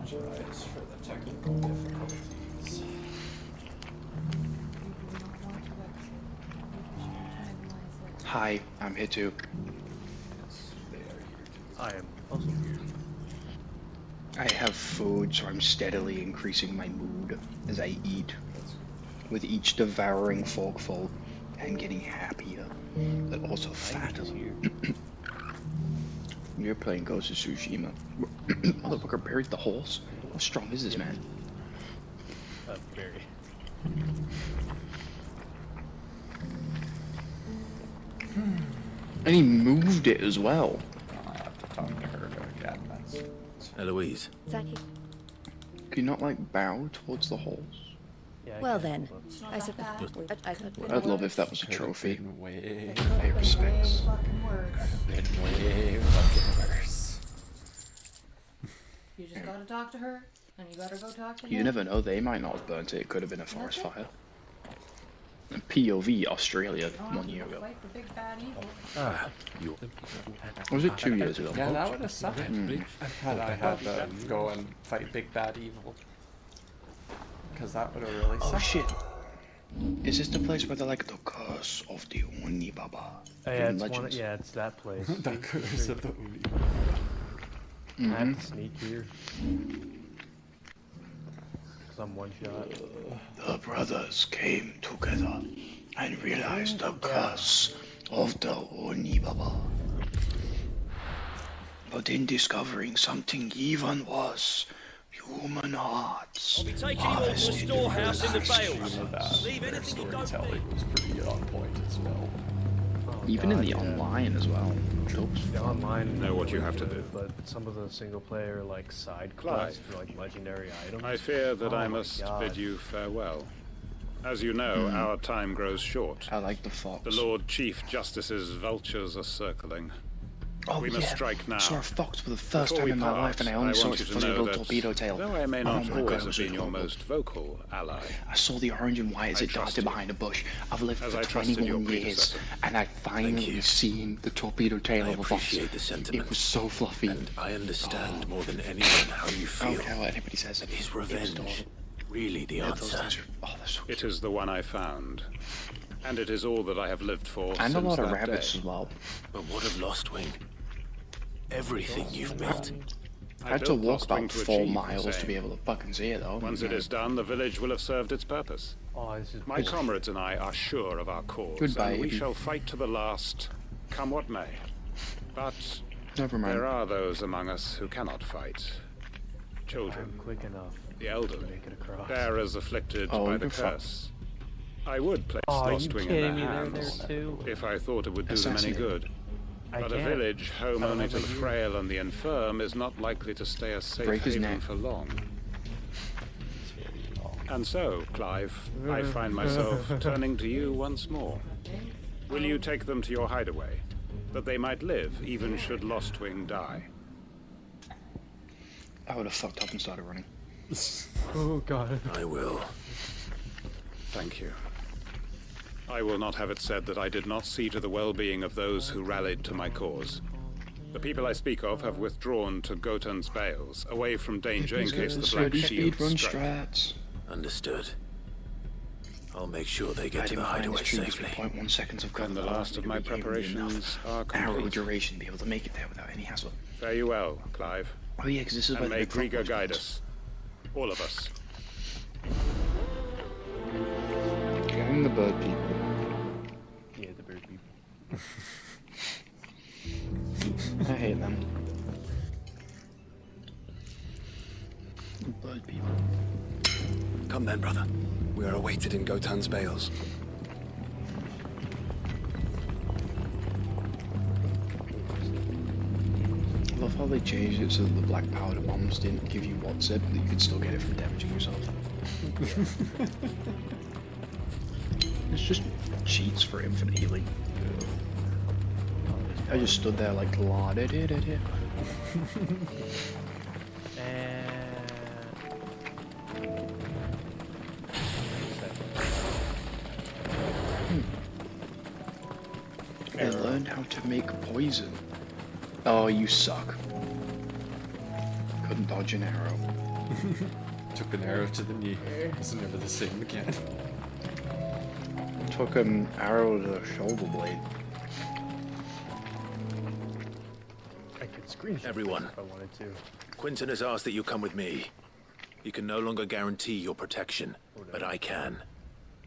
apologize for the technical difficulties. Hi, I'm here too. Yes, they are here too. I am also here. I have food, so I'm steadily increasing my mood as I eat. With each devouring forkful, I'm getting happier, but also fatter. You're playing Ghost of Tsushima. Motherfucker buried the horse? How strong is this man? Very. And he moved it as well. I'll have to talk to her again. That's Eloise. Zachy. Can you not like bow towards the horse? Yeah, Well then, I not suppose bad. I could. I'd love if that was a Could've trophy. been way, Pay respects. Fucking worse. been way fucking worse. You just gotta talk to her, and you gotta go talk to him. You never know, they might not have burnt it. It could have been a forest Okay. fire. And POV Australia You don't 1 year have to ago. fight the big bad evil. Ah, you. Or was it 2 years ago? Yeah, that would have sucked. Hmm. Had I had to go and fight big bad evil. Because that would have really Oh sucked. shit. Is this the place where they're like the curse of the Oni Baba? Yeah, in it's Legends? it's that place. The curse of the Uni. I have Mhm. to sneak here. Cause I'm one shot. The brothers came together and realized the curse of the Oni Baba. But in discovering something even worse, human hearts. I'll be taking you all to a harvested storehouse in the everlasting Vales. Some of that, Leave their anything you don't storytelling was pretty on point as well. Oh, Even in God, the yeah. online as well. Dope's The fun. online Know what you was have to good, do. but some of the single player like side Clive. quests for like legendary items. I fear that Oh I my must God. bid you farewell. As you know, our time grows short. I like the fox. The Lord Chief Justice's vultures are circling. Oh, we must strike now. I saw a fox for the first Before time we in my part, life, and I only saw want its you to fuzzy know little that torpedo tail. though I may Oh not my God, always it have was been your horrible. most vocal ally, I saw the orange and white as I it trust darted you. behind a bush. I've lived As for I trusted your 21 years, predecessor. and I finally you. seen the torpedo tail I of a fox. appreciate the sentiment. It was so fluffy. And I understand more than anyone how you I feel. don't care what anybody says. Is It was revenge adorable. really the Yeah, those answer? things are- oh, they're so it cute. is the one I found. And it is all that I have lived for And since a lot of that rabbits day. as well. But what of Lostwing? Everything you've built. I had to built walk Lostwing about to 4 achieve the miles to same. be able to fucking see it though. Once you it know. is done, the village will have served its purpose. Oh, this is My bullshit. comrades and I are sure of our cause, Goodbye, and we Eddie. shall fight to the last, come what may. But Never mind. there are those among us who cannot fight. Children, I'm quick enough the to elderly, make it across. bearers afflicted Oh, by the you're curse. I would place Oh, you Lostwing in kidding their me? They're hands there too. if I thought it would do them any Assassinate. good. I But a can't. village home I don't only have to a the unit. frail and the infirm is not likely to stay a safe Break his haven neck. for long. And so, Clive, I find myself turning to you once more. Will you take them to your hideaway, that they might live even should Lostwing die? I would have fucked up and started running. Oh God. I will. Thank you. I will not have it said that I did not see to the well-being of those who rallied to my cause. The people I speak of have withdrawn to Gotan's Bales, away from danger in case the Black Steady Shield speed run strike. strats. Understood. I'll make sure they get to Hiding the behind hideaway this tree safely. with 0.1 seconds of cover. And the last of my preparations are Arrow complete. duration to be able to make it there without any hassle. Fare you well, Clive. Oh yeah, because this is where And the may big frog Grieger was guide built. us. All of us. Gang the bird people. Yeah, the bird people. I hate them. Bird people. Come then, brother. We are awaited in Gotan's Bales. I love how they changed it so that the black powder bombs didn't give you WhatsApp, but you could still get it from damaging yourself. It's just cheats for infinite healing. I just stood there like la da da da da. I learned how to make poison. Oh, you suck. Couldn't dodge an arrow. Took an arrow to the knee. Was never the same again. Took an arrow to the shoulder blade. I could screenshot Everyone. this if I wanted to. Quentin has asked that you come with me. He can no longer guarantee your protection, but I can.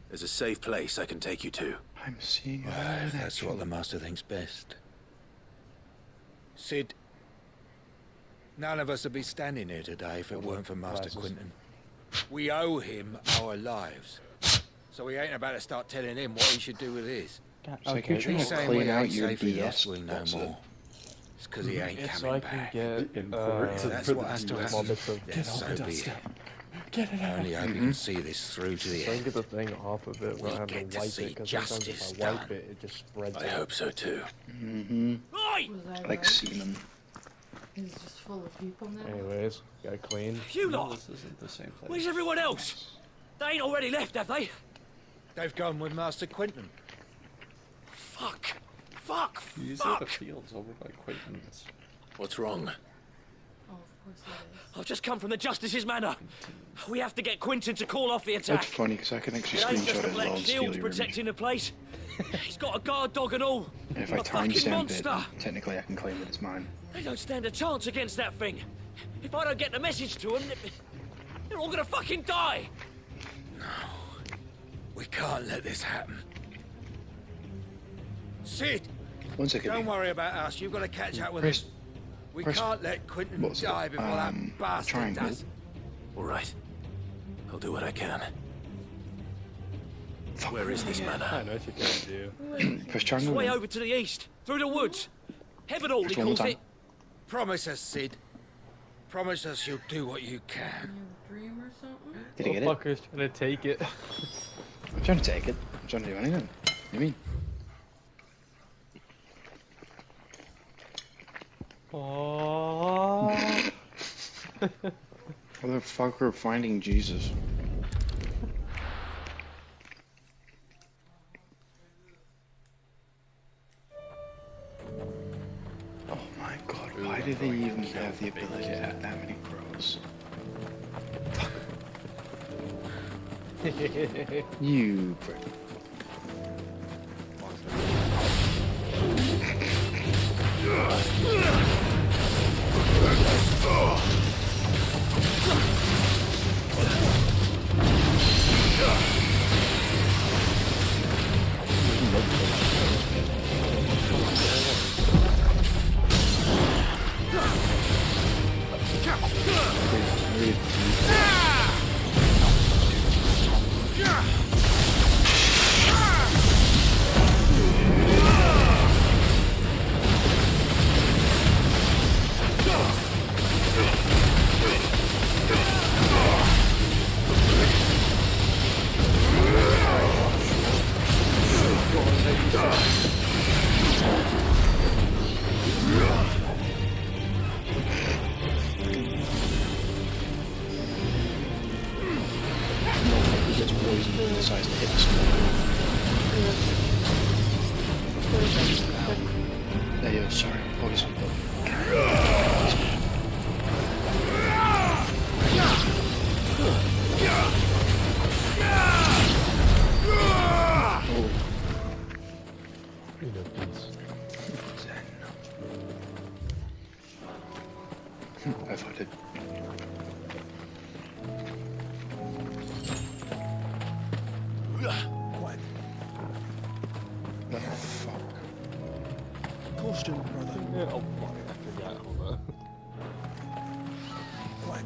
There's a safe place I can take you to. I'm seeing If that's what the Master thinks best. Sid, none of us would be standing here today if it weren't for Master Glasses. Quentin. We owe him our lives. So we ain't about to start telling him what he should do with his. It's like you're trying He's to saying clean we out ain't your safe in DS Lost no boxer. more. It's because he ain't It's so coming I can back. get Important to That's for what the has to viewers. happen. bits of Then Get off so the be it. dust. Get it I out. only hope you can see this through to the try and end. get the thing off of it We when I have to get to wipe see it, because sometimes justice if I wipe done. it just spreads I out. hope so too. Mm-hmm. Was I Like right? semen. He's just full of people now. Anyways, got clean. You No, lot! this isn't the same place. Where's everyone else? They ain't already left, have they? They've gone with Master Quentin. Fuck! Fuck! These are the Fuck! fields over by Quaintons. What's wrong? Oh, of course it is. I've just come from the Justice's manor. We have to get Quentin to call off the That's attack. funny because I can actually It ain't just screenshot a it black while steal shield your image. protecting the place. He's got a guard dog and all. And if I A fucking timestamp it, monster. technically I can claim that it's mine. They don't stand a chance against that thing. If I don't get the message to them, they're all gonna fucking die. We can't let this happen. Sid, 1 second. don't worry about us. You've got to catch up with Press, him. We press- can't let Quentin what's it? die before that bastard triangle. does. All right. I'll do what I can. Where is this I manor? know what you can do. press It's triangle. way then. over to the east, through the woods. Heaven all he Just one more calls time. it. Promise us, Sid. Promise us you'll do what you can. You dream or something? Did I get it? Fucker's trying to take it. I'm trying to take it. I'm trying to do anything. What do you mean? Aww. Motherfucker finding Jesus. Oh my god, why do they even have the ability to have that many crows? You prick. He gets poisoned and decides to hit the smoke. Hey, yo, sorry, poison. Oh, You know, peace. I fucked it. Quiet. What the fuck? Caution, brother. Yeah, oh fuck, I forgot, hold on. Quiet.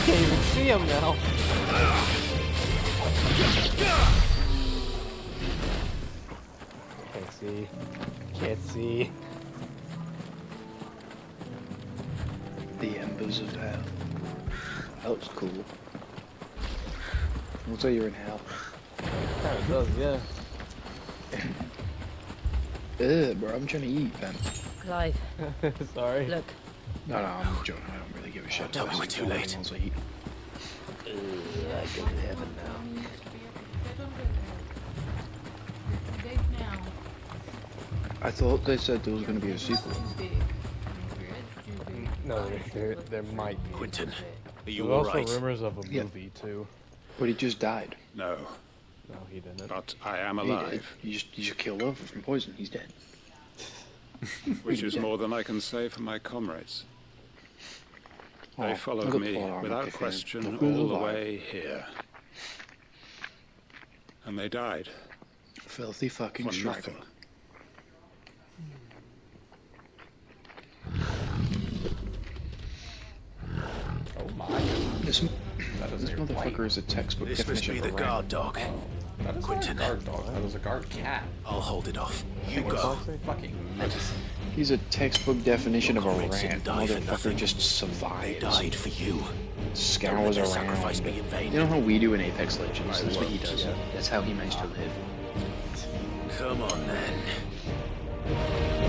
Can't even see him now. Can't see. Can't see. The embers of hell. That looks cool. Looks like you're in hell. Kinda does, yeah. Bro, I'm trying to eat, fam. Clive, Sorry. look. No, I'm joking. I don't really give a shit. Tell me we're too late. Animals I eat. I go to heaven now. Big now. I thought they said there was going to be a sequel. Too big. No, there might be. Quentin, are There's you also alright? rumors of a Yeah. movie too. But he just died. No, No, he didn't. but I am He did. alive, You just killed over from poison. He's dead. which is more than I can say for my comrades. They Oh, followed look at me Paul Armor without kicking in. question Look who's all the alive. way here. And they died Filthy fucking for striker. nothing. Oh my. This, That is this a motherfucker white. is a textbook This must definition be of the a rat. guard dog. That is Quentin. not a guard dog. That is a guard cat. I'll hold it off. You It was go. fucking medicine. He's a textbook definition of a Comrades rat. didn't die for Motherfucker nothing. just They survives. died for you. Scours their around. sacrifice be in vain. You know how we do in Apex Legends? I That's what he won't, does. yeah. That's how he managed to live. Come on then.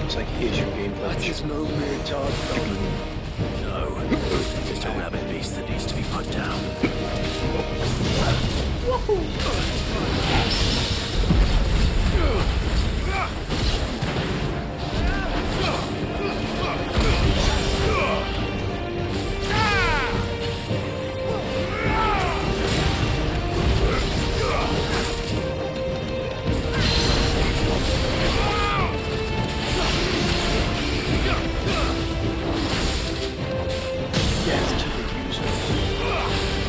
It's like, here's your gameplay. That is no mere guard dog. No, just a rabid beast that needs to be put down. Death to the users.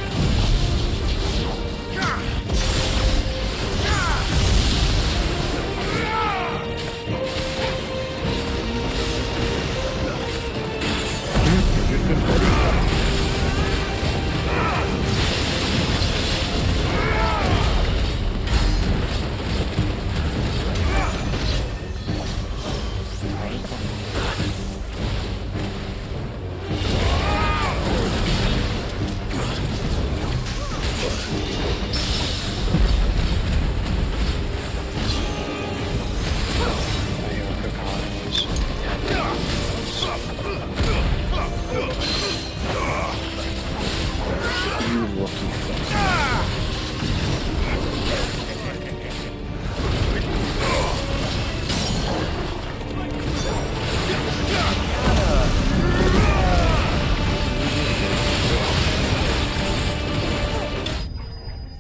I hear Kakano's. You lucky fuck.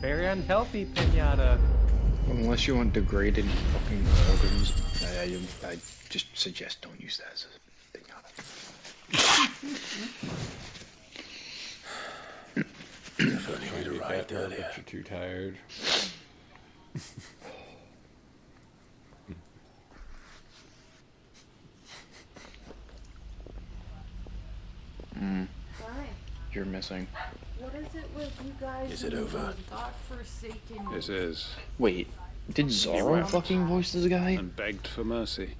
Very unhealthy, Pinata. Unless you want degraded fucking organs, I just suggest don't use that as a thing. If only we'd arrived But earlier. you're too tired. Why? You're missing. What is it with you guys? Is it and over? those godforsaken. This is, Wait, did Zara fucking voice this guy? and begged for mercy.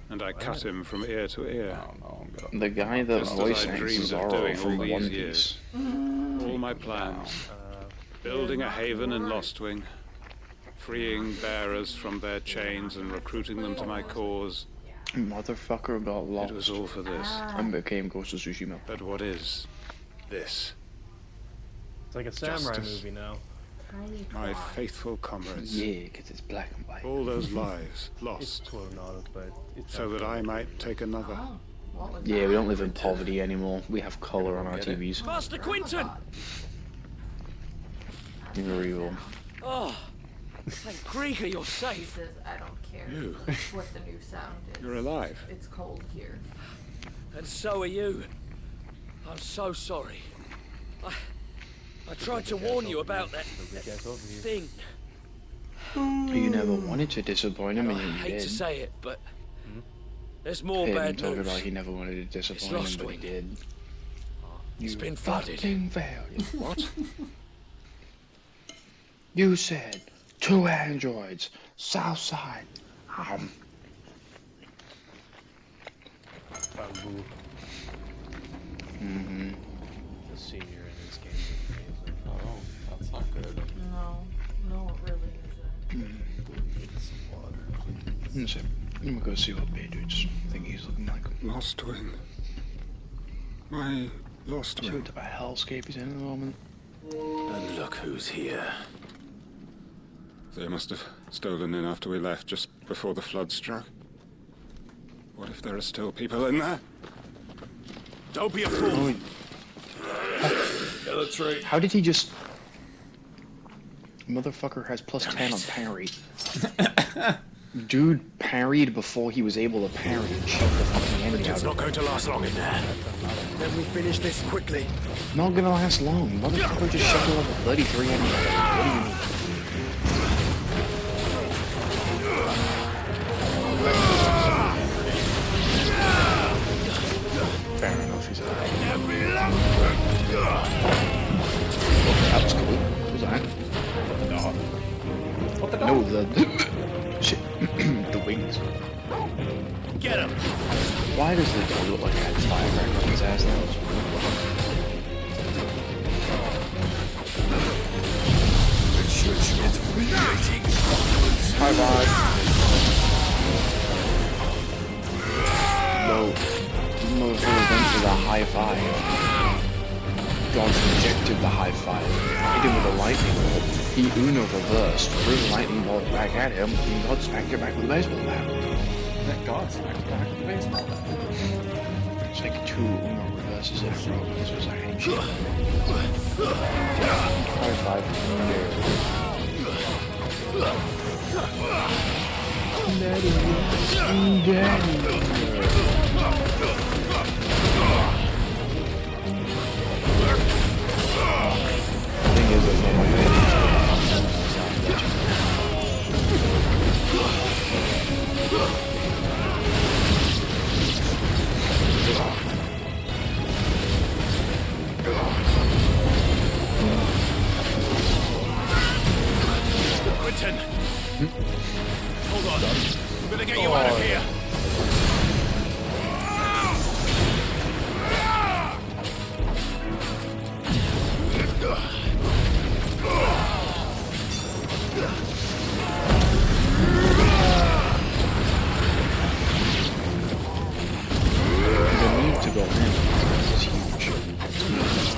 And I cut him from ear to I ear, don't know. I'm gonna. The guy that just voice as I acts dreamed of Zara doing from all One these Piece. years. All my plans, building a haven in Lostwing, freeing bearers from their chains and recruiting them to my cause. Motherfucker got It lost was all for this. and became Ghost of Tsushima. But what is this? It's like a samurai Justice. movie now. Tiny My claw. faithful comrades. Yeah, 'cause it's black and white. All those lives It's lost, Clonauta, but it's so that I might take another. Oh, what was Yeah, that? we don't live in poverty anymore. We have color on our Get it? TVs. Master Quinton! You're evil. Oh, thank Krieger you're He safe. says, I don't care You. what the new sound is. You're alive. It's cold here. And so are you. I'm so sorry. I tried to warn you about that Guy's over here. thing. You never wanted to disappoint him, I and you hate did. to say it, but there's more Him bad talking news. about he never wanted to disappoint him, lost but he wing. did. It's You been flooded. fucking failure. What? You said 2 androids, Southside. Bamboo, Mm-hmm. the senior in this game is amazing. Oh, that's not good. No, no, it really isn't. Get some water, please. Let's see. I'm gonna go see what Bay Dude's thingy's looking like. Lost Wing. My Lost See Wing. what type of hellscape he's in at the moment. And look who's here. They must have stolen in after we left, just before the flood struck. What if there are still people in there? Don't be a fool. Yeah, that's right. How did he just... Motherfucker has plus 10 on parry. Dude parried before he was able to parry and shut the fucking enemy out It's of not going to last long in there. Let me finish this quickly. Not gonna last long. Motherfucker just shut the level 33 enemy out of it. What do you mean? Fair enough, he's out. That was cool. What was that? What the No, dog? the... Shit. The wings. Get him! Why does the dog look like it had firecracker on his ass now? High five. No. Motherfucker went for the high five. God rejected the high five. Hit him with a lightning bolt. He Uno reversed, threw the lightning bolt back at him, and God smacked it back with a baseball bat. That God smacked back with the baseball bat. It's like 2 Uno reverses in a row. This was a handshake. High five. Daddy. The thing is, it's not like Quentin! Hold on. I'm gonna get you out of here. the need to go in is huge.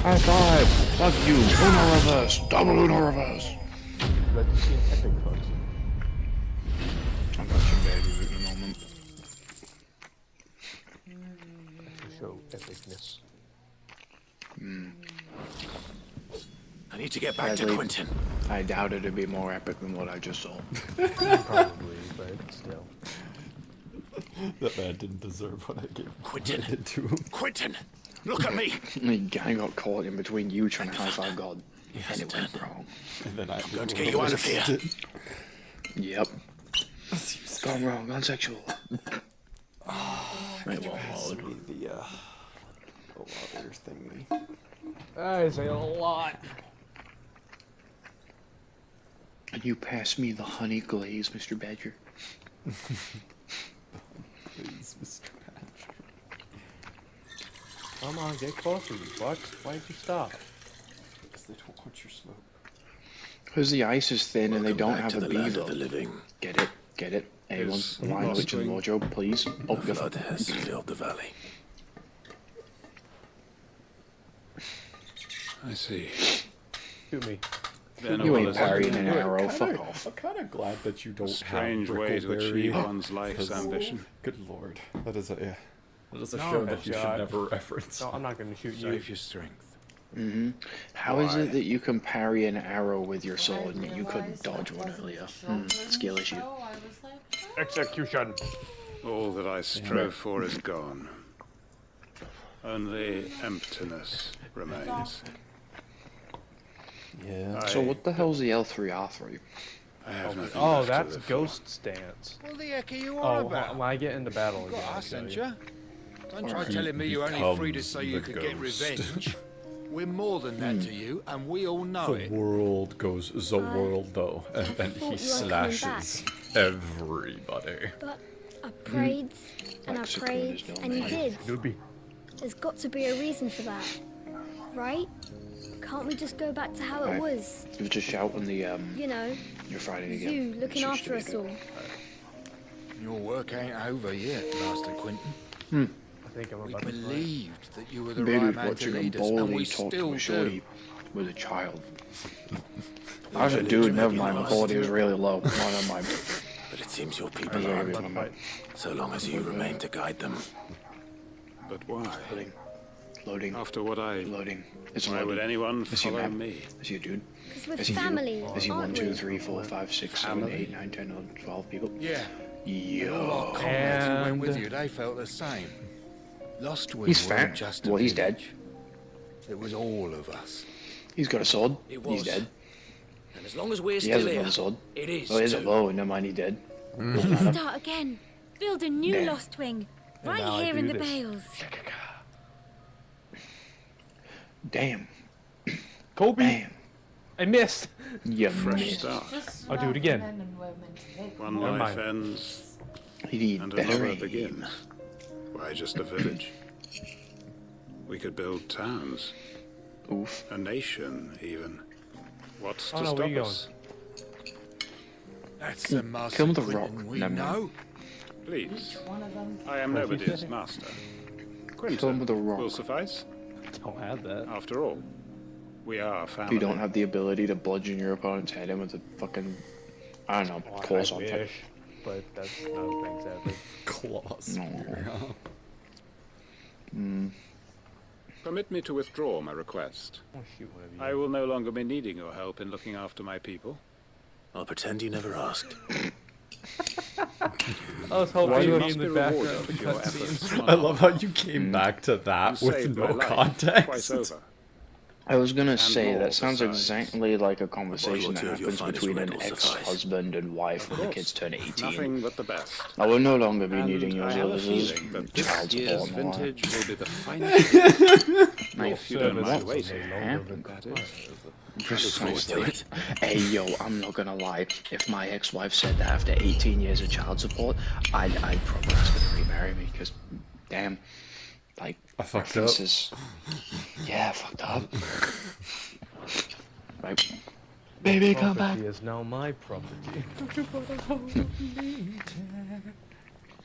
High five! Fuck you! Uno reverse! Double Uno reverse! Glad to see an epic, folks. I'm watching Baby Root in a moment. To show epicness. I need to get back to Sadly. Quentin. I doubt it'd be more epic than what I just saw. Probably, but still. That man didn't deserve what I gave Quentin! to him. Quentin! Look at me! I got caught in between you trying to high five God, and it went wrong. And then I'm going to get you out of here. Yep. Gone wrong, gone sexual. Right, well, The water thingy. That is a lot. Can you pass me the honey glaze, Mr. Badger? Please, Mr. Badger. Come on, get closer, you fuck. Why'd you stop? Because they don't want your smoke. Because the ice is thin and they Welcome don't back have to a the land beaver. of the living. Get it? Get it? Anyone? Is Line Lost Witch and Wing- Mojo, please. Oh, The go flood has filled the valley. I see. Shoot me. Then You all ain't is parrying an Look, arrow, kinda- fuck off. I'm kind of glad that you a don't strange have way to Brickleberry, achieve one's life's 'cause- ambition. Good lord, that is a that is a No, show that you should headshot. never reference. No, I'm not gonna shoot you. Save your strength. How is Why? it that you can parry an arrow with your I sword and you couldn't realized dodge that one wasn't earlier? children's Skill issue. show. I was like, Execution. All that I strove for is gone. Only emptiness remains. Yeah. So what the hell's the L3R3? I have nothing Oh, left to that's live for. Ghost Stance. What the heck are you on Oh, about? when I get into battle again, Got I'll us, show ain't you. ya? Don't try Alright. telling me you're only free to becomes so you the could get ghost. revenge. We're more than that to you, and we all know The it. world goes the world though, and then thought he you were coming slashes everybody. But I prayed and I Like prayed Sakuna's and you domain. did. Newbie. There's got to be a reason for that, right? Can't we just go back to how it Right. was? You just shout when the You know, you're fighting again. you looking She after should us all. Your work ain't over yet, Master Quentin. Hmm. I think I'm We about to fight. believed that you were the Baby right was man to watching a lead us, and boldly we talk still to a shorty do. with a child. I was a dude, never mind, my quality was really low. No, never mind. But it seems your I people was are, never mind. so long as you remain to guide them. But why? Loading. Loading. After what I... Loading. It's Why loading. would anyone Is you follow mad? me? Is you a dude? Because we're Is he family, you? Is he 1, aren't 2, we? 3, 4, 5, 6, 7, Family? 8, 9, 10, 11, 12 people? Yeah. All Yo. our comrades who went And- with you, they felt the same. Lostwing He's weren't fat. just a Well, he's dead. village. It was all of us. He's got a sword. It He's was. dead. And as long as we're He has still another here, sword. it is. Oh, is too. it? Oh, never mind, he's dead. Start again. Build a new Damn. Lost Wing. Right now I here in do the this. Bales. Damn. Kobe! Damn. I missed! You Fresh missed. start. Just I'll do it love again. men and women to make One more. life mind. ends, You need and better another aim. begins. Why just a village? We could build towns, Oof. a nation, even. What's Oh, to no, where stop you us? That's the Master Kill the Quentin rock, we never mind. know. Please, One of them. I am What did you nobody's say? master. Kill him Quentin with a rock. will suffice. Don't have that. After all, we are If family. you don't have the ability to bludgeon your opponent's head in with a fucking, I don't know, Oh, claws I on wish, top. but that's not a thing, sadly. Claws. No. Permit me to withdraw my request. I'll shoot one of you. I will no longer be needing your help in looking after my people. I'll pretend you never asked. I was Why hoping you you'd be must in be the rewarded background. for of the your cutscenes. efforts. I love how you came back to You that with saved no my life context. twice over. I was gonna say, more that sounds besides. exactly like a bottle conversation or that two of your happens finest between an red will suffice. ex-husband and wife when the course. kids turn 18. Nothing but the best. I will no longer be And needing your I have a services. feeling that Child this year's support and all that. vintage will be the finest. If you don't mind Service waiting, happened? that is. Precisely. Hey yo, I'm not gonna lie. If my ex-wife said that after 18 years of child support, I'd probably ask her to remarry me, because, damn, like, I fucked up. references. Yeah, I fucked up. Right. Baby, come back. Property is now my property.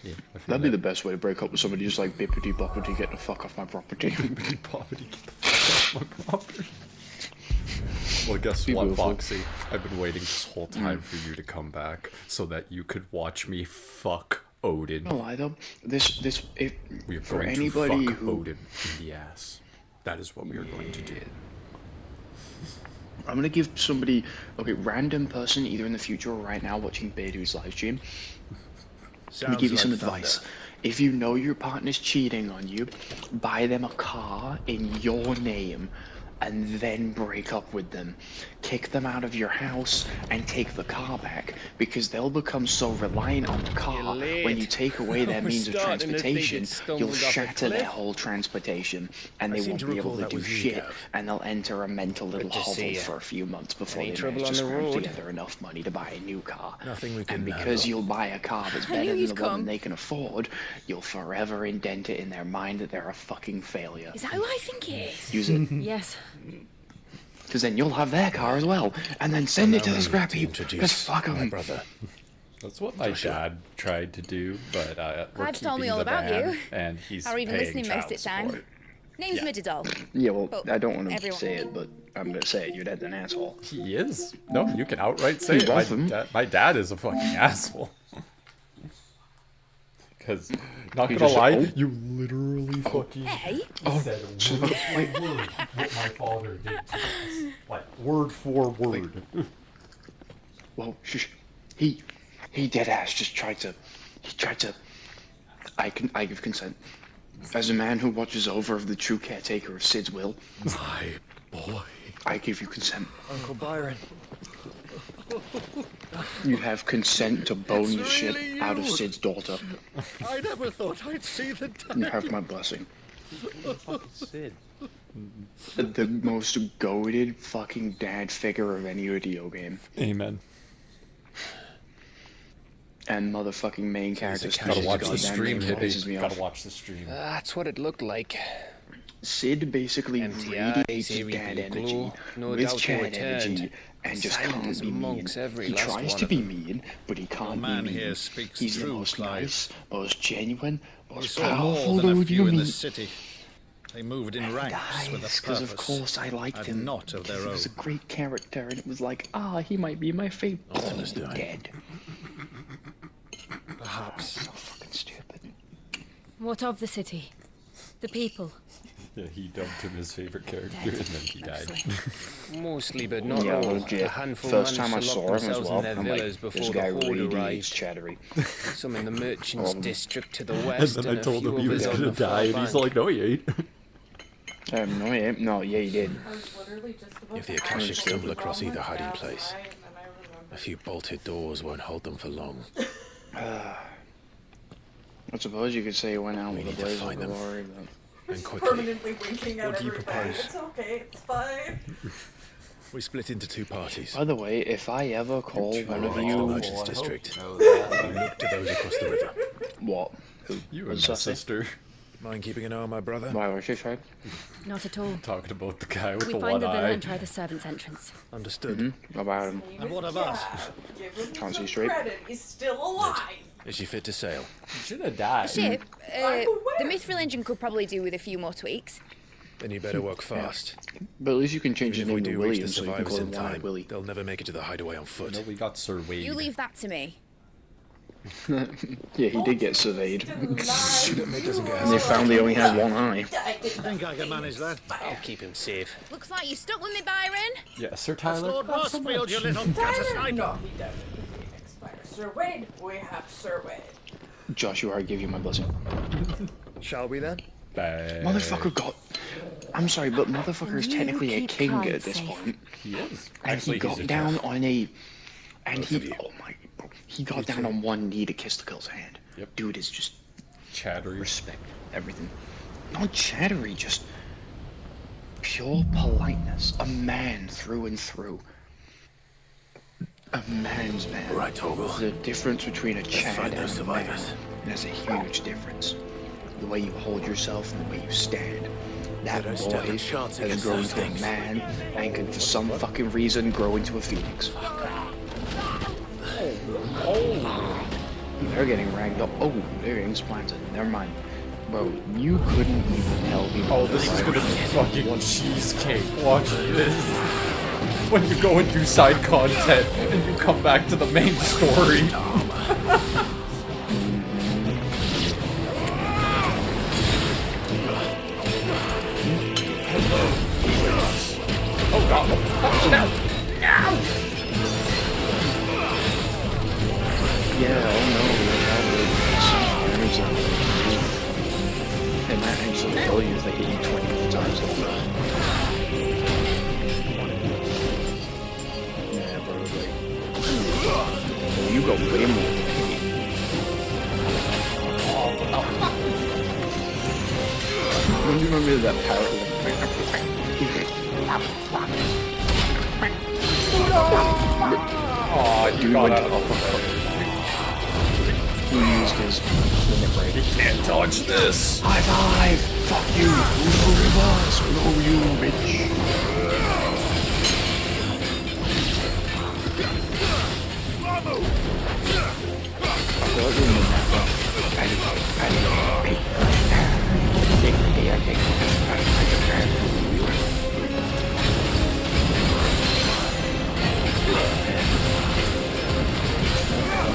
Yeah, I feel That'd be the best way to break up with somebody, just like bippity boppity, get the fuck off my property. Poverty, get the fuck off my property. Well, guess Be what, beautiful. Foxy? I've been waiting this whole time for you to come back so that you could watch me fuck Odin. No lie though, if We are for going anybody to fuck who Odin in the ass. That is what we are going to do. I'm gonna give somebody, okay, random person either in the future or right now watching Beidou's live stream. Let me give you some advice. If you know your partner's cheating on you, buy them a car in your name and then break up with them. Kick them out of your house and take the car back, because they'll become so reliant on the car. When you take away their means of transportation, you'll shatter their whole transportation, and they won't be able to do shit, and they'll enter a mental little hovel for a few months before they manage to scrounge together enough money to buy a new car. Nothing we can And because you'll buy a car that's better than the one they can afford, you'll forever indent it in their mind that they're a fucking failure. Is that who I think it is? Use it. Yes. Because then you'll have their car as well, and then send it to the scrap heap. Because fuck my them. brother. That's what my dad tried to do, but we're Clive's told me keeping all the about ban, you. and he's Or even paying listening most of the child time. support. Name's Yeah. Mididol. Yeah, well, But I don't want to everyone- say it, but I'm gonna say it. Your dad's an asshole. He is. No, you can outright say He's it. awesome. My dad is a fucking asshole. Because, not He gonna just- lie, oh. you literally fucking Hey? said word for word what my father did to us. Like, word for word. Well, shush. He dead ass just tried to. I give consent. As a man who watches over of the true caretaker of Sid's will, My boy. I give you consent. Uncle Byron. You have consent to bone It's the shit really out of you. Sid's daughter. I never thought I'd see the You day. have my blessing. Sid. The most goated fucking dad figure of any video game. Amen. And motherfucking main character. Gotta watch the goddamn stream, name pisses me hippie. off. Gotta watch the stream. That's what it looked like. Sid basically Empty radiates eyes, eerie dad blue energy glow, no with doubt he Chad returned. energy and just Silent can't as be mean. monks, every He last tries one to of be them. mean, but he can't man be mean. here speaks He's the true, most Clive. nice, most genuine, We most saw powerful more than a dude few you in the meet. city. They moved in ranks with a Because purpose, of course I liked and him. not of their He own. was a great character, and it was like, he might be my favorite. Optimus died. Dead. Perhaps. So fucking stupid. What of the city? The people? Yeah, he dubbed him his favorite character and then he died. Mostly, but not Yeah, all. legit. A handful First time I managed to saw lock him as themselves well, in their I'm villas like, before this the guy horde radiates arrived. chattery. Some in the merchants' district to the And west, then I and a told few him he was others on gonna the far die, and he's bank. like, no, he ain't. No, he ain't. No, yeah, he did. I was literally just about If the to Akashic ask stumble you across about either my hiding dad's place, eye, and then I remembered. a few bolted doors won't hold them for long. I suppose you could say he went out We with a need to blaze of find them. glory, but... And quickly. Permanently winking at What do you everybody. propose? It's okay, it's fine. We split into two parties. By the way, if I ever call one of Right to the you... merchants' district. We look to those across the river. What? Who? You and What's my that say? sister Mind keeping an eye on my brother? Why was she trying? Not at all. talking about the guy with We the find one the villa eye. and try the servant's entrance. Understood. About him. And what of us? Give him Can't see some straight. credit, he's still alive. Is she fit to sail? You should have died. Ship, I'm the aware. mithril engine could probably do with a few more tweaks. Then you better work fast. But at least you can change Even his if we name to do reach the William, so you can survivors call in him One-Eyed time, Willie. they'll never make it to the hideaway on foot. No, we got Sir Wade. You leave that to me. Yeah, he did get surveyed. It doesn't get And they found they only had one eye. I think I can manage that. I'll keep him safe. Looks like you stuck with me, Byron. Yeah, Sir That's Tyler. Lord not so Rossfield, much. you little gutter sniper. No, he doesn't. Phoenix Fire. Sir Wade, we have Sir Wade. Joshua, I give you my blessing. Shall we then? Bad. Motherfucker got... I'm sorry, but motherfucker is You technically a keep king Clive at this safe. point. He is. And Actually, he got he's a down tough. on a... And Both of he... you. Oh my... Bro, he got down on one knee to kiss the girl's hand. Yep. Dude is just... Chattery. Respect. Everything. Not chattery, just... Pure politeness. A man through and through. A man's man. Right, Torgal. The difference between a Chad find and those a man. survivors. There's a huge difference. The way you hold yourself and the way you stand. That They don't boy stand a chance has against grown those into a things. man and can for some fucking reason grow into a phoenix. They're getting ragged up. Oh, they're getting splintered. Never mind. Bro, you couldn't even tell me. Oh, this is gonna be fucking cheesecake. Watch this. When you go and do side content and you come back to the main story. Oh god. Oh, no. Yeah, oh no, they might actually kill you if they hit you 20 times. Yeah, probably. Oh, you got way more. Don't you remember that parrot? Oh, you got out of the He used his limit break. Can't touch this. High five! Fuck you! Screw reverse! Screw you, bitch!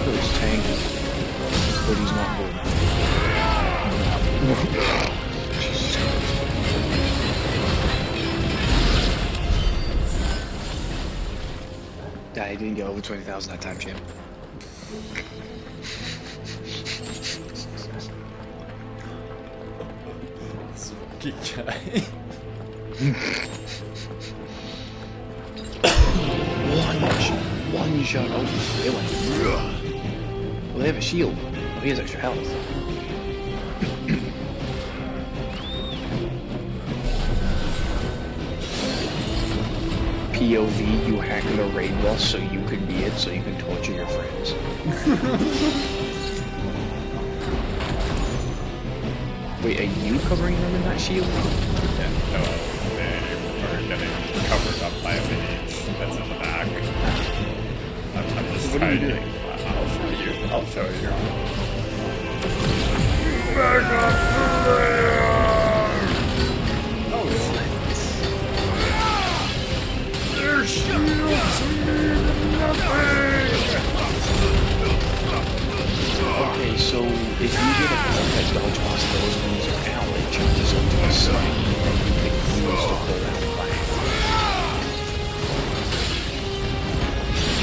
Those tanks, but he's not good. Jesus Christ. Yeah, he didn't get over 20,000 that time, champ. This fucking guy. One shot. Oh, they went. Well, they have a shield. Oh, he has extra health. POV, you hack the raid boss so you can be it, so you can torture your friends. Wait, are you covering them in that shield? Yeah, no, they are getting covered up by a mage that's in the back. I'm just What are you trying doing? I'll show you. I'll show you. Oh, shit. Their shields mean nothing! Okay, so if you get a perfect dodge past those ones now, it changes onto a sign and you can use to pull out back.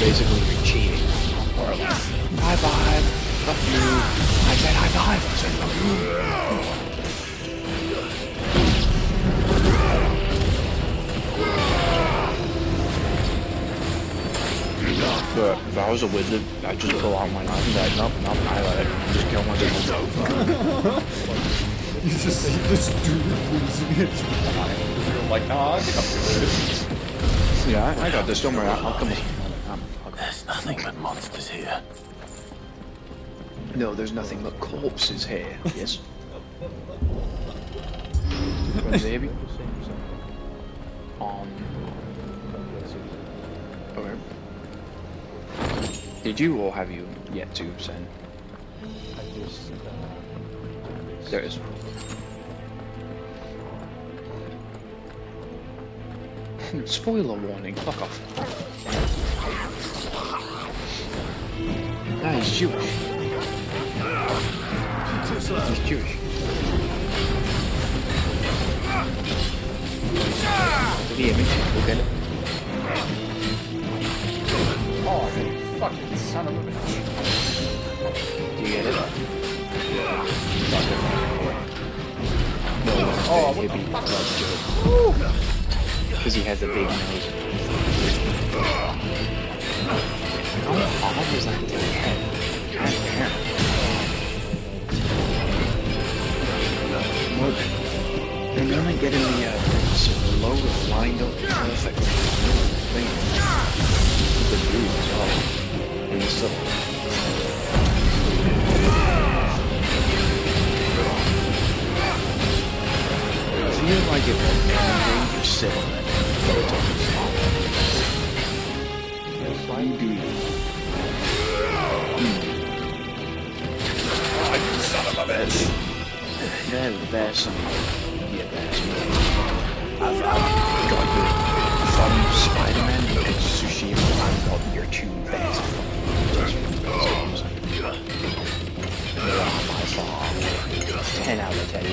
Basically, you're cheating. Or high five, fuck you. I said high five, I said fuck you. But if I was a wizard, I'd just pull out my knife and be like, nope, I let it. Just kill myself. You just see this dude losing his mind. You're like, nah, get up to this. Yeah, I got this. Don't worry, I'll come in. There's nothing but monsters here. No, there's nothing but corpses here. Yes. Maybe. Okay. Did you or have you yet to send? I just There it is. Spoiler warning, fuck off. Ah, he's Jewish. He's Jewish. The image, we'll get it. Oh, you fucking son of a bitch. Do you get it? No, Oh, he'd what be the fuck? because he has a big nose. How odd was that thing head? Look, and then I get in the logo lined up perfectly. Thing. The dude as well. And the stuff. I feel like if I'm just sit on it, but it's on the spot. You do you. Oh, you son of a bitch. There's some... Yeah, there's some... I've got you from Spider-Man and Tsushima. I've got your two best films. They are by far 10 out of 10.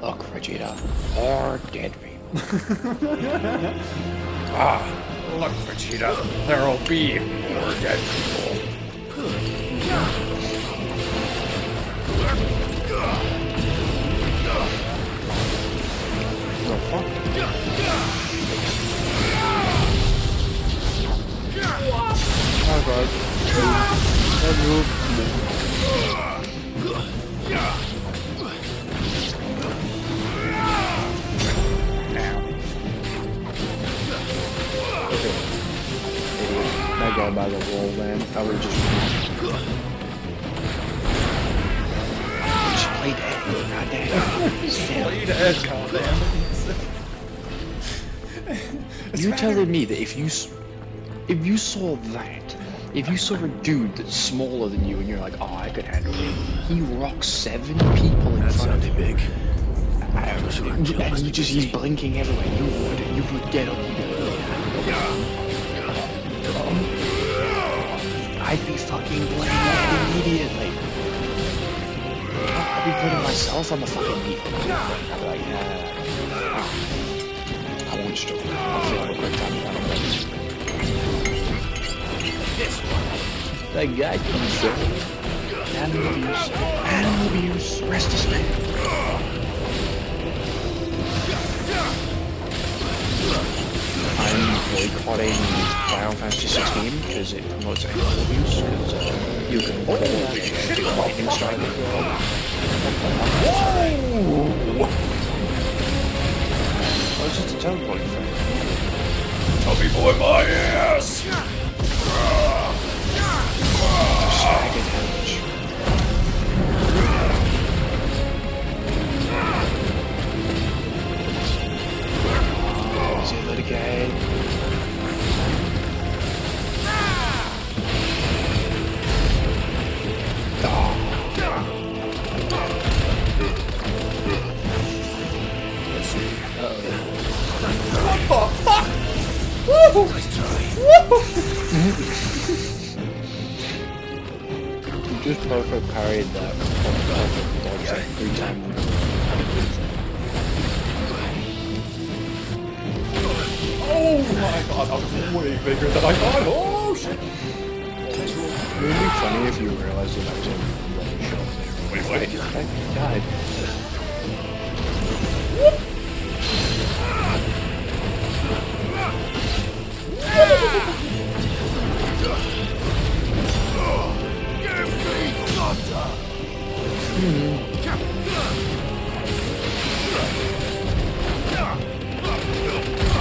Look, Vegeta, or dead people. Ah, look, Vegeta, there'll be more dead people. The fuck? Oh god. That guy by the wall, man. I would just play dead. Goddamn. Play dead, goddamn. You're telling me that if you saw that, if you saw a dude that's smaller than you and you're like, oh, I could handle him, he rocks 7 people in front of you. Big. And he's blinking everywhere. You would get up and go, I'd be fucking playing up immediately. I'd be putting myself on the fucking meat. I'd be like, nah. I won't struggle. I'll feel a great time around that guy comes through. Animal abuse. Animal abuse. Rest his man. I'm boycotting Final Fantasy 16 because it promotes animal abuse, because you can call it lightning strike. Oh, it's just a teleport thing. Tubby boy my ass! Staggered damage. See it again. What the fuck? Woo! You just perfect parried that dodge like 3 times. Oh my god, that was way bigger than I thought. Oh shit! It would be funny if you realized that I was in one shot there. Wait, I died.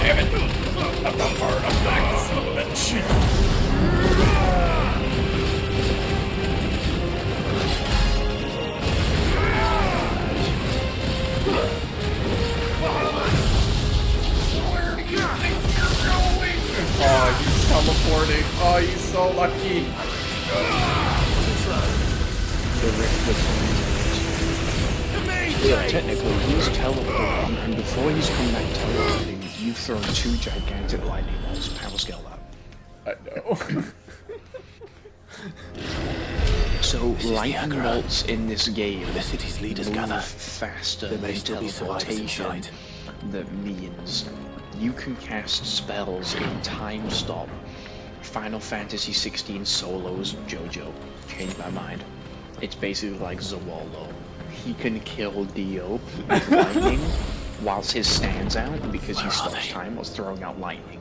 Damn it! I'm not far enough back, son of a bitch. Oh, he's teleporting. Oh, he's so lucky. Yeah, technically, he's teleporting, and before he's come back teleporting, you've thrown 2 gigantic lightning bolts power scale up. I know. So, lightning bolts in this game The city's leaders move gather. faster There may than still be survivors teleportation. inside. That means you can cast spells in Time Stop. Final Fantasy 16 Solos JoJo. Changed my mind. It's basically like Zawallo. He can kill Dio with lightning whilst his stands out because he stops time whilst throwing out lightning.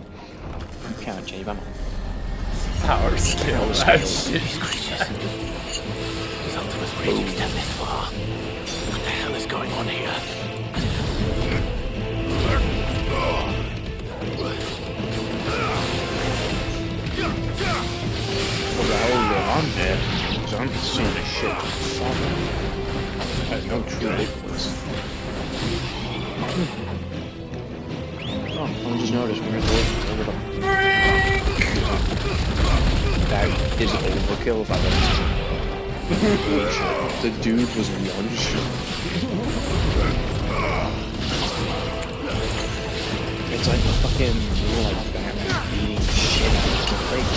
You can't change my mind. Power scale that shit. These Ultima's really extend this far. What the hell is going on here? What the hell is going on there? Because I'm seeing this shit fuck. There's no true difference. Oh, I just noticed we're over the That is overkill if I've ever seen it. The dude was one shot. It's like a fucking like Batman beating shit out of the plate.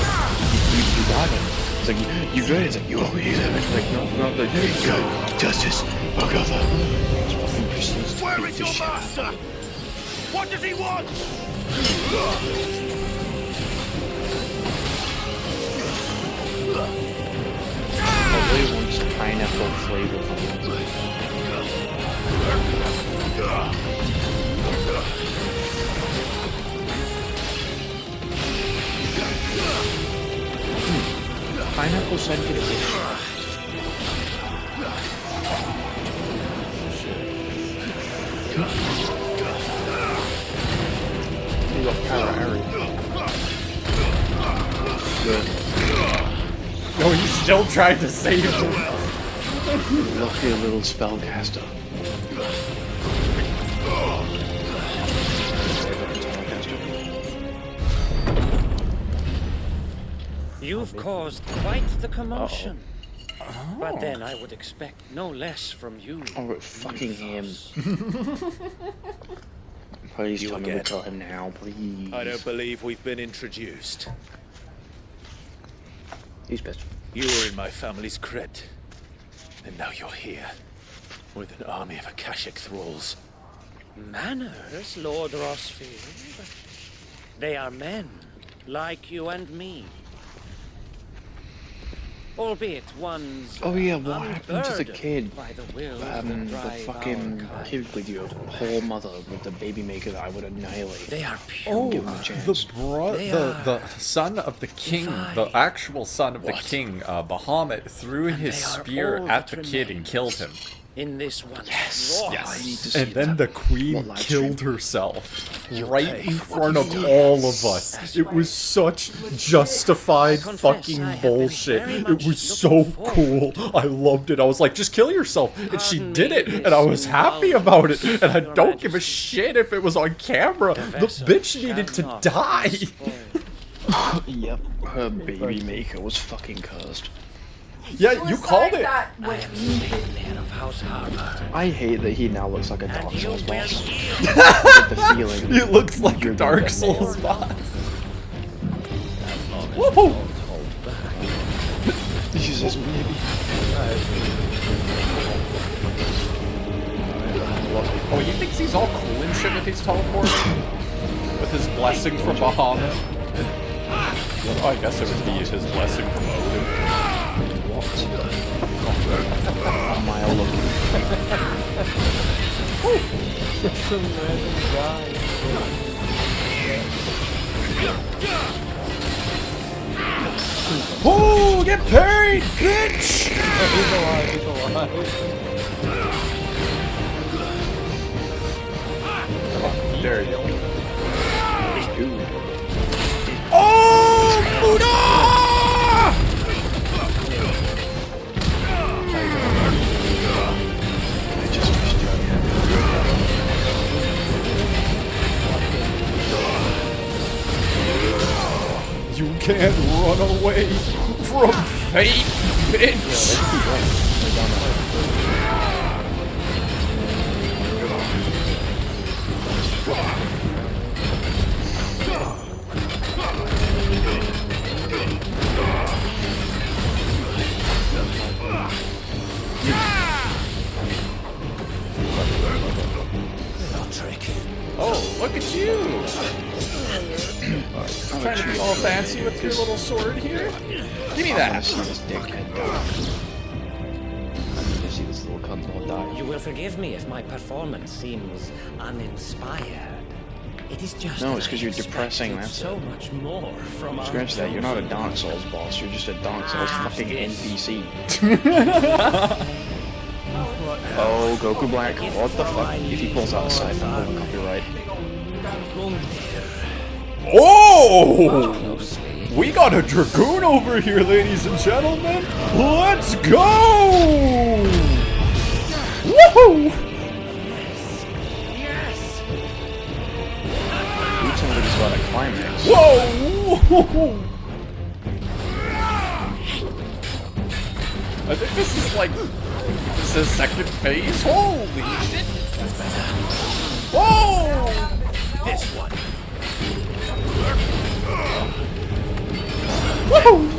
You got him. It's like you good. It's like you always have it. Like no, like good justice. Agatha. It's fucking proceeds to Where beat is the your shit out of master? him. What does he want? Probably wants pineapple flavor from it. Pineapple scented fish. You got Para Good. No, he's still trying to save him. Lucky little spellcaster. You've caused quite the commotion. But then I would expect no less from you. Oh, it's fucking him. Please tell me to kill him now, please. I don't believe we've been introduced. He's pissed. You were in my family's crypt. And now you're here. With an army of Akashic thralls. Manners, Lord Rossfield. They are men, like you and me. albeit one's Oh yeah, what happened to the unburdened kid? by the will The that drive fucking our kind. kid with your poor mother with the baby maker that I would annihilate. They are pure. Oh, Give him a chance. the son of the king, the actual son of the king, Bahamut, threw his they are spear all at that the kid and remains. killed him. In this one. Yes, raw yes. I need to see And then that. the queen What live killed stream? herself right in front of all of us. It was such justified confess fucking I have been bullshit. very It much was so looking cool. I loved it. I was like, just kill yourself. And she Pardon did me it. this And I was happy about it. And I Your don't give a Majesty. shit if it was on camera. The vessel bitch needed shall to not die. be spoiled. Yep, her baby maker was fucking cursed. Yeah, you called it. That I when am the man of House Harper. I hate that he now looks like a Dark And you Souls will boss. yield. I get the feeling It looks like a you're Dark gonna Souls get boss. Woohoo! Jesus, maybe. Oh, he thinks he's all cool and shit with his teleporting? With his blessing from Bahamut? Oh, I guess it would be his blessing from Odin. A mile looking. Oh, get parried, bitch! There you go. Oh, Buddha! I just wished you had. You can't run away from fate, bitch! Oh, look at you! Trying to be all fancy with your little sword here? Give me I that! want to see this dickhead die. I need to see this little cunt all die. You will forgive me if my performance seems uninspired. It is just No, that it's 'cause I you're depressing, expected that's so it. much more from our Scratch that, you're not a Dark Souls boss, you're just a Dark Souls fucking NPC. Oh, Goku Black, what the fuck? If he pulls out a side, I'm going copyright. Oh! We got a Dragoon over here, ladies and gentlemen! Let's go! Woohoo! Dude, somebody's got a climax. Whoa! I think this is like... This is second phase? Holy shit! Whoa! This one. Woohoo!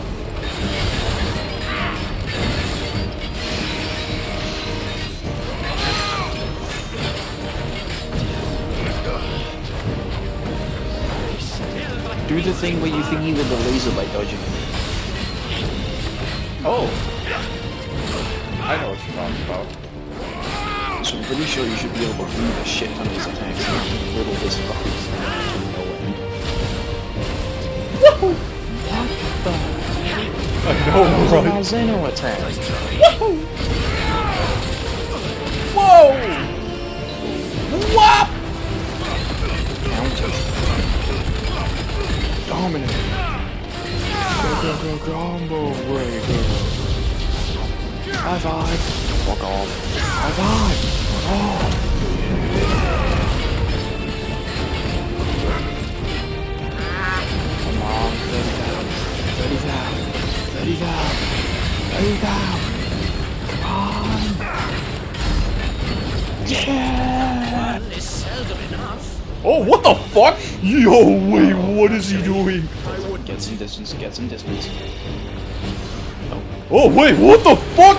Do the thing where you thingy with the laser by dodging it. Oh. I know what you're talking about. So I'm pretty sure you should be able to read a shit ton of his attacks. Little this fuckers. Woohoo! I know, right? Malzeno attack. Woohoo! Whoa! Whop! Counter. Dominant. Combo breaker. High five. Fuck off. High five. Oh. Come on, 30 down. 30 down. 30 down. 30 down. Come on. Yeah. One is seldom enough. Oh, what the fuck? Yo, wait, what is he doing? Get some distance, get some distance. Oh, wait, what the fuck?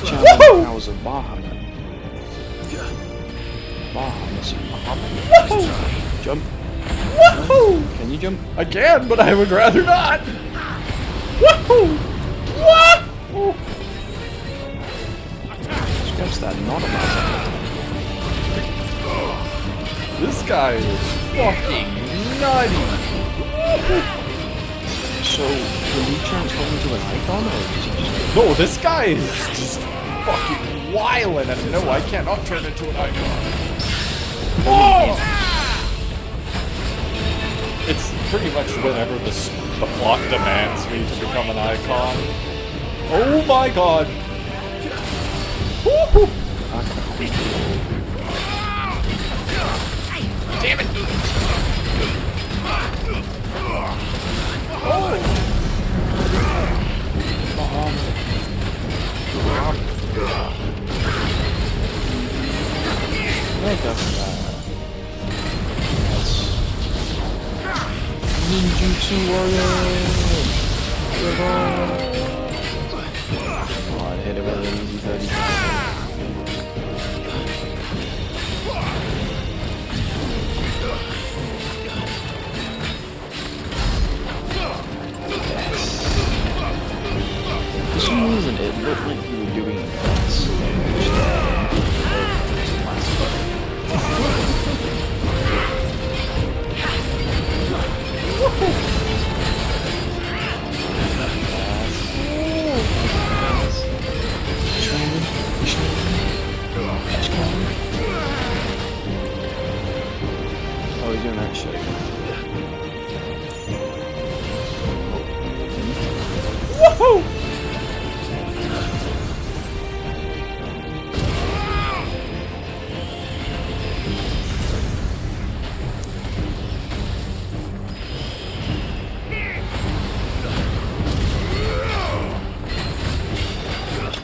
Woohoo! That was a Bahamut. Bahamut. Woohoo! Jump. Woohoo! Can you jump? I can, but I would rather not. Woohoo! Scratch that, not about This guy is fucking nutty. So, will he transform into an icon, or is he just... No, this guy is just fucking wildin', and no, I cannot turn into an icon. Oh! It's pretty much whenever the plot demands me to become an icon. Oh my god! Woo-hoo! Damn it! Oh! Ninjutsu warrior! Oh, I hit it with an easy 30. For some reason, it looked like you were doing this. Oh, he's doing that shit. Woohoo!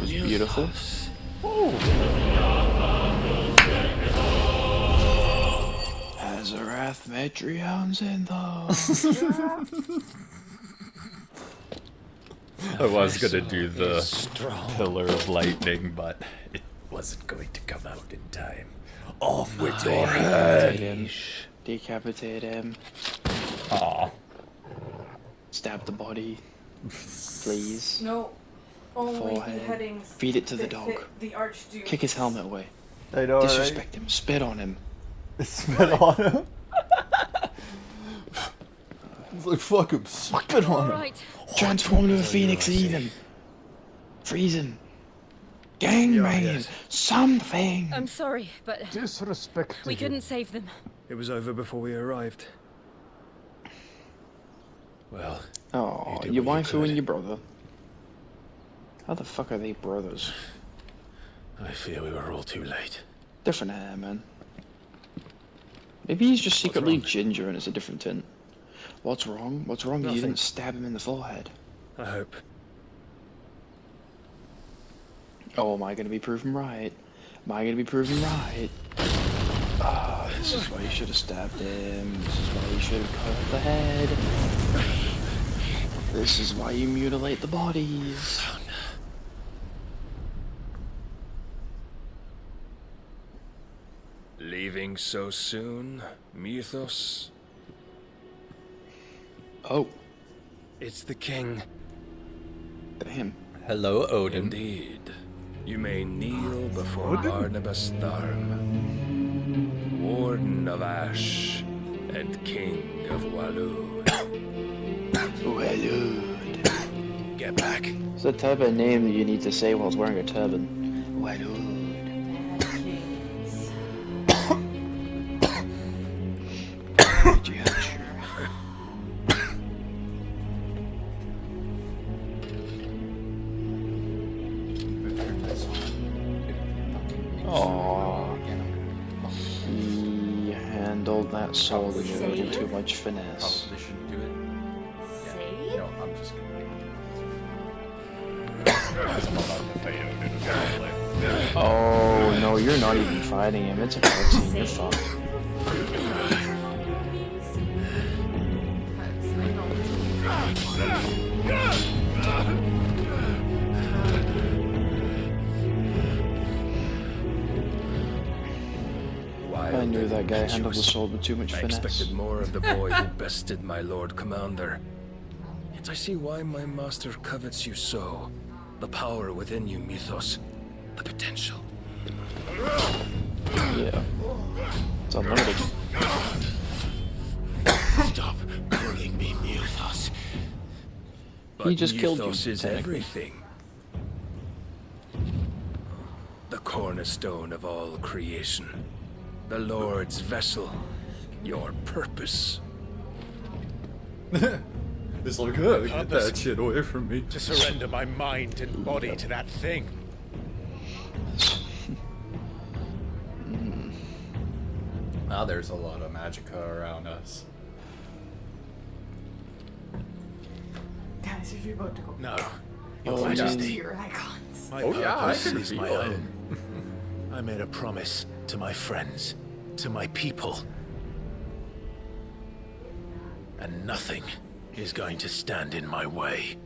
Beautiful. Azarath Metreon's in the... I was gonna do the Pillar of Lightning, but it wasn't going to come out in time. Off with your head! Decapitate him. Aw. Stab the body. Please. No. Only Forehead. beheadings. Feed it to the dog. The Archduke. Kick his helmet away. I know, Disrespect him. Spit on him. Spit on him? He's like, fuck him, spit on him. Transform to a phoenix and eat him. Freeze him. Gangbang him. Something. I'm sorry, but Disrespect. we couldn't save them. It was over before we arrived. Well, Oh, did your what you wife and could. your brother. How the fuck are they brothers? I fear we were all too late. Different hair, man. Maybe he's just secretly wrong? ginger and it's a different tint. What's wrong? What's wrong? You Nothing. didn't stab him in the forehead. I hope. Oh, am I gonna be proven right? Am I gonna be proven right? Ah, this is why you should have stabbed him. This is why you should have cut the head. This is why you mutilate the bodies. Leaving so soon, Mythos? Oh. It's the king. Damn. Hello, Odin. Indeed. You may kneel before Barnabas Tharm, Warden of Ash and King of Walud. Walud. Get back. It's the type of name that you need to say while wearing a turban. Walud. Oh, he handled that sword with too much finesse. Probably shouldn't do it. See? No, I'm just gonna. Oh no, you're not even fighting him. It's a cutscene. You're fucked. I knew that guy handled the sword with too much I finesse. expected more of the boy who bested my Lord Commander. I see why my master covets you so. The power within you, Mythos. The potential. Yeah. It's unlimited. Stop calling me Mythos. But He just killed you, Mythos is technically. everything. The cornerstone of all creation. The Lord's vessel. Your purpose. It's like, oh, get that shit away from me. To surrender my mind and body to that thing. Now there's a lot of magicka around us. Guys, are you about to go? No. Oh, Your To Majesty. your icons. My Oh, yeah, I purpose can is my feel own. I made a promise to my friends, to my people. And nothing is going to stand in my way.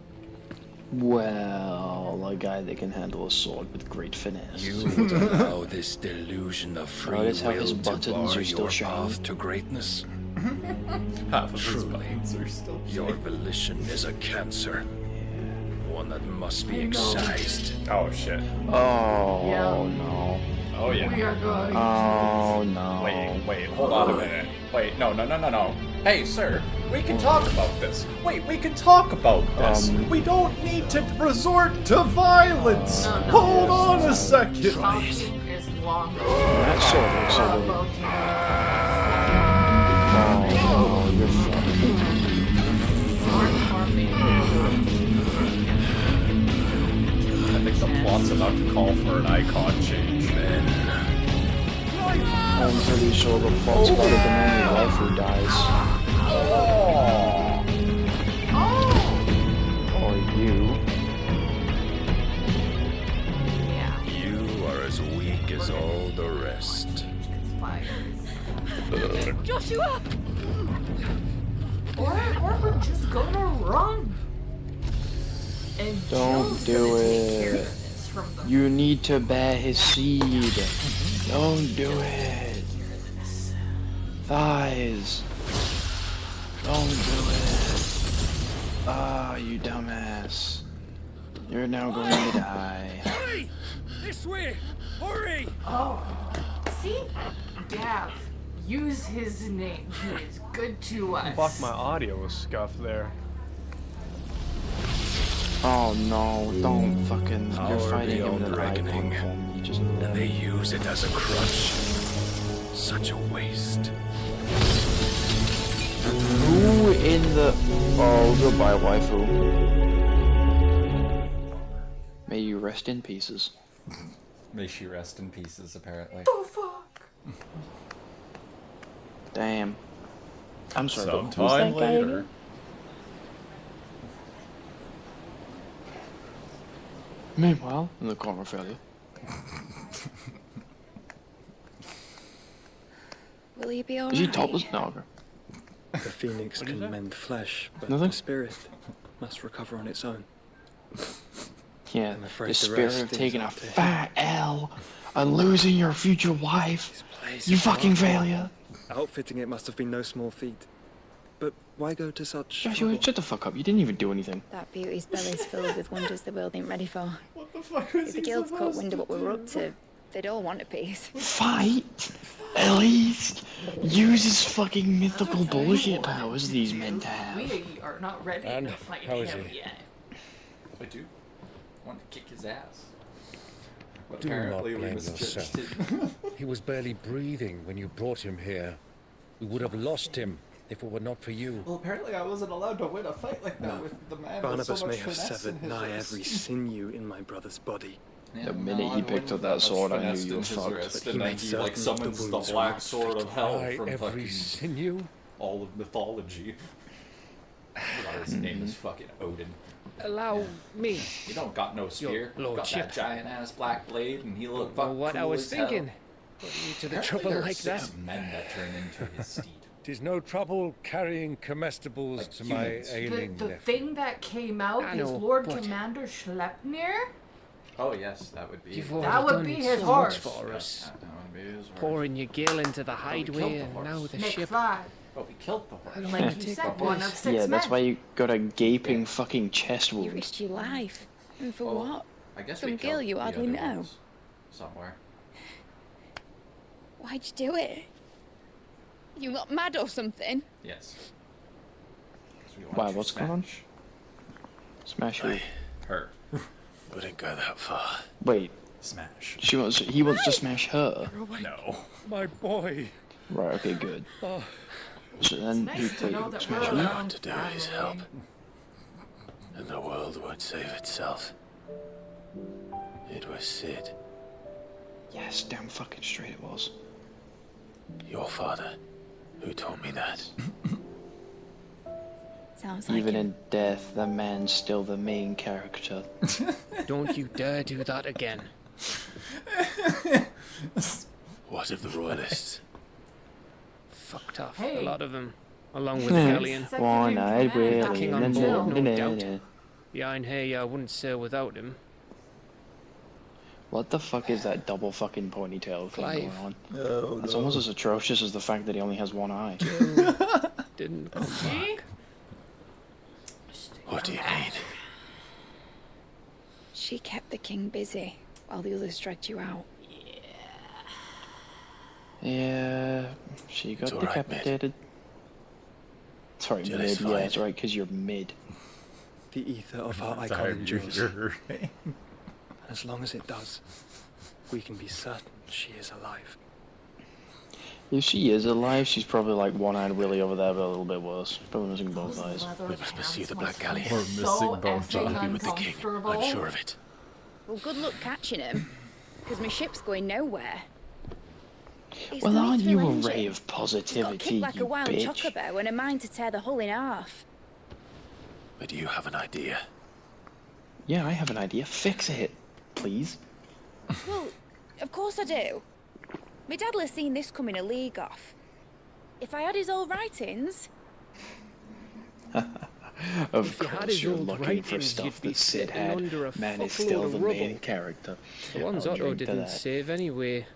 Well, a guy that can handle a sword with great finesse. You would allow this delusion of free Notice how his will to buttons bar are still your shining? path to greatness? Half of his Truly, buttons are still your volition is a cancer. One that must be excised. Oh shit. Oh Yeah. no. Oh yeah. We are going Oh no. Wait, hold on a minute. Wait, no. Hey, sir, we can talk about this. Wait, we can talk about this. We don't need to resort to violence. No, no. Hold on a second. Talking is longer. That sword looks so good. About Oh, you're fucking. I think the plot's about to call for an icon change. I'm pretty sure the plot's about to demand your wife who dies. Or you. You are as weak as all the rest. Joshua! Or we're just gonna run. And Don't Jill's do gonna take it. care of this from the You need to bear his seed. Don't do it. Thighs. Don't do it. Ah, you dumbass. You're now going to die. Hurry! This way! Hurry! Oh, see? Gav, use his name. He is good to us. Fuck, my audio was scuffed there. Oh no, don't fucking. You're Power fighting him beyond in an reckoning. icon form. You just. And they use it as a crutch. Such a waste. Who in the. Oh, goodbye, waifu. May you rest in pieces. May she rest in pieces, apparently. Oh, fuck. Damn. I'm sorry. but who's Sometime that guy later. again? Meanwhile, in the corner failure. Will he be Is he alright? topless? No, okay. The phoenix can mend flesh, but Nothing? the spirit must recover on its own. Yeah, I'm afraid the the spirit rest of is taking a up to him. fat L and losing your future wife. You fucking failure. Outfitting it must have been no small feat. But why go to such Joshua, trouble? shut the fuck up. You didn't even do anything. That beauty's belly's filled with wonders the world ain't ready for. What the fuck was If the guilds caught wind of what we're up to, they'd all want a piece. Fight? At least use his fucking mythical bullshit powers these men to have. We are not ready And to fight how is him he? yet. I do want to kick his ass. But Do not apparently we blame misjudged yourself. it. He was barely breathing when you brought him here. We would have lost him if it were not for you. Well, apparently I wasn't allowed to win a fight like that with the man with so Barnabas much may have finesse severed in his nigh wrist. every sinew in my brother's body. Yeah, The minute no, he I picked wouldn't up that have sword, I knew finessed you were in his fucked. wrist, But and he then made he like certain summons the the wounds were black not sword fit of hell By from every fucking sinew. all of mythology. His name is fucking Odin. Allow me. He don't got no spear. Your Got lordship. that giant ass black blade, and he looked Well, fucking what I cool was as hell. thinking. Putting you to the Apparently trouble there are like 6 that. men that turn into his steed. Tis no trouble carrying comestibles Like to humans. my ailing The nephew. thing that came out I is know, Lord but- Commander Schleppnir. Oh yes, that would be. You've That already would done be his so much horse. for us. That would be his horse. Pouring your gill into the we killed hideaway, the and horse. now the ship. McFly. But we killed the horse. Like you said, one of 6 Yeah, that's men. why you got a gaping fucking chest You wound. risked your life. And for Well, what? I guess Some we girl killed you the hardly other know. ones somewhere. Why'd you do it? You got mad or something? Yes. 'Cause we want Wow, to what's going on? smash Smash who? her. Wouldn't go that far. Wait, Smash. he wants to smash her. No. My boy. Right, okay, good. Oh. So then It's he nice to played know with that smash we're her. All you around want to do is help. family. And the world won't save itself. It was Sid, Yes, damn fucking straight it was. your father, who taught me that. Sounds like Even him. in death, the man's still the main character. Don't you dare do that again. What of the royalists? Fucked off, Hey. a lot of them, along with Yeah. Galleon. Second One-eyed in command. Willie. King on na- board, na- no na- doubt. na- Behind here, I wouldn't sail without him. What the fuck is that double fucking ponytail thing Clive. going on? Oh, That's almost as atrocious as the fact that he only has one eye. Didn't come See? back. What do you need? She kept the king busy while the others dragged you out. Yeah, she got It's all right, Mid. decapitated. Sorry, Jilly's mid. Yeah, fine. that's right, because you're mid. The ether of our That's icon endures. her. As long as it does, we can be certain she is alive. If she is alive, she's probably like one-eyed Willie over there, but a little bit worse. Probably missing both Those eyes. leather We must pursue the pants Black must Galleon. be We're so missing both effing I'll be with the king. I'm uncomfortable. sure of it. Well, good luck catching him, because my ship's going nowhere. It's Well, the aren't you a mithril ray engine. of It's got positivity, kicked like you a wild bitch? chocobo and a mind to tear the hull in half. But you have an idea. Yeah, I have an idea. Fix it, please. Well, of course I do. My dad'll have seen this coming a league off. If I had his old writings, Of If you had course, his you're old looking for writings, stuff you'd be that Sid sitting had. under a Man is fuckload still of the main rubble. character. The ones I'll Otto drink to didn't that. save anyway.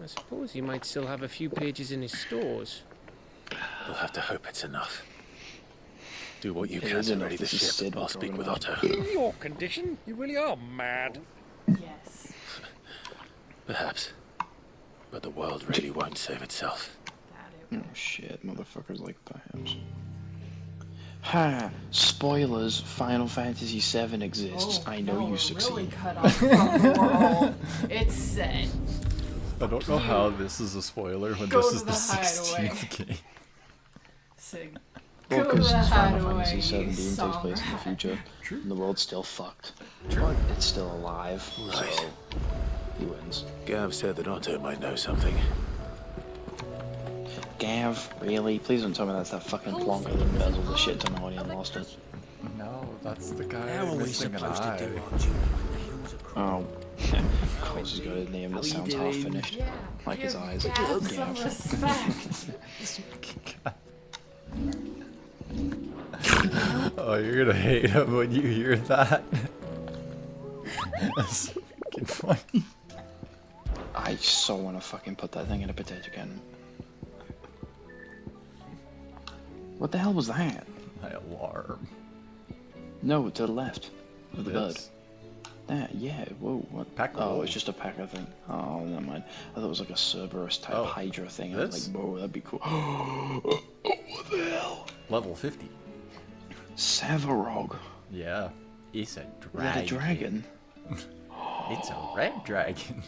I suppose he might still have a few pages in his stores. We'll have to hope it's enough. Do what you It can is to enough. ready the This is ship. Sid I'll we're speak talking with about. Otto. In your condition, you really are mad. Yes. Perhaps. But the world really won't save itself. Oh shit, motherfuckers like perhaps. Ha! Spoilers, Final Fantasy VII exists. Oh, I know no, you we're succeed. really cut off from the world. It's said. I don't know how this is a spoiler when Go this to is the the hideaway. 16th game. Sig. Well, Go to because the Final hideaway, Fantasy you 17 takes song place in the rat. future, and the world's still fucked. But it's still alive, so he wins. Gav said that Otto might know something. Gav, really? Please don't tell me that's that fucking plonker that embezzled the shit ton of money and lost it. No, that's the guy How are we missing an supposed to eye. do our duty when the hills are Oh. Of course he's got a name that How you sounds half doing? finished. Yeah, Like his give eyes. Gav some Gav. respect. Oh, you're gonna hate him when you hear that. That's so fucking funny. I so want to fucking put that thing in a potato cannon. What the hell was that? My alarm. No, to the left of the bird. This. That, yeah, whoa, what? Pack of oh, wolves. it's just a packer thing. Oh, never mind. I thought it was like a Cerberus type Oh, Hydra thing. I was this? like, whoa, that'd be cool. What the hell? Level 50. Savarog. Yeah. It's a Is dragon. that a dragon? It's a red dragon.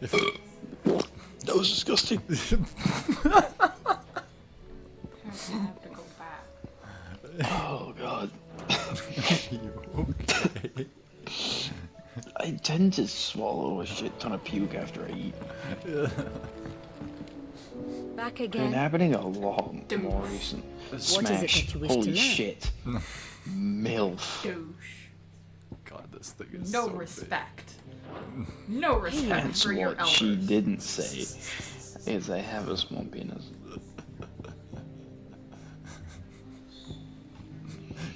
That was disgusting. I have to go back. Oh, God. You okay? I tend to swallow a shit ton of puke after I eat. Back Been again. happening a lot more recent. What Smash. is it that you wish Holy to learn? shit. MILF. Douche. God, this thing is No so respect. No respect That's for your what elders. she didn't say. Is I have a small penis.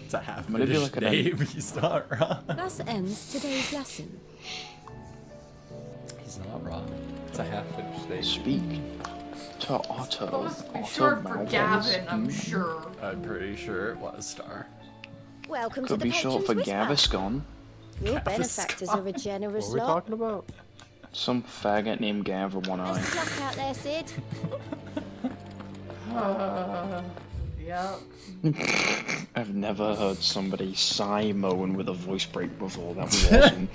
It's a half But if you finished look at name. He's not wrong. Thus ends today's lesson. He's not wrong. It's a half finished name. Speak. To Otto. Supposed to be Otto short for Malcolm. Gavin, I'm sure. I'm pretty sure it was Star. Welcome Could to the be short for Patron's Whisper. Gaviscon. Your benefactors are a generous What are we lot. talking about? Some faggot named Gav with one eye. Best of luck out there, Sid. Yep. I've never heard somebody sigh moan with a voice break before. That was awesome.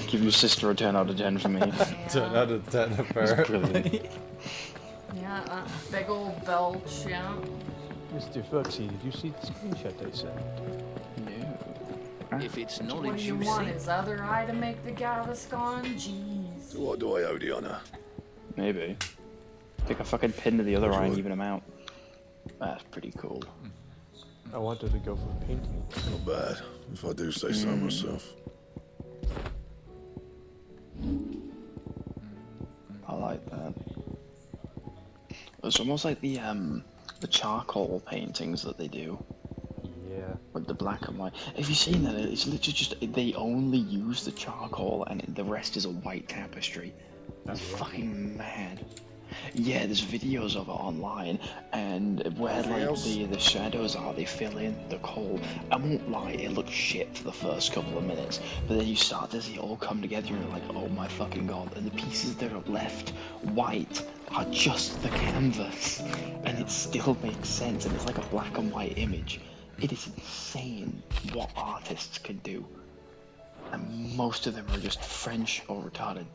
Give your sister a 10 out of 10 for me. 10 out of 10 apparently. Yeah, big old belch, yeah. Mr. Foxy, did you see the screenshot I sent? No. If it's What do knowledge you you want, seek, his other eye to make the Gaviscon? Jeez. To what do I owe the honor? Maybe. Take a fucking pin to the other eye and even them out. That's pretty cool. I wanted to go for painting. Not bad, if I do say so myself. I like that. It's almost like the charcoal paintings that they do. Yeah. With the black and white. Have you seen that? It's literally just, they only use the charcoal and the rest is a white tapestry. That's fucking mad. Yeah, there's videos of it online, and where like the shadows are, they fill in the coal. I won't lie, it looks shit for the first couple of minutes, but then you start to see it all come together, and you're like, oh my fucking god! And the pieces that are left white are just the canvas, and it still makes sense, and it's like a black and white image. It is insane what artists can do, and most of them are just French or retarded.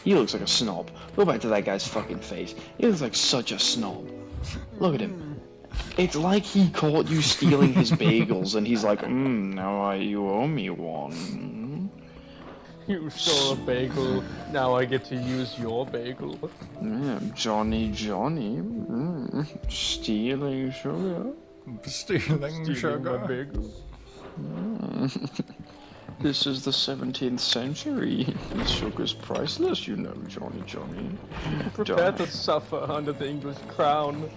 He looks like a snob. Go back to that guy's fucking face. He looks like such a snob. Look at him. It's like he caught you stealing his bagels and he's like, now you owe me one. You stole a bagel, now I get to use your bagel. Yeah, Johnny. Stealing sugar. Stealing sugar. My bagel. This is the 17th century. Sugar's priceless, you know, Johnny. Prepare to suffer under the English crown.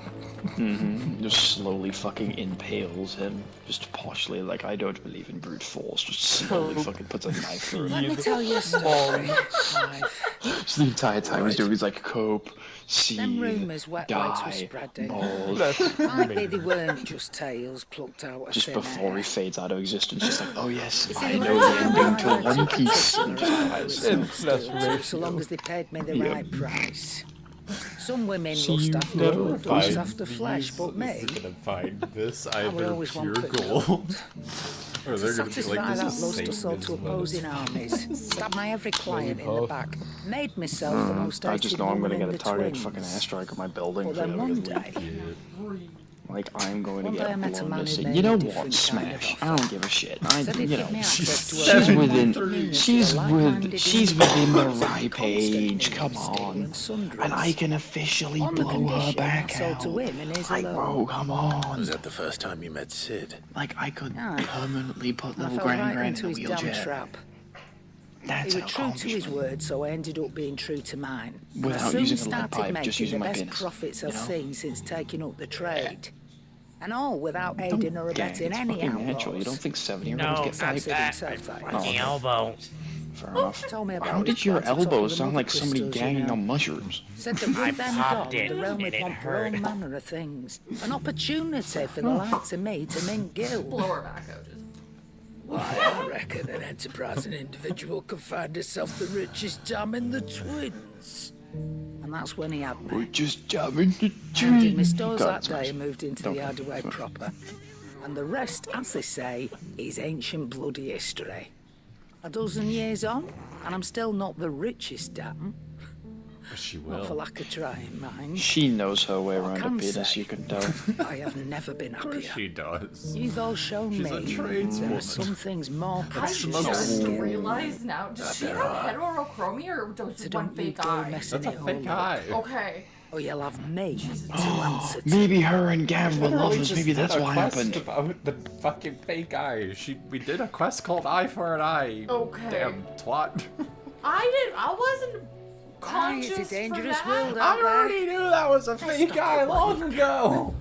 Just slowly fucking impales him. Just poshly, like, I don't believe in brute force. Just slowly fucking puts a knife through him. let me tell you a story. Just the entire time he's doing, he's like, cope, see, Them rumours wet legs were die, spreading. mold. Might be they weren't just tales plucked out of Just thin before air. he fades out of existence, just like, oh yes, You see, I the know way the I ending to like One to Piece. consider And just it dies. That's so ratio. long as they paid me the Yeah. right price. Some women So lust you after never blood, find lust after flesh, but me, gonna find this I will either always pure want for gold. Or to they're gonna be satisfy like, that this is lust I sold to Satanism. opposing armies, stabbed my every client in the both. back, made myself the most I hated just know I'm woman gonna in get a the targeted twins. fucking airstrike on my building But for then the one week. day, Like, I'm going to One day I get met a blown man to who see. made You a know what? different kind of Smash. offer. I don't give a shit. Said he'd You give know, me access to a she's large within, community she's of with, like-minded she's within the individuals ripe constantly age. Come stealing on, and sundries. and I can officially On the blow her condition back I sold out. to him and his Like, alone. bro, come on. Was that the first time you met Sid? Like, I could Yeah. permanently put I little fell right Gran into in a his damn wheelchair. trap. That's He an was true to his accomplishment. word, so I ended up being true to mine. And I Without soon using a lead started pipe, making just the using my best penis, profits you I've know? seen since taking up the trade. And all without aiding or Yeah, abetting it's any fucking outlaws. natural. You don't think 7-year-olds get Sam piped? said himself that. Oh, okay. elbow. Fair enough. Told me about How his did your plan to topple elbow the sound mother like somebody crystals, you ganging know. on mushrooms? Said that with them popped gone, it, the realm and would it want for all hurt. manner of things. An opportunity for the likes of me to mint guild. Blower back out. Why, I reckon an enterprising individual could find himself the richest dam in the twins. And that's when he had me. We're just jamming the Emptied my tree. stores God, that smash. day and moved into Don't the fucking Hardaway smash. proper. And the rest, as they say, is ancient bloody history. A dozen years on, and I'm still not the richest dam. She Not for will. lack of trying, mind. She knows her way What I around a can penis, say- you can tell. I have never been Of course happier. she does. You've all shown She's me a there tradeswoman. are some things more I precious just than skill. realized now. Does she have heterochromia or does So one don't fake go eye? messing That's a it all fake up. eye. Okay. Or you'll have me to answer to. Maybe her and Gav were Literally lovers. just Maybe did that's a what quest happened. about the fucking fake eye. We did a quest called Eye for an Eye. Okay. Damn twat. I wasn't Aye, it's conscious a dangerous for world that. I out there. already knew that was a fake eye long ago.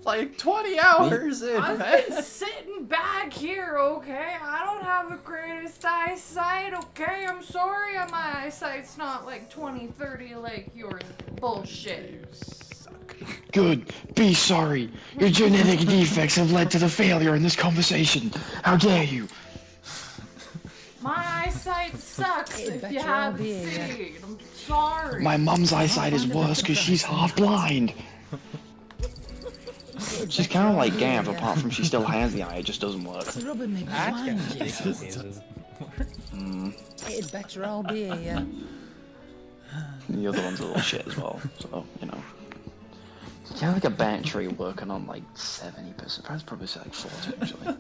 like 20 hours in, I've man. been sitting back here, okay? I don't have the greatest eyesight, okay? I'm sorry my eyesight's not like 20, 30 like yours. Bullshit. Good. Be sorry. Your genetic defects have led to the failure in this conversation. How dare you? My eyesight sucks if you haven't seen. I'm sorry. My mum's eyesight is worse because she's half blind. She's kind of like Gav, apart from she still has the eye, it just doesn't work. Rubbing me behind you. It'd better all be here. The other one's a little shit as well, so, you know. It's kind of like a battery working on like 70%. I'd probably say like 40 actually.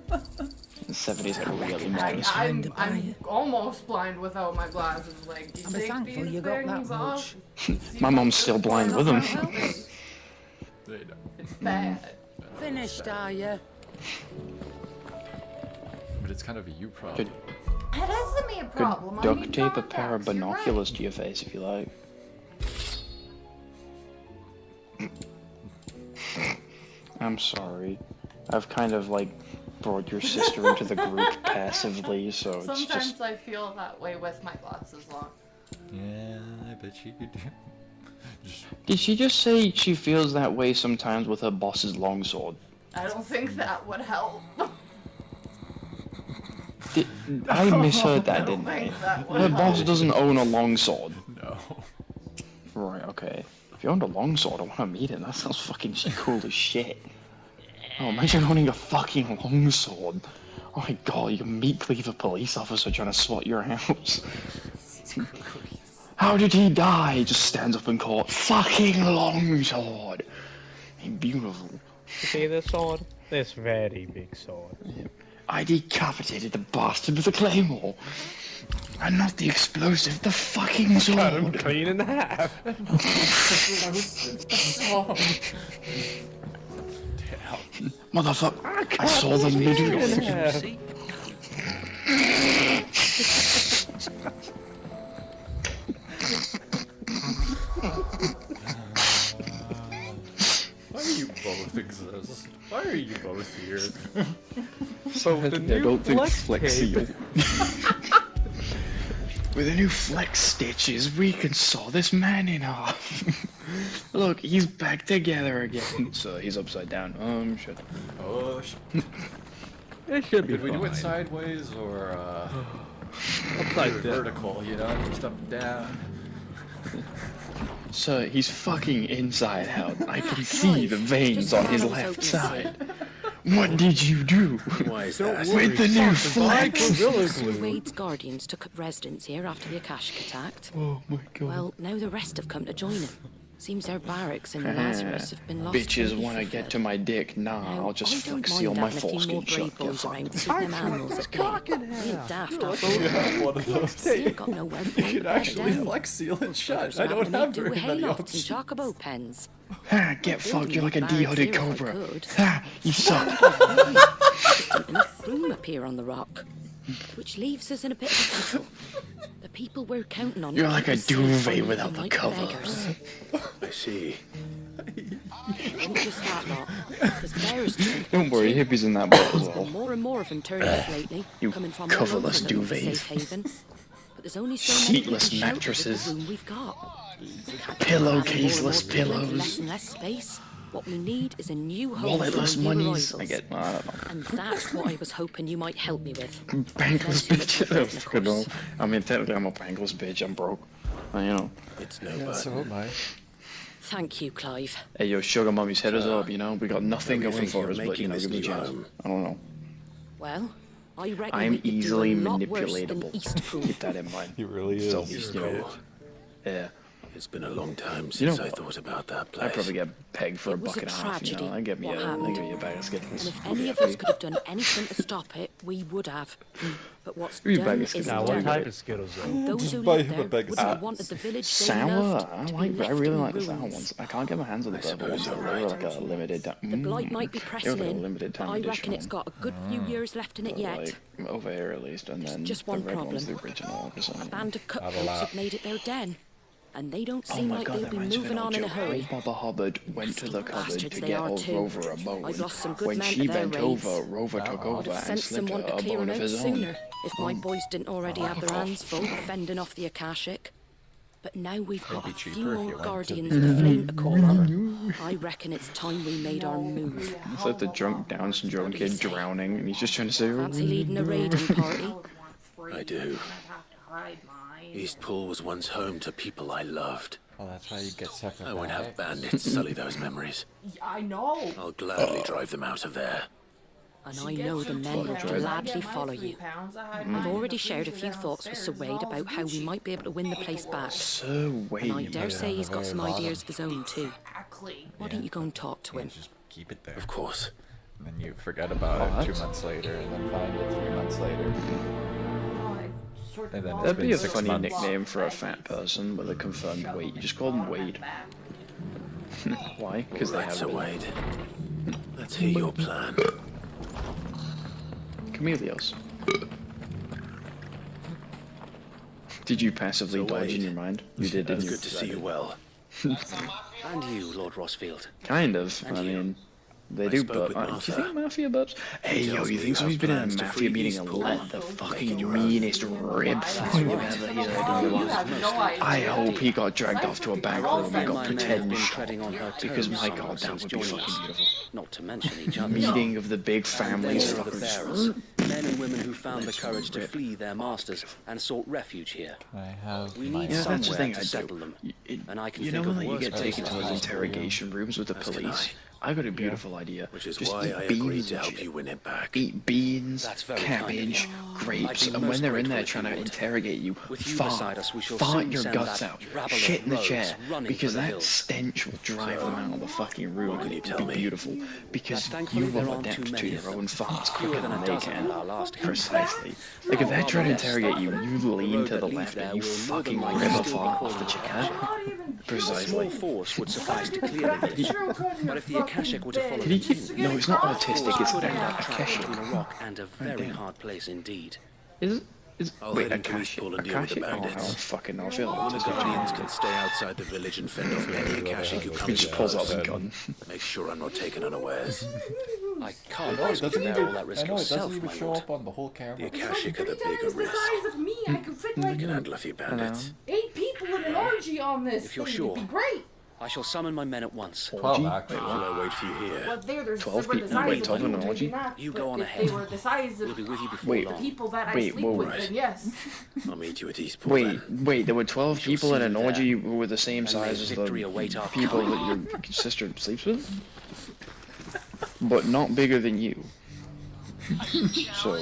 And 70 is like really nice. I'm almost blind without my glasses. Like, you I'm take thankful these you got that things off. My mum's still blind with them. It's bad. Finished, are you? But it's kind of a you problem. That isn't me a problem. Could duct tape a pair of binoculars to your face if you like. I'm sorry. I've kind of like brought your sister into the group passively, so it's Sometimes just... I feel that way with my glasses on. Yeah, I bet you could do. Did she just say she feels that way sometimes with her boss's longsword? I don't think that would help. I misheard that, didn't I? Her boss doesn't own a longsword. No. Right, okay. If you owned a longsword, I want to meet him. That sounds fucking cool as shit. Oh, imagine owning a fucking longsword. Oh my god, you can meet Cleaver police officer trying to SWAT your house. How did he die? He just stands up in court. Fucking longsword. Beautiful. You see this sword? This very big sword. I decapitated the bastard with a claymore. And not the explosive, the fucking sword. Cut him clean in half. Motherfucker, I saw the middle. Why do you both exist? Why are you both here? So the I new don't think flex Seal. With the new flex stitches, we can saw this man in half. Look, he's back together again. So he's upside down. Shit. Oh, shit. It should be Did we do it fine. sideways or Upside down. vertical, you know, just up and down? So he's fucking inside out. I can see the veins on his left side. What did you do? Why is that? With the new flex? Wade's guardians took up residence here after the Akashic attacked. Oh my god. Well, now the rest have come to join him. Seems their barracks in Lazarus have been lost. Bitches completely want to for get good. to my dick. Nah, Now, I'll just I don't flex seal mind my having a few more foreskin brave shut. Get boys around fucked. to keep them animals at bay. Ain't daft after all. One of those. Ain't got nowhere for You them can to actually down. flex seal and shut. So I don't having me have do very many haylofts and options. chocobo pens. Ha, get fucked, you're like a Building dehooded barracks here if I cobra. could. Ha, you suck. Just didn't enough room appear on the rock, which leaves us in a bit of a pickle. The people we're counting on. You're to like keep a us safe duvet are without living the like cover. beggars. I see. Ain't just that lot. There's bears too. Don't worry, Hippie's in that boat as There's well. been more and more of them turning up lately, You coming from all over coverless the little duvet. safe haven. But there's only so many Seatless we can shelter with mattresses. the room we've got. Pillowcaseless More and more pillows. Less and less space. What we need is a new home Walletless for new monies. arrivals. I get, I don't know. And that's what I was hoping you might help me with. Bankless Too much bitch. for I nothing, of fucking know. course. I mean, technically I'm a bankless bitch. I'm broke. You know. It's no Yeah, button. so am I. Thank you, Clive. Hey, yo, sugar mommy's hit us up, you know? We got nothing Where do you going think for you're us, but, you making know, this give me a new chance. home? I don't know. Well, I reckon I'm we could easily do a lot worse than manipulatable. Eastpool. Keep that in mind. He really is. So, East you know, Cool. yeah. It's been a long time You since know I what? thought about that place. I'd probably get pegged for a It was buck a and a half, you know? tragedy, I'd give me what a happened. bag of Skittles. And if I'd any be of us happy. could have done anything to stop it, we would have. But what's Give me a bag done of is Skittles. Now, what done. type of Skittles though? Those who Buy live him a there bag of wouldn't have Skittles. wanted the village they Sour? loved I to like. be I left really in like the sour ruins. ones. I can't get my hands on the purple suppose ones. you're They were right. like a limited time. The blight might be They pressing were like a in, limited but time I edition reckon it's one. got a good few years left in it yet. Like over here at least, and then just the one red one's the problem. original. Or A something. band of cutthroats have made it their den. and they don't Oh seem my like god, they'll that be reminds me of moving an on old in a joke. hurry. Old Baba Hubbard went to the cupboard bastards to they get are old too. Rover a bone. I've lost some good When men she to their bent raids. over, Rover took Would over have and sent slipped someone her to a clear bone him of out his own. sooner if my boys didn't already have their hands full fending off the Akashic. But now we've got a few more guardians of the flame to call on. I reckon it's time we made our move. It's like the drunk Down syndrome kid drowning, and he's just trying to say, Fancy leading a raiding party? I do. Eastpool was once home to people I loved. Oh, that's why you get separate. I won't have bandits sully those memories. I know. I'll gladly drive them out of there. And I know the men will gladly follow you. I've already shared a few thoughts with Sir Wade about how we might be able to win the place back. Sir Wade. And I dare say he's got some ideas of his own too. Why don't you go and talk to him? Just keep it there. Of course. And then you forget about it 2 months later, and then find it 3 months later. And then it's That'd been be a 6 funny months. nickname for a fat person with a confirmed weight. You just call them Wade. Why? Because they Right, have Sir been. Wade. Let's hear your plan. Chameleos. Did you passively Sir dodge Wade. in your mind? You did, didn't It's you? good to see you well. And you, Lord Rossfield. Kind of. And I you. mean, they I do spoke burp. with Do you Martha. think Mafia burps? Hey, yo, tells you me think you somebody's have been in a plans to Mafia free meeting and Eastpool. let the Make it fucking your own. meanest rib fly you've ever heard in your life? I hope he got dragged off to a bank room and got My men have pretend been shot. treading on her Because toes my some god, that since would be joining fucking us. beautiful. Not to mention each other. Meeting of the big families. They are the bearers, men and women who found the courage to flee their masters and sought refuge here. I have We my need Yeah, that's the somewhere thing to I settle do. them. It- And I can you think know of that you worse get taken to places those to interrogation rooms with the As can police. I got a beautiful idea. Which is Just why eat I beans agreed to and help shit. you win it back. Eat beans, That's very kind of cabbage, you. grapes, I'd be and when most they're in there grateful if trying you to would. interrogate you, With you fart, beside us, we shall fart soon your send guts that out, rabble of shit in the rogues chair, running because for the that hills. stench will drive them out of the fucking room. What can you It'll tell be me? beautiful, because thankfully you there will aren't too adapt to many your of them. own farts Fewer quicker than than a they dozen can. at our last count. Precisely. Like if they're trying to interrogate you, you lean road to that the leads left there and you will more fucking than rip likely a still be fart called off the the chicken. A Precisely. small force would suffice to clear the village. But if the Akashic were to follow Did he the keep? No, it's not autistic. It's could end that up trapped Akashic. between a rock and a very damn. hard place indeed. Is I'll wait, head into Akashic? Eastpool and deal with the Akashic? Oh, I bandits. don't fucking know. I feel All the like Guardians can stay outside the village and fend off any Akashic who he comes just pulls out close. the gun. Make sure I'm not taken unawares. I can't I know, it risk you doesn't bear even, all that risk I know, it yourself, doesn't even my show lord. up on the whole camera. The Akashic are the bigger risk. Size of me, I could fit I like can handle a few bandits. 8 people in an orgy on this If you're thing. sure. It'd be great. I shall summon my men at once. 12, actually. Shall I wait for you here? Well, there's 12 they were the people? size Wait, of 12 in you, an maybe orgy? not, You but go on if ahead. They were the size We'll of be with you before Wait. the long. people that I Wait, sleep whoa, with, right. then yes. I'll meet you at Eastpool Wait, then. wait, there were 12 shall people in see an you there. orgy who were the same And may size as victory the await our people that your sister sleeps with? But not bigger than you. So...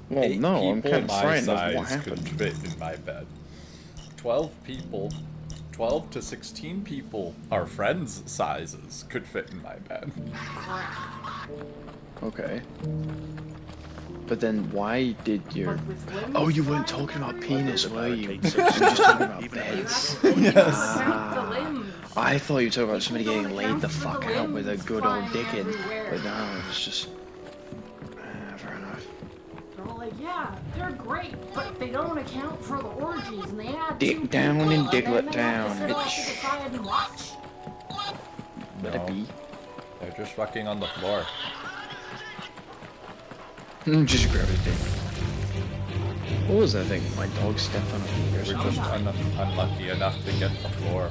Well, 8 no, I'm people kind of my frightened of size what could happened. fit in my bed. 12 people, 12 to 16 people, our friends' sizes, could fit in my bed. Okay. But then why did your... Oh, you weren't talking about penis, were you? You were just talking about beds. The limbs. I thought you were talking about somebody getting laid the For the fuck out with a limbs good old flying dick in. everywhere. But no, it's just... fair enough. They're all like, yeah, they're great, but they don't account for the orgies, and they had Dick 2 down people, and dicklet then they down, have to sit off bitch. to the side and watch. Let it be. They're just fucking on the floor. Just grab his dick. What was that thing? My dog stepped on a finger or We're something? just unlucky enough to get the floor.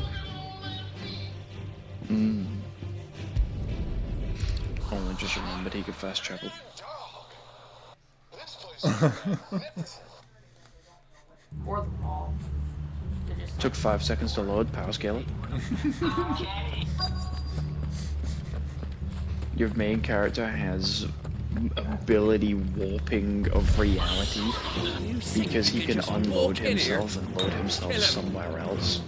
Only just remembered he could fast travel. Or the mall. They're just Took 5 seconds to load, power scale it. Your main character has ability warping of reality because he can unload himself and load himself somewhere else.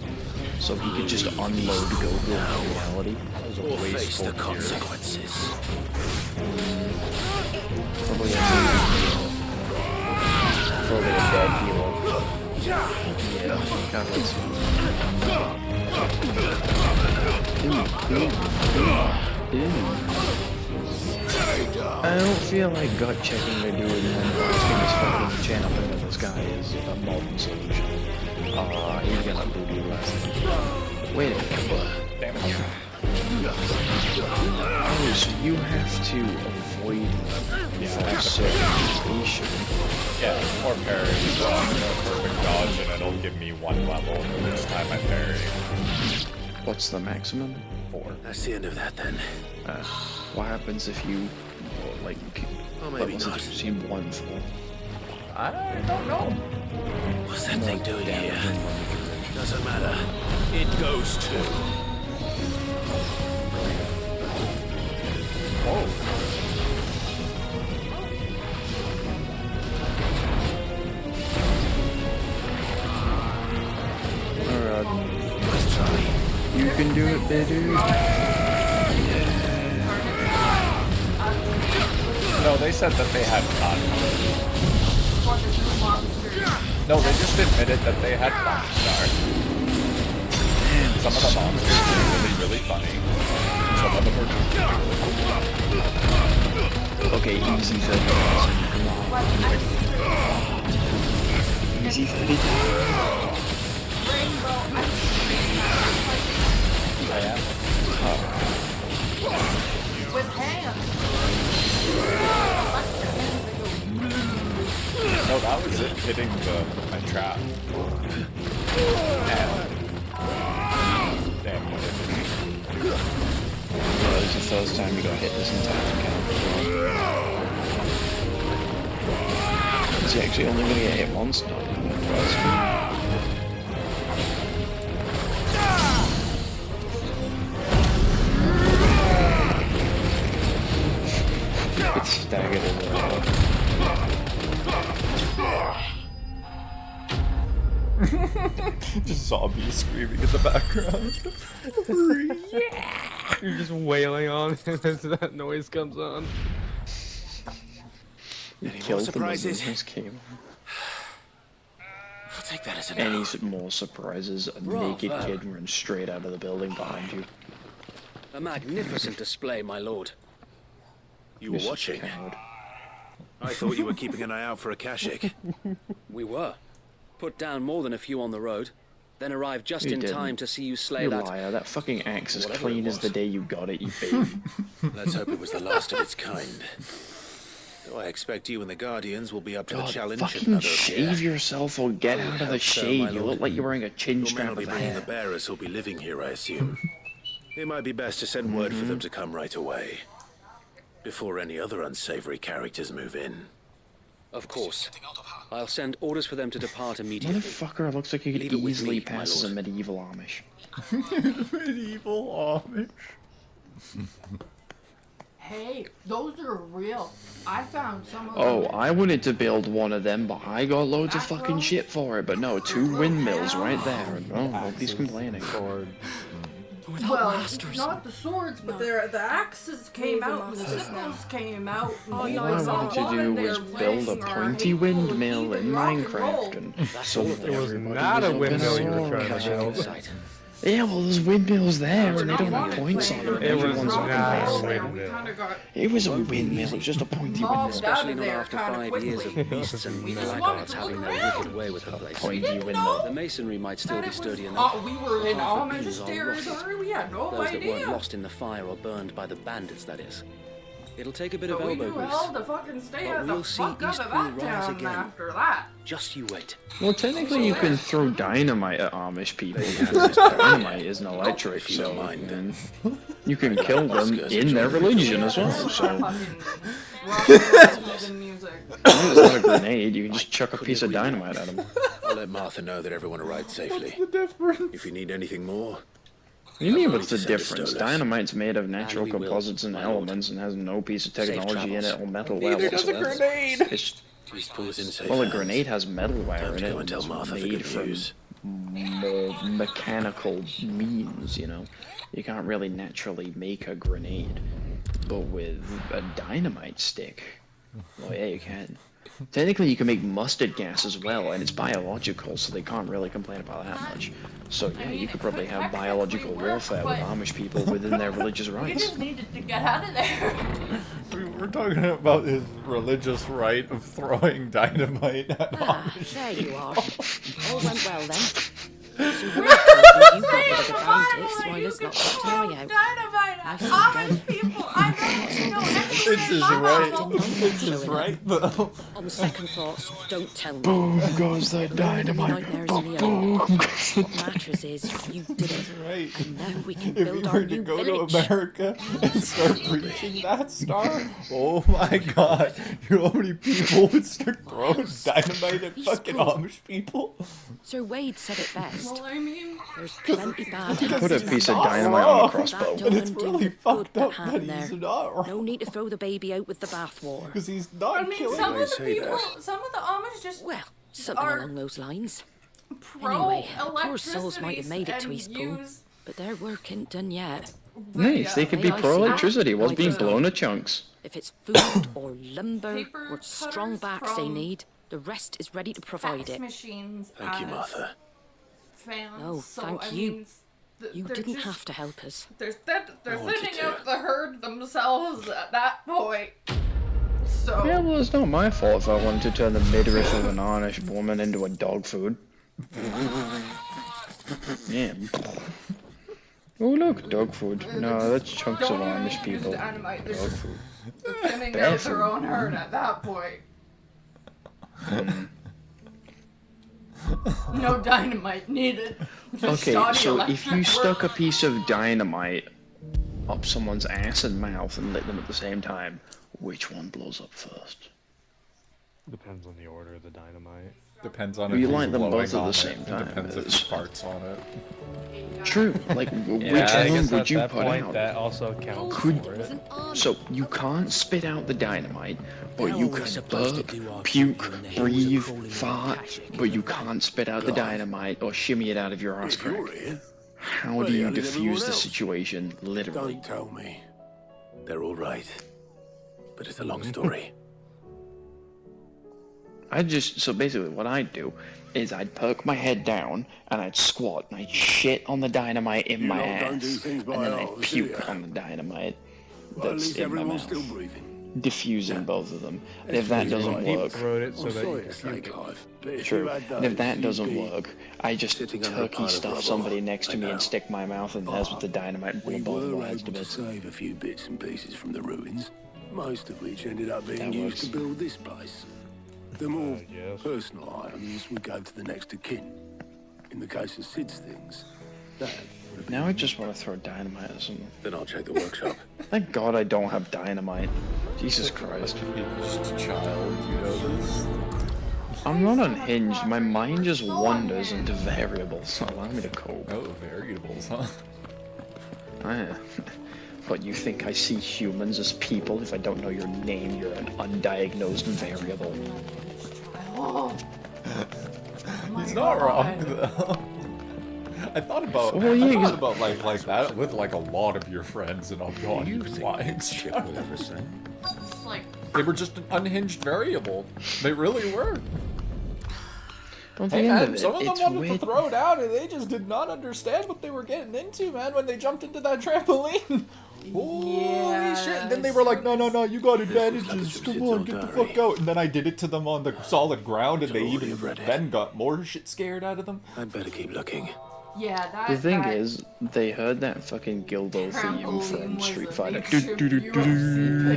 So he could just unload Goku in reality. Or face the consequences. Probably a dead hero. Yeah, kind of I don't feel like gut checking the dude and then blasting his fucking chin up into the sky is a modern solution. He got a booby last time. Wait a minute. Damn it. Oh, so you have to avoid false station. Yeah, or parry. Perfect dodge, and it'll give me 1 level each time I parry. What's the maximum? 4. That's the end of that then. What happens if you, like, Oh, maybe what not. did you see 1 for? I don't know. What's that thing doing here? Doesn't matter. It goes to. Alright. You can do it, better. No, they said that they had not. No, they just admitted that they had Monster. Some of the monsters are really, really funny. Some of them are just... Okay, easy 30,000. Come on. Easy 30,000. I am. With hands. No, that was it hitting my trap. Damn, what did it? That was the first time you got hit this entire encounter. Is he actually only going to get hit once? No, twice. It's staggered as well. Just zombies screaming in the background. You're just wailing on him as that noise comes on. You Any killed more them when surprises? this came. I'll take that as a Any no. more surprises? A Bravo. naked kid runs straight out of the building behind you. A magnificent display, my lord. You were You're such a watching. coward. I thought you were keeping an eye out for a Kashik. We were. Put down more than a few on the road, then arrived just You in didn't. time to see you slay You that. liar, that fucking axe is Whatever clean it as the was. day you got it, you baby. Let's hope it was the last of its kind. Though I expect you and the Guardians will be up to the God, challenge. fucking another shave year. yourself or get I would out of the hope so, my shade. You lord. look like you're wearing a chin Your men strap will be of bringing the hair. bearers who'll be living here, I assume. It might be best to send word for them to come right away. Before any other unsavory characters move in. Of course. I'll send orders for them to depart immediately. Motherfucker looks like he could Leave it with easily me, my pass as a lord. medieval Amish. Medieval Amish. Hey, those are real. I found some of Oh, them. I wanted to build one of them, but I got loads of fucking shit for it. But no, 2 windmills right there. And oh, nobody's complaining. Well, not the swords, but the axes came out, and the sickles came out. All I wanted to do was build a pointy windmill in Minecraft, and so that It was everybody not a was windmill you were open. trying to build. Yeah, well, there's windmills there, and they don't have points on them. It was Everyone's not a open. windmill. It was a windmill. It was just a pointy windmill. Especially not after 5 years of beasts and blackguards having their wicked way with the place. Pointy windmill. The masonry might still be sturdy enough. Oh, we were in Half the Amish beams are territory. We had no Those that weren't idea. lost in the fire or burned by the bandits, that is. It'll take a bit of But we elbow knew grease. hell to fucking stay But out the we'll see fuck out of Eastpool that rise town again. after that. Just you wait. Well, technically, you can throw dynamite at Amish people because dynamite isn't electric, so you can kill them in their religion as well. So Rock music. it's not a grenade. You can just chuck a piece of dynamite at them. I'll let Martha know that everyone arrived safely. If you need anything more, What do you mean, I've what's the only to send difference? Stolas. Dynamite's made of natural we will, composites and my lord. elements and has no piece of Safe technology in it travels. or metal Neither wear does a whatsoever. grenade. It's, Eastpool is in safe well, a hands. grenade has metalware Time in to it. go and tell It's Martha the made good from news. more mechanical means, you know. You can't really naturally make a grenade, but with a dynamite stick, well, yeah, you can. Technically, you can make mustard gas as well, and it's biological, so they can't really complain about that much. So yeah, you could probably have biological warfare with Amish people within their religious We rights. just needed to get out of there. We're talking about his religious right of throwing dynamite at Ah, Amish there you are. All went well then. So Wade told me you got rid of the bandits while it's not kept an eye out. Dynamite! Amish people! I don't know anything This is right. This is right, though. On second thoughts, don't tell me. Boom goes the dynamite. What matters is you did it. Right. And now we can If build you our were to new go village. to America and start preaching that star, oh my god, you know how many people would start throwing dynamite at fucking Amish people? Sir Wade said it best. Well, I mean, There's plenty bad. Put a piece of dynamite on a crossbow. That And don't it's undo really the good fucked that up that happened he's there. not wrong. No need to throw the baby out with the bathwater. Because he's not I mean, killing some of the say people, that. some of the Amish just Something are along those lines. pro Anyway, poor souls might have made it to and Eastpool, use but their work ain't done yet. Nice, they could be May I pro-electricity. see What's that? being blown to chunks? If it's food or lumber Paper or strong cutters backs they from need, the rest is ready to provide fax it. machines Thank you, as Martha. fans. Oh, so, thank I you. mean, You they're didn't just- have to help us. They're want you thinning to. out the herd themselves at that point. So Yeah, well, it's not my fault if I wanted to turn the midriff of an Amish woman into a dog food. Yeah. Oh, look, dog food. No, that's chunks of don't even Amish need to use people. dynamite. They're Dog just food. thinning Bear out their food. own herd at that point. No dynamite needed. Just Okay, shoddy so if electric you stuck a work. piece of dynamite up someone's ass and mouth and lit them at the same time, which one blows up first? Depends on the order of the dynamite. Depends on You if he's light them blowing both at on the it. same It time, depends if he it's- farts on it. True, like, which Yeah, I one guess would at you that put point, out? that also counts Could, for it. so you can't spit out the dynamite, but How you are we can supposed to burp, do our puke, duty when the hills are breathe, crawling in fart, Akashic? but you can't spit out the God. dynamite or shimmy it out of your ass If you're crack. here, How where do the you hell is everyone defuse the else? situation, literally? Don't tell me. They're all right. But it's a long story. So basically what I'd do is I'd perk my head down and I'd squat and I'd shit on the dynamite in my don't do ass things by and then halves, I'd do puke ya? on the dynamite Well, at that's least in my everyone's mouth, still breathing. diffusing both of them. And if that doesn't work, Wrote it so I'm that sorry you to can say, puke it. Clive, but if true. you had And if those, that you'd doesn't be work, I just sitting under a turkey pile of stuff rubble. somebody next to I me and know. stick my mouth in theirs with the dynamite and We blow both of were their heads able to to bits. save a few bits and pieces from the ruins, most of which ended up being That used works. to build this place. The more yes. personal items we gave to the next of kin. In the case of Sid's things, that would have been... Now I just want to throw dynamite at someone. Then I'll check the workshop. Thank God I don't have dynamite. Jesus Christ. You're just a child, you know this. I'm not unhinged. My mind just wanders into variables. Allow me to cope. Oh, variables, huh? But you think I see humans as people? If I don't know your name, you're an undiagnosed variable. Oh, He's not wrong, though. I thought about, Well, yeah, I 'cause- thought about like that with like a lot of your friends, and I'm not even lying. Chip will ever say. it's like They were just an unhinged variable. They really were. Well, at the Hey end man, of some it, of them it's wanted weird. to throw down, and they just did not understand what they were getting into, man. When they jumped into that trampoline. Holy shit! And then they were like, "No, no, no! You got advantages. Come on, get the fuck out!" And then I did it to them on the solid ground, and they even then got more shit scared out of them. I'd better keep looking. yeah, that. The thing that is, they heard that fucking Gilbo theme trampoline from was Street an Fighter. extreme UFC pick.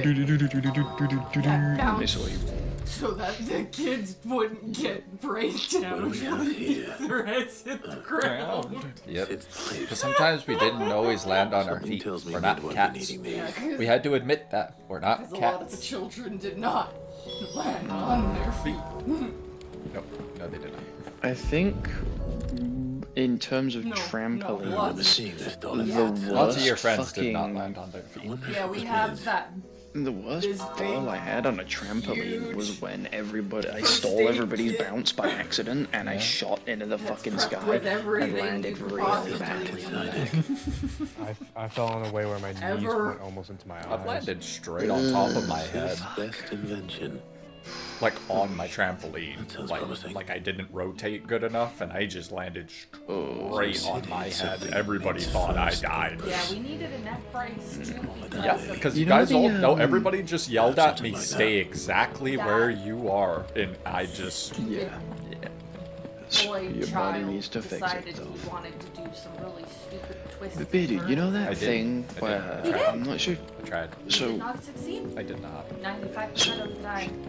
That They bounced saw you. so that the kids wouldn't get breakdowns when their heads hit the ground. Yep. Because sometimes we didn't always land on our feet. We're not cats. We had to admit that. We're not Because a lot of the cats. children did not land on their feet. Nope. No, they did not. I think, in terms of No, trampoline, no, lots- Seeing this, the darling. Lots of your worst friends did not fucking, land on their feet. Yeah, we have that. the worst This fall big, I had on a trampoline huge was when I first stole aid everybody's kit. bounce by accident and I shot into the fucking prepped sky with and everything landed you could really possibly bad. I fell in a way where my knees Ever. went almost into my eyes. I've landed straight on top of my head, Best invention. like on my trampoline. sounds promising. Like I didn't rotate good enough, and I just landed straight on my head. something Everybody thought I died. Yeah, we needed a neck brace too. Yeah, because you You know guys the, all know, everybody just yelled at me, something like stay exactly That- where you are, and I just, Yeah. boy Your body child needs to fix decided itself. he wanted to do some really stupid twisted But dude, you know that I did. thing I did. where You did? I'm not sure. I tried. You did So not succeed. I did not. 95% of the time.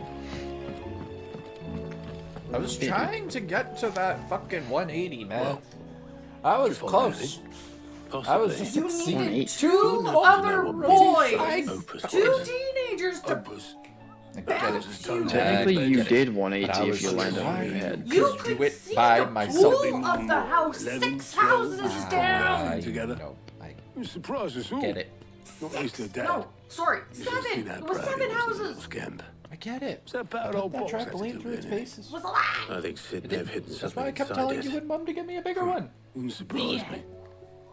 I was trying to get to that fucking 180, man. I was fall close. I was just You succeeding. needed two other boys, Opus two was. teenagers to Opus. I get it. technically, I you get it. did But 180 I if was you landed on your trying head. You to could do it see by the myself. pool of the house 6 houses down. Together. No, I I'm surprised us all. get it. Not least the dad. No, sorry, You should see 7. that It was proud 7 he was, the little houses. scamp. I get it. What's that bad Put old that box have to trampoline do through its with it? paces. Was a lie. I think Sid It may have did. hidden That's something why I kept inside telling it. you and Mum to get me a bigger one. Wouldn't surprise me.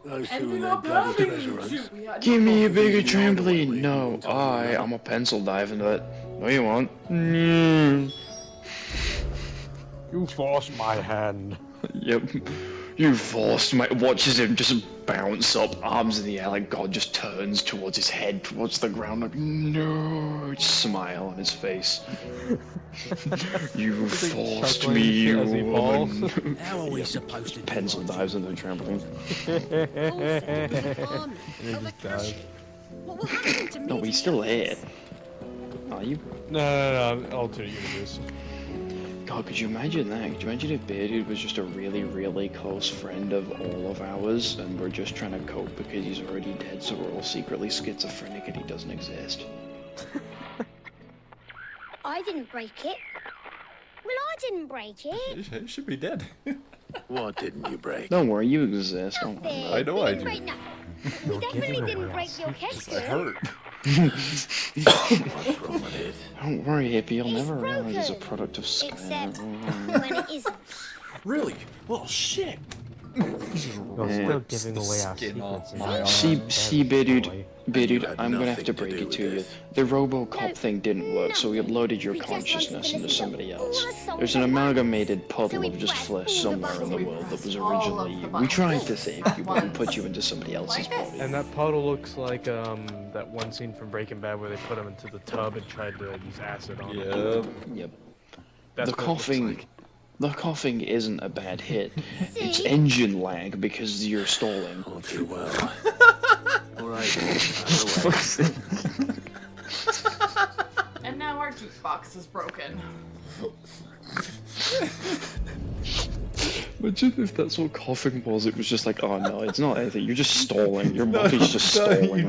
Those two And and we their were bloody planning treasure hunts. to. We had Give me a bigger Both of you trampoline. know No, the way I'm a pencil dive into it. No, you won't. Mm. You forced my hand. Yep. You forced my. Watches him just bounce up, arms in the air, like God just turns towards his head, towards the ground, like no, smile on his face. You forced me, you as he woman. falls. How are we supposed to do Pencil dives into the trampoline. And he just dies. What will happen to me? No, he's still here. Are you? No, alternate universe. God, could you imagine that? Could you imagine if Bearded was just a really, really close friend of all of ours, and we're just trying to cope because he's already dead, so we're all secretly schizophrenic and he doesn't exist? I didn't break it. Well, I didn't break it. He should be dead. What didn't you break? Don't worry, you exist. Don't worry. I know I Didn't do. break nothing. We definitely didn't break your I casket. hurt. What's wrong with it? Don't worry, hippie. You'll It's never realize it's a broken. product of Skyrim. Except when it isn't. Really? Well, shit. You're still Rip giving the away our skin off secrets. my and See, Bearded, You had I'm gonna have nothing to to break do it with to you. this. The RoboCop No, thing didn't work, so we uploaded your We just wanted to consciousness into listen to somebody all else. the songs There's an at once. amalgamated So puddle we of just pressed flesh all the somewhere in the buttons. world that was All of originally. the We tried to buttons save at you, but we once. put you into somebody else's Like this. body. And that puddle looks like that one scene from Breaking Bad where they put him into the tub and tried to use acid on him. Yep. Yep. That's The what it looks coughing. like. The coughing isn't a bad hit. It's See? engine lag because you're stalling. All too well. All right. And now our jukebox is broken. Imagine if that's what coughing was. It was just like, oh no, it's not anything. You're just stalling. Your body's just stalling.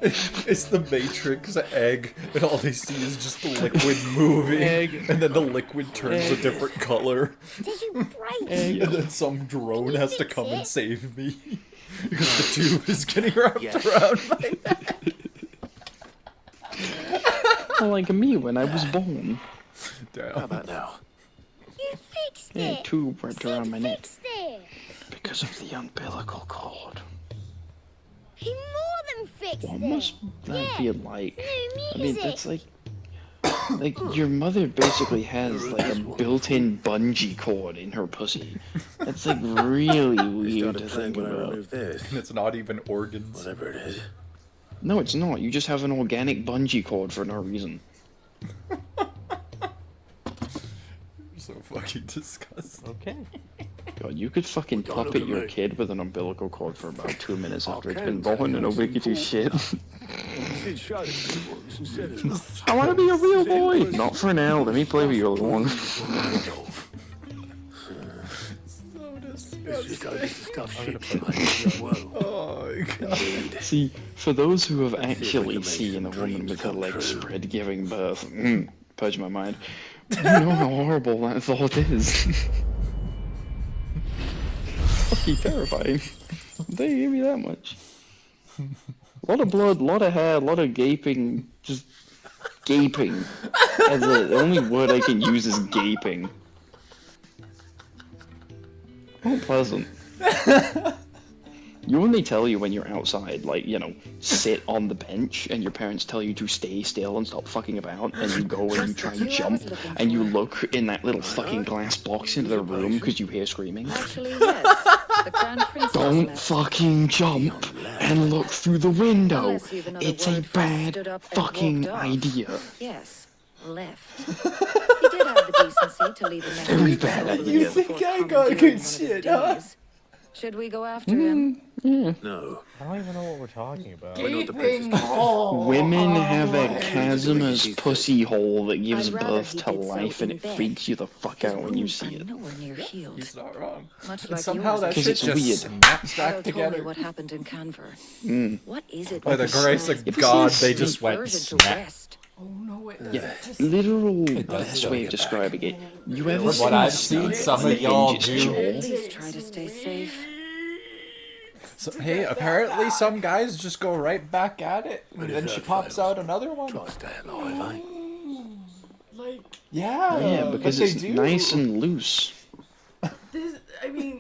It's the Matrix egg, and all they see is just the liquid moving, and then the liquid turns a different color, Did you break and it? then some drone has to fix come and it? save me because the tube is getting wrapped around my neck. Like me when I was born. Damn. How about now? You fixed Yeah, it. tube wrapped around my neck. Fixed it. Because of the umbilical cord. He more than fixed What it. must that Yeah. feel like? New I mean, music. that's like your mother basically has like a built-in bungee cord in her pussy. That's like really weird to Started playing think when I about. removed this. And it's not even organs. Whatever it is. No, it's not. You just have an organic bungee cord for no reason. So fucking disgusting. Okay. God, you could fucking Don't look puppet at your me. kid with an umbilical cord for about 2 minutes after it's been Okay. born and nobody could do shit. Sid showed it to me once and said as much. I want to be a real boy! Not for now, let me play with your little one. It's just over stuff shit as well. Oh my god. See, for those who have actually seen a woman with her legs spread giving birth, purge my mind, you know how horrible that thought is. Fucking terrifying. They give me that much. A lot of blood, a lot of hair, a lot of gaping, just gaping. And the only word I can use is gaping. Not pleasant. You only tell you when you're outside, like, you know, sit on the bench, and your parents tell you to stay still and stop fucking about, and you go and you try and jump, and you look in that little fucking glass box into the room because you hear screaming. Actually, yes. The Crown Prince Don't left. fucking jump and look through the window. Unless you've another It's a word for stood bad up and fucking walked off. idea. Yes, left. He did have have the decency to leave a message. You think I got good shit, huh? Should we go after him? No. I don't even know what we're talking about. Women have a chasm as pussy hole that gives birth to life, and it freaks you the fuck out when you see it. He's not wrong. Much And like somehow that Because shit it's just weird. snaps back Shadow told me together. what happened in Canver. Mm. What is it? By the with grace this of guy? God, they just went Version to snap. rest. Oh no, it doesn't. Yeah, Just literal does best still way get of describing it. You ever From seen what I've seen, some of y'all do. At least try to stay safe. So, hey, apparently some guys just go right back at it, and then she pops out another one. like Yeah, Yeah, because but it's they do. nice and loose. this. I mean,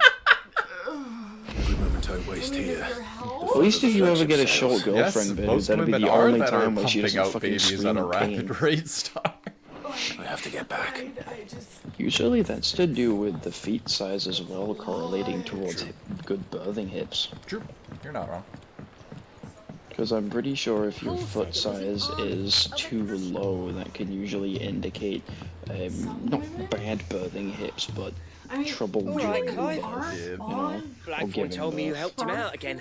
Every moment I waste here. At least if you ever get a short girlfriend, babe, most that'll be women the are only that are time where she pumping doesn't out fucking babies scream at a in pain. rapid rate. Stop. I have to get back. I just. Usually that's to do with the feet size as well, correlating towards good birthing hips. True, you're not wrong. Because I'm pretty sure if your foot size is too low, that can usually indicate not bad birthing hips, but trouble during birth, or Blackthorn giving told me you birth. helped him out again.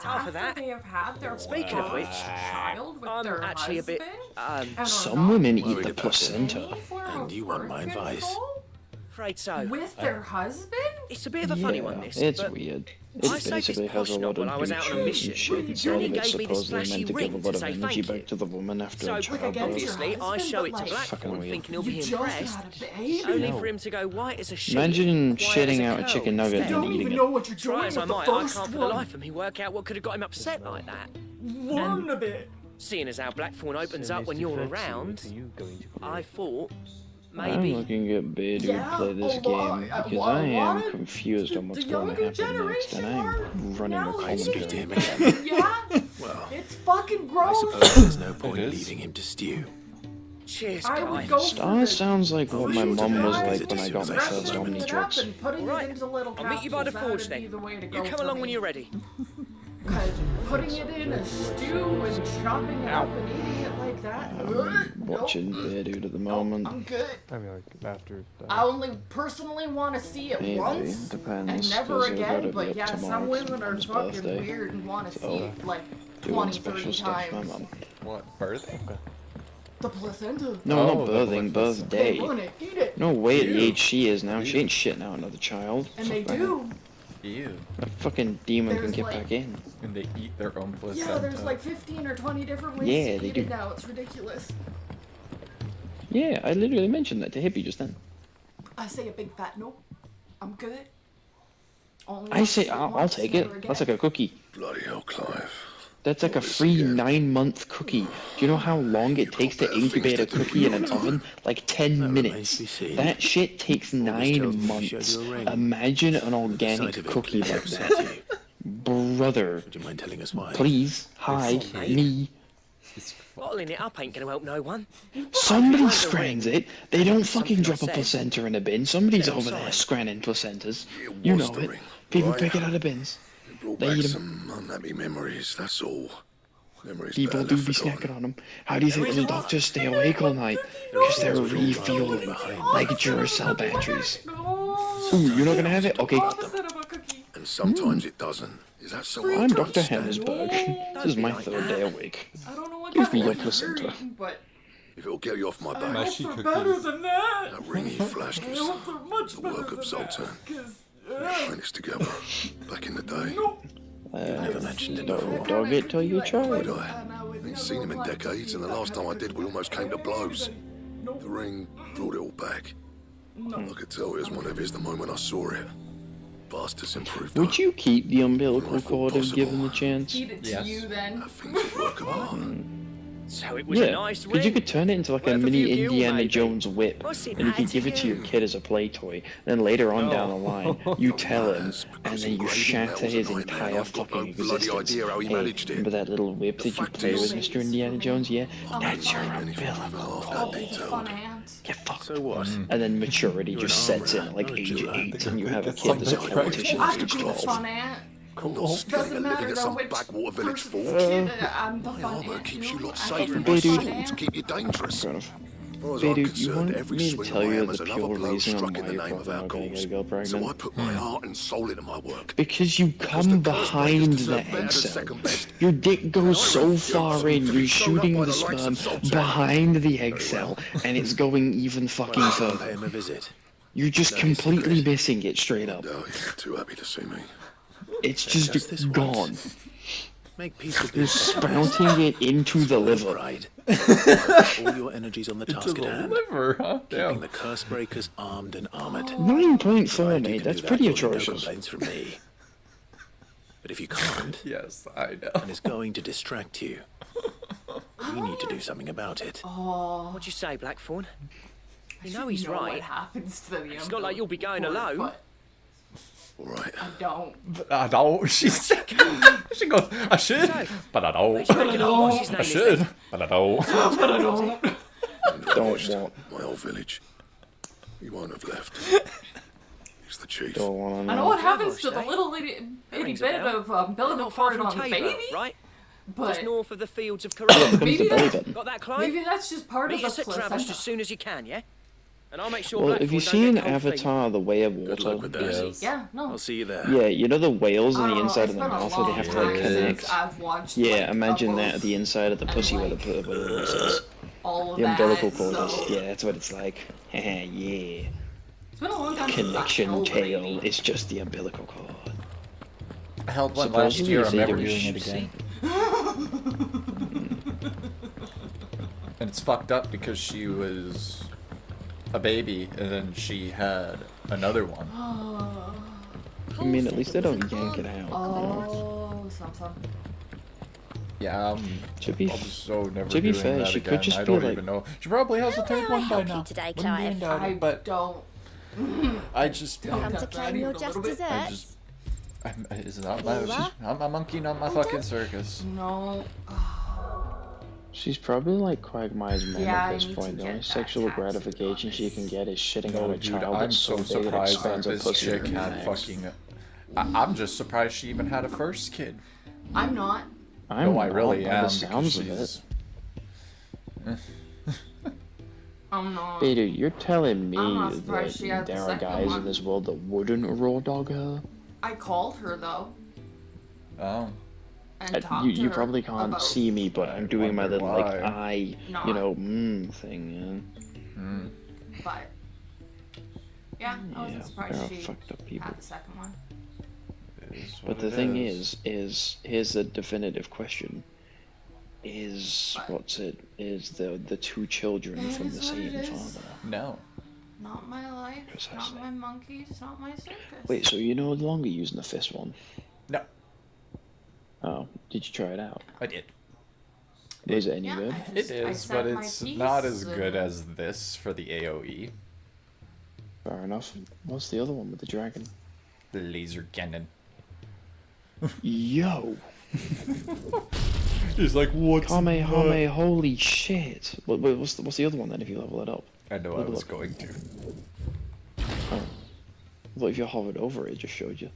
Half of that. They have had their Speaking of which, child with I'm their actually a bit. Some women eat the placenta. And you want my advice? Afraid so. with their husband. It's a bit of a funny one, this. It's but weird. I It saved basically this has a posh lot knob of when I was out on a nutrition mission. and shit inside He of it, gave me this supposedly flashy meant to ring give a to lot of say energy thank you. back to the woman after So a childbirth. obviously, I show it to Fucking Blackthorn, weird. thinking he'll be You just impressed. had a baby. Only for him to go white as a sheet. Imagine quiet as shitting out a cow chicken nugget instead. and eating it. know what you're Try doing as I with the might, I first can't for the one. life of me work out what could have got him upset like that. One a bit. Seeing as how Blackthorn opens up when you're around, I thought I'm maybe. looking at Bedu to play this game because I am confused on what's going to happen next, and I'm running a commentary. Yeah. Well, It's fucking I gross. suppose there's no point leaving him to stew. Cheers, I would guys. go Star sounds like what my mum was like when I got my first wrapping it up Omnitrix. and putting Right. it into little I'll meet you by the capsules, forge that'd be then. the way to You go come for along me. when you're ready. Cause putting it in a stew and chopping it up and eating it like that. Watching Bedu at the I'm moment. good. I mean, like, after. I only personally want to see it Maybe, once depends, and never 'cause I again. gotta be But up yeah, tomorrow some for women are Mum's fucking birthday. weird and want to see So, it like Doing 20, special 30 stuff for my times. mum. What, birthday? The placenta. No, Oh, not the birthing, birthday. They want to eat it. No way at the Ew. age she is now. She ain't shitting out another child. And they Fuck that. do. Ew. A fucking demon can There's get like- back in. And they eat their own placenta. Yeah, there's like 15 or 20 different ways Yeah, to they eat do. it now. It's ridiculous. Yeah, I literally mentioned that to Hippie just then. I say a big fat no. I'm good. Only I want say to see I'll once, take never it. again. That's like a cookie. Bloody hell, Clive. That's like a free 9-month cookie. Do you know how long it takes to incubate a cookie in an oven? Like 10 minutes. That shit takes 9 months. Imagine an organic cookie like that. Brother, Would you mind telling us why? please, hi, me. Bottling it up ain't gonna help no one. Somebody scrans it. They don't fucking drop a placenta in a bin. Somebody's over there scranning placentas. You know it. People pick it out of bins. It brought They back eat 'em. some unhappy memories, that's all. Memories People better do be left forgotten. snacking on them. How do you think the doctors stay awake all night? Because they're refueling like Duracell batteries. Ooh, you're not gonna have it? Okay. And sometimes it doesn't. Is that so I'm hard to Dr. understand? Hammersberg. This is my third day awake. I don't know what Give kind me of your liquor you're placenta. eating, but If it'll get you off my I back, hope they're better than that. that ring he flashed I us. hope they're much The better work than of that. Zoltan. 'Cause, We apprenticed together back in the day. Never mentioned it No before. dog it till you try Would it. I? Ain't seen him in decades, and the last time I did, we almost came to blows. The ring brought it all back. I could tell it was one of his the moment I saw it. Bastards improved. Would you keep the umbilical cord if given the chance? feed it to you then. Work of art. So it was a Yeah, nice because you ring. could turn it into like a Worth a mini few gil, Indiana maybe. Jones whip, I see and you that could give it to your kid as a play toy. Then later on down the line, you tell him, and then you shatter his entire fucking bloody existence. idea how he Hey, managed it. remember that little whip that you play with, Mr. Indiana Jones? Yeah, that's your umbilical I'll be the fun aunt. Get fucked. So what? And then maturity just sets in at like age 8, and you have a kid that's a politician I at could age be the 12. fun aunt. Cool. Doesn't matter at though some which backwater village person's fort. kid I'm the My fun armour aunt. keeps you lot I safe could from be my the fun swords, aunt. keep you dangerous. Kind of. far as Hey, I'm dude, you concerned, want every me to swing tell of my you hammer's the another pure blow reason struck why in the you're name of fucking our not gonna cause. get a girl pregnant? So I put my heart and soul into my work. Because you come behind the egg cell. Your dick goes so far in, you're shooting the sperm behind the egg cell, and it's going even fucking Pay further. him a visit. You're just completely missing it straight up. No, you're too happy to see me. It's just gone. Make peace with You're this. sprouting it into the liver. Pride. All your energies on the Into task the at hand. liver, huh? Keeping Damn. the curse breakers armed and armored. 9.4, mate. You can That's do that, pretty you'll hear no atrocious. complaints from me. But if you can't, yes, I know, and it's going to distract you, we need to do something about it. Oh. What'd you say, Blackthorn? You I know should he's know right. What happens to the It's not like you'll be going umbilical alone. cord, All right. but I don't. But I don't. She goes, I should, but I don't. But I don't. What's his name I is should, then? but I don't. But I don't. Don't want. My old village. He won't have left. He's the chief. Don't want I know what happens to the eh? little itty rings a bit bell. of umbilical Not far cord from on the Tabor, baby, right? but Just north of the fields of Korea. maybe that's, Got that, Clive? maybe that's just part Meet of us the at Travis placenta. as soon as you can, yeah? And I'll make sure Well, Blackthorn have you don't seen get cold feet. Avatar: The Way of Water? Yes. Yeah, no. I'll see you there. Yeah, you know the whales I on the don't know, inside it's of the been a mouth where they have to long like time connect. since I've watched, Yeah, like, imagine couples that at the inside of the pussy where the like, where the is. all of The that, umbilical cord so is. Yeah, that's what it's like. Yeah. it's been a long time since I've Connection held a tail. baby. It's just the umbilical cord. I held one last Supposedly year. they I'm say never it was doing it juicy. again. And it's fucked up because she was a baby and then she had another one. I mean, at least they don't yank it out. Oh, some. Yeah, To be also never to be doing fair, that she again. could just I be don't like- even know. She probably has a third one by now. today, Wouldn't be Clive? into it, but Don't. I just Come to claim your just I desserts? just it's not Here you my are. I'm a monkey, not my fucking circus. No. She's probably like Quagmire's mom Yeah, at I this need to point. The get only that sexual tattooed, gratification she can get is shitting No, on a dude, child I'm that's so so big it surprised that expands her this pussy chick to the had max. fucking. I'm just surprised she even had a first kid. I'm not. I'm No, I not, really by am. the because sounds of she's- I'm not. Hey, dude, you're telling me I'm not that surprised she had the there are second guys one. in this world that wouldn't raw dog her? I called her though. Oh. And talked You to her probably can't about see me, but I'm doing my wonder little like why. eye, No. you know, thing. But yeah, I wasn't Yeah, surprised there are she fucked up people. had the second one. But the thing is here's the definitive question: is the two children It from is the what it same is. father? No. Not my life, Precisely. not my monkeys, not my circus. Wait, so you're no longer using the fist one? No. Oh, did you try it out? I did. Was it any Yeah, good? I It is, set but my it's piece not as and- good as this for the AoE. Fair enough. What's the other one with the dragon? The laser cannon. Yo! He's like, what's Kamehame, holy shit! What's the other one then if you level it up? I know I Level was up. going to. Oh. Well, if you hovered over it, it just showed you.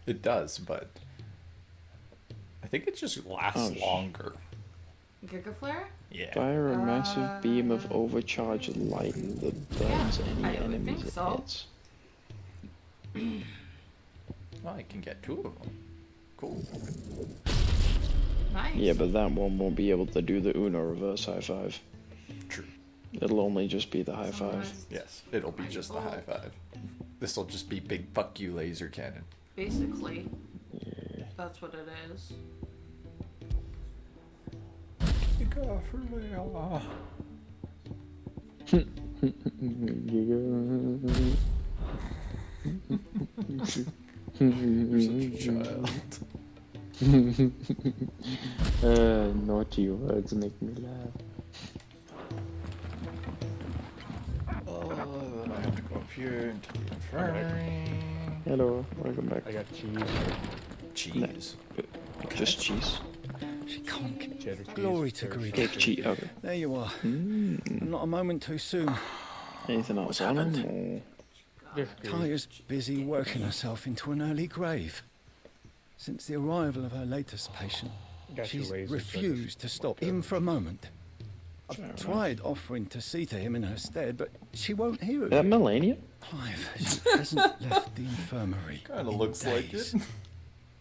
It does, but I think it just lasts Oh, longer. Giga Flare? Yeah. Fire a massive beam of overcharged light that burns any I would enemies think it so. hits. Well, I can get 2 of them. Cool. Nice. Yeah, but that one won't be able to do the Uno reverse high five. True. It'll only just be the high five. Yes, it'll be just the high five. This'll just be big fuck you laser cannon. Basically. That's what it is. You're such a child. Naughty words make me laugh. Oh, then I have to go up here into the infirmary. Hello, welcome back. I got cheese. Cheese. Just cheese. She can't get Cheddar glory cheese, to Thursday. Greek. Cake cheese. Okay. There you are. And not a moment too soon. Anything else What's on happened? him? Kaya's busy working herself into an early grave. Since the arrival of her latest patient, Got your she's laser refused to stop, even for a moment. I've tried offering to see to him in her stead, but she won't hear of Is that it. Melania? Clive, she hasn't left the infirmary. Kind of looks like it.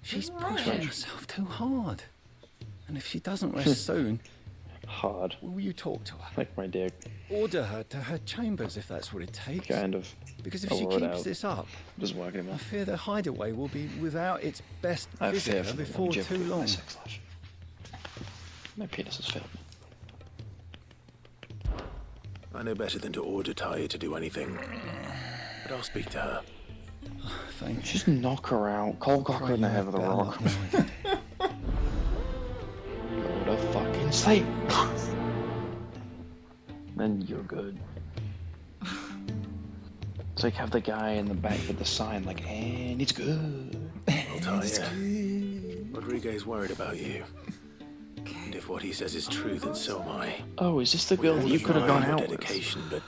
She's pushing herself too hard. And if she doesn't rest soon, hard. Will you talk to her? Like my dick. Order her to her chambers if that's what it takes. Kind of. Because if I'll she word keeps out. this up, Just working him I off. fear the hideaway will be without its best I fear visitor for the before longevity too of my long. sex life. My penis has failed me. I know better than to order Talia to do anything. But I'll speak to her. Thank you. Just knock her out. Cold cock her in the head with a rock. Go to fucking sleep. Then you're good. It's like have the guy in the back with the sign like, and it's good. I'll Talia. Rodriguez worried about you. And if what he says is true, then so am I. Oh, is this the girl that you could have gone out with? Dedication, but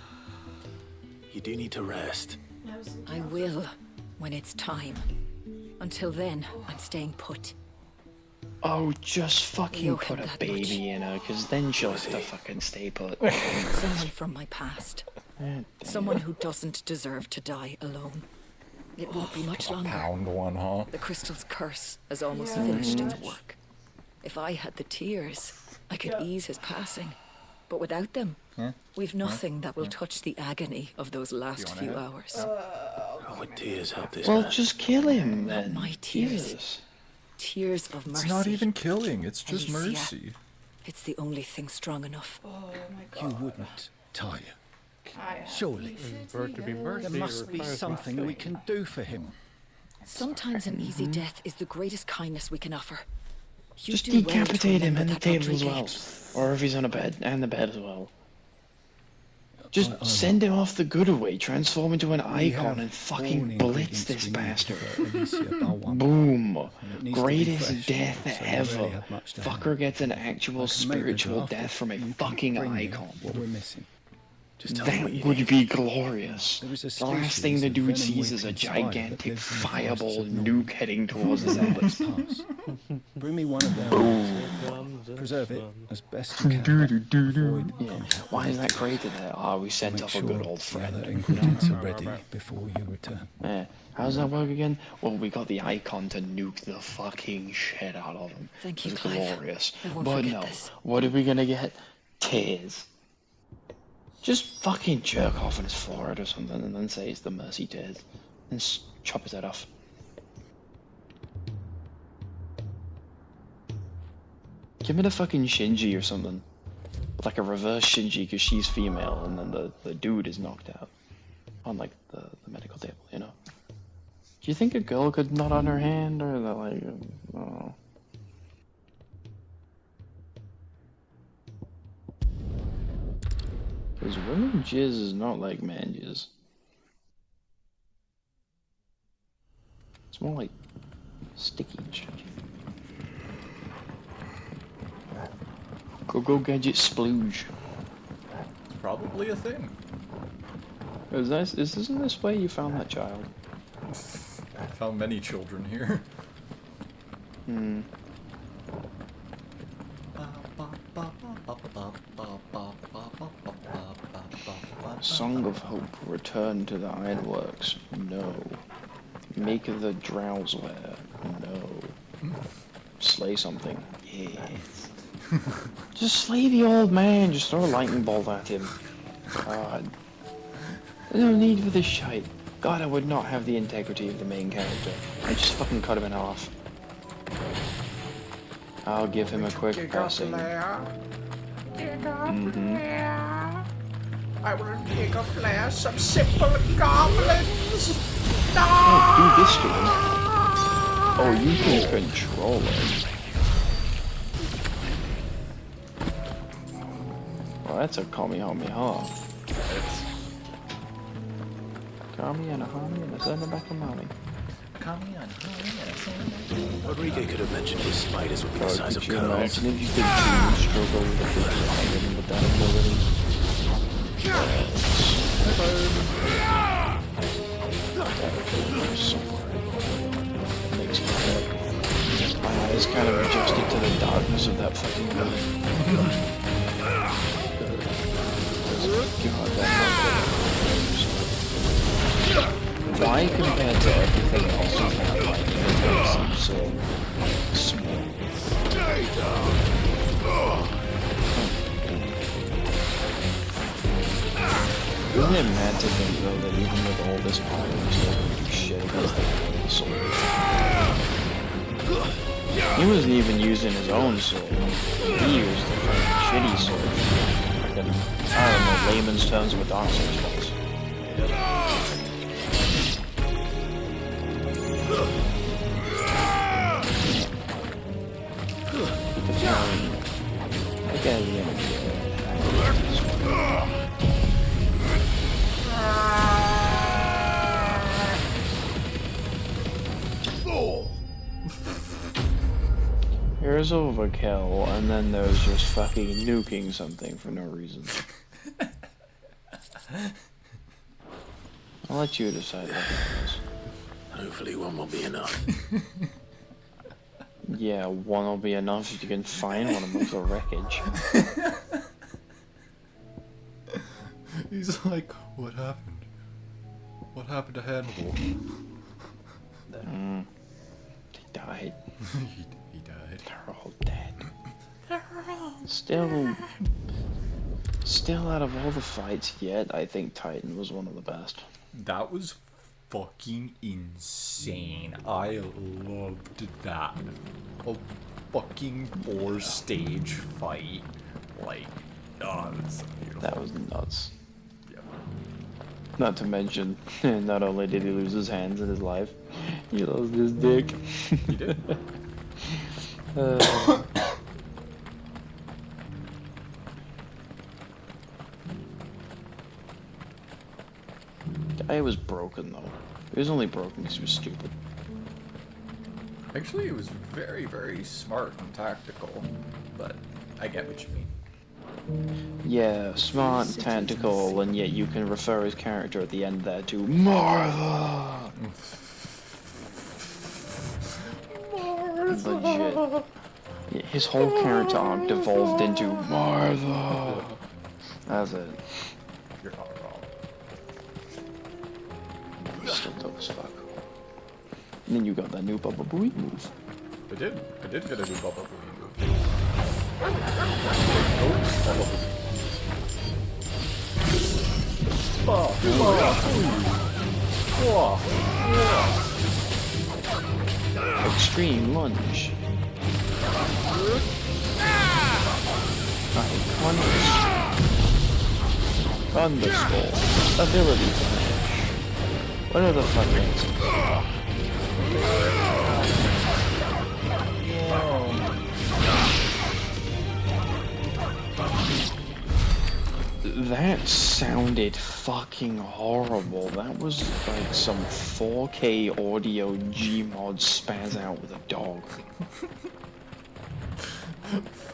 you do need to rest. I will, when it's time. Until then, I'm staying put. Oh, just fucking Owe put him a that baby in her, because then she'll have to fucking stay put. Someone from my past. Someone who doesn't deserve to die alone. It won't be much longer. Pound one, huh? The crystal's curse has almost finished its work. If I had the tears, I could ease his passing. But without them, we've nothing that will touch the agony of those last few hours. How would tears help this Well, man? just kill him Not then. my tears. Jesus. Tears of mercy. It's not even killing, it's just Alicia. mercy. It's the only thing strong enough. Oh my You god. wouldn't, Talia. I Surely. For it to be mercy, There must be requires something we can do for him. Sometimes an easy death is the greatest kindness we can offer. You Just do well to decapitate him remember and the that, table as well. Rodriguez. Or if he's on a bed, and the bed as well. Just send him off the good away, transform into an icon and fucking blitz this bastard. Boom. Greatest death ever. Fucker gets an actual spiritual death from a fucking icon. What we're missing. That would be glorious. The last thing the dude sees is a gigantic fireball nuke heading towards his ass. Bring me one of them. Preserve it as best you can. Yeah. Why is that created there? Ah, we sent off a good old friend. Ingredients are ready before you return. Yeah. How does that work again? Well, we got the icon to nuke the fucking shit out of him. Thank you, It's Clive. glorious. I won't But forget no, this. what are we gonna get? Tears. Just fucking jerk off on his forehead or something and then say it's the mercy tears. And chop his head off. Give me the fucking Shinji or something. Like a reverse Shinji because she's female and then the dude is knocked out. On like the medical table, you know? Do you think a girl could nut on her hand or that like, oh. Because women jizz is not like man jizz. It's more like sticky and shit. Go gadget splooge. It's probably a thing. Isn't this way you found that child? I found many children here. Hmm. Song of Hope, return to the ironworks. No. Make the drowseware. No. Slay something. Yes. Just slay the old man. Just throw a lightning bolt at him. God. There's no need for this shite. God, I would not have the integrity of the main character. I just fucking cut him in half. I'll give him a quick passing. I will take a flash of simple goblins. Oh, do this to him. Oh, you can control him. Well, that's a Kamehameha. Kami and a Hami and a son of back of mommy. Rodriguez could have mentioned his spiders would be the size of Could you curls. imagine if you could struggle with the dragon with that ability? Makes me feel my eyes kind of adjusted to the darkness of that fucking gun. Why, compared to everything else you have, like, it seems so small? Isn't it mad to think, though, that even with all this power, you still don't do shit against the sword? He wasn't even using his own sword. He used the fucking shitty sword. Fucking, I don't know, layman's terms of a Dark Souls boss. Here's overkill, and then there's just fucking nuking something for no reason. I'll let you decide what it is. Hopefully one will be enough. Yeah, one will be enough if you can find one amongst the wreckage. He's like, what happened? What happened to Hannibal? He died. He died. They're all dead. Still out of all the fights yet, I think Titan was one of the best. That was fucking insane. I loved that. A fucking 4-stage fight. Like, oh, that was so beautiful. That was nuts. Yeah. Not to mention, not only did he lose his hands and his life, he lost his dick. He did. Guy was broken though. He was only broken because he was stupid. Actually, it was very, very smart and tactical, but I get what you mean. Yeah, smart and tactical, and yet you can refer his character at the end there to Martha! Legit. His whole character arc devolved into Martha! That's it. You're not wrong. Still dope as fuck. And then you got that new Baba Booey move. I did get a new Baba Booey move. Extreme lunge. Iconic. Thunderstorm. Ability flash. What are the fuck answers? That sounded fucking horrible. That was like some 4K audio Gmod spaz out with a dog.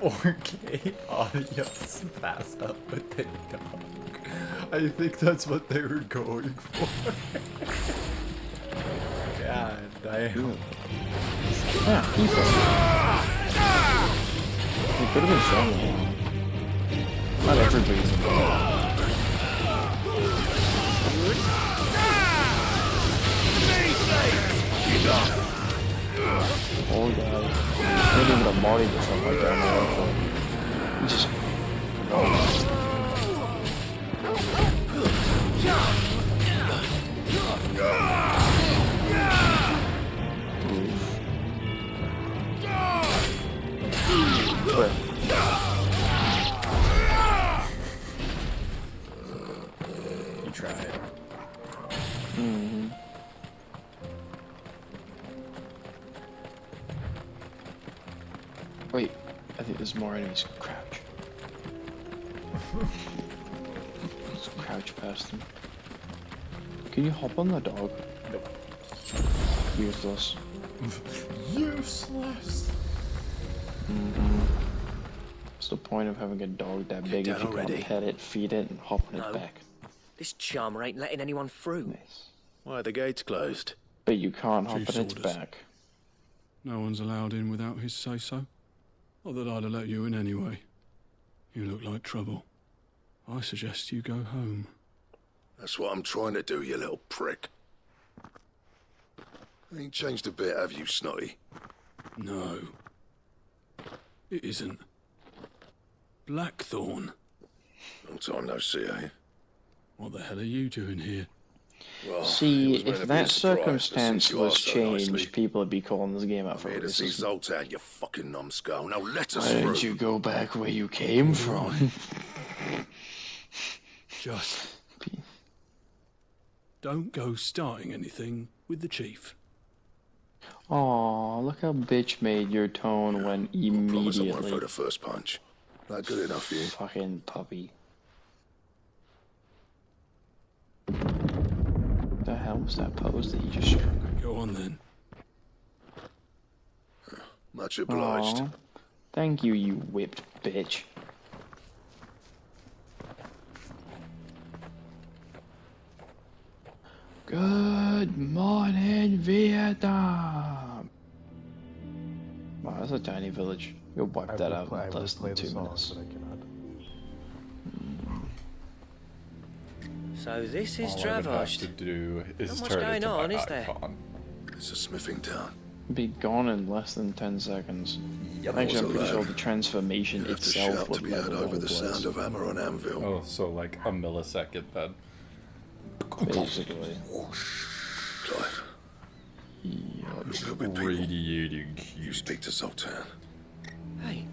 4K audio spaz up with a dog. I think that's what they were going for. God damn. Yeah, people. It could have been fun. Not everybody's in love. Oh god. Maybe even a Marty or something like that. He just... Where? You tried. Mm-hmm. Wait, I think there's more enemies. Crouch. Just crouch past them. Can you hop on the dog? Nope. Useless. Useless. What's the point of having a dog that big if you already. can't pet it, feed it, and hop on its back? This charmer ain't letting anyone through. Why are the gates closed? But you can't hop Chief's on its orders. back. No one's allowed in without his say-so. Not that I'd have let you in anyway. You look like trouble. I suggest you go home. That's what I'm trying to do, you little prick. Ain't changed a bit, have you, Snotty? No. It isn't. Blackthorn. Long time no see, eh? What the hell are you doing here? Well, See, it was meant if to be that a surprise, but circumstance since you was asked so changed, nicely, people would be calling this game out I'm for here to see racism. Zoltan, you fucking numbskull. Now let us Why through. didn't you go back where you came from? Just don't go starting anything with the chief. Aw, look how bitch made your tone when Promise I won't immediately. throw the first punch. That good enough for you? Fucking puppy. The hell was that pose that you just struck? Go on then. Much obliged. Aw, thank you, you whipped bitch. Good morning, Vietnam. Wow, that's a tiny village. You'll wipe that out in less than 2 minutes. So this is All I would have Dravosht. to do is Not much turn going into on, my is there? icon. It's a smithing town. Be gone in less than 10 seconds. Yep. Actually, I'm pretty Also, sure the transformation You have to itself shout would to be heard level over all the place. sound of hammer on anvil. Oh, so like a millisecond then. Basically. Clive. Look with people. Radiating. You speak to Zoltan. Hey,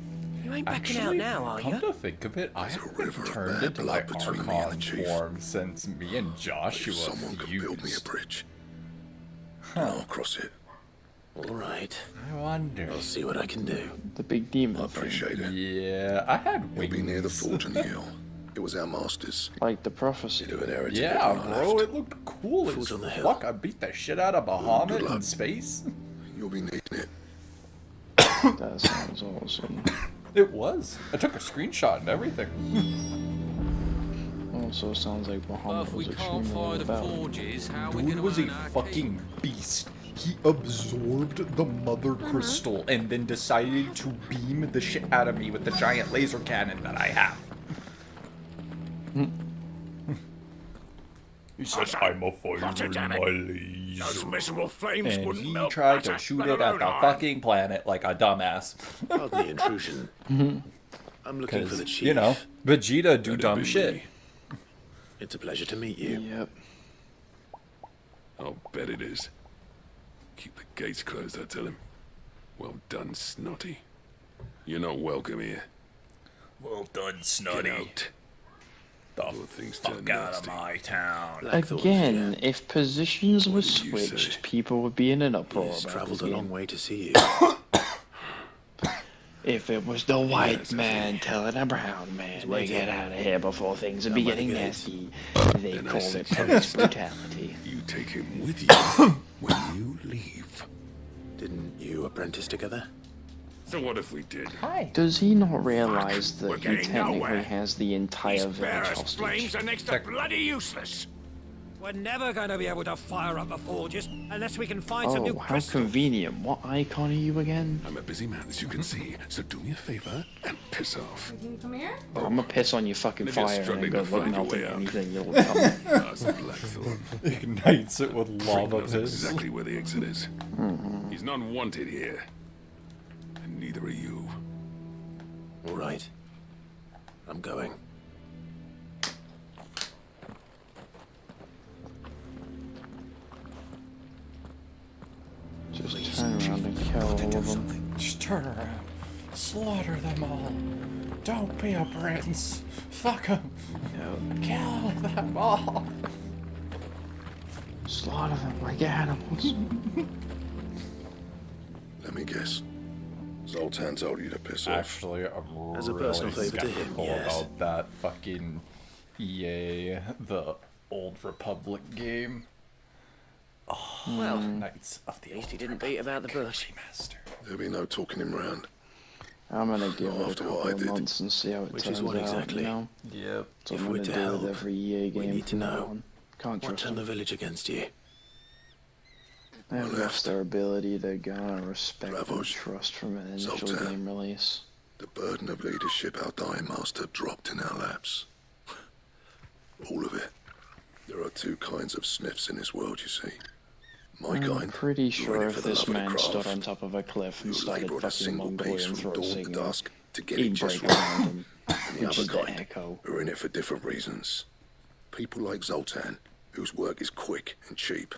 you ain't backing out Actually, now, are come you? to think of it, I haven't river of turned bad into my blood between me and the Archon chief. form since me and Joshua If someone could build me a fused. bridge, and I'll cross it. All right. I wonder. I'll see what I can do. The big demon. I appreciate it. Yeah, I had We'll wings. be near the forge on the hill. It was our master's. Like the prophecy. You'd have inherited it Yeah, when I bro, left. it looked cool as Forge on the hill. fuck. I beat the shit out of Bahamut Good in luck. space. You'll be needing it. That sounds awesome. It was. I took a screenshot and everything. Also sounds like Well, Bahamut if we was can't extremely fire the valid. forges, how are we Dude gonna was a earn our fucking beast. He absorbed the mother crystal and then decided to beam the shit out of me with the giant laser cannon that I have. He said, I'm a fire in my laser. Those miserable flames And wouldn't he melt tried to butter, shoot let it at alone the iron. fucking planet like a dumbass. Pardon the intrusion. I'm looking for the chief. You know, Vegeta do Let it dumb be shit. me. It's a pleasure to meet you. Yep. I'll bet it is. Keep the gates closed, I tell him. Well done, Snotty. You're not welcome here. Well done, Get out. The fuck out of my town. Again, if positions were switched, people would be in an uproar He's about travelled this a long game. way to see you. If it was the white man telling a brown man to waiting. get out of here before things would Down be by the getting gates. nasty, they call it police brutality. You take him with you when you leave. Didn't you apprentice together? So what if we did? Does he not realize that We're he getting technically nowhere. has the entire village Barris hostage? flames are next to bloody useless. We're never going to be able to fire up the forges unless we can find some new Oh, how crystals. convenient. What icon are you again? I'm a busy man, as you can see, so do me a favor and piss off. Can you come here? I'm gonna piss on your fucking Maybe you're fire and struggling go to look find your melting way out. anything you'll come. That's Blackthorn. Ignites it with Frick lava knows piss. exactly where the exit is. He's not wanted here. And neither are you. All right. I'm going. Just turn around and kill all of them. Just turn around. Slaughter them all. Don't be a prince. Fuck them. Kill them all. Slaughter them like animals. Let me guess. Zoltan told you to piss off. Actually, I'm As a really personal favor to him, skeptical yes. about that fucking EA, the Old Republic game. Oh, Well, Knights of the at least he didn't beat about the bush. Master. There'll be no talking him round. I'm gonna give it a After couple what I of did. months and see how it Which turns is what out, exactly? you know? Yep. So If I'm we're gonna to do help, with every EA game we need to from now know on. Can't what trust turned the them. village against you. They've lost their ability to garner respect and Ravage. trust from an initial Zoltan. game release. The burden of leadership our dying master dropped in our laps. All of it. There are two kinds of smiths in this world, you see. My kind. Pretty You're in sure it if for the this love of the man stood craft. on top of a cliff and You started laboured a fucking single piece Mongolian from throat dawn to singing, dusk to get it he'd just break right. around him, And the which other is the kind echo. are in it for different reasons. People like Zoltan, whose work is quick and cheap.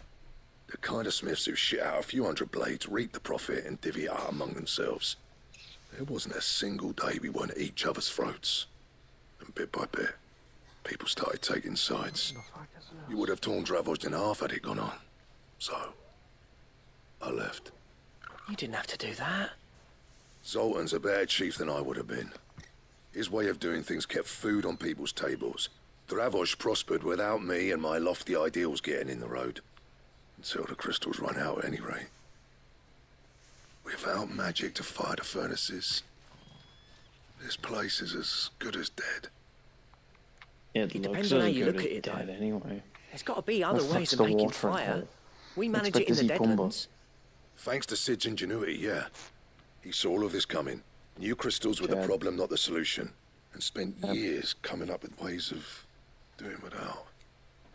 The kind of smiths who shit out a few hundred blades, reap the profit, and divvy it out among themselves. There wasn't a single day we weren't at each other's throats. And bit by bit, people started taking sides. You would have torn Dravos in half had it gone on. So, I left. You didn't have to do that. Zoltan's a better chief than I would have been. His way of doing things kept food on people's tables. Dravos prospered without me and my lofty ideals getting in the road. Until the crystals run out at any rate. Without magic to fire the furnaces, this place is as good as dead. It looks Depends on how as you good look as at it, dead though. anyway. There's got to be other Well, ways fuck's of the making water fire. for? We manage Expect it in to the see Pumba. Deadlands. Thanks to Sid's ingenuity, yeah. He saw all of this coming. Knew crystals were the Chad. problem, not the solution. And spent years coming up with ways of doing without.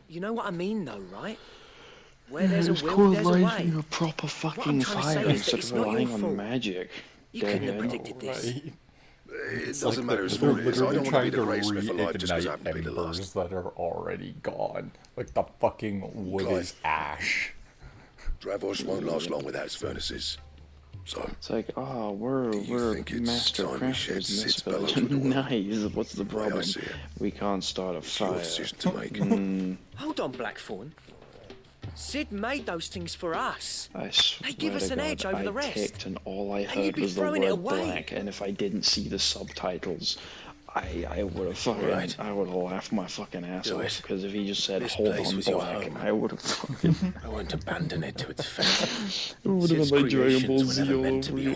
You know what I mean, though, right? Where there's a will, there's a way. A proper What I'm fucking trying to fire say is that instead it's of not relying your on fault. magic. You couldn't have Deadhead. predicted this. It It's doesn't like matter whose they're fault it is. I literally don't want to be trying the to greatest smith alive just because I happen to be the reignite last. embers that are already gone. Like the fucking wood Clive. is ash. Dravos won't last long without his furnaces. So, It's like, oh, we're think it's master time we shed crafters in this Sid's bellows village. with the world? Nice. What's the way I problem? see it, We can't start a it's your fire. decision to make. Hold on, Blackthorn. Sid made those things for us. I swear give us to an God, edge over I the rest. ticked and all I And you'd heard be was the throwing it word away. black, and if I didn't see the subtitles, I would have fucking, Right. I would have laughed my fucking ass Do off, it. because if he just said, This hold place on was your black, home. I would have fucking, I won't abandon it to its fate. it would have been like Dragon Ball creations Z were never all meant to over be you.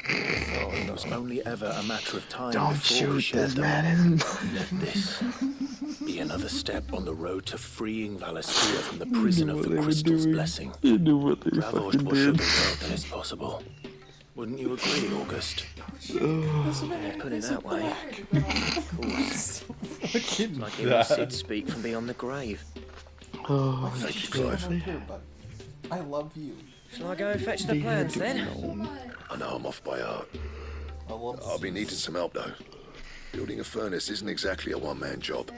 It was only ever a matter of time Don't before we shoot shared this them. man. Let this be another step on the road to freeing Valisthea from the prison of the Crystal's blessing. You knew what they Ravos fucking will show did. the world that it's possible. Wouldn't you agree, August? Yeah, put it that way. It's like hearing Sid speak from beyond the grave. Oh, Thank you, Clive. I love you. Shall I go and fetch the plans then? I know I'm off by heart. I'll be needing some help, though. Building a furnace isn't exactly a one-man job.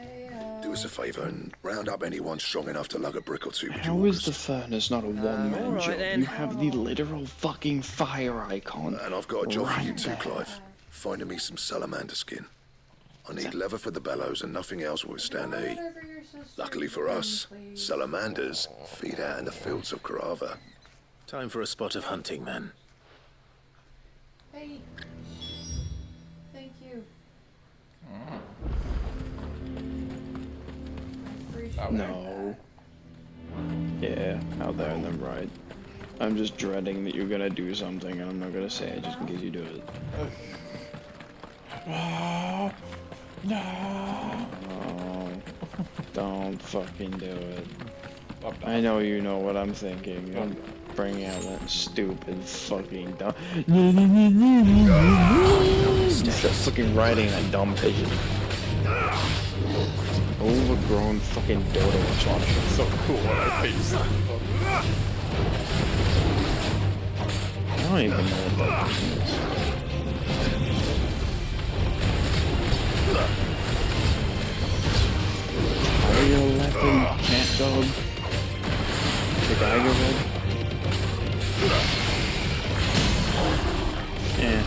Do us a favour and round up anyone strong enough to lug a brick or two with you, How is the August. furnace not a one-man alright job? then. You have the literal fucking fire icon. And I've got a job for you right too, there. Clive. Finding me some salamander skin. I need leather for the bellows and nothing else will withstand the heat. Luckily for us, salamanders feed out in the fields of Karava. Time for a spot of hunting, man. Hey. Thank you. No. Yeah, out there on the right. I'm just dreading that you're gonna do something, and I'm not gonna say it just in case you do it. No. Oh, don't fucking do it. I know you know what I'm thinking. I'm bringing out that stupid fucking dumb. Stop fucking riding that dumb pigeon. Overgrown fucking dodo launcher. So cool when I face them. I don't even know what that thing is. Tiger leopard, cat dog, the tiger red. Yeah.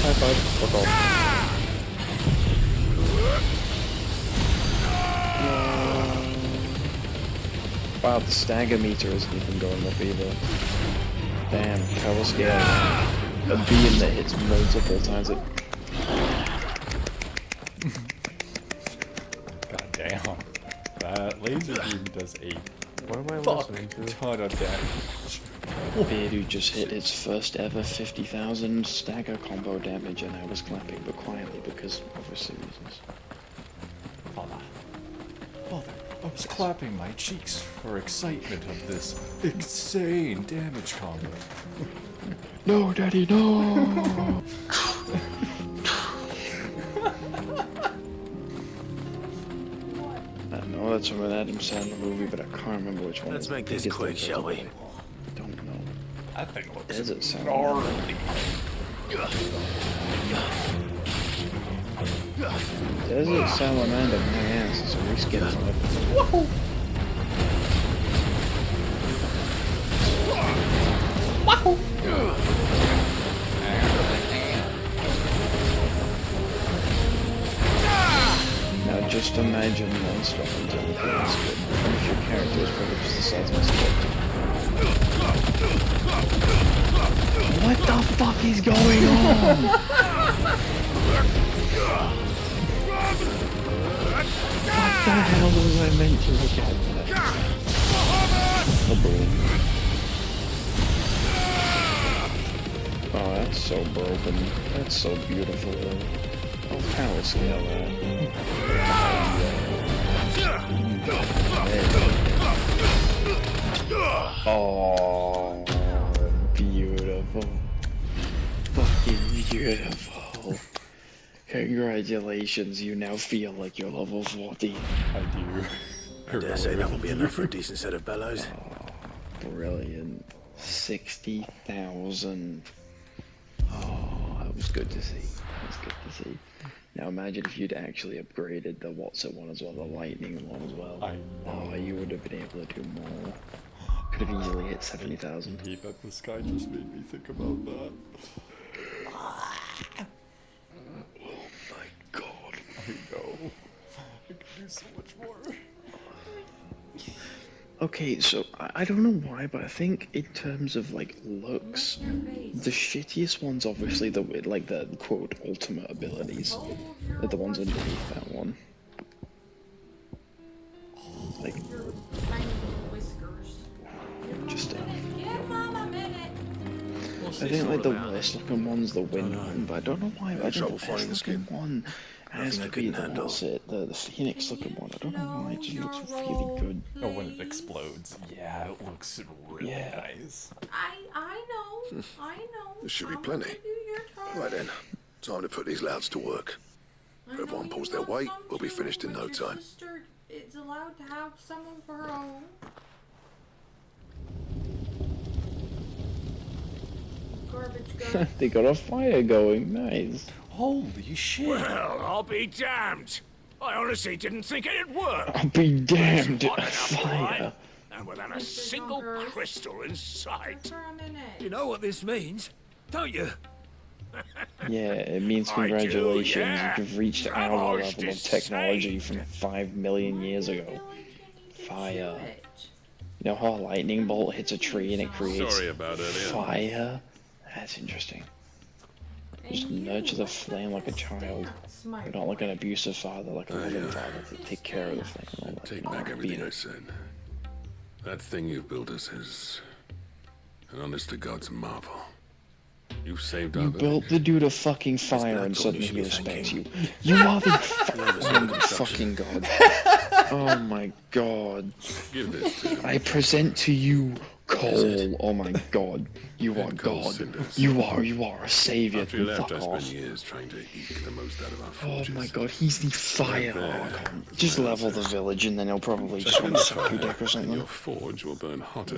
High five. Fuck off. Wow, the stagger meter isn't even going up either. Damn, cover scale. A beam that hits multiple times it. God damn. That laser beam does a What am I fuck listening to? ton of damage. Beardo just hit its first ever 50,000 stagger combo damage, and I was clapping, but quietly because obviously reasons. Father, I was clapping my cheeks for excitement of this insane damage combo. No, Daddy, no! That heard some of that in the movie, but I can't remember which one. Let's make this quick, shall we? Don't know. That thing looks Desert gnarly. Desert salamander, my ass. It's a reskin on it. Whoa! Wahoo! Now just imagine non-stop until the first bit. One of your characters probably just decides to stop. What the fuck is going on? What the hell was I meant to look at there? A boom. Oh, that's so broken. That's so beautiful though. Oh, power scale that. Oh, beautiful. Fucking beautiful. Congratulations, you now feel like you're level 40. I do. I dare say that will be enough for a decent set of bellows. Brilliant. 60,000. Oh, that was good to see. That was good to see. Now imagine if you'd actually upgraded the What's It one as well, the Lightning one as well. Oh, you would have been able to do more. Could have easily hit 70,000. Hate that this guy just made me think about that. I know. I can do so much more. Okay, so I don't know why, but I think in terms of like looks, the shittiest ones obviously the quote ultimate abilities are the ones underneath that one. Like just I think like the worst looking one's the wind one, but I don't know why. I don't know the best looking one has to be the Phoenix looking one. I don't know why, it just looks really good. Oh, when it explodes. Yeah, it looks really nice. I know. There should be plenty. Right then, time to put these louds to work. If everyone pulls their weight, we'll be finished in no time. It's allowed to have some of her own. Garbage go. They got a fire going, nice. Holy shit. Well, I'll be damned. I honestly didn't think it'd work. I'll be damned. Hot enough, Fire. And without a single crystal in sight. You know what this means, don't you? Yeah, it means I congratulations. do, yeah. You've reached our Travelers level of is technology from 5 million years ago. Fire. You know how a lightning bolt hits a tree and it creates Sorry about earlier. fire? That's interesting. Just nurture the flame like a child. You're not like an abusive father, like a loving father to take care of the flame. Take back everything I said. That thing you built us is an honest-to-God's marvel. You saved our You built the dude a fucking fire and suddenly he respects you. You are the fucking god. Oh my god. Give this to him. I present to you Cole. Oh my god. You are God. You are a savior. After you left, Fuck I off. spent years trying to eke the most out of our Oh forges. my god, he's the fire. There. Oh, come on. Just level the village and then he'll probably just want to suck your dick or something. Your forge will burn hotter.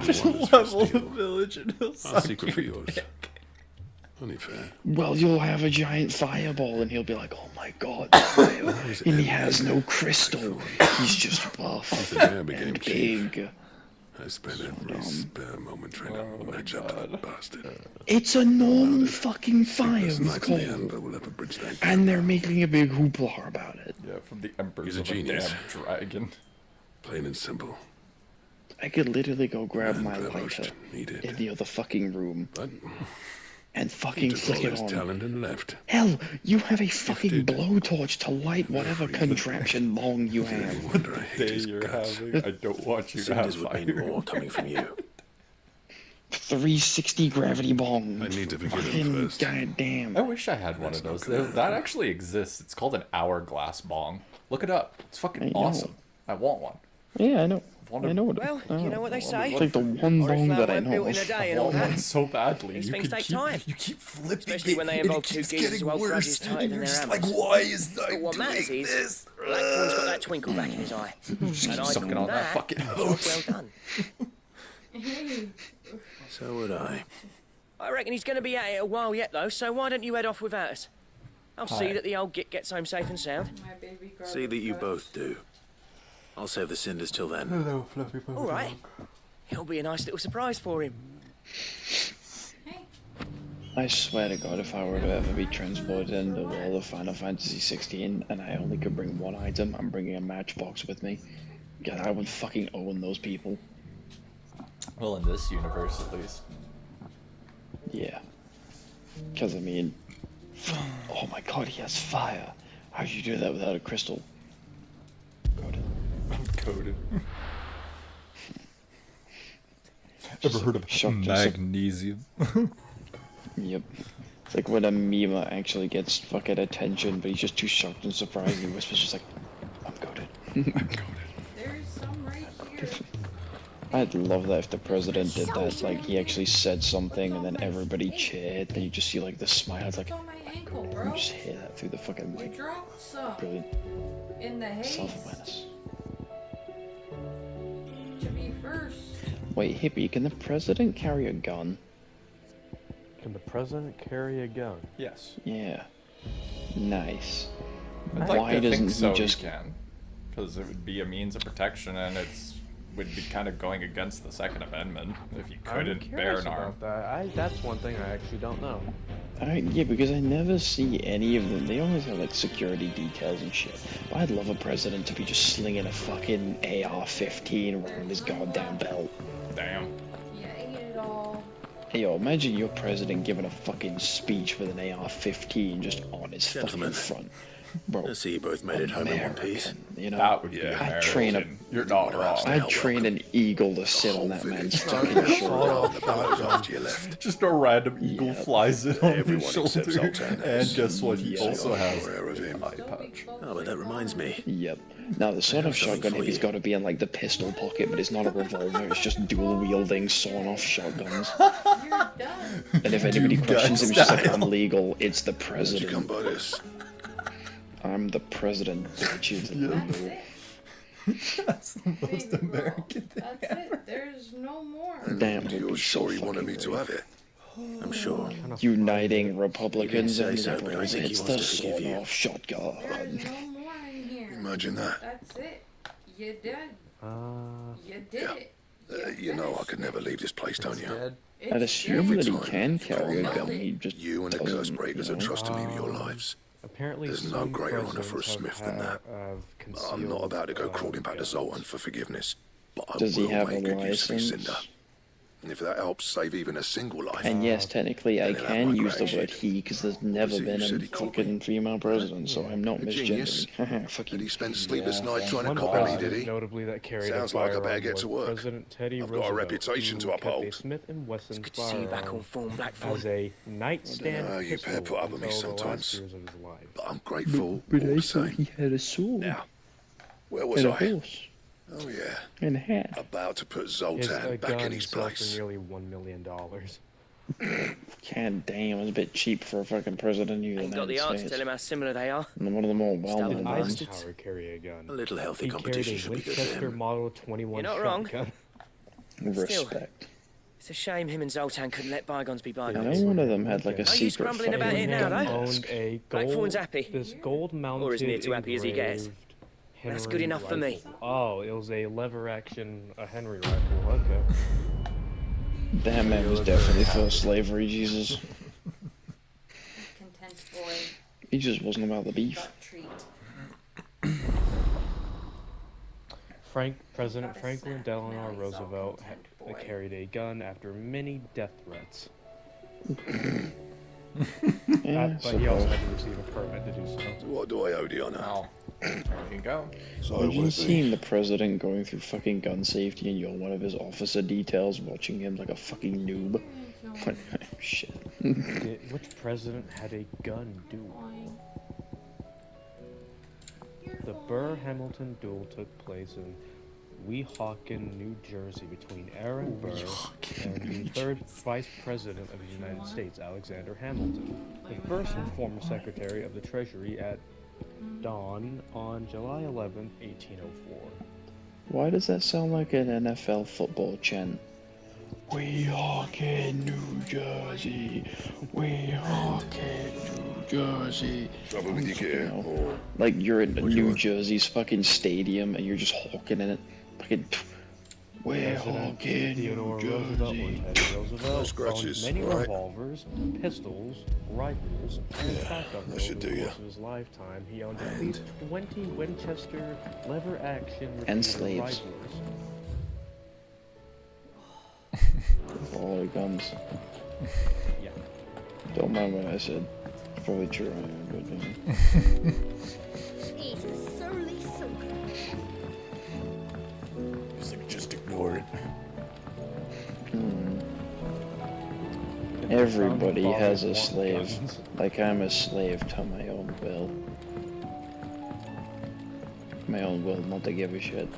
Just level the village and he'll Our suck secret for your yours. dick. Only fair. Well, you'll have a giant fireball and he'll be like, oh my god, fire. And he has no crystal. He's just buff and big. I spent every spare moment trying to match up to that bastard. It's a normal fucking fire with Knights of the coal. Amber will ever bridge that gap. And they're making a big hoopla about it. Yeah, from the Emperor's He's a of a genius. damn dragon. Plain and simple. I could literally go grab And my privileged. lighter Needed. in the other fucking room But and he fucking took all flick it his on. talent and left. Hell, you have a fucking blowtorch to light whatever contraption long you have. The day you're having, I don't want you to have Cinders would mean fire. more coming from you. 360 gravity bong. I need to forgive him Fucking first. goddamn. I wish I had one of those. That actually exists. It's called an hourglass bong. Look it up. It's fucking I know. awesome. I want one. Yeah, I know. Wanna- I know. Well, you know what they say. It's like the one Or if bong that that I weren't know. built in a day and I all want one that. so badly. These You things could take keep, time. you keep flipping Especially when they and involve it two keeps geezers getting who hold grudges worse. tighter And than you're their just like, hammers. why is that But what doing matters is, this? Blackthorn's got that twinkle back in his eye. Just And keep I sucking call on that fucking job hose. well done. So would I. I reckon he's going to be at it a while yet, though, so why don't you head off without us? I'll see Aye. that the old git gets home safe and sound. See that you both do. I'll save the cinders till then. Hello, fluffy All right. It'll be a nice little surprise for him. I swear to God, if I were to ever be transported into the world of Final Fantasy 16 and I only could bring one item, I'm bringing a matchbox with me. God, I would fucking own those people. Well, in this universe, at least. Yeah. Because, I mean... Oh my God, he has fire. How'd you do that without a crystal? I'm coded. Ever heard of Shocked magnesium? Yep. It's like when a Mima actually gets fucking attention, but he's just too shocked and surprised, and he whispers just like, I'm goated. There's some right here. I'd love that if the president did that, like he actually said something and then everybody cheered, then you just see like the smile, it's like, On my ankle, you bro. just hear that through the fucking You mic. dropped some Brilliant. in the haze. Self-awareness. To be first. Wait, Hippie, can the president carry a gun? Can the president carry a gun? Yes. Yeah. Nice. I'd Why like to doesn't think so he just... he can. Because it would be a means of protection, and it's would be kind of going against the Second Amendment if you couldn't I'm bear curious an arm. about that. That's one thing I actually don't know. Yeah, because I never see any of them. They always have like security details and shit. But I'd love a president to be just slinging a fucking AR-15 around his goddamn belt. Damn. You ate it all. Hey, yo, imagine your president giving a fucking speech with an AR-15 just on his Gentlemen, fucking front. Bro, I see you both made it home in one piece. you know, That would be I'd train a, American. You're not wrong. I'd train an eagle to sit on that man's fucking shoulder. After you left. Just a random eagle flies in on his Everyone shoulder. except Zoltan And guess what? He Yeah. also has Aware of him. an eye patch. Oh, but that reminds me. Yep. Now the sort of shotgun for he's you. got to be in like the pistol pocket, but it's not a revolver. It's just dual wielding sawn-off shotguns. And if anybody Doom questions him, gun it's just like style. I'm legal. It's the How'd you president. come by this? I'm the president, bitches. That's the most American thing. That's it. There's no more. Damn, it would You're be sure so he wanted fucking me to great. have it? I'm sure. Uniting Republicans He didn't and say so, but I liberals. think he It's wants the to forgive you. sawn-off shotgun. There's no more in here. Imagine that. That's it. You did. You did it. You know I could never leave this place, don't you? I'd assume that he can carry a gun. He just You and the doesn't, Cursebreakers you are know? trusting me with your lives. Apparently, There's no some greater honor for a presidents smith than that. have I'm not about to go concealed, crawling back to guns. Zoltan for forgiveness, but I Does he will have a make good use of his license? cinder. And if that helps save even a single life, And yes, technically I Then he'll have can my use the gratitude. word he because there's never Obviously, been you said a he called fucking female president, so I'm not A genius. misgendering. Fuck you. and he spent sleepless nights trying to One copy me, president, did he? notably that carried Sounds a like I firearm better get was to work. President Teddy I've got a Roosevelt, reputation who to kept a uphold. Smith & Wesson Good to see you back firearm on form, Blackthorn. as a nightstand how you pair pistol put up with me until the last sometimes. years of his life. But I'm grateful But all I the thought same. he had a sword Now, where was and a I? horse Oh yeah, and a hat. about to put His Zoltan back gun in his sells place. for nearly $1 million. God damn, it's a bit cheap for a fucking president of the Ain't got the United art to States. tell him how similar they are. And one of the more well-known Stubborn ones. bastards. Eisenhower carry a gun. A little healthy He competition carried a should be good for Winchester him. Model 21 You're not wrong. shotgun. Respect. It's a shame him and Zoltan couldn't let bygones be I know bygones. one of them had like a Are you secret scrambling about fucking it now, gun though? desk. Owned a Blackthorn's gold, happy. this gold mounted Or as near to happy as he gets. engraved That's Henry good enough for me. rifle. Oh, it was a lever action, a Henry rifle. Okay. That man was definitely for slavery, Jesus. Content boy. He just wasn't about the beef. Got treat. President Franklin Delano Roosevelt carried a gun after many death threats. Yeah, But he also had to receive a permit to do so. What do I owe the honor? Oh, there you go. So it Imagine would seeing be. the president going through fucking gun safety and you're one of his officer details watching him like a fucking noob. Shit. Which president had a gun duel? The Burr-Hamilton duel took place in Weehawken, New Jersey, between Aaron Burr and the third Vice President of the United States, Alexander Hamilton, the first and former Secretary of the Treasury at dawn on July 11, 1804. Why does that sound like an NFL football chant? Weehawken, New Jersey. Weehawken, New Jersey. Trouble with your gear, or like you're in New Jersey's fucking stadium and you're just hawking in it. Fucking. Weehawken, New Jersey. Roosevelt scratches, owned many right? revolvers, pistols, rifles, and in fact, over that should the do ya. course of his lifetime, he owned at least 20 Winchester lever-action And repeater slaves. rifles. All the guns. Yeah. Don't mind what I said. It's probably true, but He's a surly soaker. He's like, just ignore it. Everybody has a slave. Like I'm a slave to my own will. My own will not to give a shit.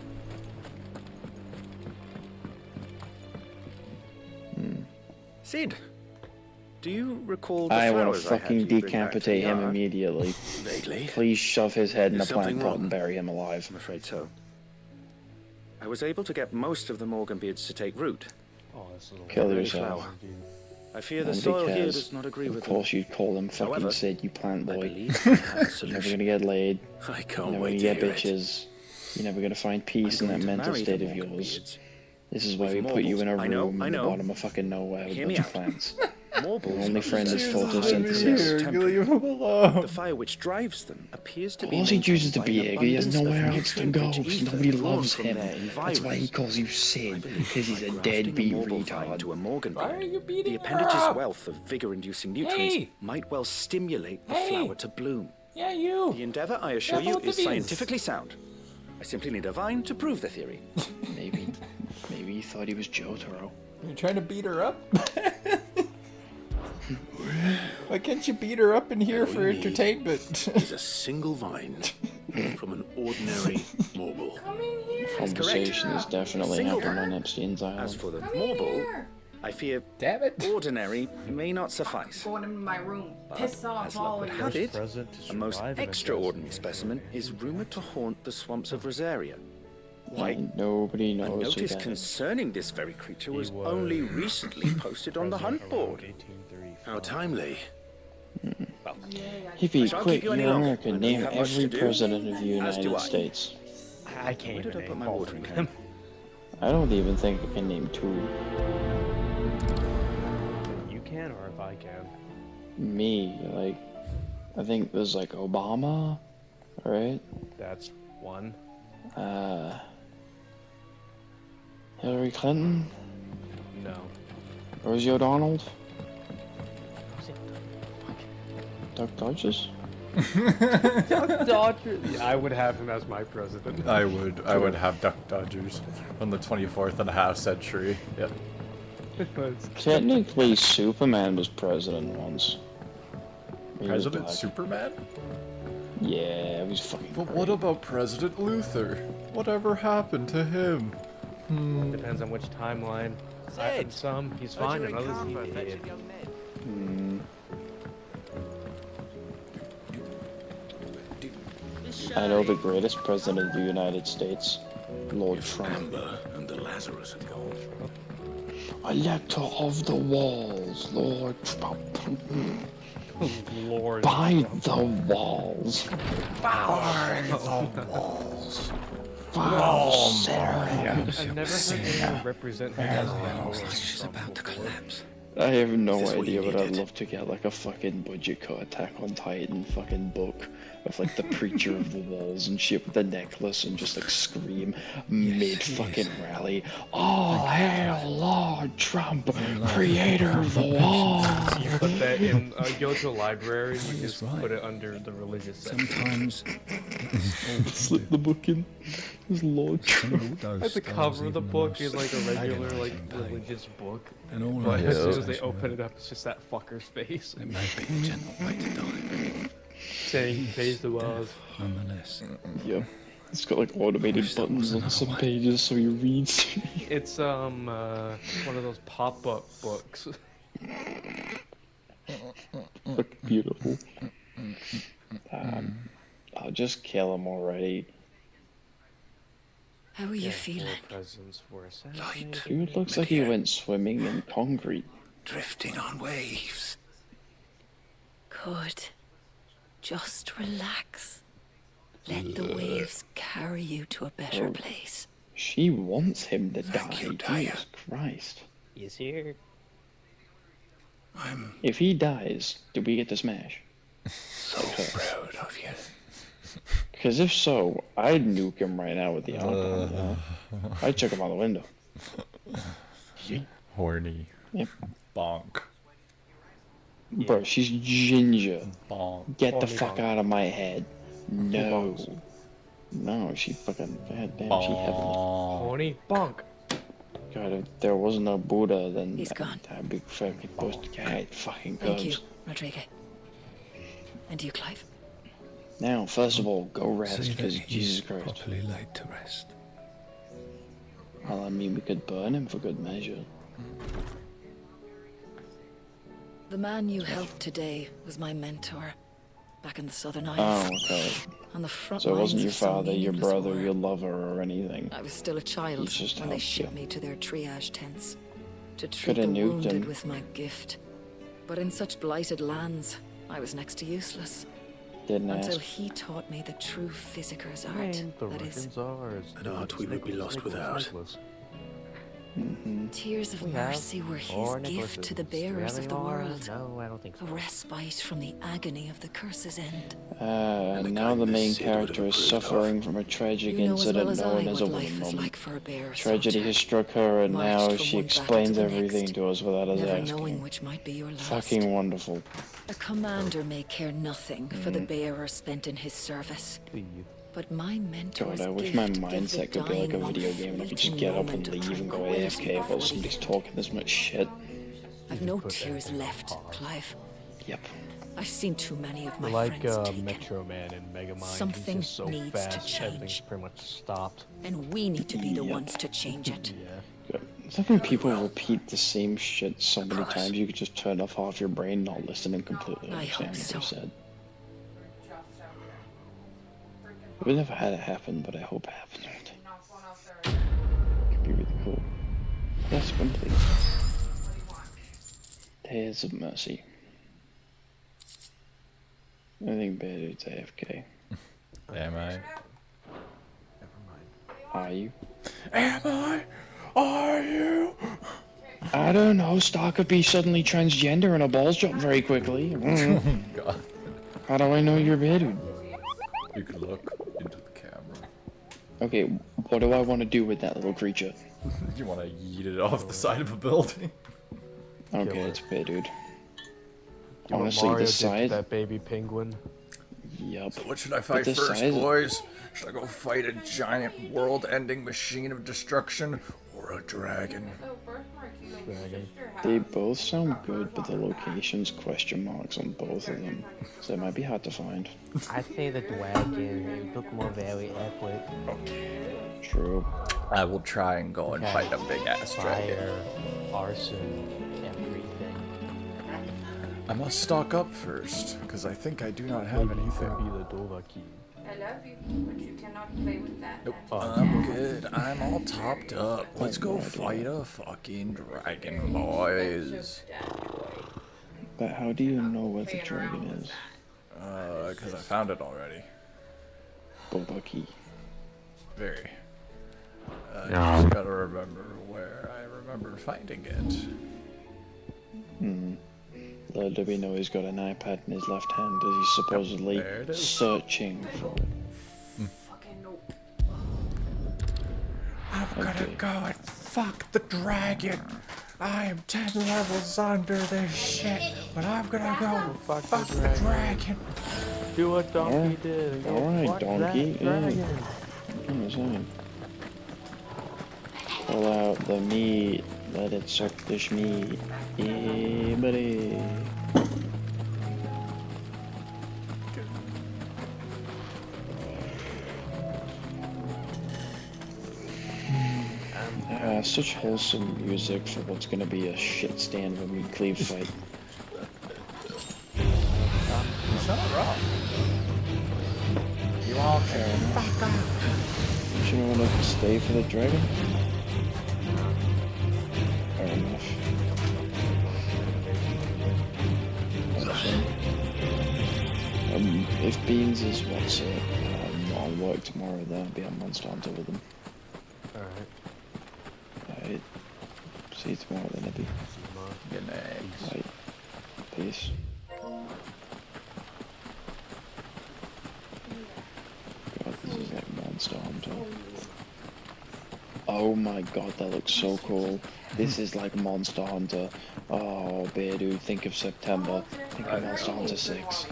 Sid, do you recall the I want flowers to I had fucking you bring back to decapitate the him yard? immediately. Vaguely. Please shove his head in a Is plant something pot wrong? and bury him alive. I'm afraid so. I was able to get most of the Morganbeards to take root. Oh, this little Kill Early yourself. flower. I fear the Nobody soil here cares. does not agree with Of them. course you'd call him fucking However, Sid, you plant boy. believe I have a You're never solution. gonna get laid. I You're can't never wait gonna to get hear it. bitches. You're never gonna find peace in I'm that going to mental marry state the of yours. Morganbeards. This is why we With put you in a Morgles. I know, room I in the know. bottom of fucking nowhere with a Hear bunch me of plants. Morgles Your only friend is represent the photosynthesis. high Leave him alone. The fire which drives them appears to be All he maintained chooses to by be an big, he has abundance nowhere of else to go nutrient-rich because ether nobody drawn loves from him. their That's why he environs. calls you Sid, because he's a deadbeat retard. To a Morgan Why are you beating the her appendage's up? wealth of vigor-inducing nutrients Hey! might well stimulate the Hey! flower to bloom. Yeah, you. The endeavor, I assure Yeah, you, both is of yous. scientifically sound. I simply need a vine to prove the theory. Maybe he thought he was Jotaro. You trying to beat her up? Why can't you beat her up in here for entertainment? is a single vine from an ordinary marble. Conversation is definitely Single happening vine. on Epstein's Island. As for the marble, I fear ordinary may not suffice. Going in my room. Piss off As all luck would of you. have it, Present to a most survive an extraordinary specimen is rumored to haunt the swamps of Rosaria. Why? And nobody A knows who notice that is. concerning this very creature was was only recently posted on the hunt board. How timely. If you I shan't quit, keep you any you're longer. American. I know Name you have much every to do, president of the as do United I. States. I can't Where did I even put my name all watering of can? them. I don't even think I can name two. You can, or if I can. Me, like, I think there's like Obama, right? That's one. Hillary Clinton, No. Rosie O'Donnell, Doug Dodges. Dodgers. Yeah, I would have him as my president. I would have Duck Dodgers on the 24th and a half century. Yep. Technically, Superman was president once. He was President black. Superman? Yeah, he was fucking. But what about President Luther? Whatever happened to him? Depends on which timeline. In some, he's fine, and others he did. I know the greatest president of the United States, Lord Trump. Amber and the Lazarus had gone. Elector of the walls, Lord Trump. Lord. By the walls. By the walls. Wow, I've never heard anyone represent him as that. She's about to collapse. I have no Is this what idea, you but I'd needed? love to get like a fucking budget cut Attack on Titan fucking book of like the preacher of the walls and shit with the necklace and just like scream mid fucking rally. All hail Lord Trump, creator of the wall. You put that in, go to a library, you just put it under the religious section. Sometimes Slip the book in. There's Lord Trump. At the cover of the book is like a regular, like, religious book. And all But I as know soon as they is open it up, it's just that fucker's face. it may be a gentle way to die. Saying, "Face the walls." Nonetheless, Yep. It's got like automated buttons on some pages so you read. It's one of those pop-up books. Look beautiful. I'll just kill him already. How are you feeling? Light. Dude looks like he went swimming in concrete. Drifting on waves. Good. Just relax. Let the waves carry you to a better place. She wants him to die. Jesus Christ. He's here. If he dies, do we get to smash? So proud of you. Because if so, I'd nuke him right now with the alcohol. I'd chuck him out the window. Horny. Yep. Bonk. Bro, she's ginger. Bonk. Get the fuck out of my head. No. No, she fucking goddamn, she heavenly. Horny bonk. God, if there was no Buddha, then He's gone. that big fucking post guy fucking Thank you, comes. Rodrigo. And you, Clive? Now, first of all, go rest, Say because that Jesus he's Christ. properly laid to rest. Well, I mean, we could burn him for good measure. The man you helped today was my mentor back in the Southern Oh, Isles. okay. On the front So it wasn't lines your of some father, your meaningless brother, war. your lover, or anything. I was still a child He just when they helped shipped you. me to their triage tents to treat Coulda the nuked wounded him. with my gift. But in such blighted lands, I was next to useless. Didn't Until ask. he taught me the true physicker's art. That is, An art we would be lost without. tears of We have mercy were his four gift to the necklaces. bearers Really of the more? world. No, I don't think so. A respite from the agony of the curse's end. Now the main character is suffering from a tragic You know as incident well as known I as a what life is woman. like for a bear Tragedy soldier. has struck her, and Marched now from she one battle explains to the everything next, to us without us never asking. knowing which might be your last. Fucking wonderful. A commander may care nothing for the bearer spent in his service. But my mentor's God, I wish gift my gave the mindset could be like a dying one video game and I could just fleeting get up and moment of leave and go tranquility AFK while before somebody's the talking this much shit. I've no tears left, Clive. Yep. I've seen too many of my Like friends taken. Metro Man and Mega Mind. Something he's just so needs to fast, everything's change. pretty much stopped. And we need to be the ones to change it. It's like when people repeat the same shit so many times, you could just turn off half your brain, not listen, and completely I understand hope what they so. said. We've never had it happen, but I hope it happens one day. Could be really cool. Yes, complete. Tears of mercy. I think Beardude's AFK. Am I? Are you? Am I? Are you? I don't know. Star could be suddenly transgender and her balls drop very quickly. God. How do I know you're Beardude? You could look into the camera. Okay, what do I want to do with that little creature? You want to yeet it off the side of a building? Okay, it's Beardude. You want Honestly, Mario the did size. that baby penguin. Yup. So what should I But fight the first, size- boys? Should I go fight a giant world-ending machine of destruction or a dragon? They both sound good, but the location's question marks on both of them, so it might be hard to find. I'd say the dragon. It looked more very epic. True. I will try and go and fight a big-ass dragon. Fire, arson, everything. I must stock up first, because I think I do not have anything. Be the Dovahkiin. I love you, but you cannot play with that. Nope. I'm good. I'm all topped up. Let's go fight a fucking dragon, boys. But how do you know what the dragon is? Because I found it already. Dovahkiin. Very. Just gotta remember where I remember finding it. Little do we know he's got an iPad in his left hand as he's supposedly there it is. searching for it. I've gotta go and fuck the dragon. I am 10 levels under this shit, but I'm gonna go fuck the dragon. Do what Donkey did. and go Alright, fuck donkey. that Yeah. dragon. I'm just saying. Pull out the meat. Let it suck this meat. Yeah, buddy. Yeah, such wholesome music for what's gonna be a shit stand when we cleave fight. It's not wrong. You all can fuck off. Don't you want to stay for the dragon? Fair enough. If Beans is what's it, on work tomorrow, then I'll be on Monster Hunter with him. Alright. Alright. See you tomorrow then, Eddie. Good night. Right. Peace. God, this is like Monster Hunter. Oh my god, that looks so cool. This is like Monster Hunter. Oh, bear dude, think of September. Think of Monster Hunter 6.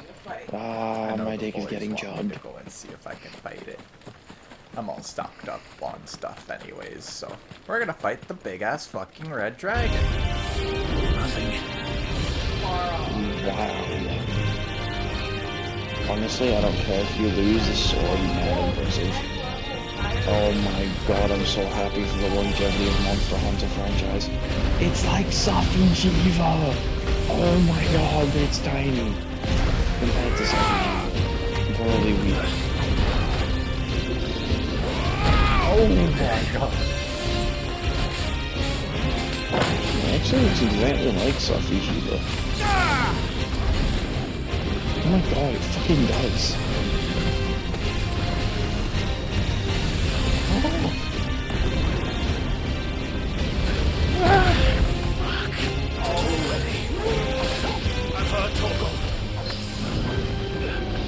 Ah, my dick is getting jugged. Go and see if I can fight it. I'm all stocked up on stuff anyways, so we're gonna fight the big ass fucking red dragon. Nothing. Wow. Honestly, I don't care if you lose, this is already mad impressive. Oh my god, I'm so happy for the longevity of Monster Hunter franchise. It's like Safi Jiva! Oh my god, it's tiny. Compared to Safi Jiva. Probably weak. Oh my god. Actually, looks exactly like Safi Jiva. Oh my god, it fucking does.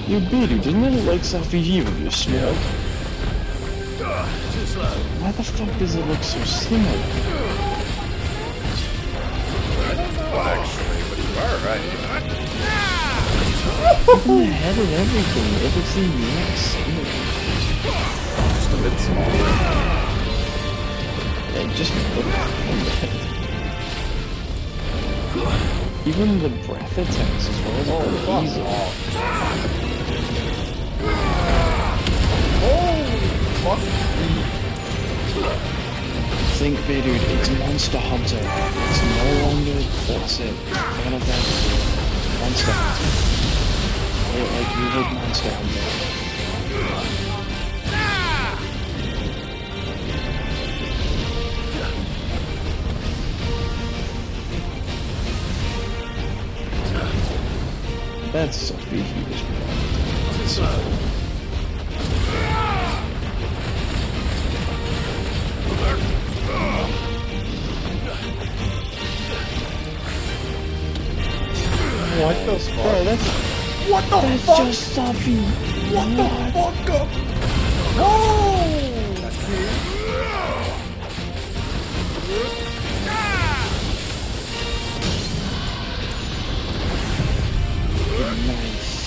Your beard, doesn't it look like Safi Jiva, you smell? Too slow. Why the fuck does it look so similar? Actually, but you are right. Even the head and everything, it looks the exact same. Just a bit smaller. Yeah, just even the breath attacks as well as all easy. Think, dude, it's Monster Hunter. It's no longer, that's it, Final Fantasy. Monster Hunter. Like, you heard Monster Hunter. That's Sophie he was wrong. What the fuck? Bro, that's what the that's fuck? Just Sophie. What the fuck up? Oh! Nice.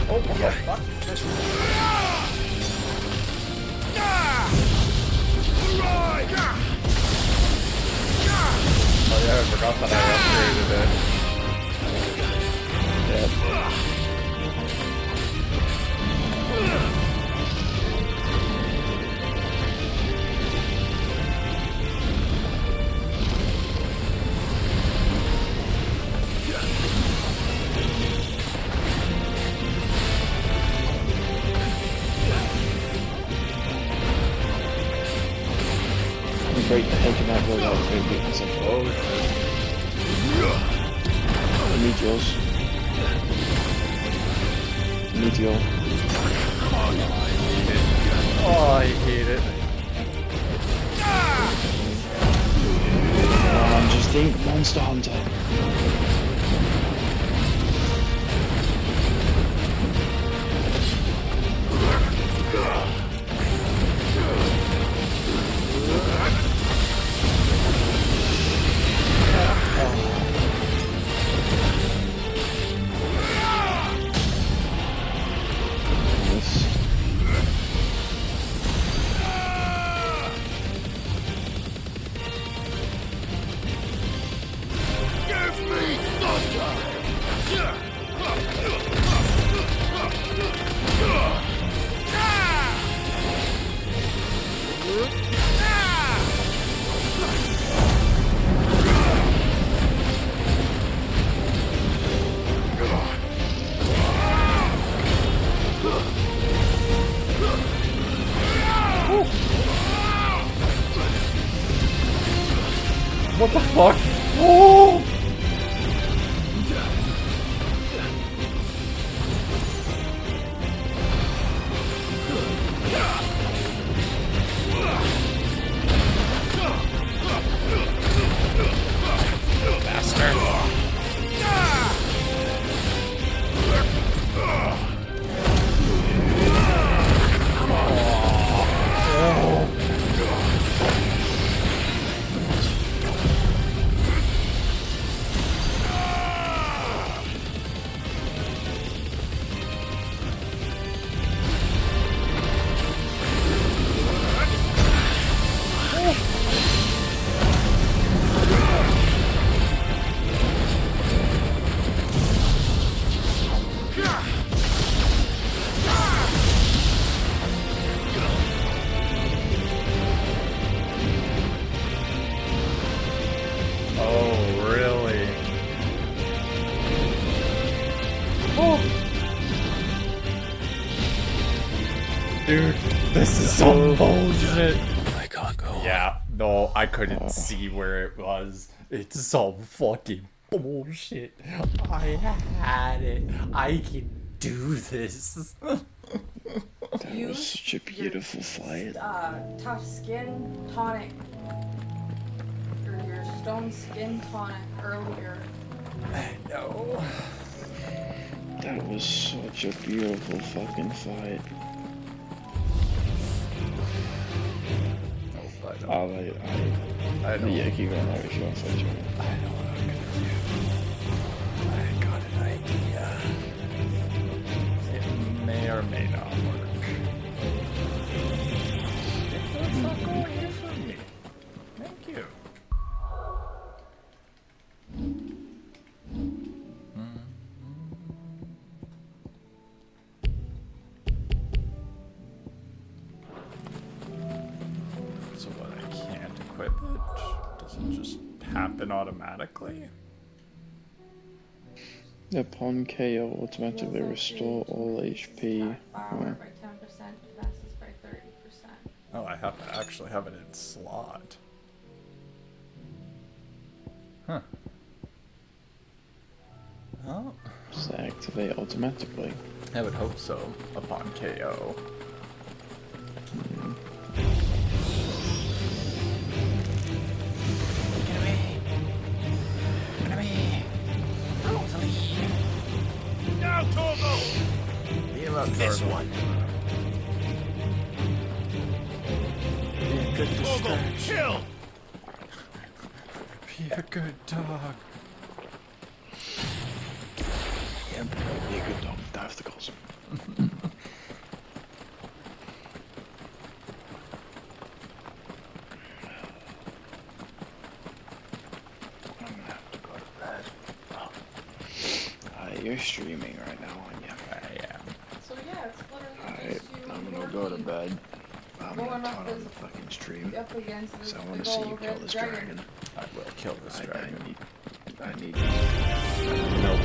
Oh my god. Oh yeah, I forgot that I upgraded it. Great to take him out with that thing because of I need yours. I need deal. Oh, I hate it. Just think Monster Hunter. What the fuck? Oh! Dude, this is some bullshit. I can't go on. Yeah, no, I couldn't see where it was. It's some fucking bullshit. I had it. I can do this. That was such a beautiful fight. Tough skin tonic. Your stone skin tonic earlier. I know. That was such a beautiful fucking fight. I know. Yeah, keep going over if you want to fight you. I know what I'm gonna do. I got an idea. It may or may not work. It's not going here for me. Thank you. So what, I can't equip it? Does it just happen automatically? Upon KO, automatically restore all HP. Power by 10%, defenses by 30%. Oh, I have to actually have it in slot. Huh. Oh. Does that activate automatically? I would hope so, upon KO. Now, Torgo! Beam up, This Torgo. one. Be a good Torgo, distraction. kill! Be a good dog. Yeah, be a good dog. Die with the calls. You're streaming right now, aren't you? I am. So yeah, it's literally Alright, just you I'm and gonna your go to team bed. I'm going gonna up turn on this- the fucking stream. up against this So I wanna big see ol' you kill red this dragon. dragon. I will kill this dragon. I need Nope.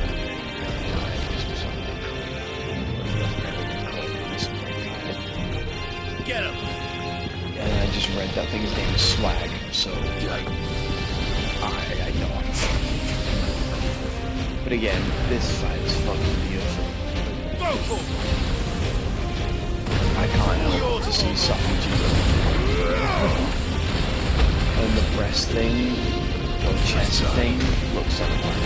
Get him! And I just read that thing's name is Swag, so like I know. But again, this fight is fucking beautiful. I can't help to see something. And the breast thing, or chest thing, looks like one.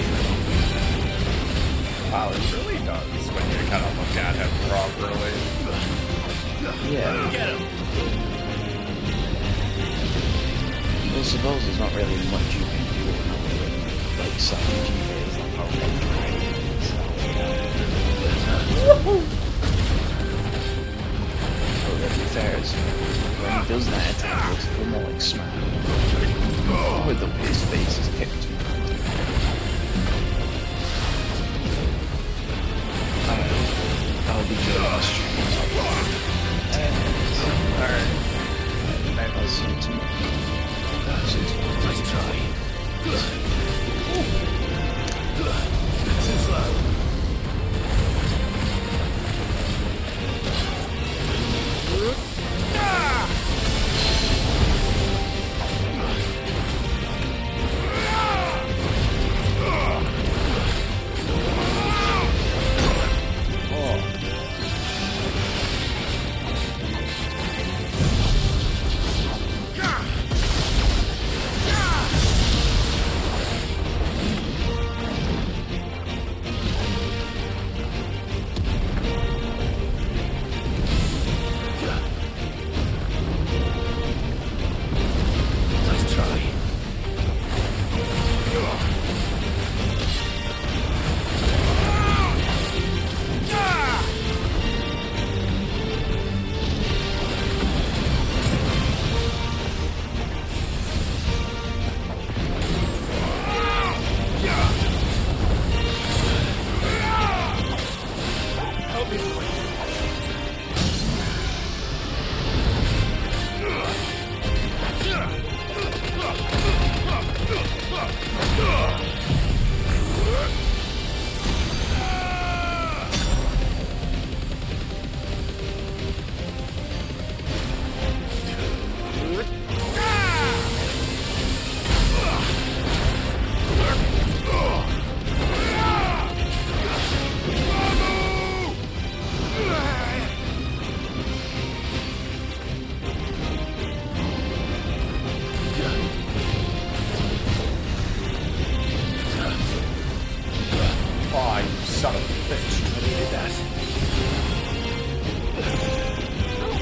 Wow, it really does when you kind of look at him properly. Yeah. Get him! I suppose there's not really much you can do with like sucking GVs, like how red dragon and stuff. So to be fair, when he does that attack, it looks a bit more like Smack. With the way his face is tipped. I'll be good on the stream. And I'll see you tomorrow. Nice try. Too slow. Son of a bitch. I needed that.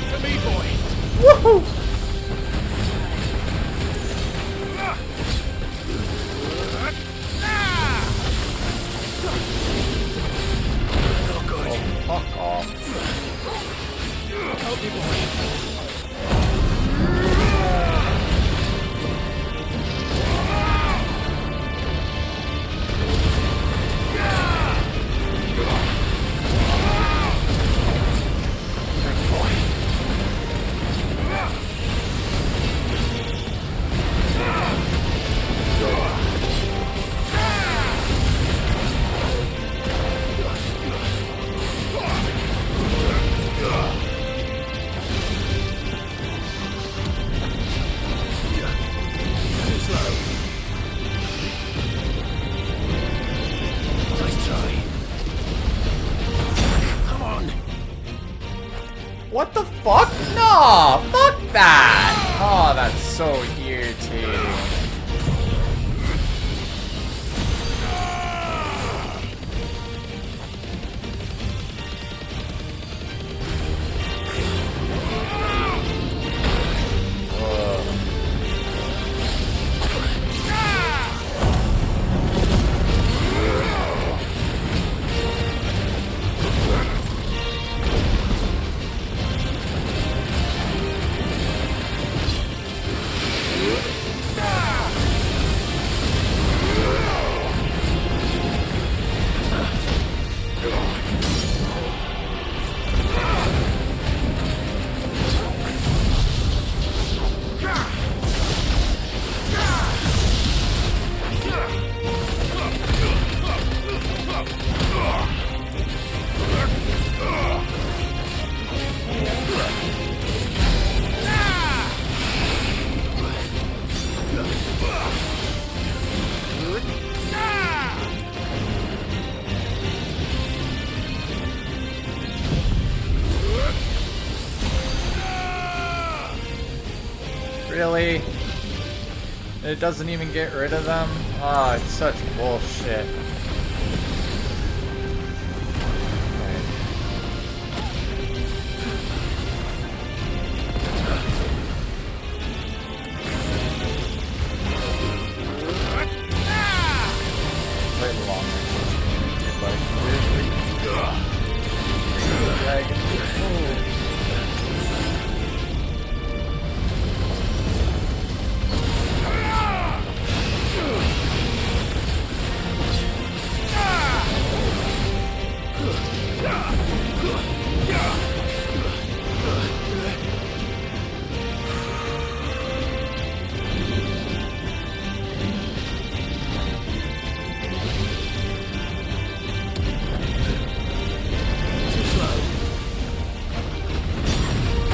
To me, boy. Woohoo! Not good. Oh, fuck off. Help me, boy. What the fuck? No! Fuck that! Oh, that's so irritating. Really? It doesn't even get rid of them? Oh, it's such bullshit.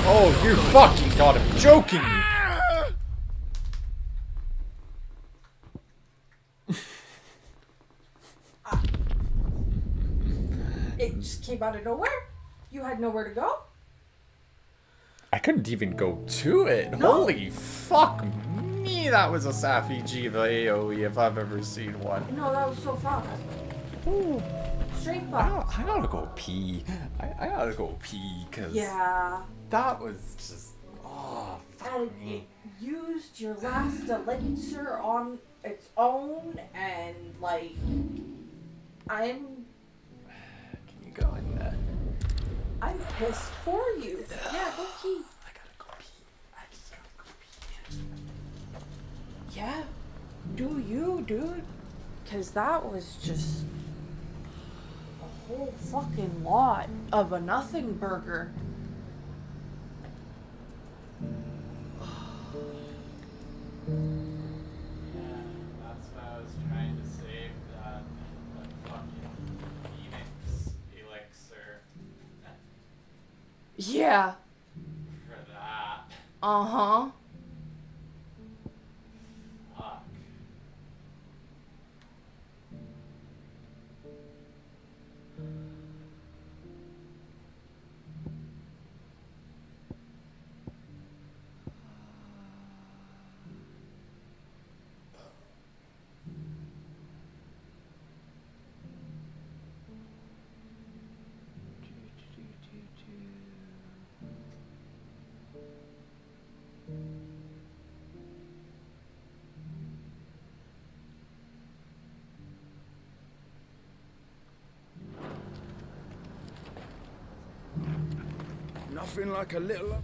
Oh, you fucking gotta be joking me! It just came out of nowhere? You had nowhere to go? I couldn't even go to it. No. Holy fuck me, that was a Sappy G, the AoE, if I've ever seen one. No, that was so fast. Ooh. Straight fast. I gotta go pee. I gotta go pee, cause Yeah. that was just, oh, fuck And me. it used your last elixir on its own, and like, I'm Go in there. I'm pissed for you. Yeah, go pee. I gotta go pee. I just gotta go pee. Yeah, do you, dude? Cause that was just a whole fucking lot of a nothing burger. That's why I was trying to save that fucking Phoenix elixir Yeah. for that. Uh-huh. Fuck. Nothing like a little...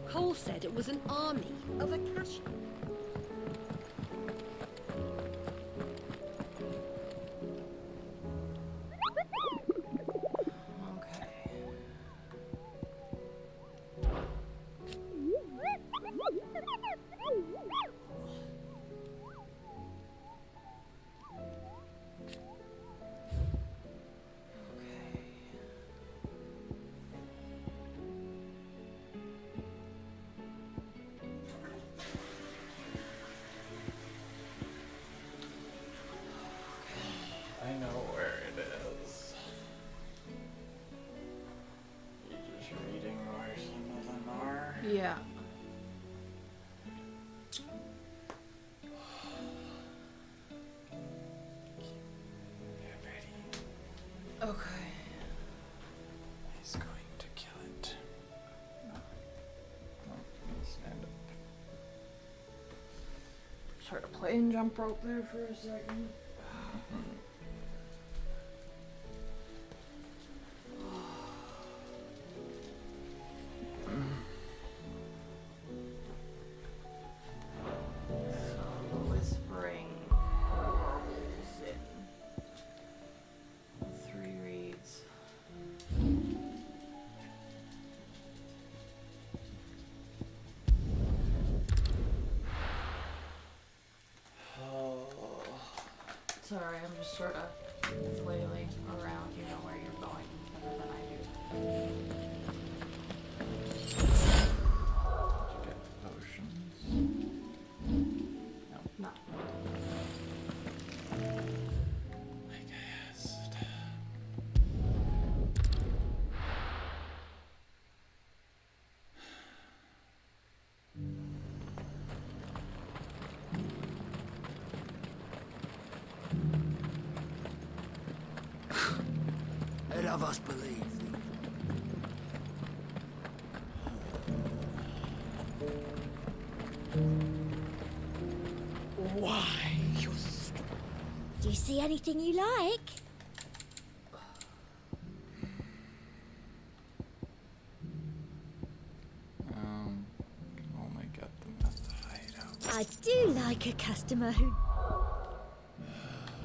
Cole said it was an army of Akasha. I know where it is. You just reading where some of them are? Yeah. Okay. He's going to kill it. No, stand up. Sort of playing jump rope there for a second. Whispering warbles in Sorry, I'm just sort of flailing around. You know where you're going better than I do. Get potions. No. I guessed. I'd have us believe. Why, do you see anything you like? Can only get them at the hideout. I do like a customer who...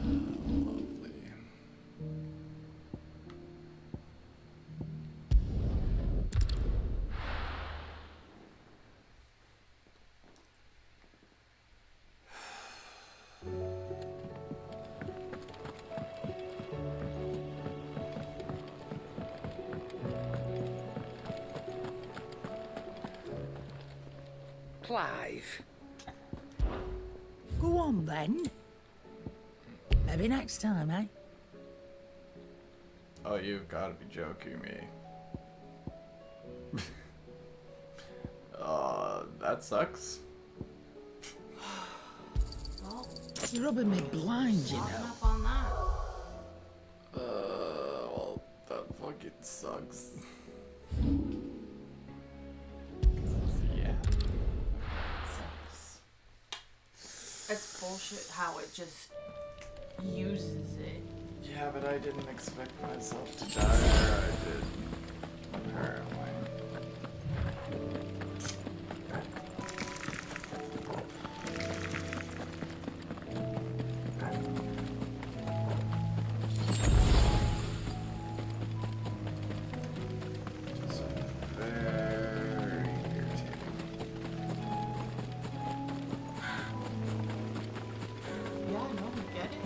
Lovely. Clive. Go on then. Maybe next time, eh? Oh, you've got to be joking me. That sucks. Well, You're rubbing me blind, you following know. up on that. Well, that fucking sucks. Yeah. It's bullshit how it just uses it. Yeah, but I didn't expect myself to die, or I did. Apparently. Just very irritating. Yeah, no, we get it.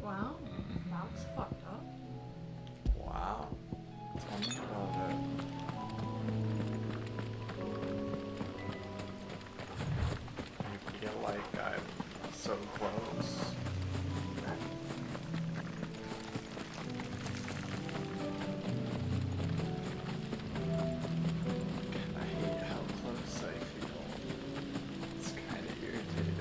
Wow, that's fucked up. Wow. Tell me about it. I feel like I'm so close. I hate how close I feel. It's kind of irritating.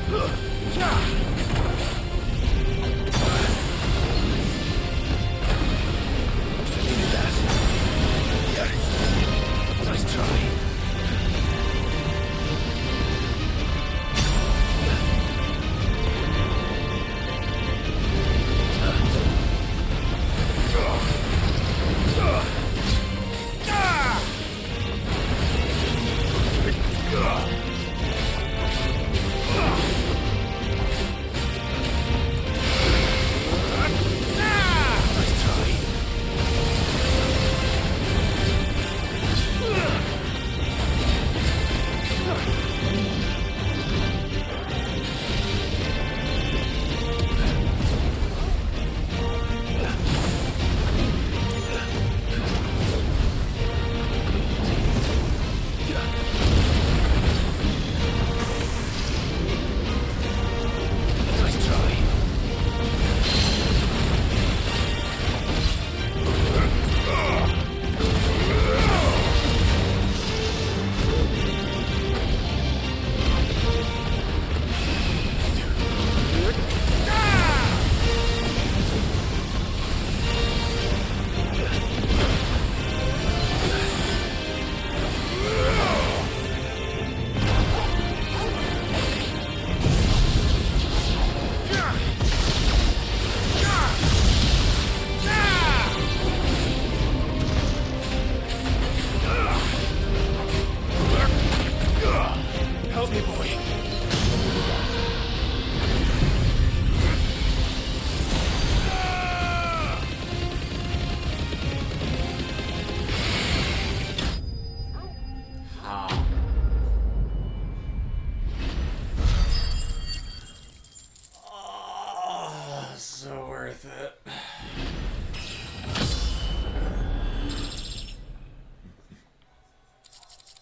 Nice try. Help me, boy. Oh, so worth it.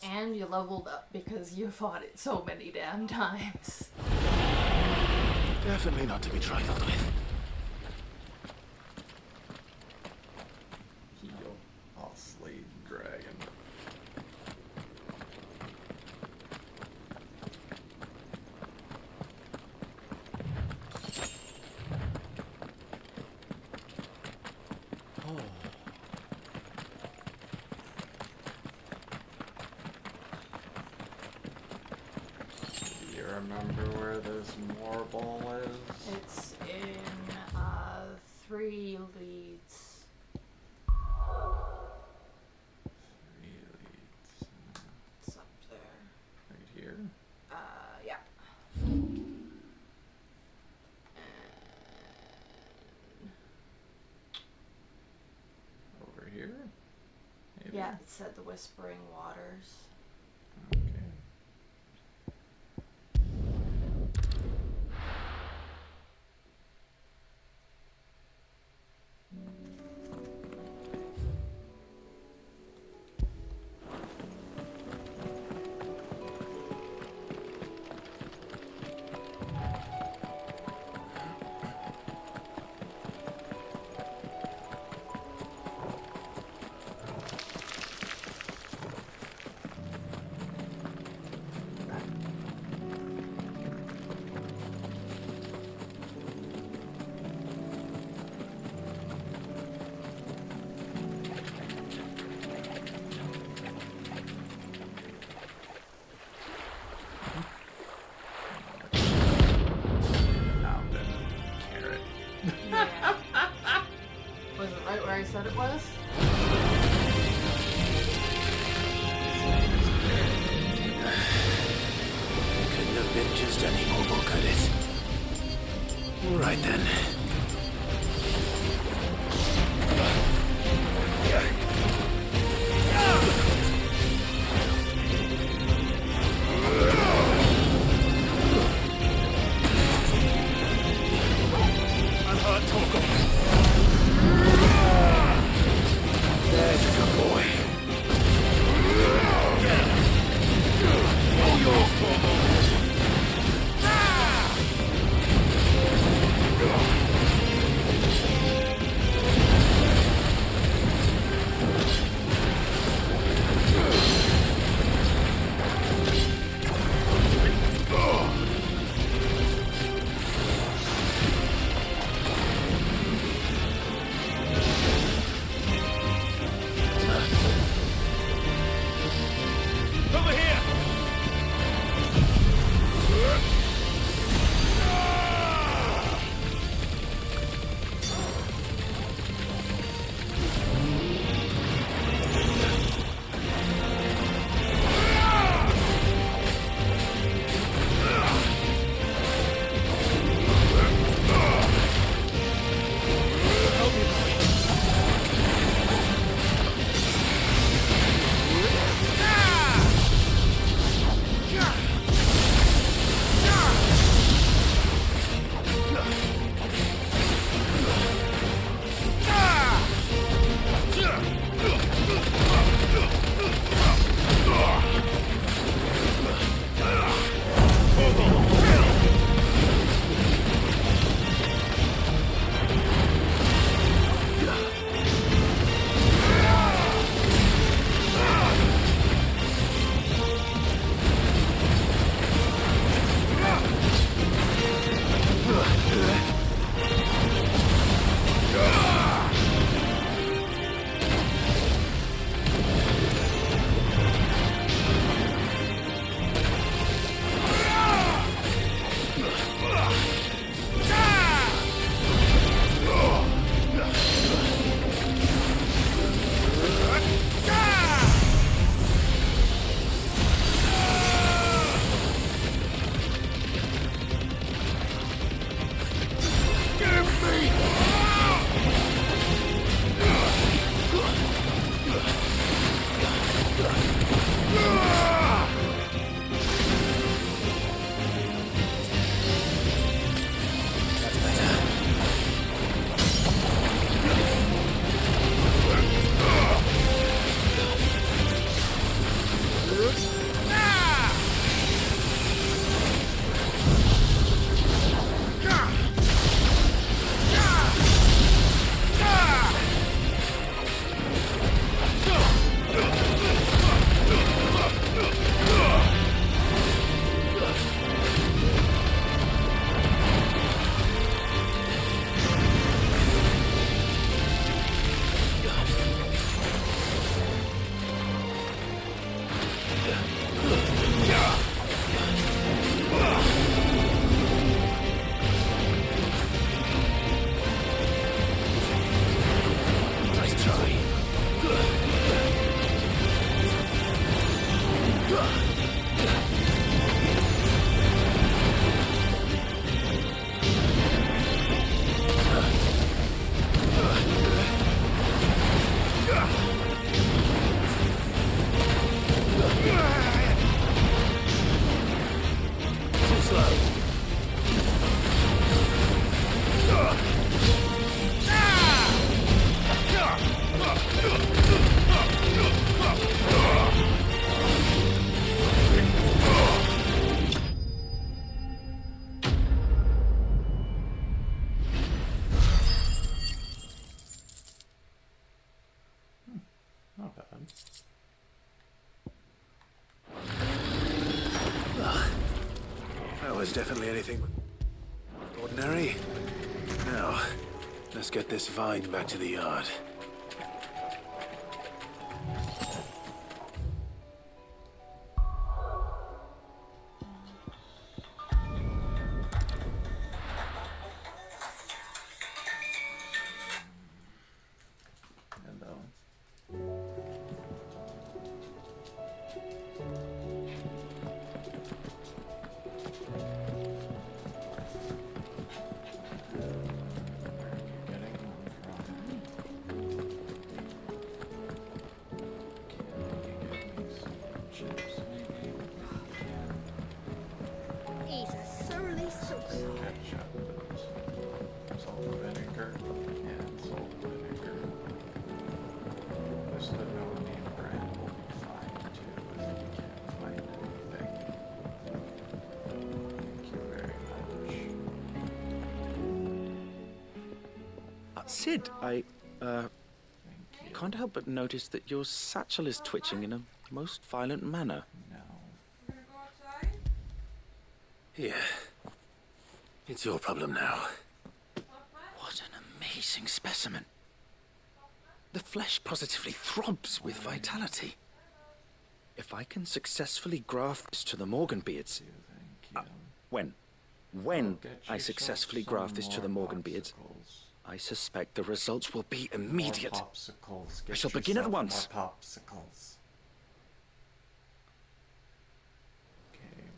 And you leveled up because you fought it so many damn times. Definitely not to be trifled with. Heal. I'll slay the dragon. Oh. Do you remember where this marble is? It's in 3 leads. 3 leads. It's up there. Right here? Yeah. Over here? Maybe? Yeah, it said the Whispering Waters. Okay. Was it right where I said it was? Couldn't have been just any mobile, could it? All right then. I'm hurt, Torgal. There's a good boy. All yours, Torgal. is definitely anything but ordinary. Now, let's get this vine back to the yard. He's a surly sook. Ketchup, salt and vinegar, and salt and vinegar. This the no-name brand will be fine too if you can't find anything. Thank you very much. Sid, I can't help but notice that your satchel is twitching in a most violent manner. Here. It's your problem now. What an amazing specimen. The flesh positively throbs with vitality. If I can successfully graft this to the Morganbeards... when I successfully graft this to the Morganbeards, I suspect the results will be immediate. Popsicles. I shall begin at once. More popsicles. Okay.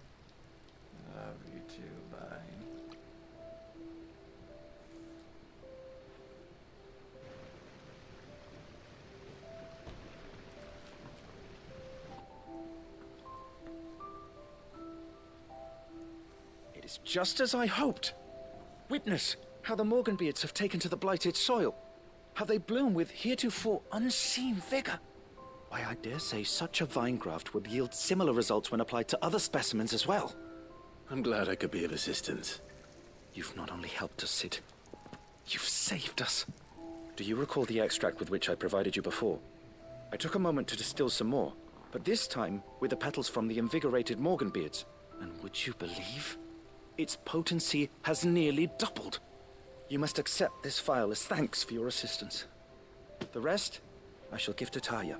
Love you too, bye. It is just as I hoped. Witness how the Morganbeards have taken to the blighted soil. How they bloom with heretofore unseen vigor. Why, I dare say such a vine graft would yield similar results when applied to other specimens as well. I'm glad I could be of assistance. You've not only helped us, Sid, you've saved us. Do you recall the extract with which I provided you before? I took a moment to distill some more, but this time with the petals from the invigorated Morganbeards. And would you believe? Its potency has nearly doubled. You must accept this vial as thanks for your assistance. The rest, I shall give to Taya.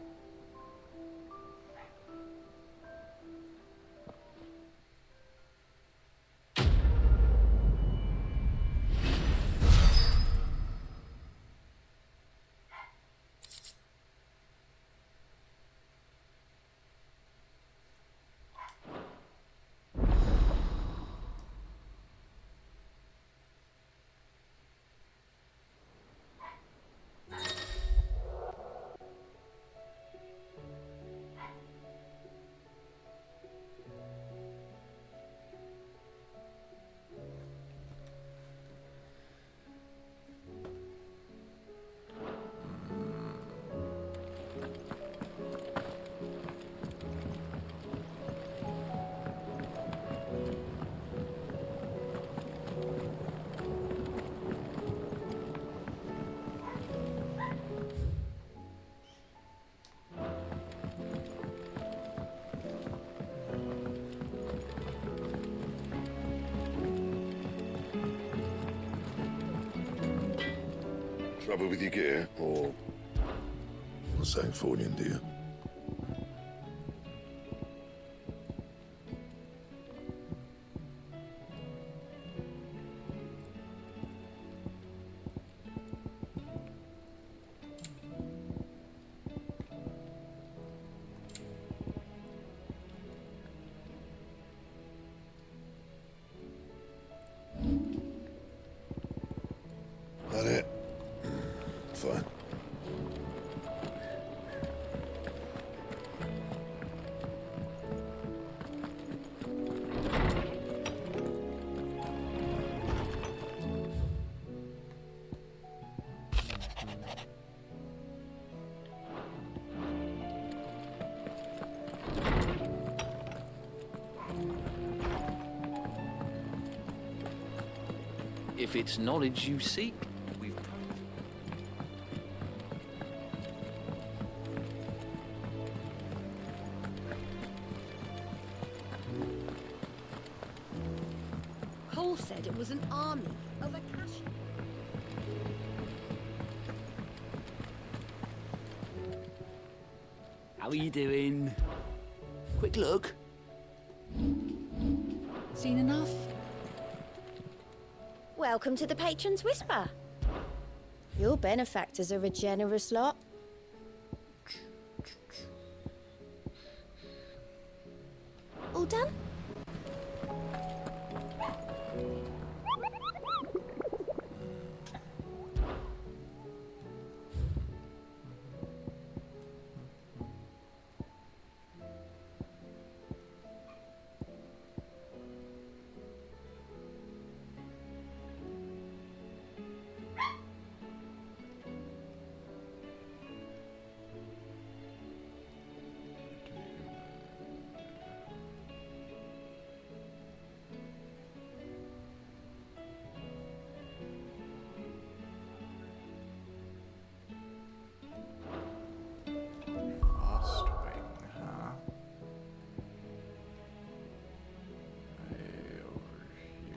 Trouble with your gear, or what's saying for you, dear? That it? Fine. If it's knowledge you seek, we've... said it was an army of Akashi. How are you doing? Quick look. Seen enough? Welcome to the Patron's Whisper. Your benefactors are a generous lot. All done? Lost Wing, huh? Way over here.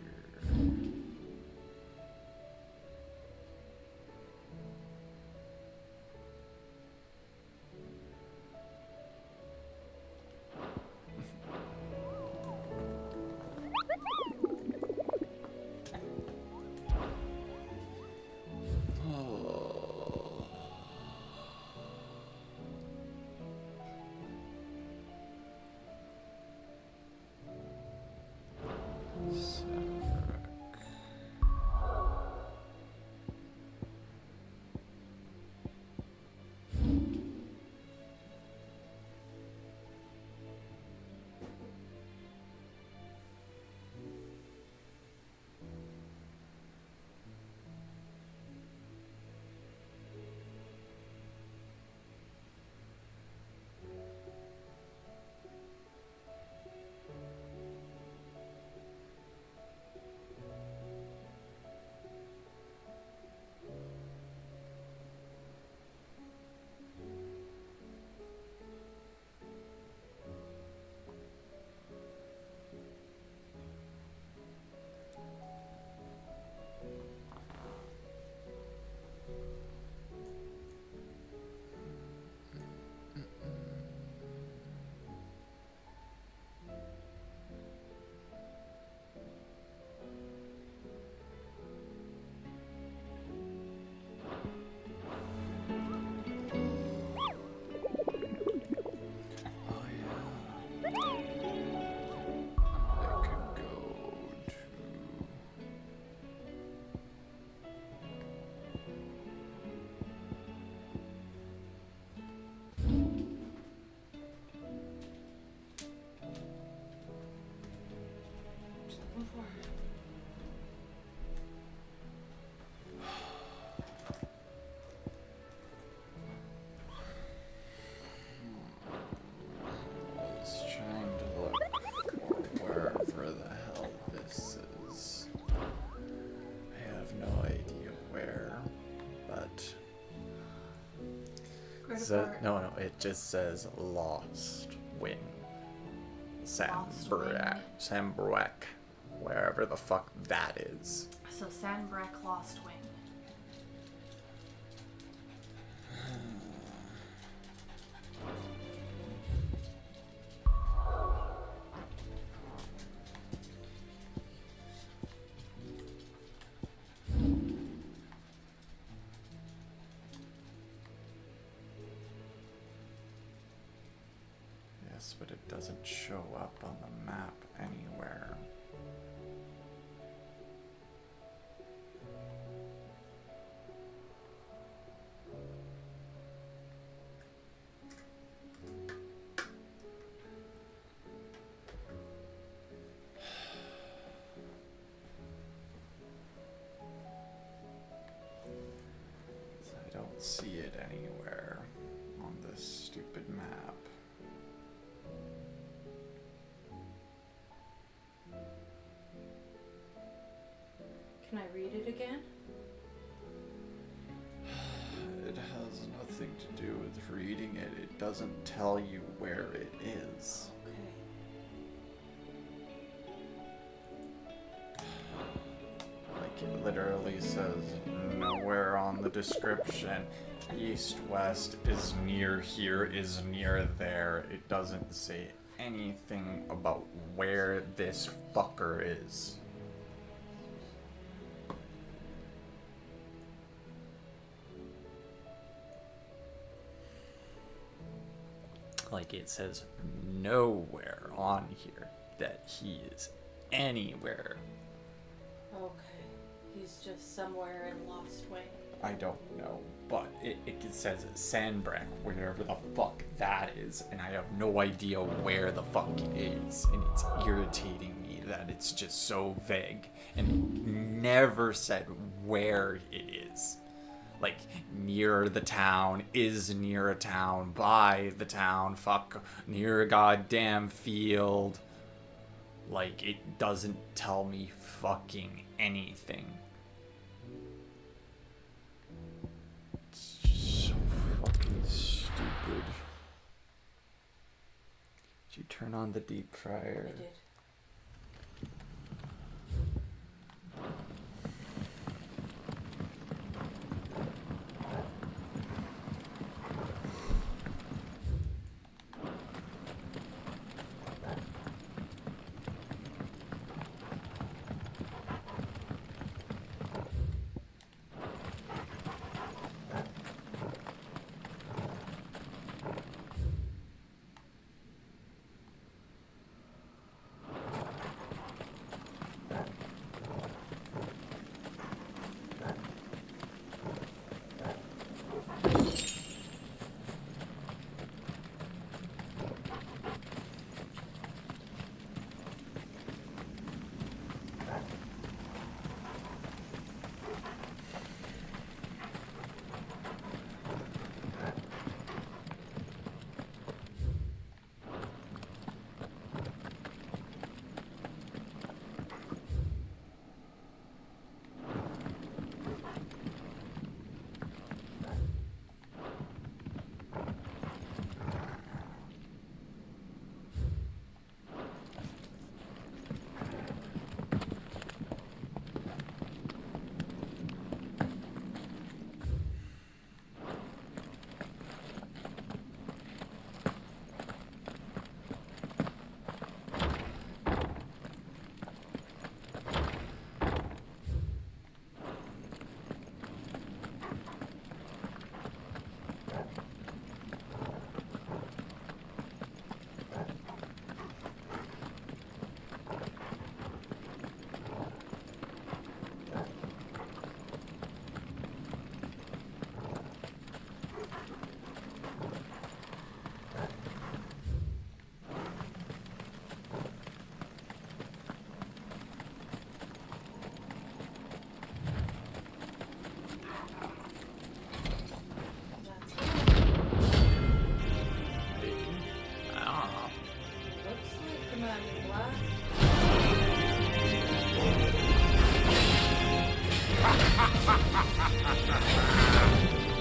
No, it just says Lost Wing. Sandbreak, wherever the fuck that is. So Sandbreak Lost Wing. Yes, but it doesn't show up on the map anywhere. I don't see it anywhere on this stupid map. Can I read it again? It has nothing to do with reading it. It doesn't tell you where it is. Okay. it literally says nowhere on the description. East, west is near here, is near there. It doesn't say anything about where this fucker is. Like, it says nowhere on here that he is anywhere. Okay. He's just somewhere in Lost Way. I don't know, but it says Sandbreck, wherever the fuck that is, and I have no idea where the fuck it is, and it's irritating me that it's just so vague, and it never said where it is. Like, near the town, is near a town, by the town, fuck, near a goddamn field. Like, it doesn't tell me fucking anything. It's just so fucking stupid. Did you turn on the deep fryer? I did.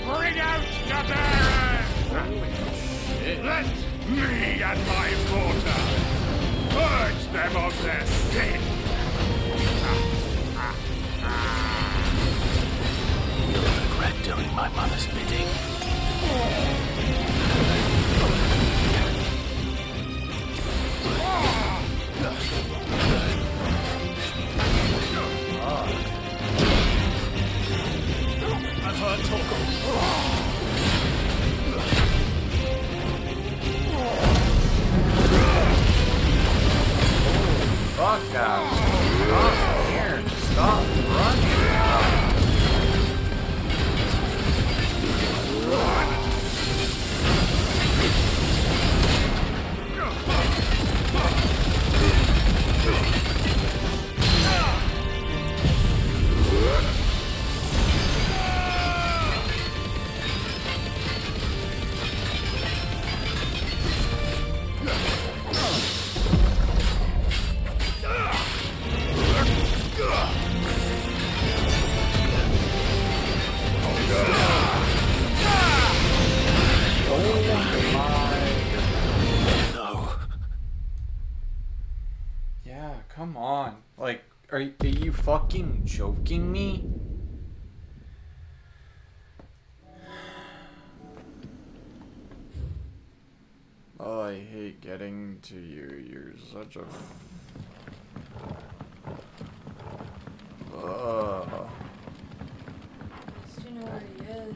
Bring out your bearers! Let me and my daughter purge them of their sin! You'll regret doing my mother's bidding. I've heard talk of... Fuck out. fucking joking me? Oh, I hate getting to you. You're such a... Do you know where he is?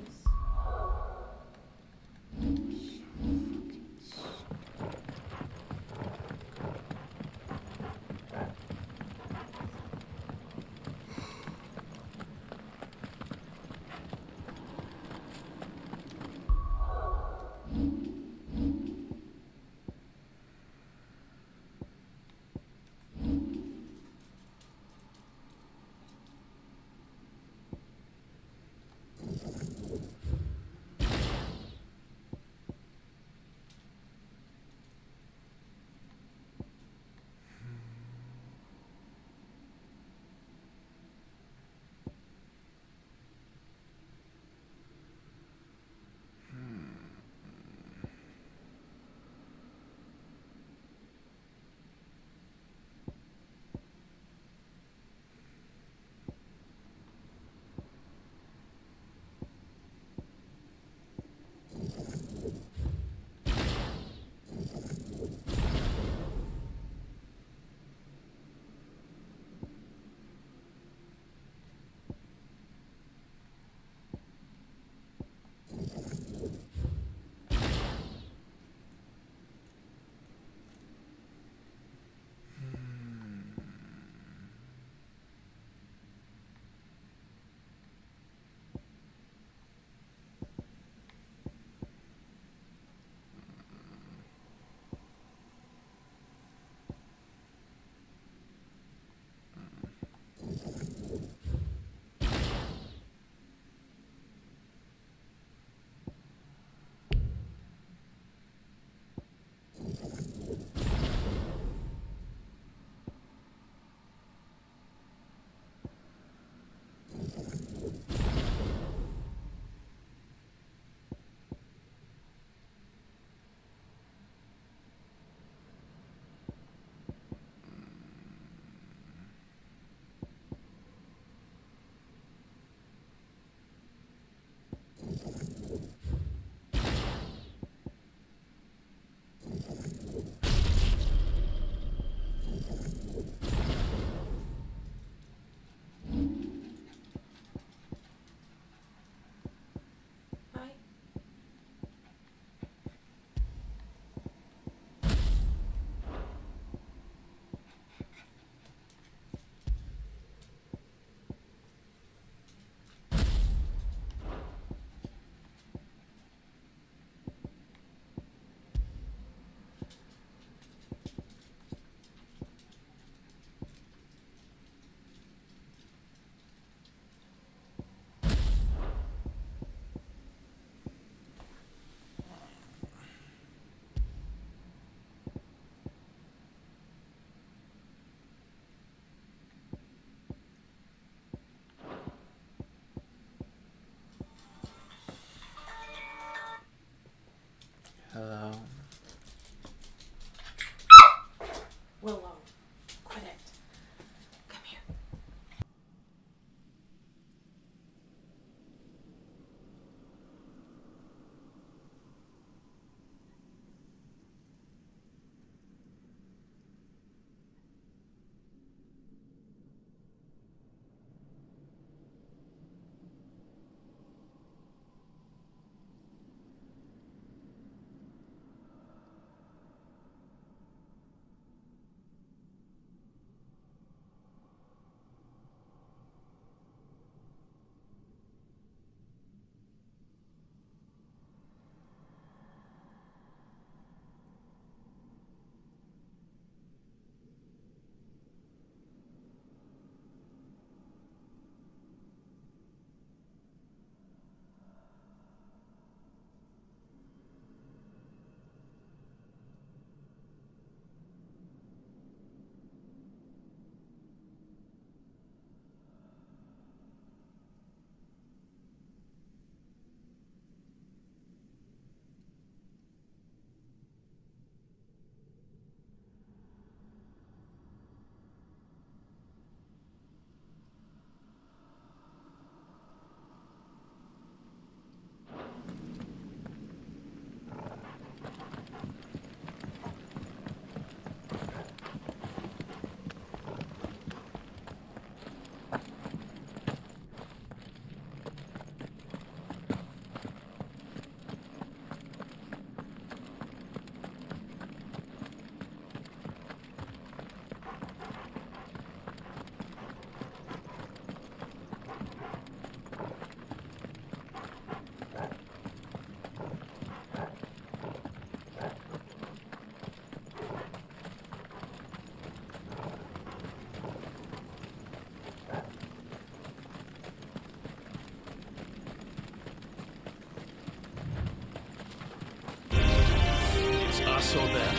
this or that.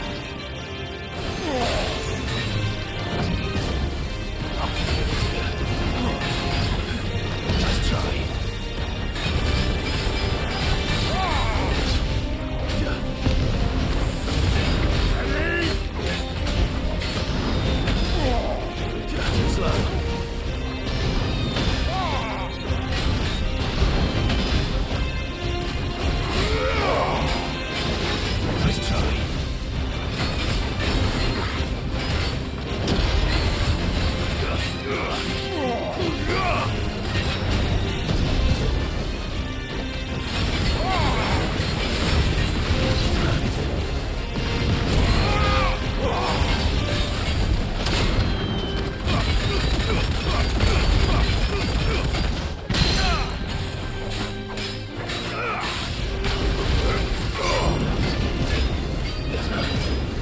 Nice try. Too slow. Nice try. Too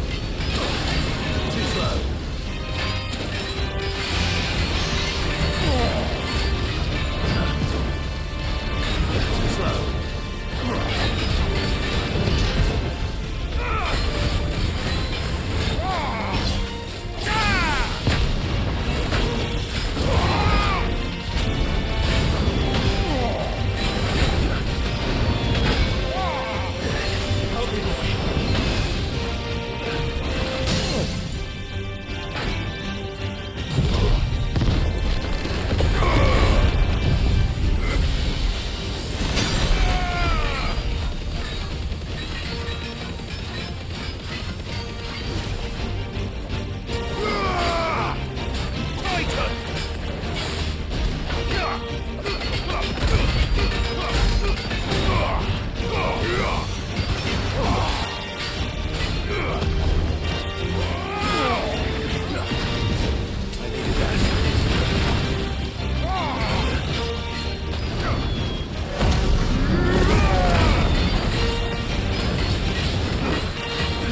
slow. Too slow.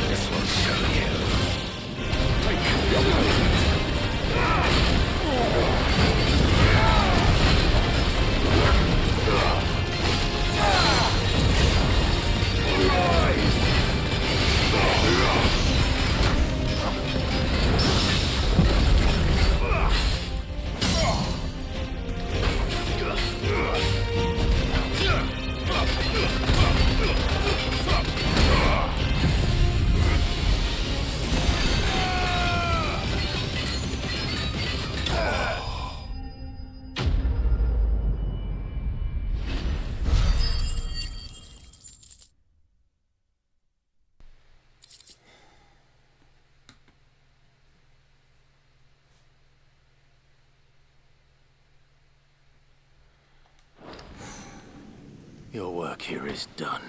This will show you. Your work here is done.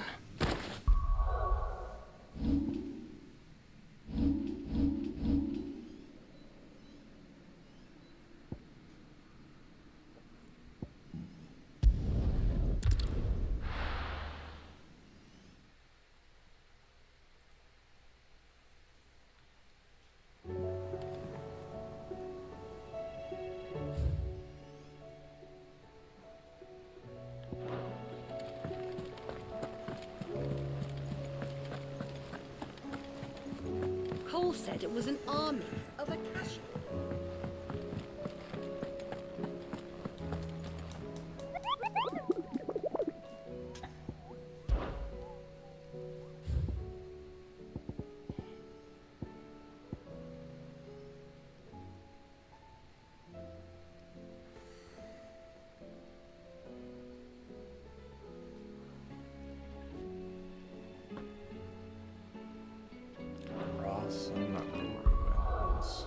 Cole said it was an army of Akashi. Ross, I'm not ruins.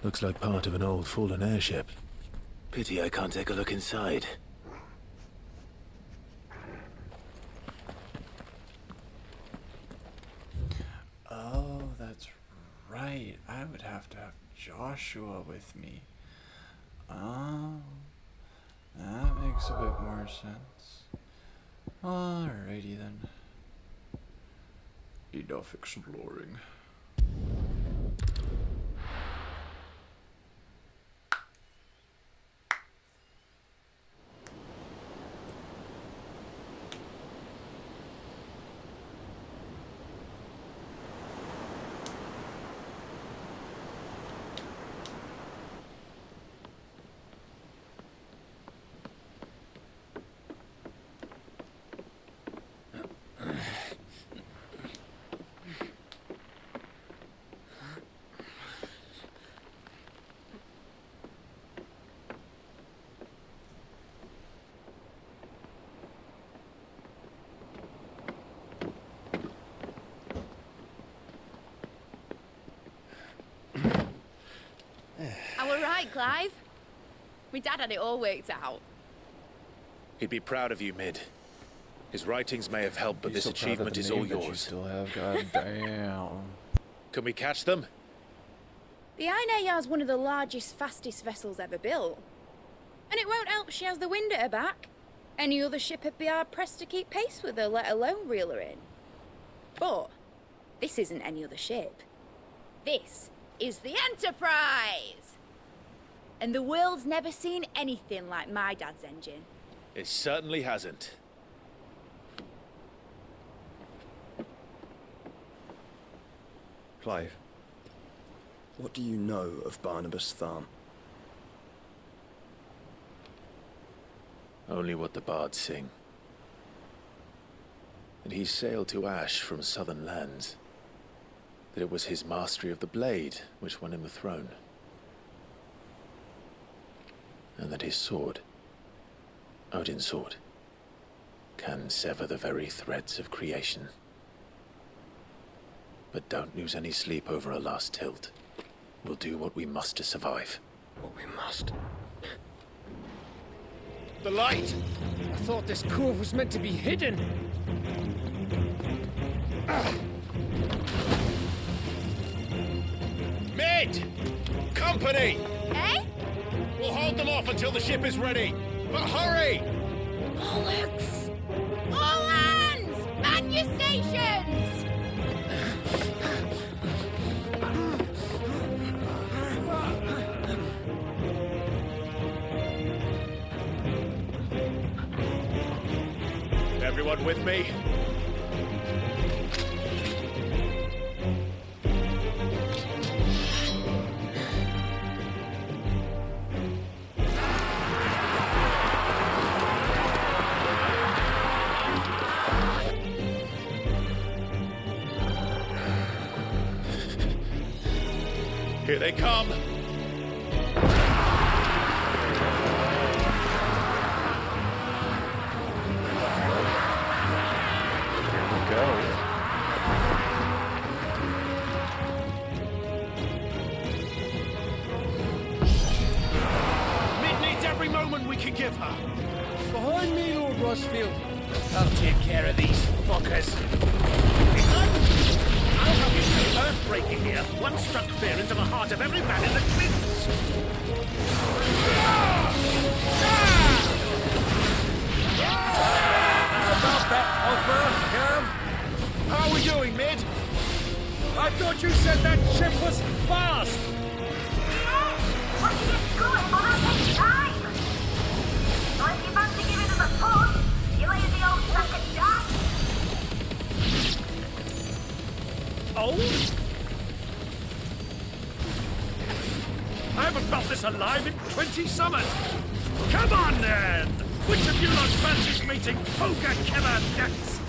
Looks like part of an old fallen airship. Pity I can't take a look inside. Oh, that's right. I would have to have Joshua with me. Oh, that makes a bit more sense. Alrighty then. Enough exploring. I were right, Clive. My dad had it all worked out. He'd be proud of you, Mid. His writings may have helped, but He's this so proud of achievement the is name all that you yours. still have, god damn. Can we catch them? The Ainayar's one of the largest, fastest vessels ever built. And it won't help she has the wind at her back. Any other ship would be hard-pressed to keep pace with her, let alone reel her in. But this isn't any other ship. This is the Enterprise! And the world's never seen anything like my dad's engine. It certainly hasn't. Clive, what do you know of Barnabas Tharm? Only what the bards sing. That he sailed to Ash from southern lands. That it was his mastery of the blade which won him the throne. And that his sword, Odin's sword, can sever the very threads of creation. But don't lose any sleep over a last tilt. We'll do what we must to survive. What we must? The light! I thought this cove was meant to be hidden. Mid! Company! Eh? We'll hold them off until the ship is ready. But hurry! Bollocks! All hands! Man your stations! Everyone with me? Here they come! Mid needs every moment we can give her. Behind me, Lord Rosfield. I'll take care of these fuckers. I'll have you know, earthbreaking here. One struck fear into the heart of every man in the cliffs. About that offer, Cam. How are we doing, Mid? I thought you said that ship was fast. What you get going, but that takes time. So if you fancy giving us a push, you lazy old sack of jazz. Old? I haven't felt this alive in 20 summers. Come on, then! Which of you lot fancies meeting Ogre Killer Deaths?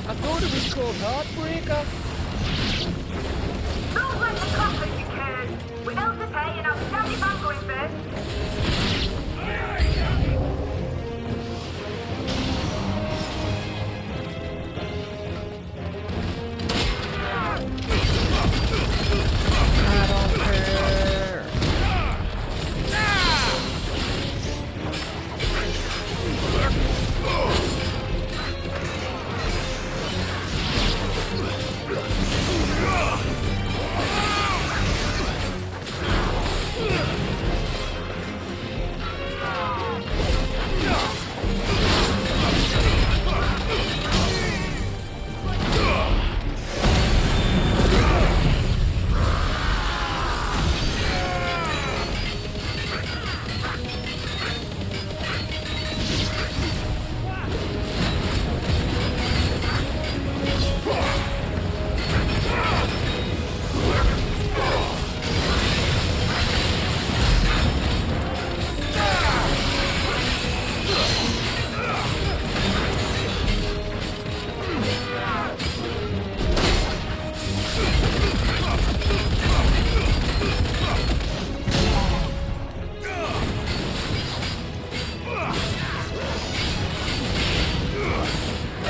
I thought it was called Heartbreaker. Don't let the conflict you can. We don't to pay and I'll stand if I'm going first. I don't care.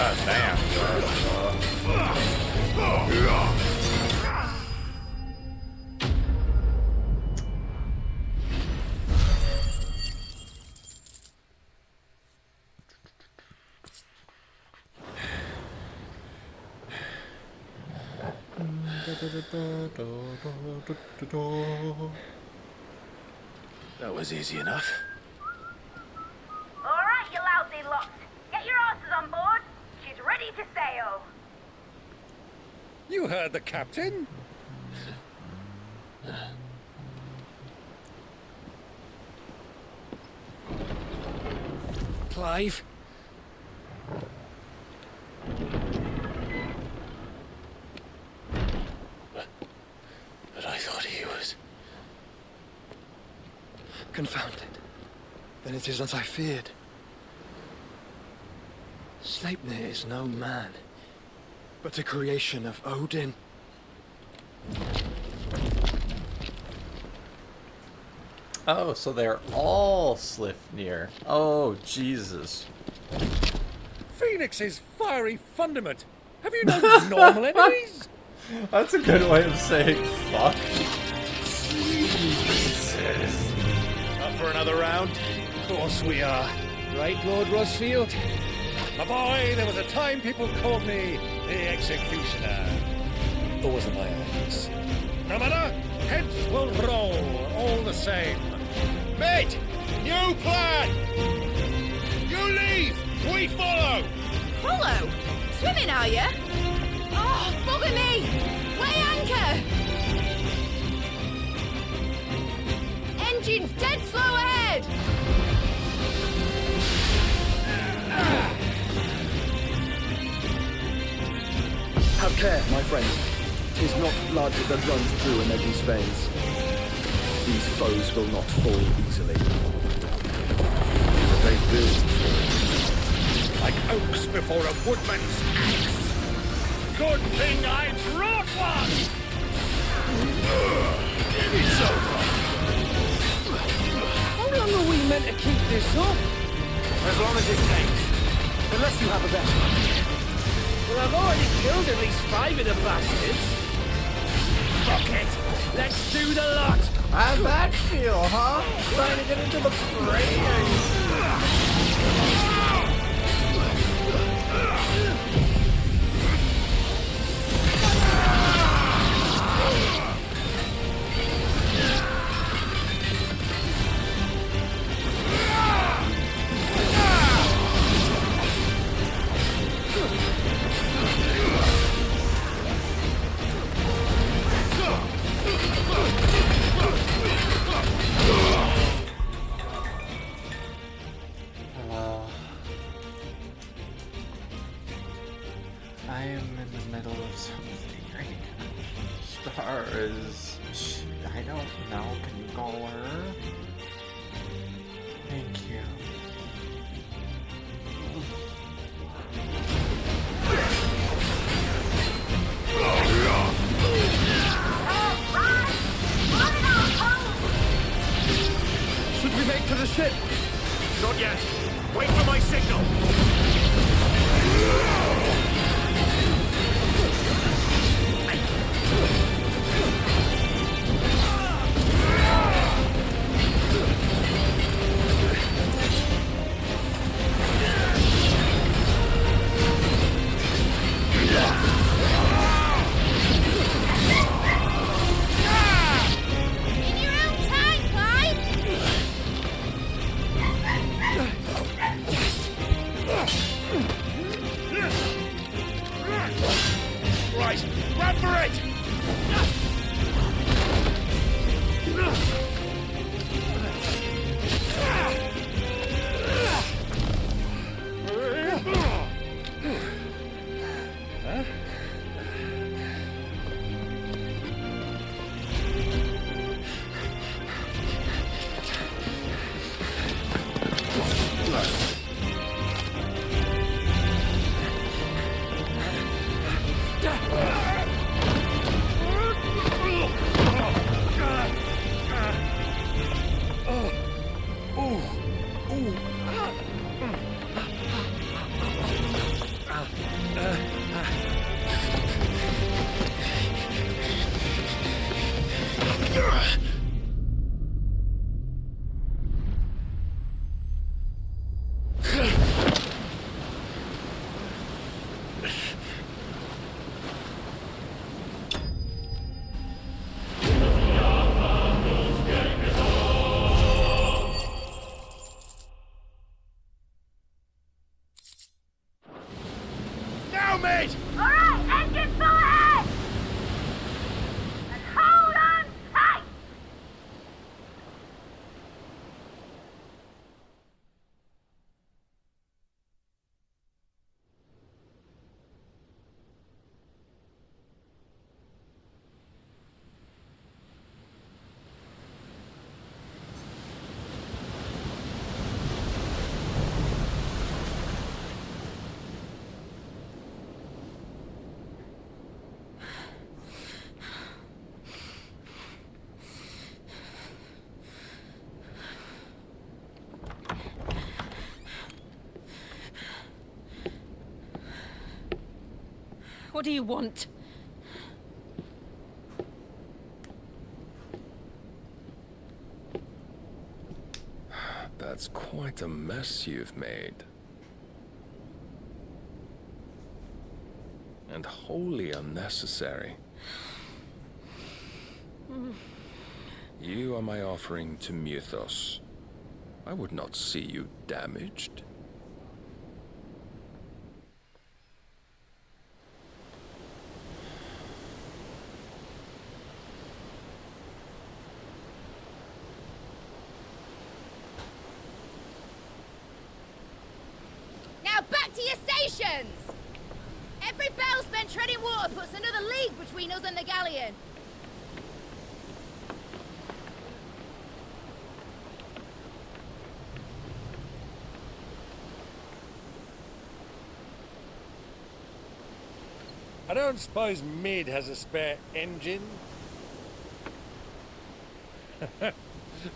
God damn. That was easy enough. All right, you lousy lot. Get your asses on board. She's ready to sail. You heard the captain. Clive? But I thought he was... Confounded. Then it is as I feared. Sleipnir is no man, but a creation of Odin. Oh, so they're all Sleipnir. Oh, Jesus. Phoenix's fiery fundament. Have you no normal enemies? That's a good way of saying fuck. Up for another round? Of course we are. Right, Lord Rosfield? My boy, there was a time people called me the Executioner. Or was it my eyes? No matter, heads will roll all the same. Mate, new plan! You leave, we follow! Follow? Swimming, are you? Oh, bugger me! Weigh anchor! Engine's dead slow ahead! Have care, my friend. 'Tis not blood that runs through an Eddie's veins. These foes will not fall easily. But they will fall. Like oaks before a woodman's axe. Good thing I brought one! It's over. How long are we meant to keep this up? As long as it takes. Unless you have a better. Well, I've already killed at least 5 of the bastards. Fuck it! Let's do the lot! How'd that feel, huh? Trying to get into the fray? I am in the middle of something right now. Stars. I don't know. Can you call her? Thank you. Should we make to the ship? Not yet. Wait for my signal. Right, run for it! Huh? mate! Alright, engine full ahead! And hold on tight! What do you want? That's quite a mess you've made. And wholly unnecessary. You are my offering to Mythos. I would not see you damaged. Now back to your stations! Every bell spent treading water puts another league between us and the galleon. I don't suppose Mid has a spare engine?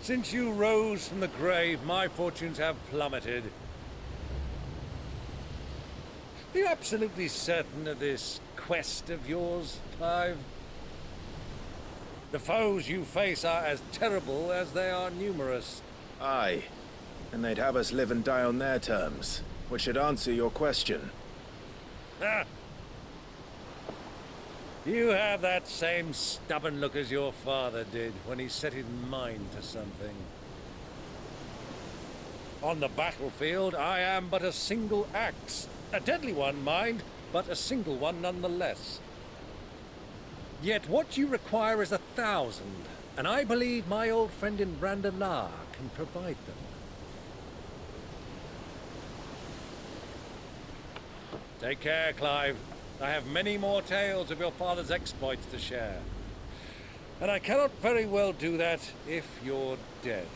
Since you rose from the grave, my fortunes have plummeted. Are you absolutely certain of this quest of yours, Clive? The foes you face are as terrible as they are numerous. Aye. And they'd have us live and die on their terms, which should answer your question. Ah. You have that same stubborn look as your father did when he set his mind to something. On the battlefield, I am but a single axe. A deadly one, mind, but a single one nonetheless. Yet what you require is 1,000, and I believe my old friend in Brandalar can provide them. Take care, Clive. I have many more tales of your father's exploits to share. And I cannot very well do that if you're dead.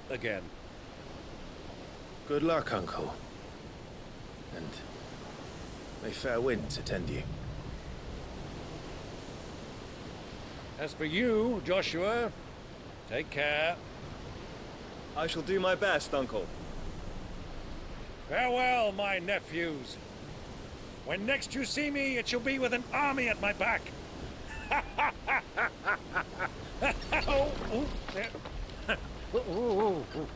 Again. Good luck, Uncle. And may fair winds attend you. As for you, Joshua, take care. I shall do my best, Uncle. Farewell, my nephews. When next you see me, it shall be with an army at my back. Oh, oh, there. Oh, oh, oh.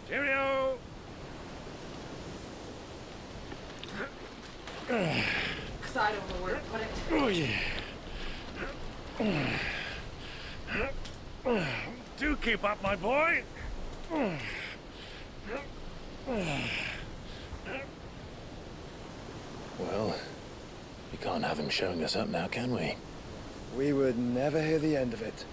Cheerio! Because I don't know where to put it. Oh, yeah. Do keep up, my boy. Well, we can't have him showing us up now, can we? We would never hear the end of it.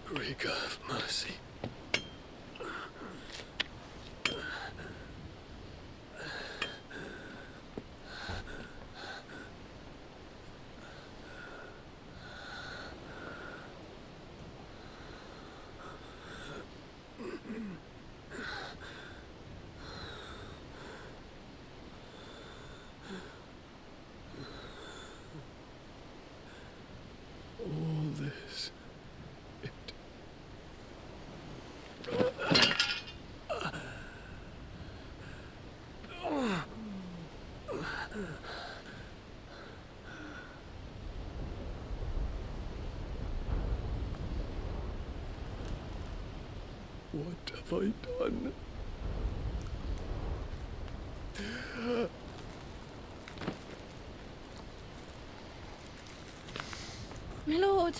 Great God of mercy. All this. What have I done? My lord.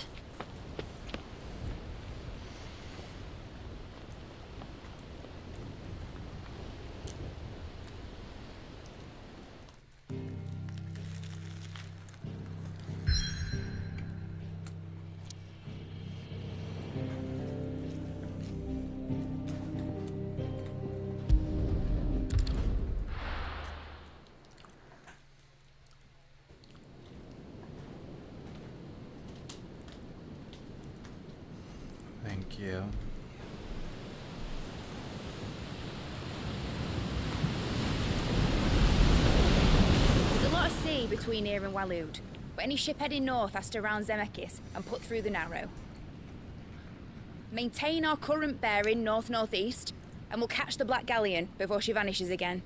Thank you. There's a lot of sea between here and Waloed, but any ship heading north has to round Zemeckis and put through the Narrow. Maintain our current bearing north-northeast, and we'll catch the Black Galleon before she vanishes again.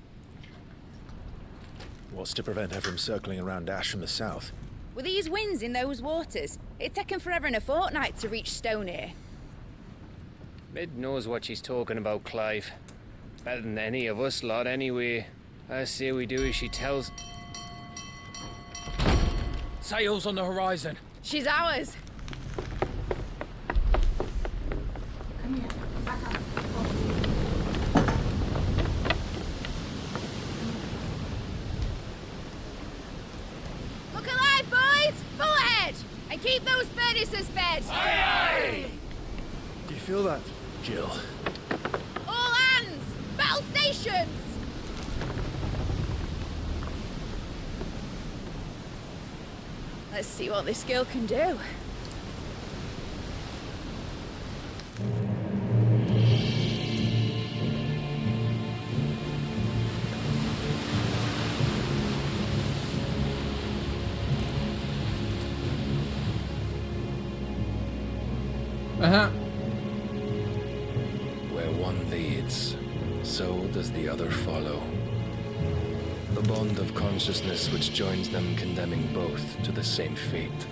What's to prevent her from circling around Ash from the south? With these winds in those waters, it'd taken forever and a fortnight to reach Stonehere. Mid knows what she's talking about, Clive. Better than any of us lot, anyway. I say we do as she tells. Sails on the horizon. She's ours. Look alive, boys! Full ahead! And keep those furnaces fed! Aye, aye! Do you feel that? Jill. All hands! Battle stations! Let's see what this girl can do. Where one leads, so does the other follow. The bond of consciousness which joins them condemning both to the same fate.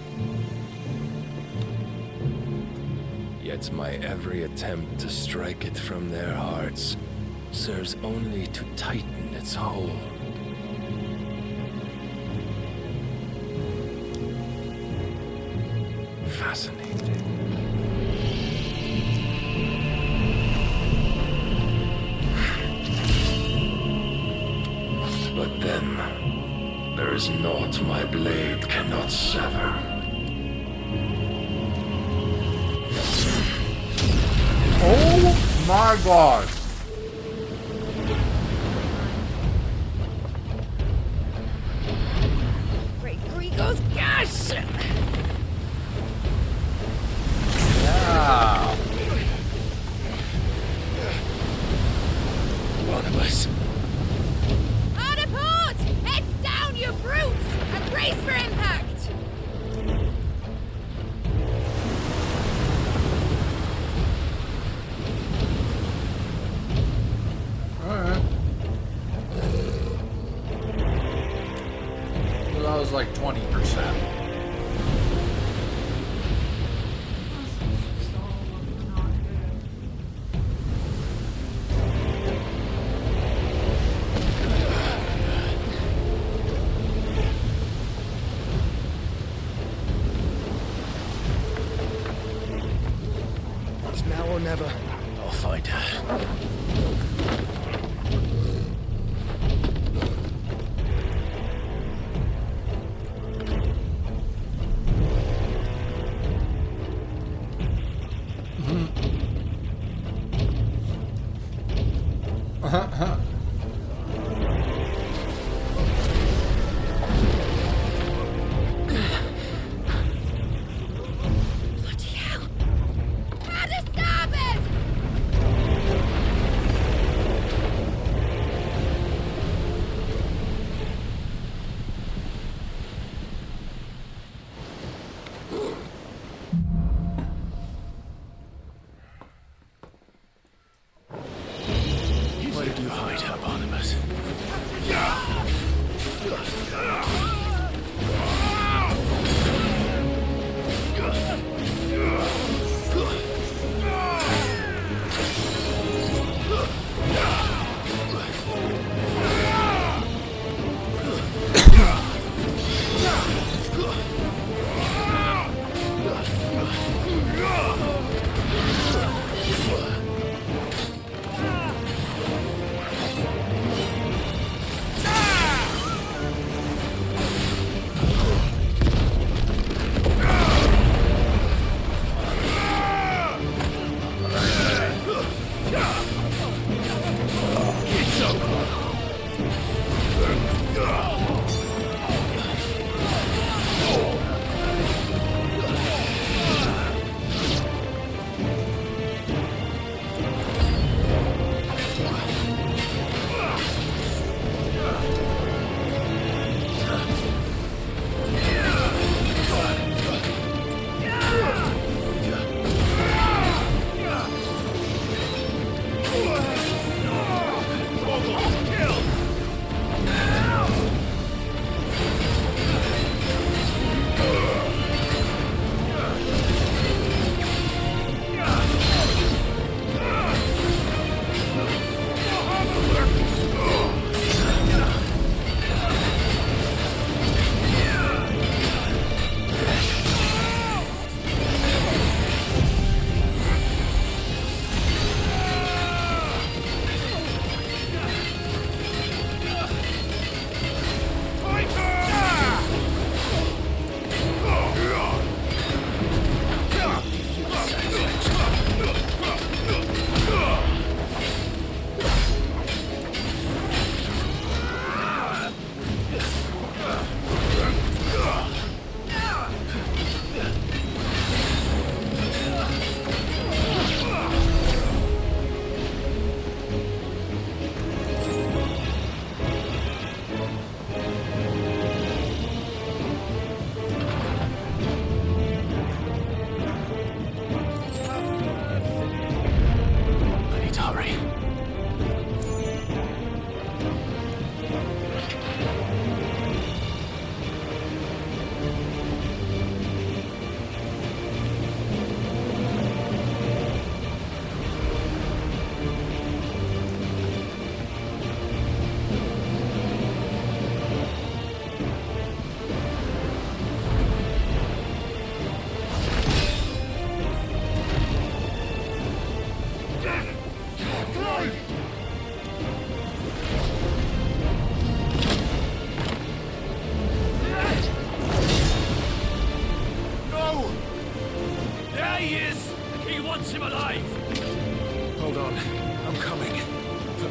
Yet my every attempt to strike it from their hearts serves only to tighten its hold. Fascinating. But then, there is naught my blade cannot sever. Oh my god! Great Grigos, gosh! Yeah. Barnabas. Hard a port! Heads down, you brutes! And brace for impact! Alright. So that was like 20%. It's now or never. I'll find her. Bloody hell! Hard a starboard! Where did you hide her?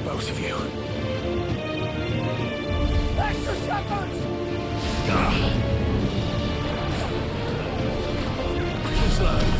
Both of you. Extra shepherds! Slow.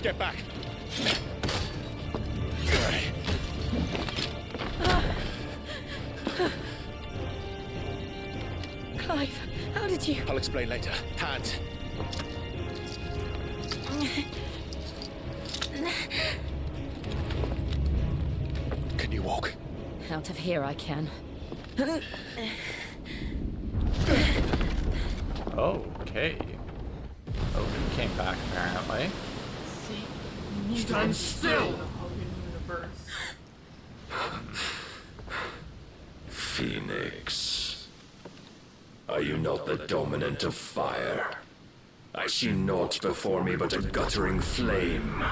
Get back. Clive, how did you... I'll explain later. Hands. Can you walk? Out of here I can. Okay. Odin came back, apparently. Stand still! Universe. Phoenix. Are you not the dominant of fire? I see naught before me but a guttering flame.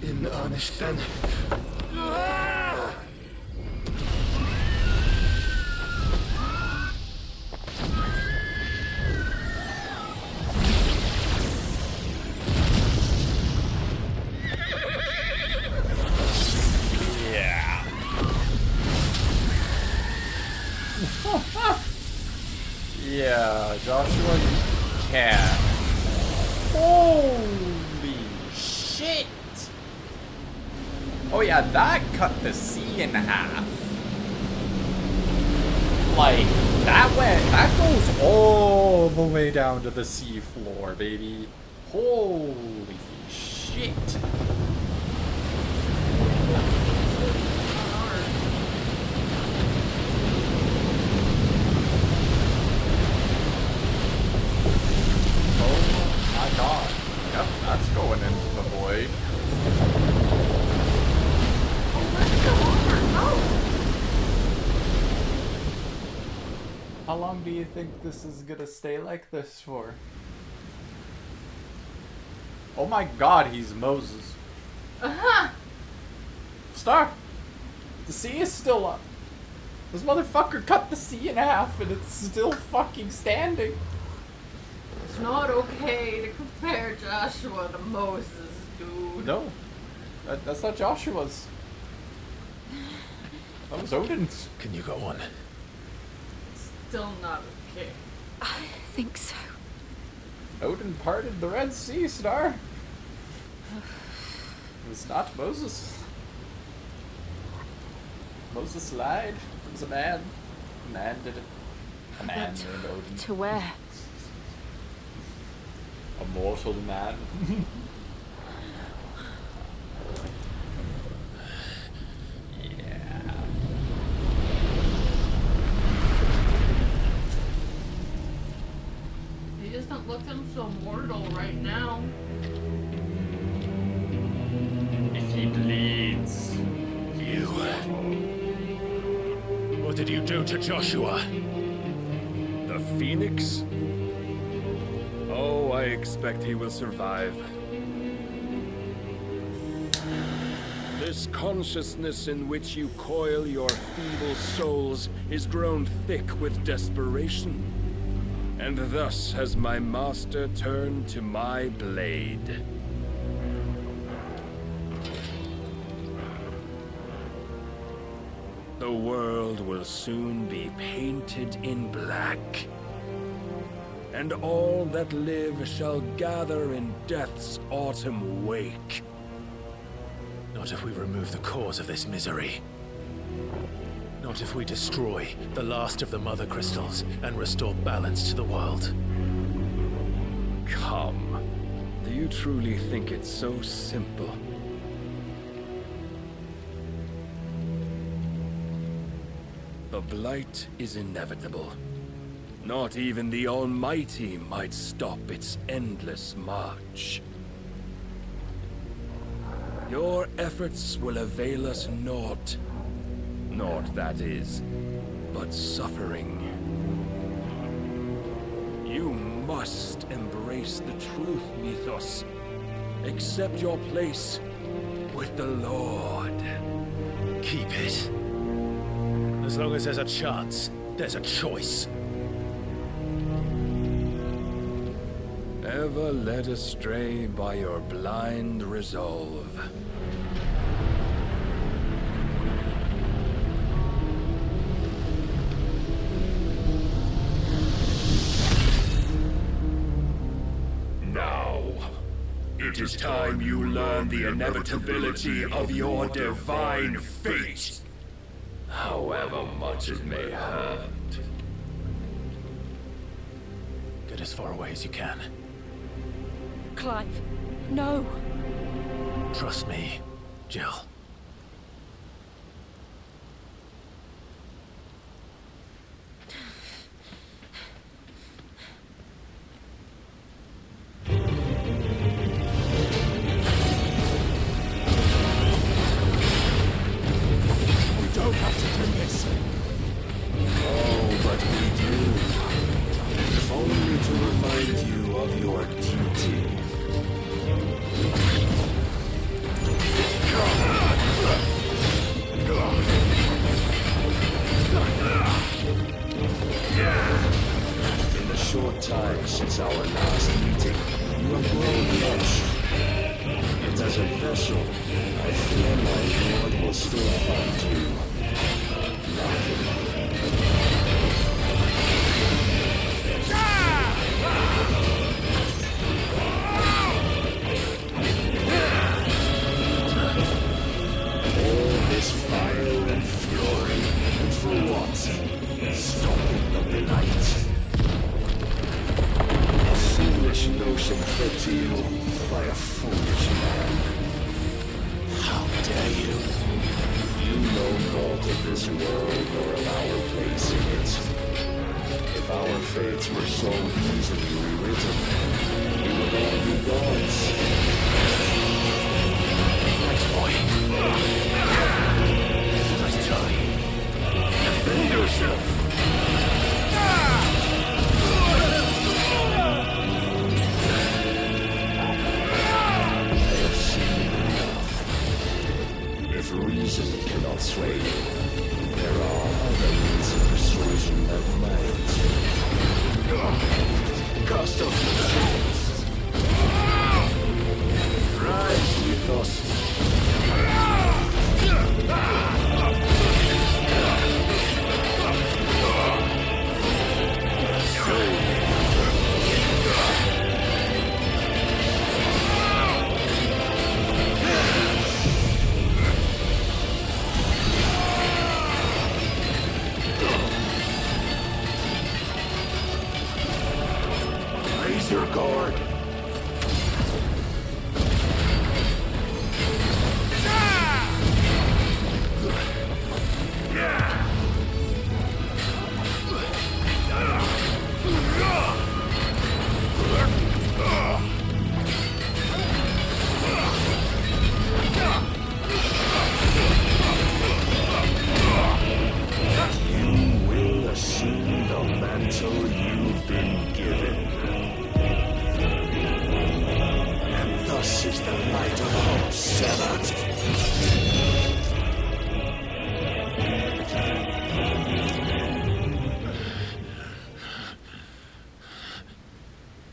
In earnest, then. Yeah. Yeah, Joshua, you can. Holy shit! Oh yeah, that cut the sea in half. Like, that goes all the way down to the sea floor, baby. Holy shit. Oh my god. Yep, that's going into the void. How long do you think this is gonna stay like this for? Oh my god, he's Moses. Star! The sea is still up. This motherfucker cut the sea in half and it's still fucking standing. It's not okay to compare Joshua to Moses, dude. No. That's not Joshua's. That was Odin's. Can you go on? Still not okay. I think so. Odin parted the Red Sea, Star. It was not Moses. Moses lied. It was a man. A man did it. A man named Odin. To where? A mortal man. Yeah. He isn't looking so mortal right now. If he bleeds, you. What did you do to Joshua? The Phoenix? Oh, I expect he will survive. This consciousness in which you coil your feeble souls is grown thick with desperation. And thus has my master turned to my blade. The world will soon be painted in black. And all that live shall gather in death's autumn wake. Not if we remove the cause of this misery. Not if we destroy the last of the Mother Crystals and restore balance to the world. Come. Do you truly think it's so simple? The Blight is inevitable. Not even the Almighty might stop its endless march. Your efforts will avail us naught. Naught, that is, but suffering. You must embrace the truth, Mythos. Accept your place with the Lord. Keep it. As long as there's a chance, there's a choice. Ever led astray by your blind resolve. Now, it is time you learn the inevitability of your divine fate. However much much it may hurt. Get as far away as you can. Clive, no. Trust me, Jill.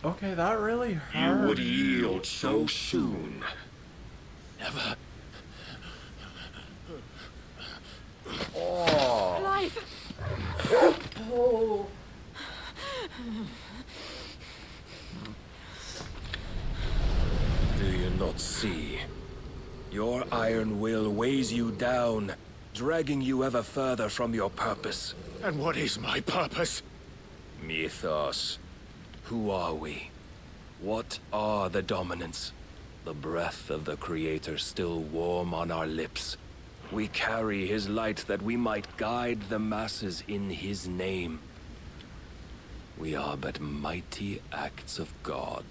Okay, that really hurt. You would yield so soon. Never. Oh. Clive! Oh. Do you not see? Your iron will weighs you down, dragging you ever further from your purpose. And what is my purpose? Mythos. Who are we? What are the dominants? The breath of the Creator still warm on our lips. We carry his light that we might guide the masses in his name. We are but mighty acts of God.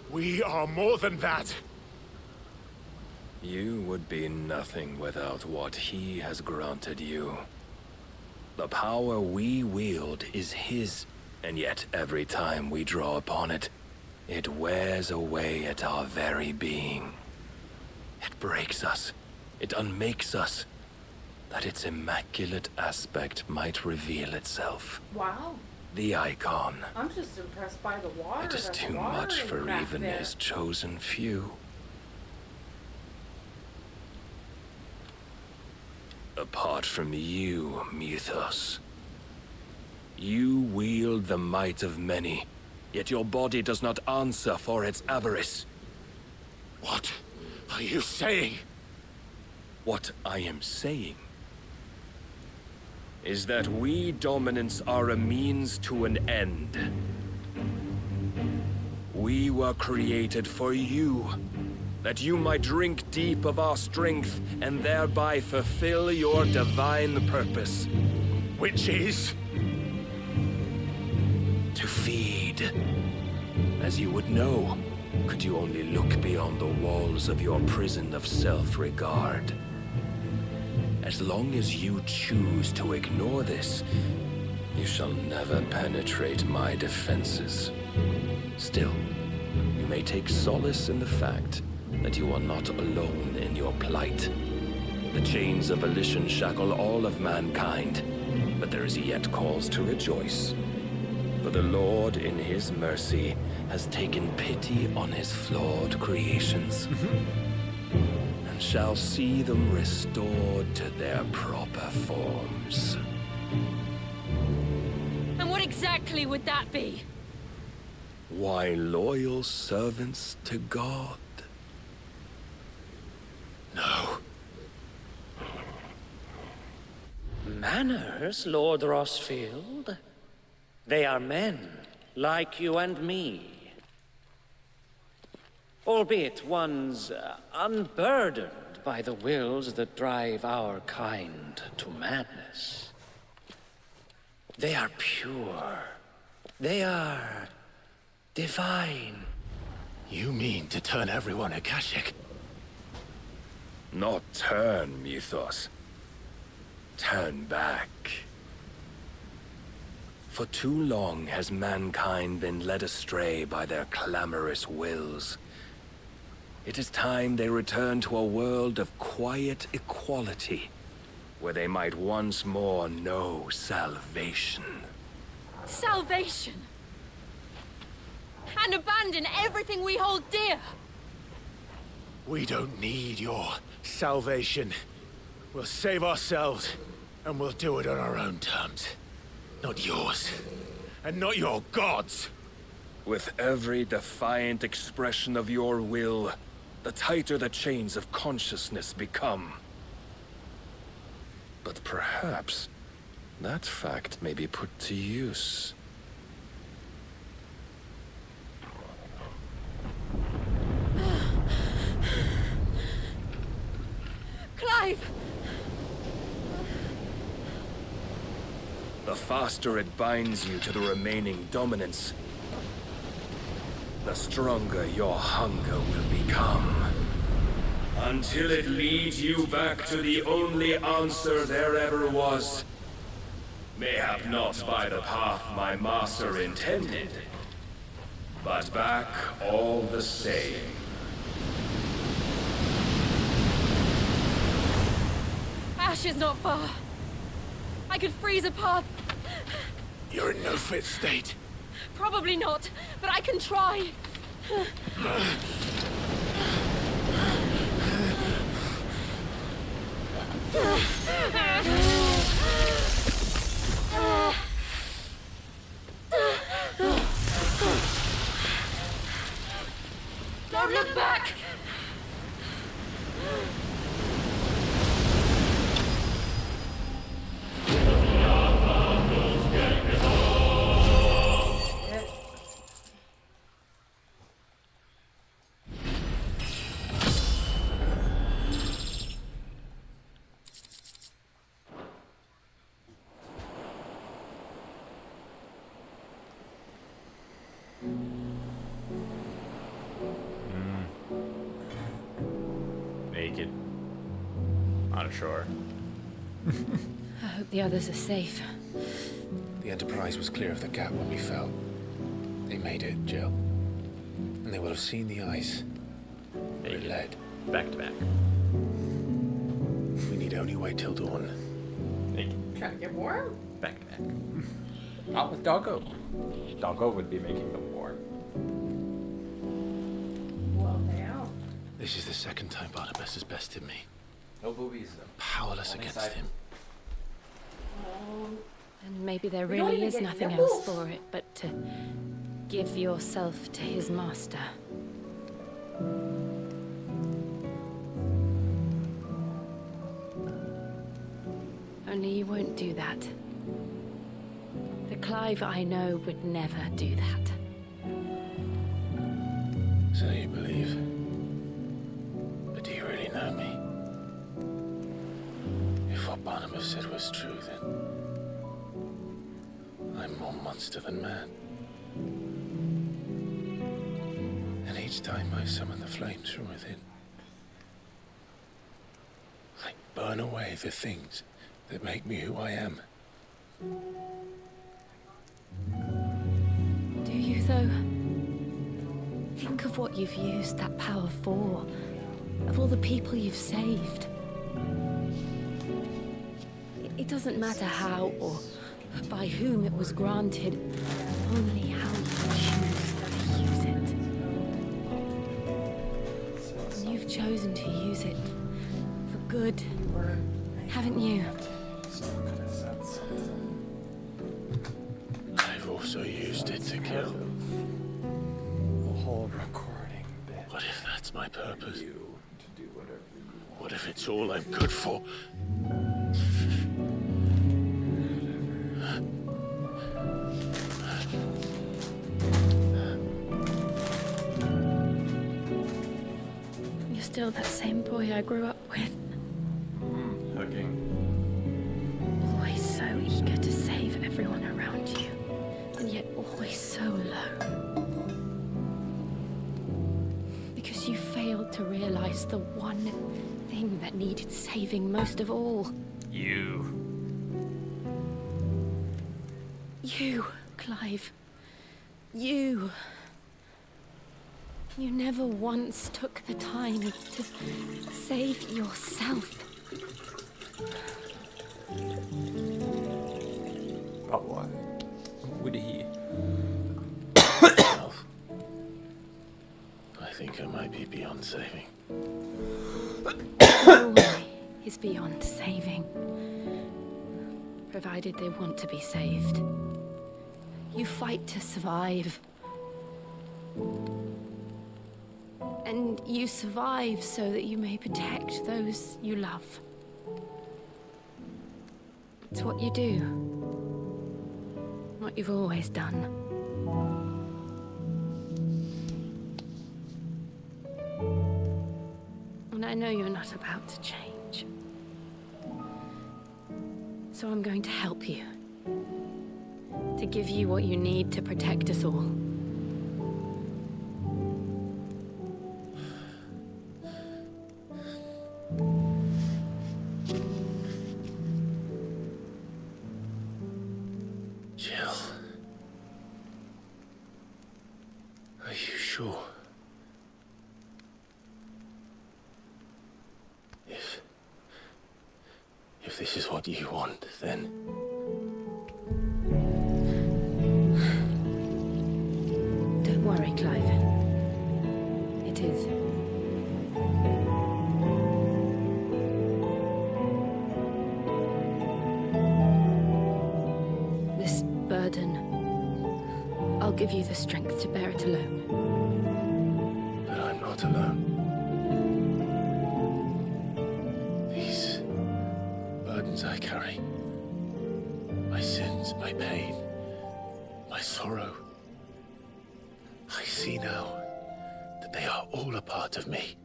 We are more than that. You would be nothing without what he has granted you. The power we wield is his, and yet every time we draw upon it, it wears away at our very being. It breaks us. It unmakes us, that its immaculate aspect might reveal itself. Wow. The icon. I'm just impressed by the water. It is that's too much for back even there. his chosen few. Apart from you, Mythos. You wield the might of many, yet your body does not answer for its avarice. What are you saying? What I am saying is that we dominants are a means to an end. We were created for you, that you might drink deep of our strength and thereby fulfill your divine purpose. Which is? To feed. As you would know, could you only look beyond the walls of your prison of self-regard. As long as you choose to ignore this, you shall never penetrate my defenses. Still, you may take solace in the fact that you are not alone in your plight. The chains of volition shackle all of mankind, but there is yet cause to rejoice. For the Lord, in his mercy, has taken pity on his flawed creations, and shall see them restored to their proper forms. And what exactly would that be? Why, loyal servants to God. No. Manners, Lord Rosfield? They are men, like you and me. Albeit ones unburdened by the wills that drive our kind to madness. They are pure. They are divine. You mean to turn everyone Akashic? Not turn, Mythos. Turn back. For too long has mankind been led astray by their clamorous wills. It is time they return to a world of quiet equality, where they might once more know salvation. Salvation! And abandon everything we hold dear! We don't need your salvation. We'll save ourselves, and we'll do it on our own terms. Not yours. And not your gods. With every defiant expression of your will, the tighter the chains of consciousness become. But perhaps that fact may be put to use. Clive! The faster it binds you to the remaining dominance, the stronger your hunger will become. Until it leads you back to the only answer there ever was. Mayhap not by the path my master intended, but back all the same. Ash is not far. I could freeze a path. You're in no fit state. Probably not, but I can try. Don't look back! Naked. On a shore. I hope the others are safe. The Enterprise was clear of the gap when we fell. They made it, Jill. And they will have seen the ice. Where it led. Back to back. We need only wait till dawn. Trying to get warm? Back to back. Not with Doggo. Doggo would be making them warm. Well, now. This is the second time Barnabas has bested me. No boobies though. Powerless Only against side. him. And maybe there We don't really even is get nothing nipples. else for it but to give yourself to his master. Only you won't do that. The Clive I know would never do that. So you believe? But do you really know me? If what Barnabas said was true, then I'm more monster than man. And each time I summon the flames from within, I burn away the things that make me who I am. Do you, though? Think of what you've used that power for. Of all the people you've saved. It doesn't matter how or by whom it was granted, only how you choose to use it. And you've chosen to use it for good, haven't you? I've also used it to kill. The whole recording bit. What if that's my purpose? What if it's all I'm good for? You're still that same boy I grew up with. Hugging. Always so eager to save everyone around you, and yet always so alone. Because you failed to realize the one thing that needed saving most of all. You. You, Clive. You. You never once took the time to save yourself. But what? Would he? I think I might be beyond saving. No one is beyond saving. Provided they want to be saved. You fight to survive. And you survive so that you may protect those you love. It's what you do. What you've always done. And I know you're not about to change. So I'm going to help you. To give you what you need to protect us all. Jill. Are you sure? If this is what you want, then... Don't worry, Clive. It is. This burden, I'll give you the strength to bear it alone. But I'm not alone. These burdens I carry, my sins, my pain, my sorrow, I see now that they are all a part of me.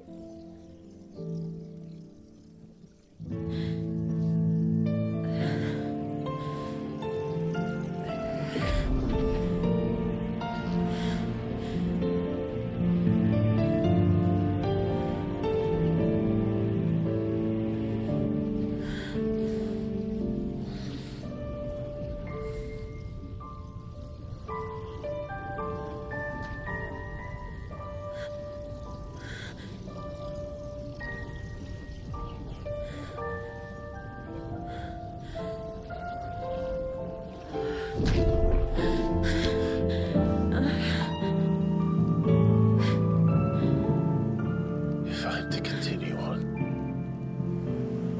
If I'm to continue on,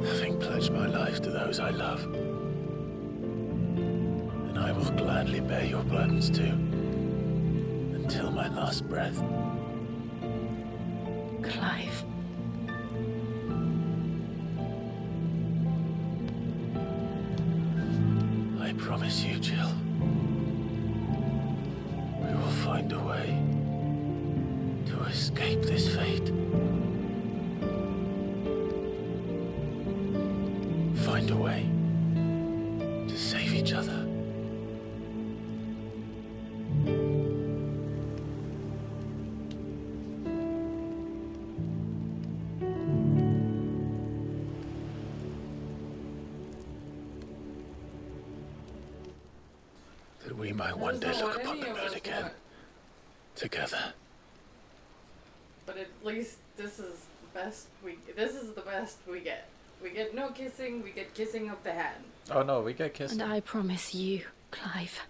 having pledged my life to those I love, then I will gladly bear your burdens too, until my last breath. Clive. promise you, Jill, we will find a way to escape this fate. Find a way to save each other. That we might one day look upon the moon again, together. But at least this is the best we get. We get no kissing, we get kissing of the hand. Oh no, we get kissing. And I promise you, Clive,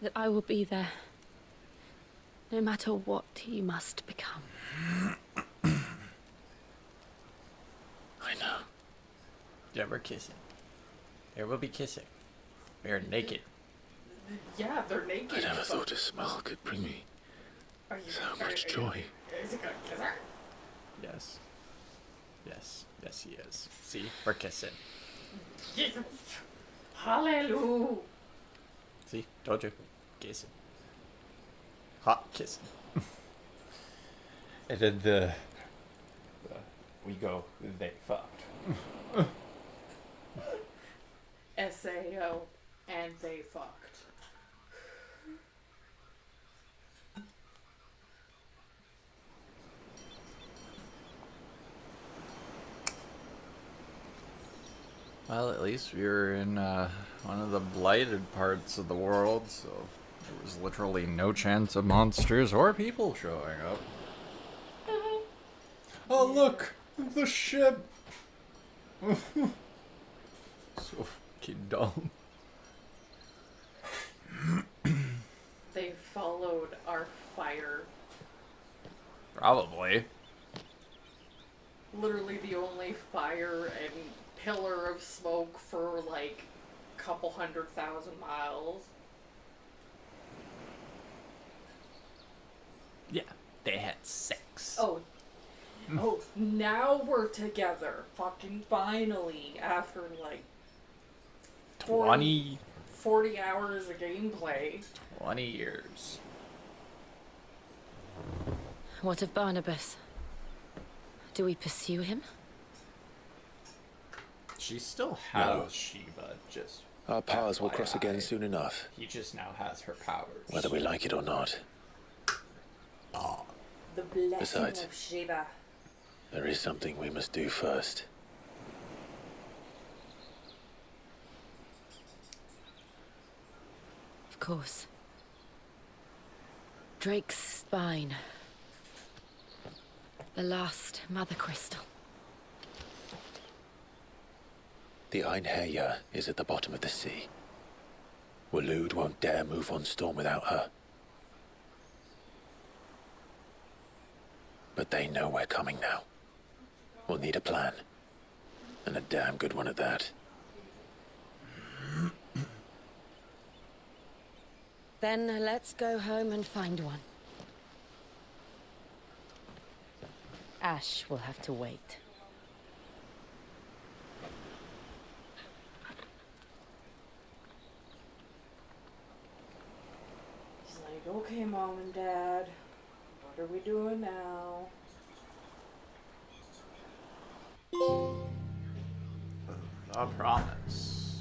that I will be there, no matter what you must become. I know. Yeah, we're kissing. There will be kissing. We are naked. Yeah, they're naked. I never thought a smell could bring me so much joy. Is it gonna kiss her? Yes. Yes. Yes, he is. See? We're kissing. Hallelujah. See? Told you. Kissing. Hot kissing. And then we go, they fucked. SAO, and they fucked. Well, at least we were in one of the blighted parts of the world, so there was literally no chance of monsters or people showing up. Oh, look! The ship! So fucking dumb. They followed our fire. Probably. Literally the only fire and pillar of smoke for like a couple 100,000 miles. Yeah, they had sex. Oh, now we're together. Fucking finally, after like 40 hours of gameplay. 20 years. What of Barnabas? Do we pursue him? She still has Shiva, just... Our paths will cross again soon enough. He just now has her powers. Whether we like it or not. The blessing Besides, of Shiva. there is something we must do first. Of course. Drake's spine. The last Mother Crystal. The Einherja is at the bottom of the sea. Waloed won't dare move on Storm without her. But they know we're coming now. We'll need a plan. And a damn good one at that. Then let's go home and find one. Ash will have to wait. He's like, okay, Mom and Dad, what are we doing now? A promise.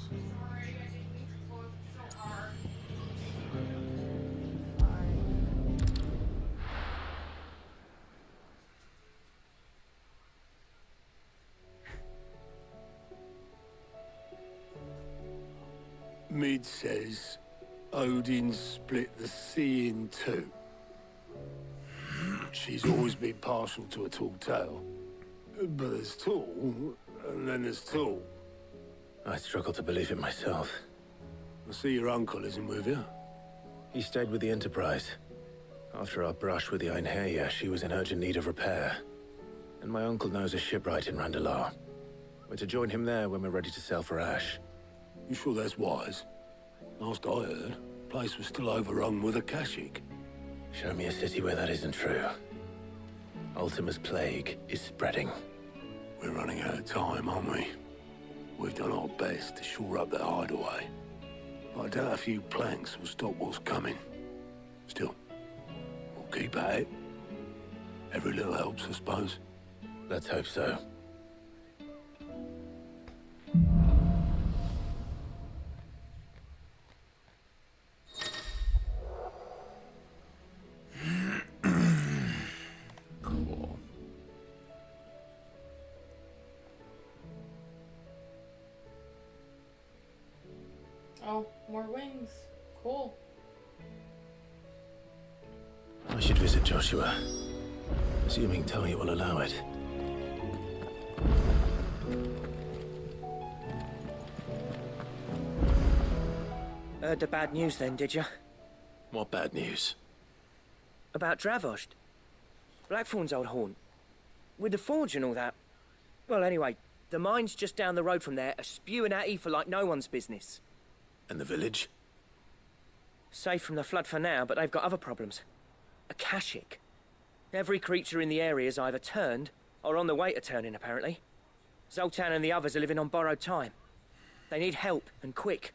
Mid says Odin split the sea in two. She's always been partial to a tall tale. But there's tall, and then there's tall. I struggle to believe it myself. I see your uncle isn't with you. He stayed with the Enterprise. After our brush with the Einherja, she was in urgent need of repair. And my uncle knows a shipwright in Randalar. We're to join him there when we're ready to sail for Ash. You sure that's wise? Last I heard, the place was still overrun with Akashic. Show me a city where that isn't true. Ultima's plague is spreading. We're running out of time, aren't we? We've done our best to shore up the hideaway. I doubt a few planks will stop what's coming. Still, we'll keep at it. Every little helps, I suppose. Let's hope so. Cool. Oh, more wings. Cool. I should visit Joshua. Assuming Tony will allow it. Heard the bad news then, did you? What bad news? About Dravost. Blackthorn's old haunt. With the forge and all that. Well, anyway, the mine's just down the road from there are spewing at Aoife like no one's business. And the village? Safe from the flood for now, but they've got other problems. Akashic. Every creature in the area is either turned or on the way to turning, apparently. Zoltan and the others are living on borrowed time. They need help, and quick.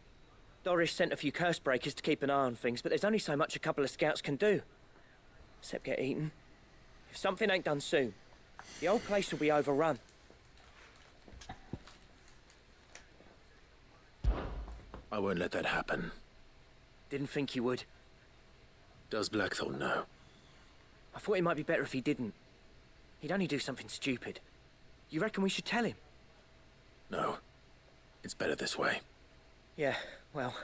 Doris sent a few curse breakers to keep an eye on things, but there's only so much a couple of scouts can do. Except get eaten. If something ain't done soon, the old place will be overrun. I won't let that happen. Didn't think you would. Does Blackthorn know? I thought it might be better if he didn't. He'd only do something stupid. You reckon we should tell him? No. It's better this way. Yeah, well,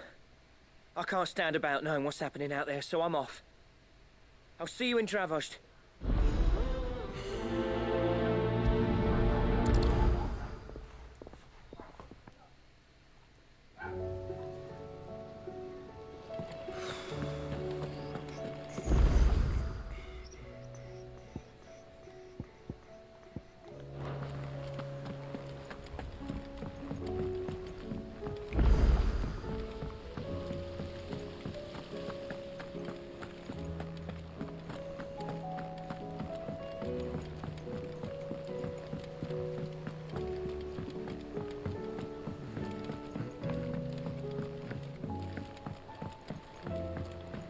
I can't stand about knowing what's happening out there, so I'm off. I'll see you in Dravost.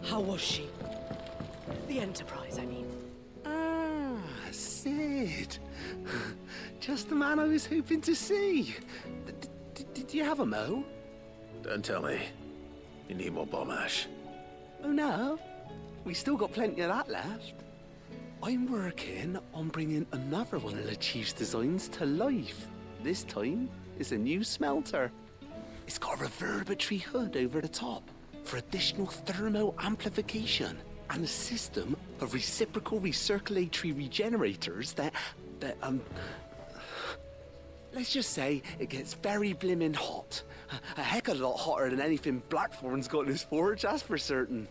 How was she? The Enterprise, I mean. Ah, Sid. Just the man I was hoping to see. Did you have a mo? Don't tell me. You need more bomb ash. Oh no, we still got plenty of that left. I'm working on bringing another one of the Chief's designs to life. This time, it's a new smelter. It's got a reverberatory hood over the top for additional thermo amplification and a system of reciprocal recirculatory regenerators that let's just say it gets very blimmin' hot. A heck of a lot hotter than anything Blackthorn's got in his forge, that's for certain.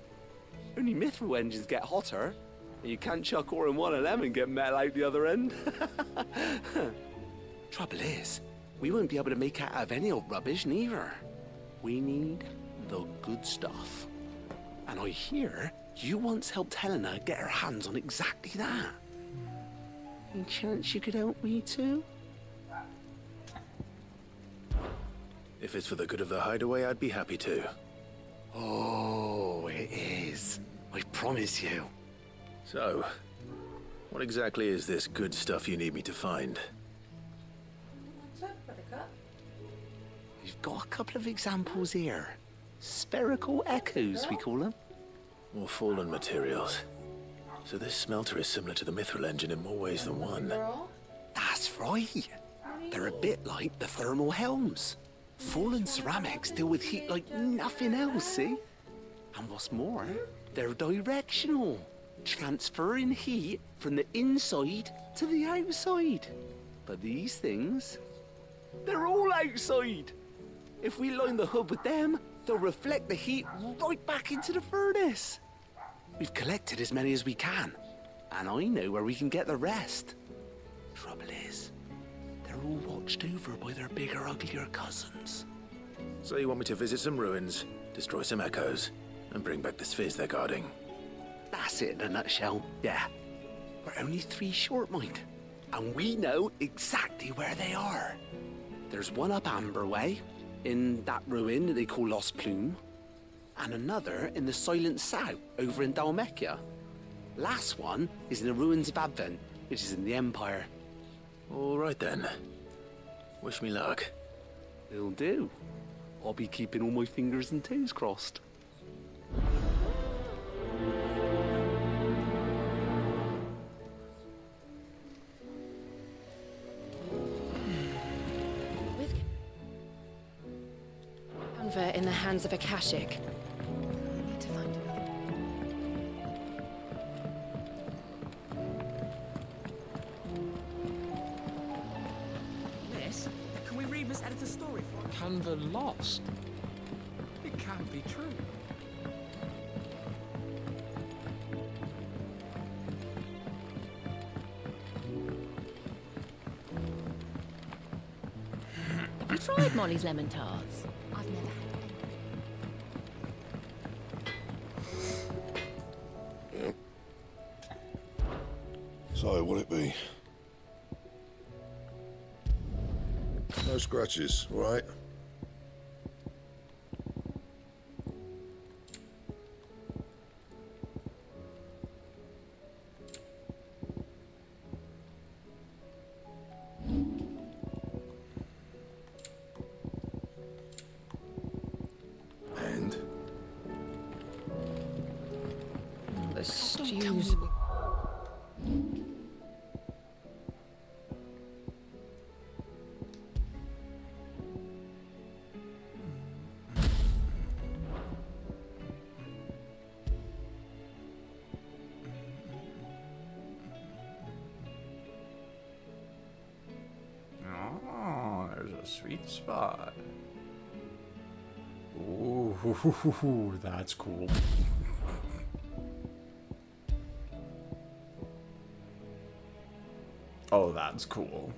Only Mithril engines get hotter, and you can't chuck ore in one of them and get metal out the other end. Trouble is, we won't be able to make out of any old rubbish neither. We need the good stuff. And I hear you once helped Helena get her hands on exactly that. Any chance you could help me too? If it's for the good of the hideaway, I'd be happy to. Oh, it is. I promise you. So, what exactly is this good stuff you need me to find? What's up, Buttercup? We've got a couple of examples here. Spherical echoes, we call them. More fallen materials. So this smelter is similar to the Mithril engine in more ways than one. That's right. They're a bit like the thermal helms. Fallen ceramics deal with heat like nothing else, see? And what's more, they're directional, transferring heat from the inside to the outside. But these things, they're all outside. If we line the hood with them, they'll reflect the heat right back into the furnace. We've collected as many as we can, and I know where we can get the rest. Trouble is, they're all watched over by their bigger, uglier cousins. So you want me to visit some ruins, destroy some echoes, and bring back the spheres they're guarding? That's it in a nutshell, yeah. We're only 3 short, mind, and we know exactly where they are. There's one up Amber Way, in that ruin that they call Lost Plume, and another in the Silent South, over in Dalmekia. Last one is in the ruins of Advent, which is in the Empire. All right then. Wish me luck. Will do. I'll be keeping all my fingers and toes crossed. Convert in the hands of Akashic. I need to find another. Miss, can we read Miss Editor's story for us? Canva lost. It can't be true. Have you tried Molly's lemon tarts? I've never had any. So, what'll it be? No scratches, all right? And? The stews. Oh, there's a sweet spot. Ooh, that's cool. Oh, that's cool.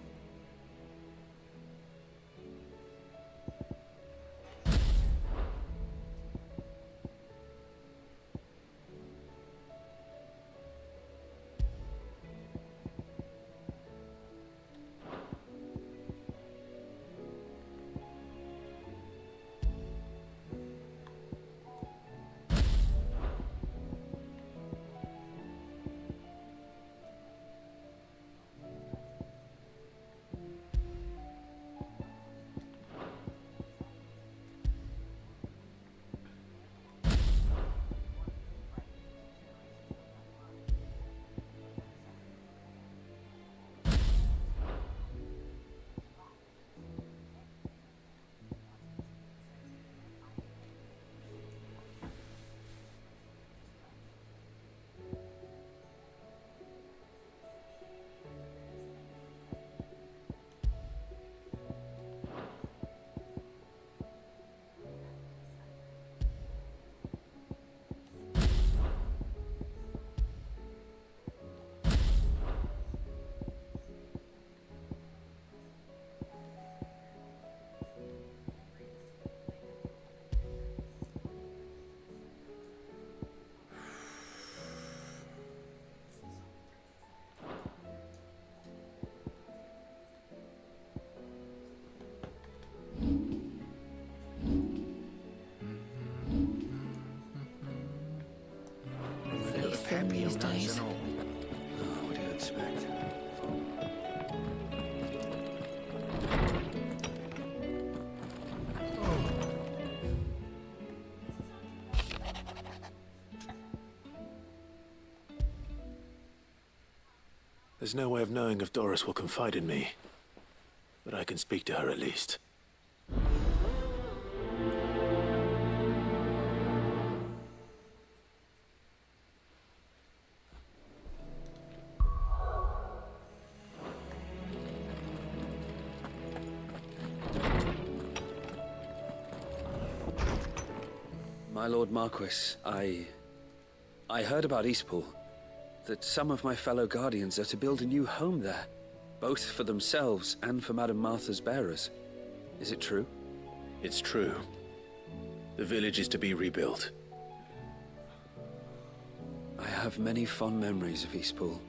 These days. What do you expect? There's no way of knowing if Doris will confide in me, but I can speak to her at least. My Lord Marquis, I heard about Eastpool. That some of my fellow Guardians are to build a new home there, both for themselves and for Madame Martha's bearers. Is it true? It's true. The village is to be rebuilt. I have many fond memories of Eastpool.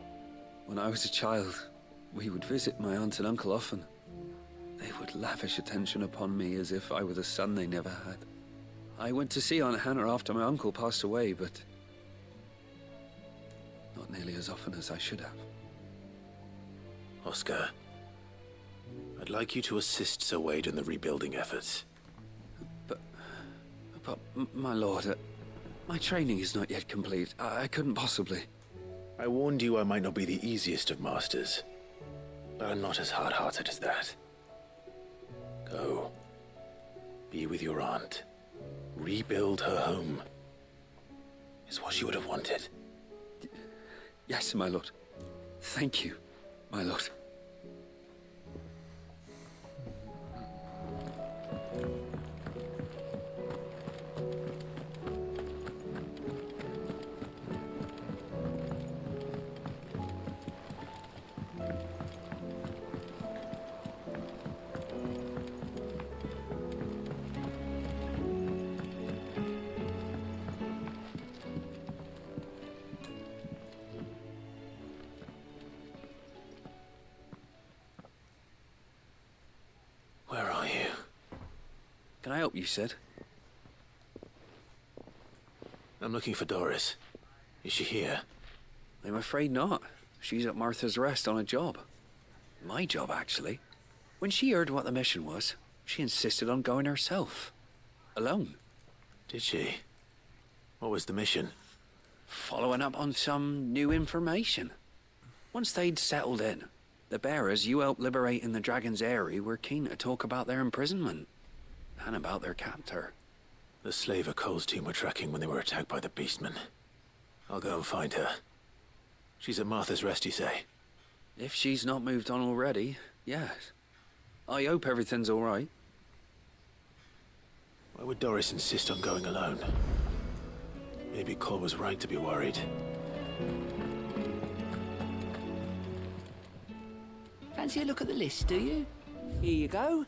When I was a child, we would visit my aunt and uncle often. They would lavish attention upon me as if I were the son they never had. I went to see Aunt Hannah after my uncle passed away, but not nearly as often as I should have. Oscar, I'd like you to assist Sir Wade in the rebuilding efforts. But my lord, my training is not yet complete. I couldn't possibly. I warned you I might not be the easiest of masters, but I'm not as hard-hearted as that. Go. Be with your aunt. Rebuild her home. Is what she would have wanted. Yes, my lord. Thank you, my lord. Where are you? Can I help you, Sid? I'm looking for Doris. Is she here? I'm afraid not. She's at Martha's Rest on a job. My job, actually. When she heard what the mission was, she insisted on going herself. Alone. Did she? What was the mission? Following up on some new information. Once they'd settled in, the bearers you helped liberate in the Dragon's Eyrie were keen to talk about their imprisonment. And about their captor. The slaver Cole's team were tracking when they were attacked by the Beastmen. I'll go and find her. She's at Martha's Rest, you say? If she's not moved on already, yes. I hope everything's all right. Why would Doris insist on going alone? Maybe Cole was right to be worried. Fancy a look at the list, do you? Here you go.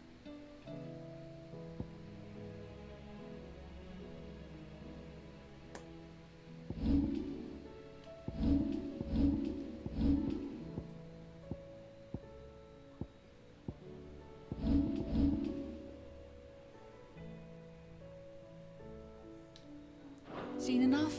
Seen enough?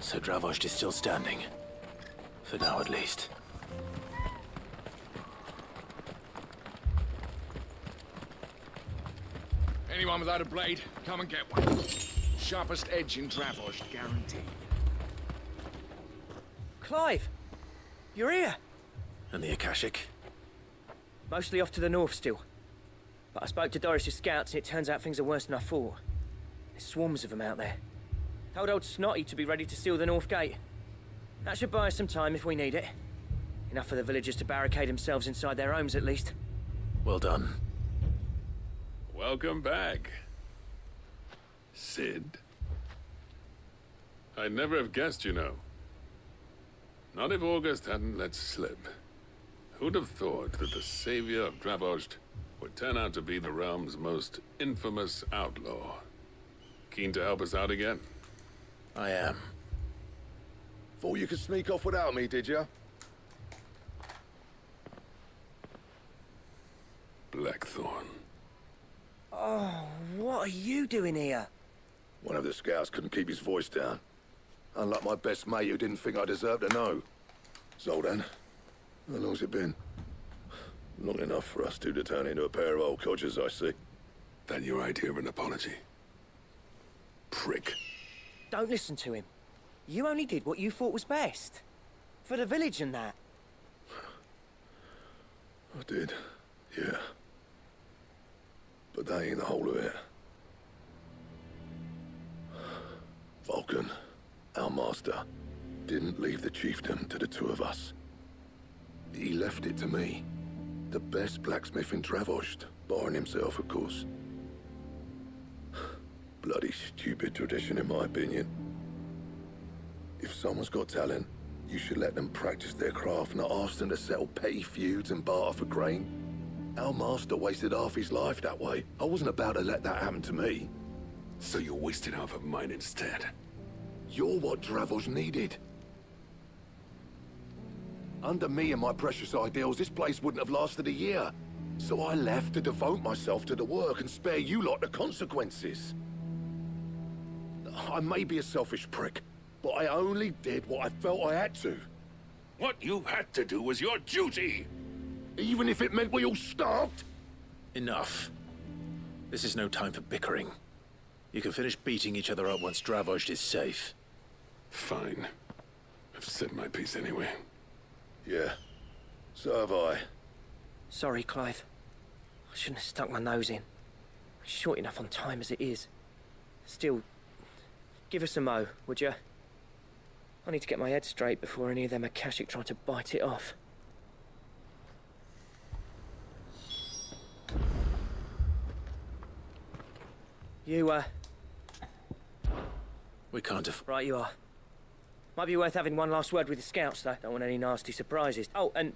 So Dravost is still standing. For now, at least. Anyone without a blade, come and get one. Sharpest edge in Dravost, guaranteed. Clive! You're here? And the Akashic? Mostly off to the north still. But I spoke to Doris's scouts and it turns out things are worse than I thought. There's swarms of them out there. Told old Snotty to be ready to seal the north gate. That should buy us some time if we need it. Enough for the villagers to barricade themselves inside their homes at least. Well done. Welcome back, Sid. I'd never have guessed, you know. Not if August hadn't let slip. Who'd have thought that the savior of Dravost would turn out to be the realm's most infamous outlaw? Keen to help us out again? I am. Thought you could sneak off without me, did you? Blackthorn. Oh, what are you doing here? One of the scouts couldn't keep his voice down. Unlike my best mate who didn't think I deserved to know. Zoltan, how long's it been? Long enough for us two to turn into a pair of old codgers, I see. That your idea of an apology? Prick. Don't listen to him. You only did what you thought was best. For the village and that. I did, yeah. But that ain't the whole of it. Vulcan, our master, didn't leave the chiefdom to the two of us. He left it to me. The best blacksmith in Dravost, barring himself, of course. Bloody stupid tradition, in my opinion. If someone's got talent, you should let them practice their craft, not ask them to settle petty feuds and barter for grain. Our master wasted half his life that way. I wasn't about to let that happen to me. So you wasted half of mine instead. You're what Dravost needed. Under me and my precious ideals, this place wouldn't have lasted a year. So I left to devote myself to the work and spare you lot the consequences. I may be a selfish prick, but I only did what I felt I had to. What you had to do was your duty! Even if it meant we all starved? Enough. This is no time for bickering. You can finish beating each other up once Dravost is safe. Fine. I've said my piece anyway. Yeah. So have I. Sorry, Clive. I shouldn't have stuck my nose in. Short enough on time as it is. Still, give us a mo, would you? I need to get my head straight before any of them Akashic try to bite it off. You, We can't have... Right you are. Might be worth having one last word with the scouts, though. Don't want any nasty surprises. Oh, and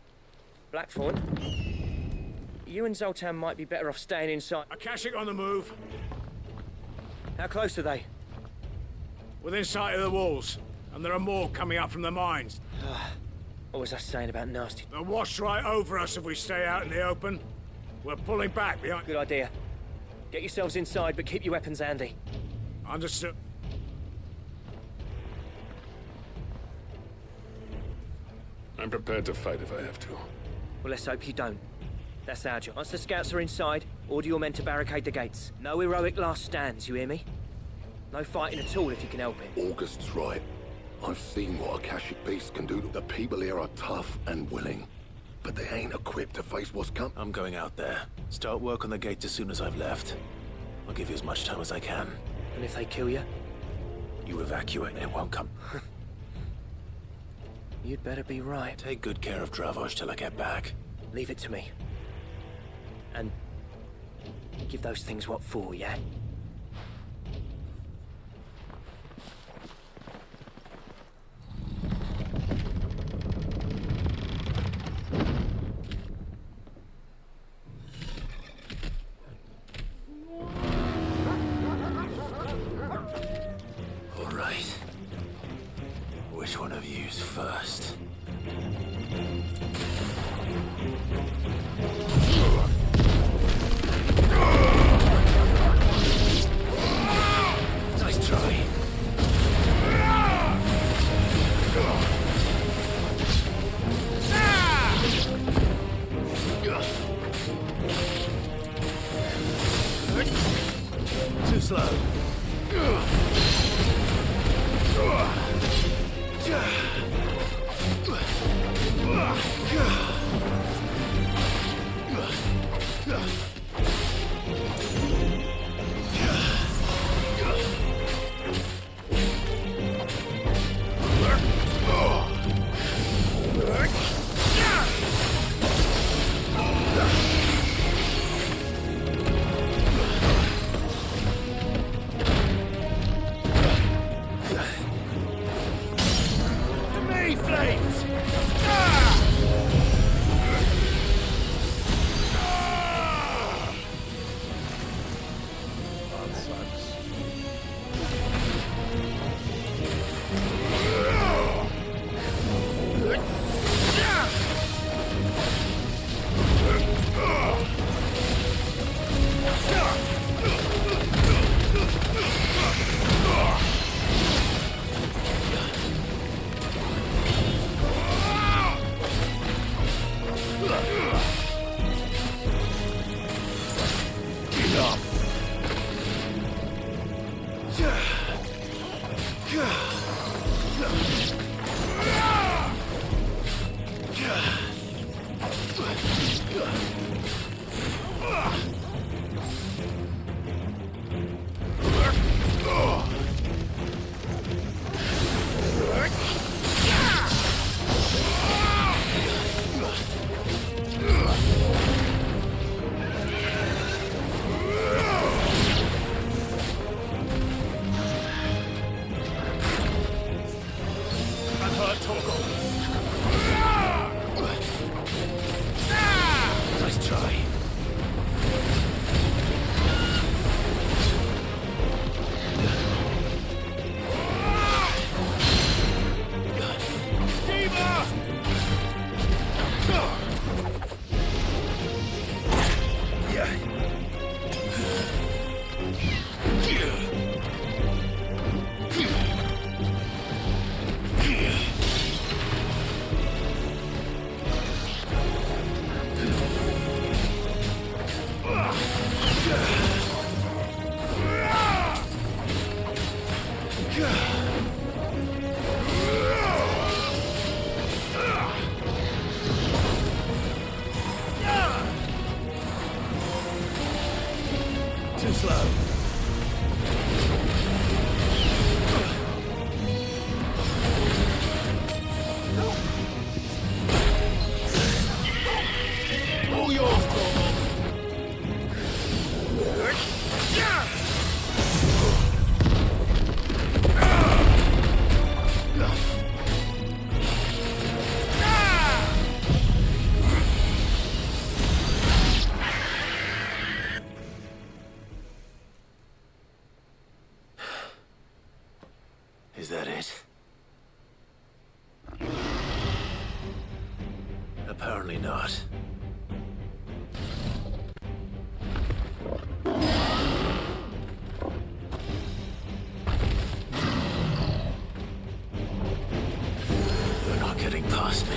Blackthorn. You and Zoltan might be better off staying inside. Akashic on the move. How close are they? Within sight of the walls. And there are more coming up from the mines. What was I saying about nasty? They'll wash right over us if we stay out in the open. We're pulling back behind... Good idea. Get yourselves inside, but keep your weapons handy. Understood. I'm prepared to fight if I have to. Well, let's hope you don't. That's our job. Once the scouts are inside, order your men to barricade the gates. No heroic last stands, you hear me? No fighting at all if you can help it. August's right. I've seen what Akashic beasts can do. The people here are tough and willing. But they ain't equipped to face what's come. I'm going out there. Start work on the gate as soon as I've left. I'll give you as much time as I can. And if they kill you? You evacuate and it won't come. You'd better be right. Take good care of Dravost till I get back. Leave it to me. And give those things what for, yeah? All right. Which one of you's first? Nice try. Too slow. Too slow. All yours, Tormund. Is that it? Apparently not. They're not getting past me.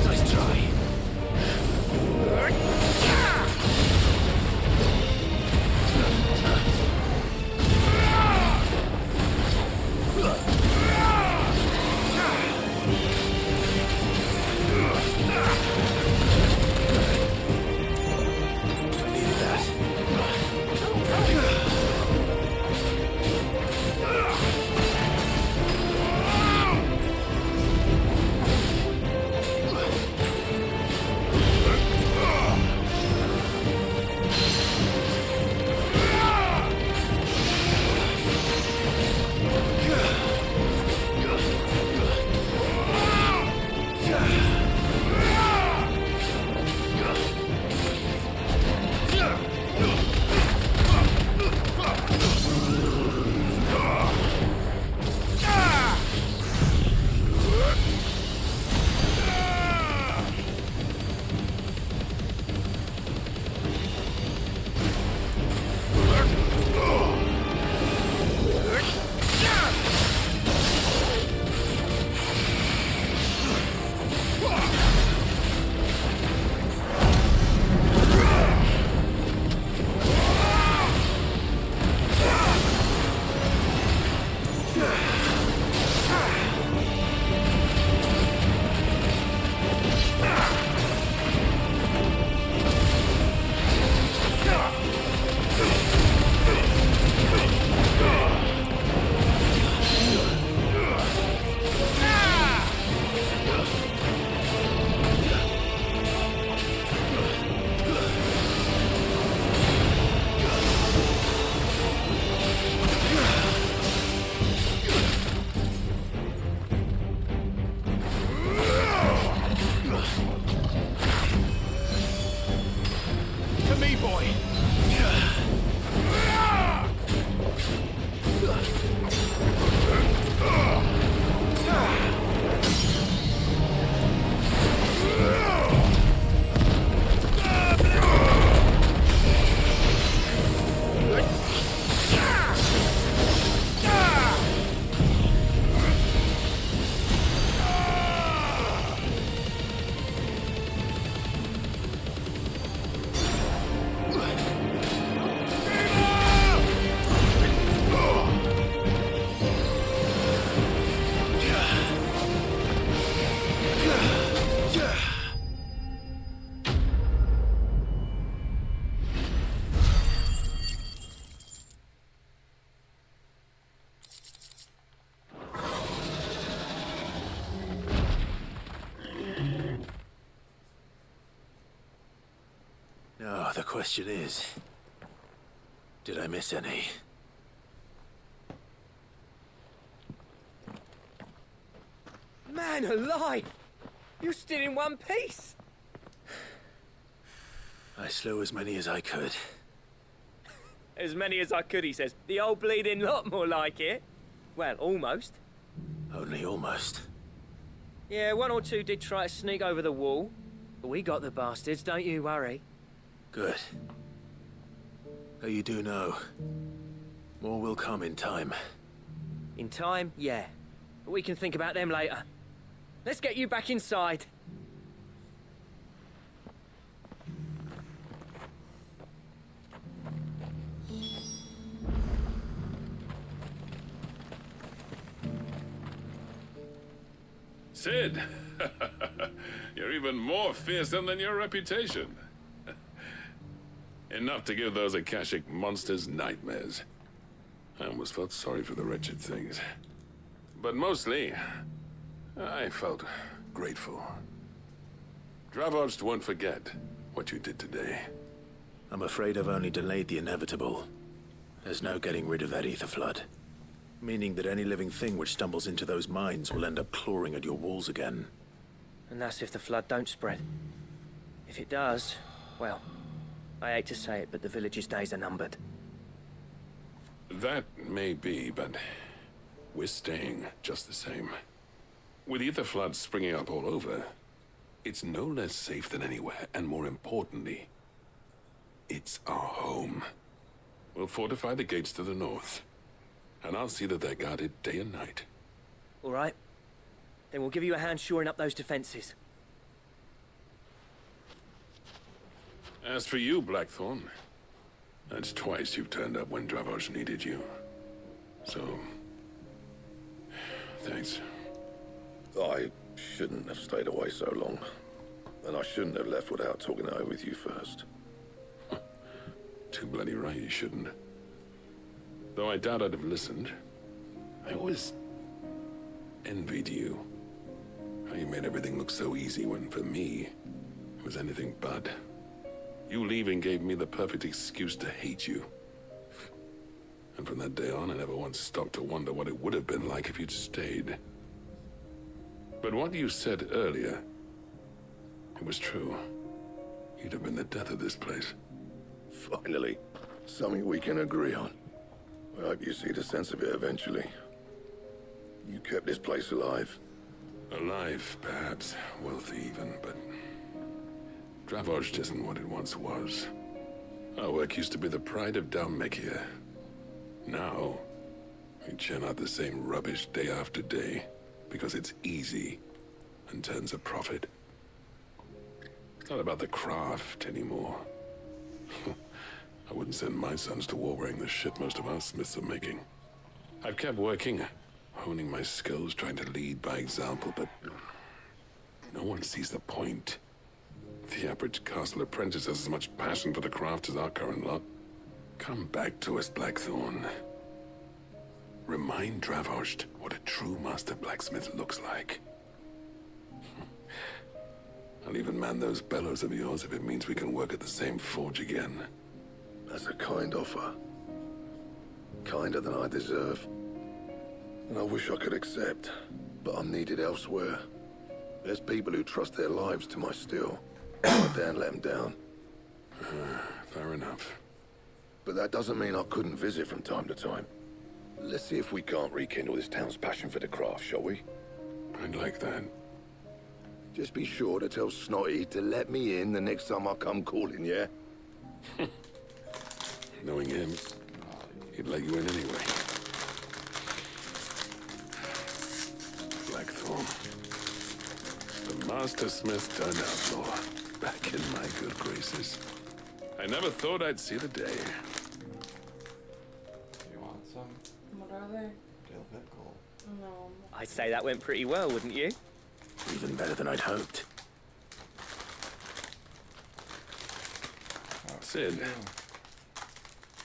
Nice try. Now, the question is, did I miss any? Man alive! You're still in one piece! I slew as many as I could. As many as I could, he says. The old bleeding lot, more like it. Well, almost. Only almost. Yeah, one or two did try to sneak over the wall. But we got the bastards, don't you worry. Good. Though you do know, more will come in time. In time, yeah. But we can think about them later. Let's get you back inside. Sid, you're even more fearsome than your reputation. Enough to give those Akashic monsters nightmares. I almost felt sorry for the wretched things. But mostly, I felt grateful. Dravoged won't forget what you did today. I'm afraid I've only delayed the inevitable. There's no getting rid of that ether flood. Meaning that any living thing which stumbles into those mines will end up clawing at your walls again. And that's if the flood don't spread. If it does, well, I hate to say it, but the village's days are numbered. That may be, but we're staying just the same. With ether floods springing up all over, it's no less safe than anywhere, and more importantly, it's our home. We'll fortify the gates to the north, and I'll see that they're guarded day and night. All right. Then we'll give you a hand shoring up those defenses. As for you, Blackthorn, that's twice you've turned up when Dravos needed you. So, thanks. I shouldn't have stayed away so long. And I shouldn't have left without talking it over with you first. Too bloody right you shouldn't. Though I doubt I'd have listened. I always envied you. How you made everything look so easy when, for me, it was anything but. You leaving gave me the perfect excuse to hate you. And from that day on, I never once stopped to wonder what it would have been like if you'd stayed. But what you said earlier, it was true. You'd have been the death of this place. Finally, something we can agree on. I hope you see the sense of it eventually. You kept this place alive. Alive, perhaps. Wealthy even, but Dravoged isn't what it once was. Our work used to be the pride of Dalmekia. Now, we churn out the same rubbish day after day because it's easy and turns a profit. It's not about the craft anymore. I wouldn't send my sons to war wearing the shit most of our smiths are making. I've kept working, honing my skills, trying to lead by example, but no one sees the point. The average castle apprentice has as much passion for the craft as our current lot. Come back to us, Blackthorn. Remind Dravoged what a true master blacksmith looks like. I'll even man those bellows of yours if it means we can work at the same forge again. That's a kind offer. Kinder than I deserve. And I wish I could accept, but I'm needed elsewhere. There's people who trust their lives to my steel. I daren't let them down. Fair enough. But that doesn't mean I couldn't visit from time to time. Let's see if we can't rekindle this town's passion for the craft, shall we? I'd like that. Just be sure to tell Snotty to let me in the next time I come calling, yeah? Knowing him, he'd let you in anyway. Blackthorn. The master smith turned outlaw. Back in my good graces. I never thought I'd see the day. You want some? What are they? Dill pickle. No. I'd say that went pretty well, wouldn't you? Even better than I'd hoped. Sid,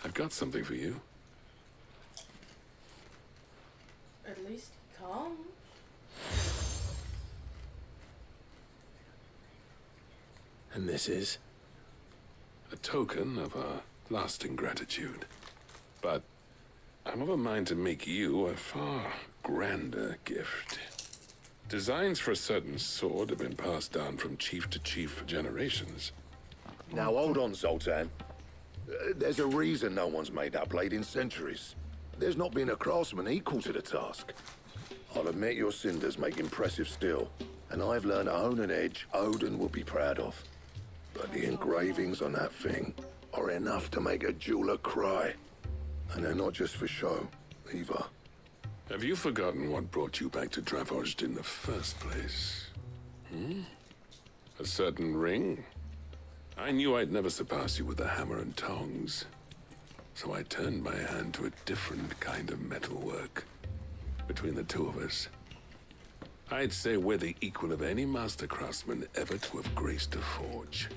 I've got something for you. At least he comes. And this is? A token of our lasting gratitude. But I'm of a mind to make you a far grander gift. Designs for a certain sword have been passed down from chief to chief for generations. Now hold on, Zoltan. There's a reason no one's made that blade in centuries. There's not been a craftsman equal to the task. I'll admit your cinders make impressive steel, and I've learned to own an edge Odin will be proud of. But the engravings on that thing are enough to make a jeweler cry. And they're not just for show, either. Have you forgotten what brought you back to Dravoged in the first place? A certain ring? I knew I'd never surpass you with a hammer and tongs. So I turned my hand to a different kind of metalwork. Between the two of us, I'd say we're the equal of any master craftsman ever to have graced a forge.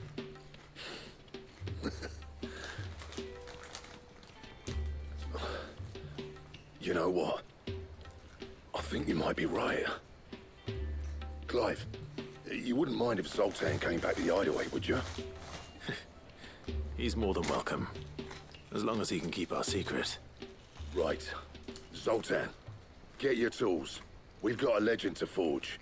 You know what? I think you might be right. Clive, you wouldn't mind if Zoltan came back to the Hideaway, would you? He's more than welcome. As long as he can keep our secret. Right. Zoltan, get your tools. We've got a legend to forge.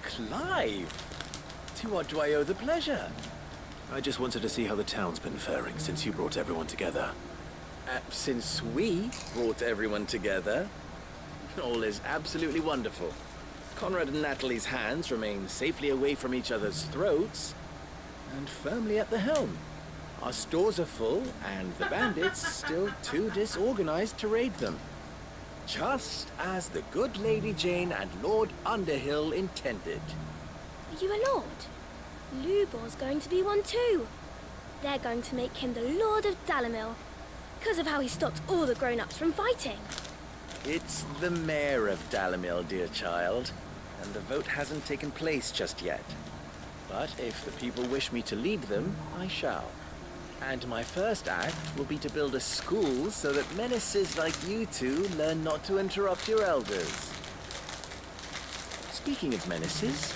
Clive! To what do I owe the pleasure? I just wanted to see how the town's been faring since you brought everyone together. Since we brought everyone together, all is absolutely wonderful. Conrad and Natalie's hands remain safely away from each other's throats and firmly at the helm. Our stores are full, and the bandits still too disorganized to raid them. Just as the good Lady Jane and Lord Underhill intended. Are you a lord? Lubor's going to be one too. They're going to make him the Lord of Dalimil, because of how he stopped all the grown-ups from fighting. It's the mayor of Dalimil, dear child, and the vote hasn't taken place just yet. But if the people wish me to lead them, I shall. And my first act will be to build a school so that menaces like you two learn not to interrupt your elders. Speaking of menaces,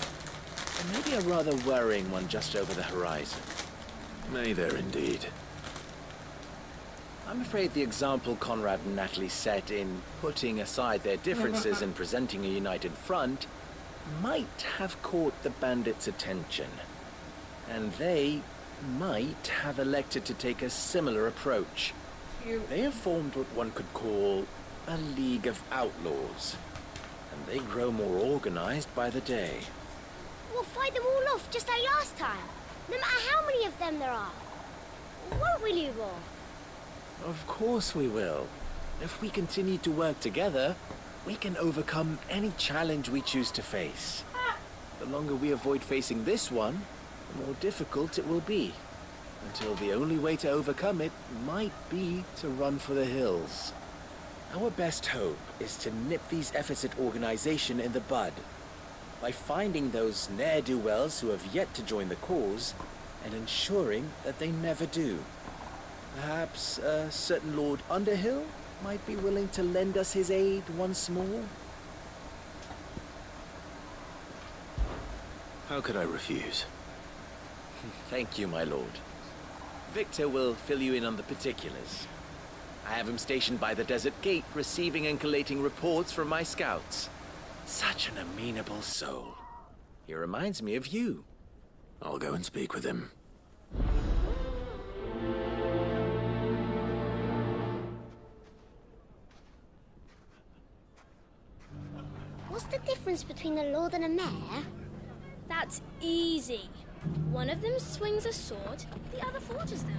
there may be a rather worrying one just over the horizon. May there indeed. I'm afraid the example Conrad and Natalie set in putting aside their differences and presenting a united front might have caught the bandits' attention. And they might have elected to take a similar approach. They have formed what one could call a League of Outlaws, and they grow more organized by the day. We'll fight them all off just like last time, no matter how many of them there are. Won't we, Lubor? Of course we will. If we continue to work together, we can overcome any challenge we choose to face. The longer we avoid facing this one, the more difficult it will be, until the only way to overcome it might be to run for the hills. Our best hope is to nip these efforts at organization in the bud, by finding those ne'er-do-wells who have yet to join the cause, and ensuring that they never do. Perhaps a certain Lord Underhill might be willing to lend us his aid once more? How could I refuse? Thank you, my lord. Victor will fill you in on the particulars. I have him stationed by the Desert Gate, receiving and collating reports from my scouts. Such an amenable soul. He reminds me of you. I'll go and speak with him. What's the difference between a lord and a mayor? That's easy. One of them swings a sword, the other forges them.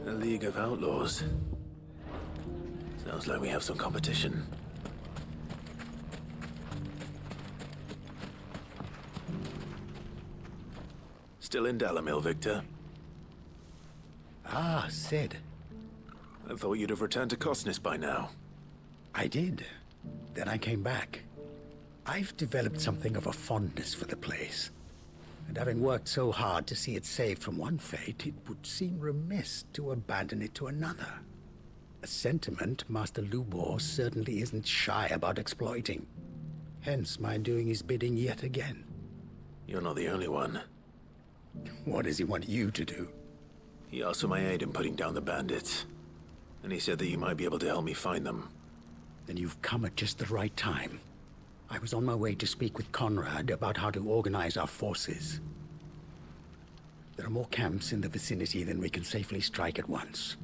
A League of Outlaws. Sounds like we have some competition. Still in Dalamil, Victor? Ah, Sid. I thought you'd have returned to Cosnis by now. I did. Then I came back. I've developed something of a fondness for the place. And having worked so hard to see it saved from one fate, it would seem remiss to abandon it to another. A sentiment Master Lubor certainly isn't shy about exploiting. Hence my doing his bidding yet again. You're not the only one. What does he want you to do? He asked for my aid in putting down the bandits. And he said that you might be able to help me find them. Then you've come at just the right time. I was on my way to speak with Conrad about how to organize our forces. There are more camps in the vicinity than we can safely strike at once.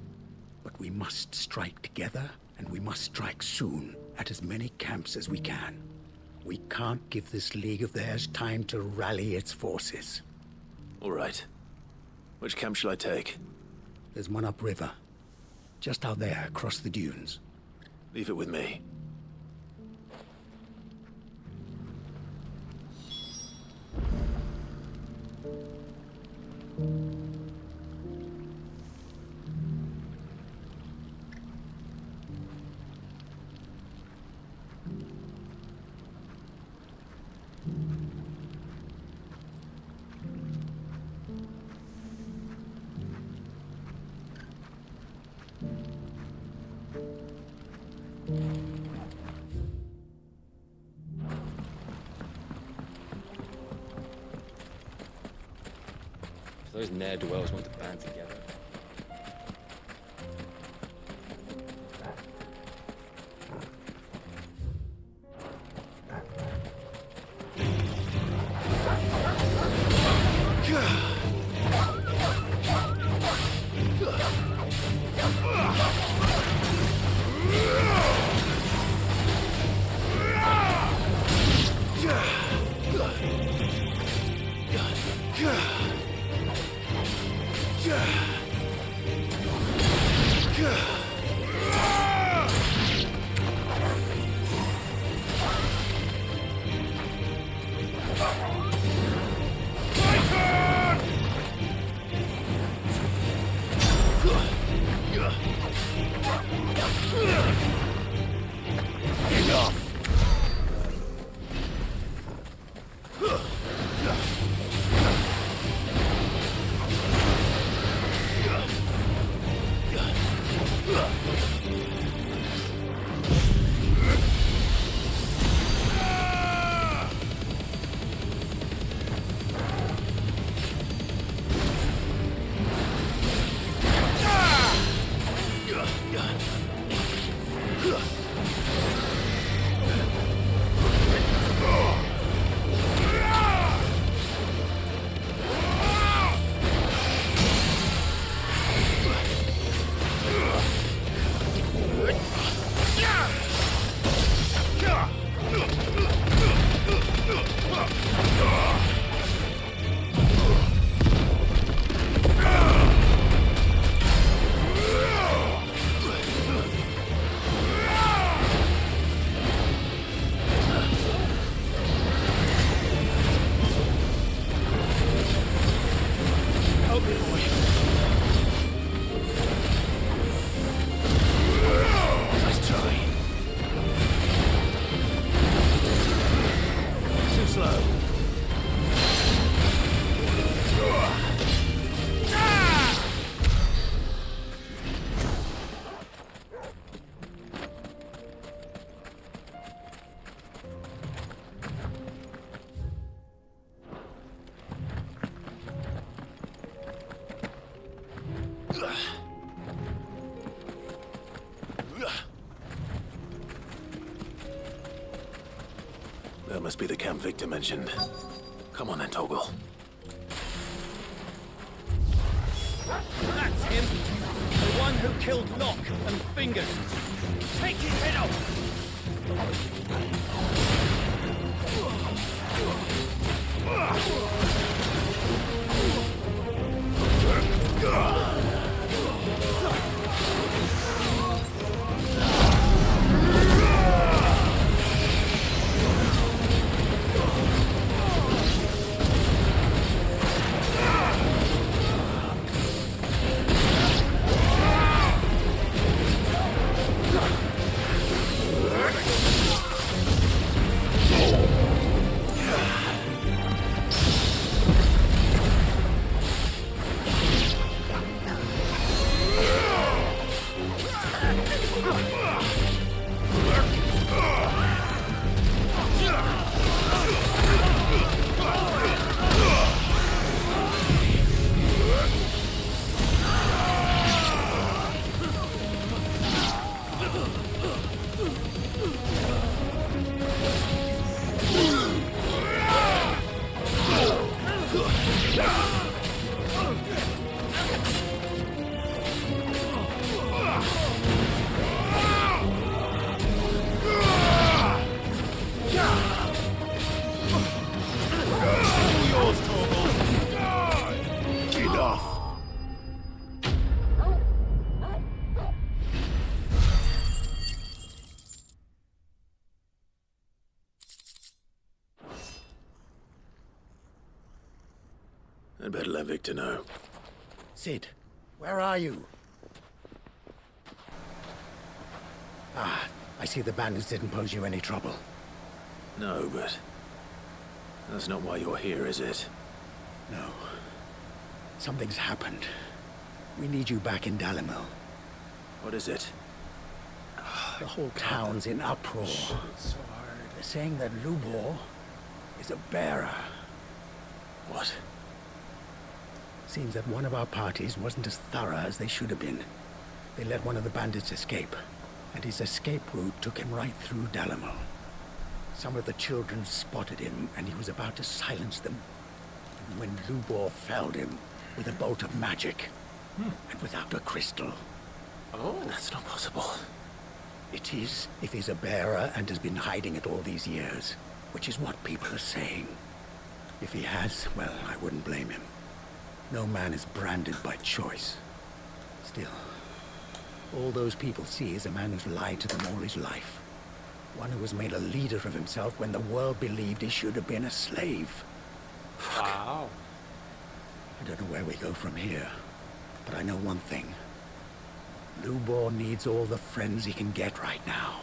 But we must strike together, and we must strike soon at as many camps as we can. We can't give this league of theirs time to rally its forces. All right. Which camp shall I take? There's one upriver. Just out there, across the dunes. Leave it with me. Those ne'er-do-wells want to band together. That must be the camp Victor mentioned. Come on then, Toggle. That's him! The one who killed Locke and Fingers! Take his head off! let Victor know. Cid, where are you? Ah, I see the bandits didn't pose you any trouble. No, but that's not why you're here, is it? No. Something's happened. We need you back in Dalimil. What is it? The whole town's in uproar. They're saying that Lubor is a bearer. What? Seems that one of our parties wasn't as thorough as they should have been. They let one of the bandits escape, and his escape route took him right through Dalimil. Some of the children spotted him, and he was about to silence them. And when Lubor felled him with a bolt of magic, and without a crystal. Oh, that's not possible. It is, if he's a bearer and has been hiding it all these years, which is what people are saying. If he has, well, I wouldn't blame him. No man is branded by choice. Still, all those people see is a man who's lied to them all his life. One who has made a leader of himself when the world believed he should have been a slave. Wow. I don't know where we go from here, but I know one thing. Lubor needs all the friends he can get right now.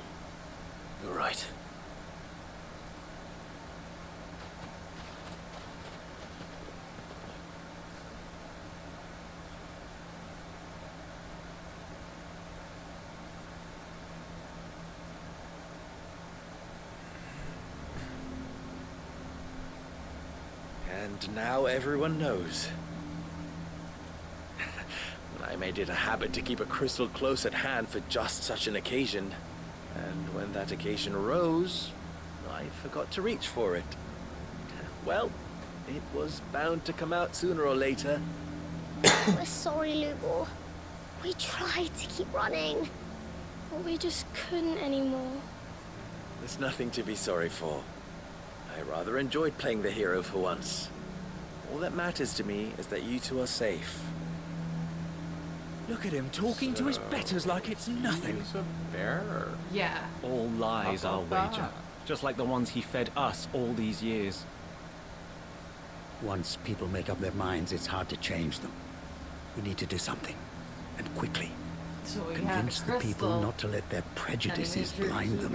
You're right. And now everyone knows. I made it a habit to keep a crystal close at hand for just such an occasion. And when that occasion arose, I forgot to reach for it. Well, it was bound to come out sooner or later. We're sorry, Lubor. We tried to keep running, but we just couldn't anymore. There's nothing to be sorry for. I rather enjoyed playing the hero for once. All that matters to me is that you two are safe. Look at him talking to his betters like it's nothing. He's a bearer. Yeah. All lies, I'll wager. Just like the ones he fed us all these years. Once people make up their minds, it's hard to change them. We need to do something, and quickly. So we Convince had the a people crystal, not to let their prejudices blind them.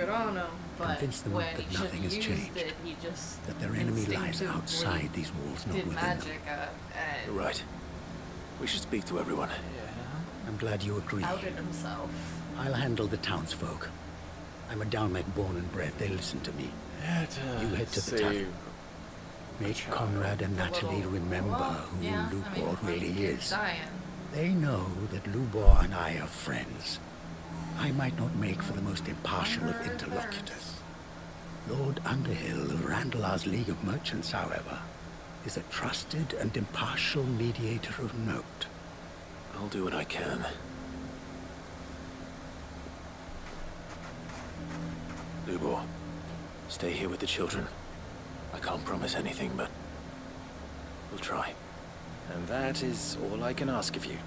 Convince them when that he nothing has should've used changed. it, he just That their enemy lies instinctively outside these walls, not did within them. magic and You're right. We should speak to everyone. I'm glad you agree. outed himself. I'll handle the townsfolk. I'm a Dalmec born and bred. They listen to me. You head to the town. Make Conrad and Natalie remember who Yeah, Lubor really like, is. dying. They know that Lubor and I are friends. I might not make for the most impartial of interlocutors. Lord Underhill of Randalar's League of Merchants, however, is a trusted and impartial mediator of note. I'll do what I can. Lubor, stay here with the children. I can't promise anything, but we'll try. And that is all I can ask of you.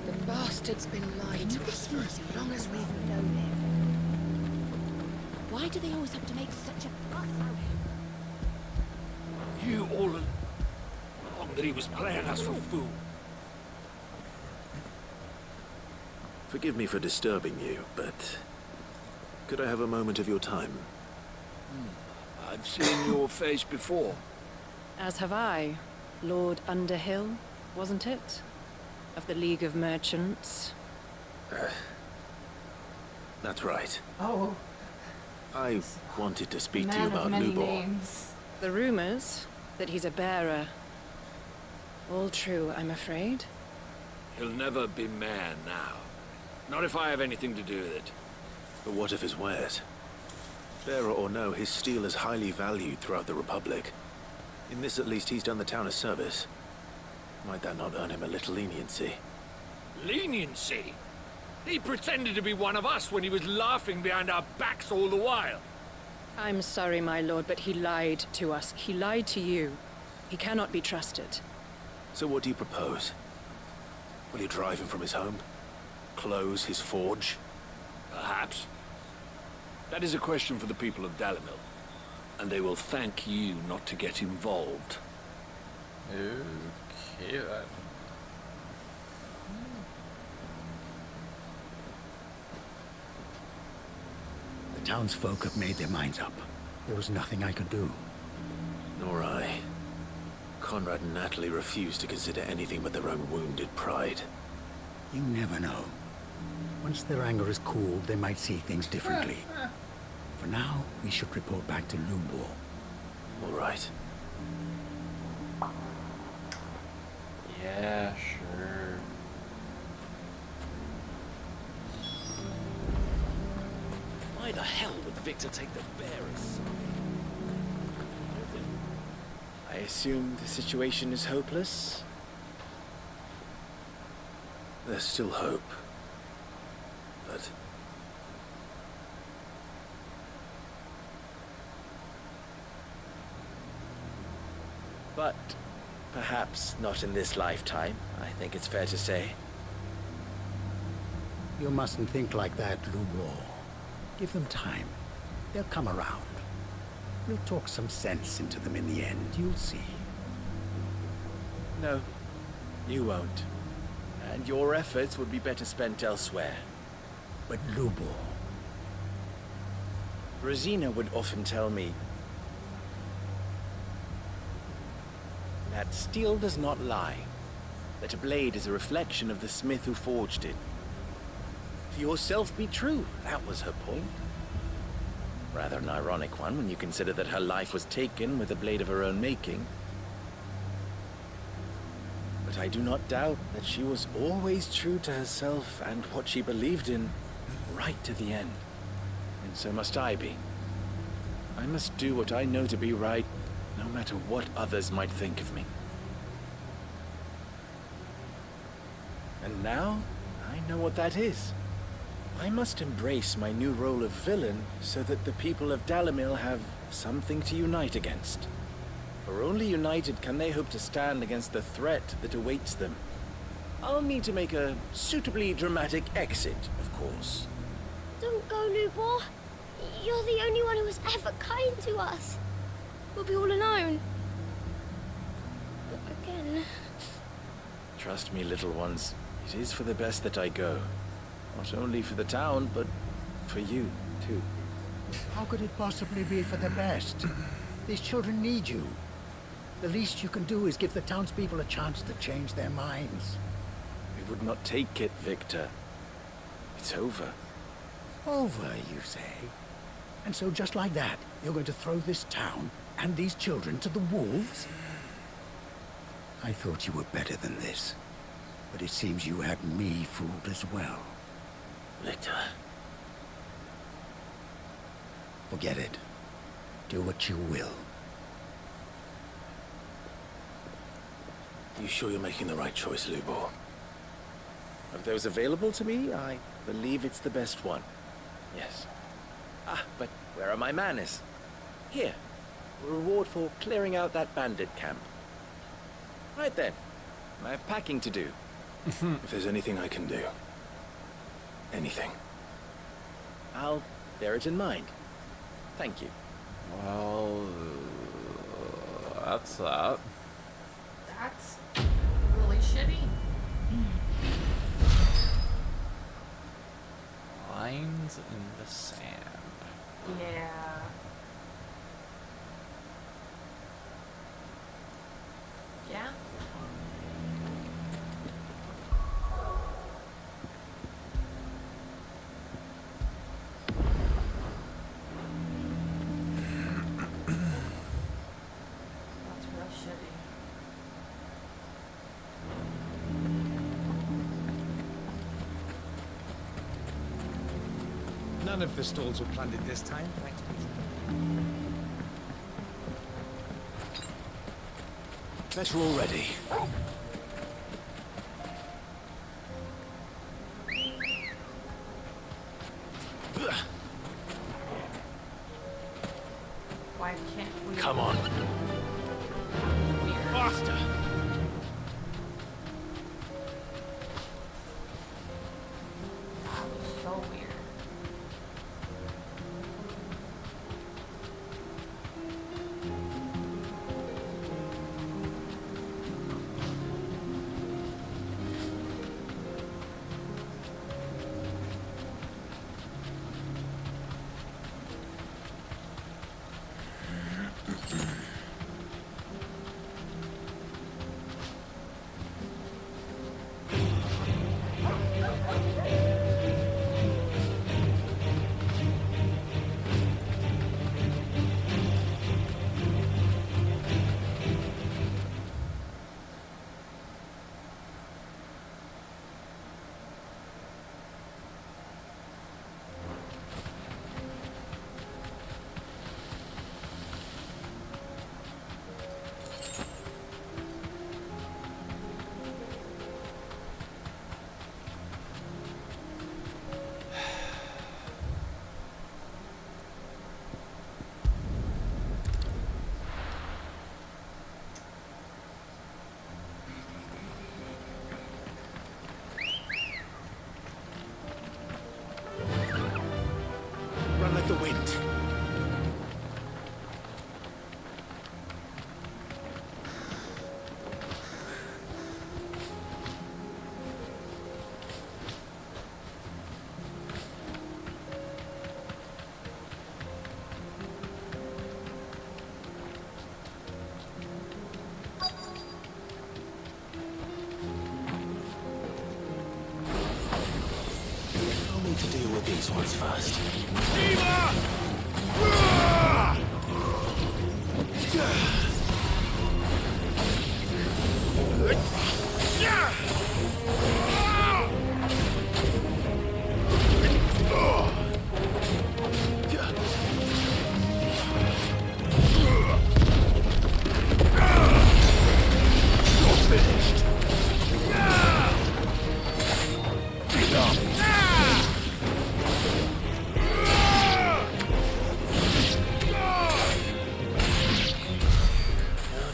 The bastard's been lying to us for as long as we've known him. Why do they always have to make such a fuss out of him? You all along that he was playing us for fool. Forgive me for disturbing you, but could I have a moment of your time? I've seen your face before. As have I. Lord Underhill, wasn't it? Of the League of Merchants. That's right. Oh. I wanted to speak to Man you of about many Lubor. names. The rumors that he's a bearer. All true, I'm afraid. He'll never be mayor now. Not if I have anything to do with it. But what of his wares? Bearer or no, his steel is highly valued throughout the Republic. In this at least he's done the town a service. Might that not earn him a little leniency? Leniency? He pretended to be one of us when he was laughing behind our backs all the while. I'm sorry, my lord, but he lied to us. He lied to you. He cannot be trusted. So what do you propose? Will you drive him from his home? Close his forge? Perhaps. That is a question for the people of Dalimil. And they will thank you not to get involved. Okay, then. The townsfolk have made their minds up. There was nothing I could do. Nor I. Conrad and Natalie refused to consider anything but their own wounded pride. You never know. Once their anger is cooled, they might see things differently. For now, we should report back to Lubor. All right. Yeah, sure. Why the hell would Victor take the bearers? I assume the situation is hopeless? There's still hope. But... But perhaps not in this lifetime, I think it's fair to say. You mustn't think like that, Lubor. Give them time. They'll come around. We'll talk some sense into them in the end, you'll see. No, you won't. And your efforts would be better spent elsewhere. But Lubor... Rosina would often tell me that steel does not lie, that a blade is a reflection of the smith who forged it. To yourself be true, that was her point. Rather an ironic one when you consider that her life was taken with a blade of her own making. But I do not doubt that she was always true to herself and what she believed in, right to the end. And so must I be. I must do what I know to be right, no matter what others might think of me. And now, I know what that is. I must embrace my new role of villain so that the people of Dalimil have something to unite against. For only united can they hope to stand against the threat that awaits them. I'll need to make a suitably dramatic exit, of course. Don't go, Lubor. You're the only one who was ever kind to us. We'll be all alone. Again. Trust me, little ones. It is for the best that I go. Not only for the town, but for you, too. How could it possibly be for the best? These children need you. The least you can do is give the townspeople a chance to change their minds. We would not take it, Victor. It's over. Over, you say? And so just like that, you're going to throw this town and these children to the wolves? I thought you were better than this. But it seems you had me fooled as well. Victor. Forget it. Do what you will. You sure you're making the right choice, Lubor? Of those available to me, I believe it's the best one. Yes. Ah, but where are my manners? Here. A reward for clearing out that bandit camp. Right then. I have packing to do. If there's anything I can do. Anything. I'll bear it in mind. Thank you. Well, that's that. That's really shitty. Lines in the sand. Yeah. Yeah. That's real shitty. None of the stalls were planted this time, thanks, Peter. Better already. Come on. Faster! So weird. Run like the wind. I'll need to deal with these ones first.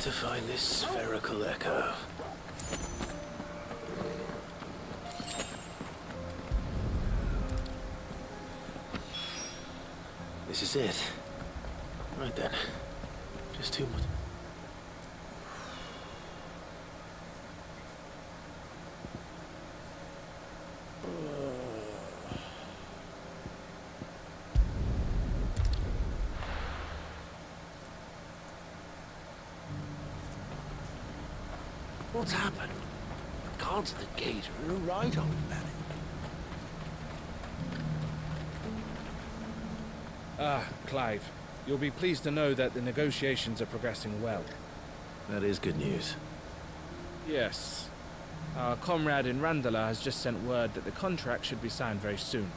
To find this spherical echo. This is it. Right then. Just 2 more. What's happened? The guards at the gate are in a right old man. Clive. You'll be pleased to know that the negotiations are progressing well. That is good news. Yes. Our comrade in Randala has just sent word that the contract should be signed very soon.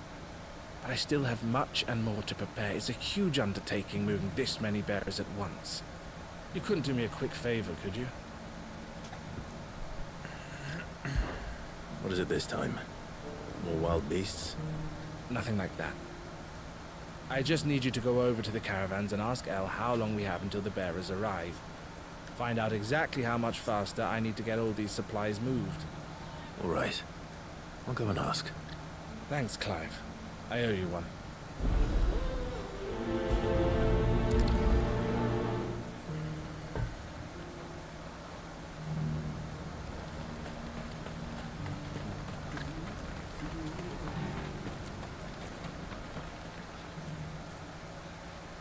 But I still have much and more to prepare. It's a huge undertaking moving this many bearers at once. You couldn't do me a quick favor, could you? What is it this time? More wild beasts? Nothing like that. I just need you to go over to the caravans and ask El how long we have until the bearers arrive. Find out exactly how much faster I need to get all these supplies moved. All right. I'll go and ask. Thanks, Clive. I owe you one.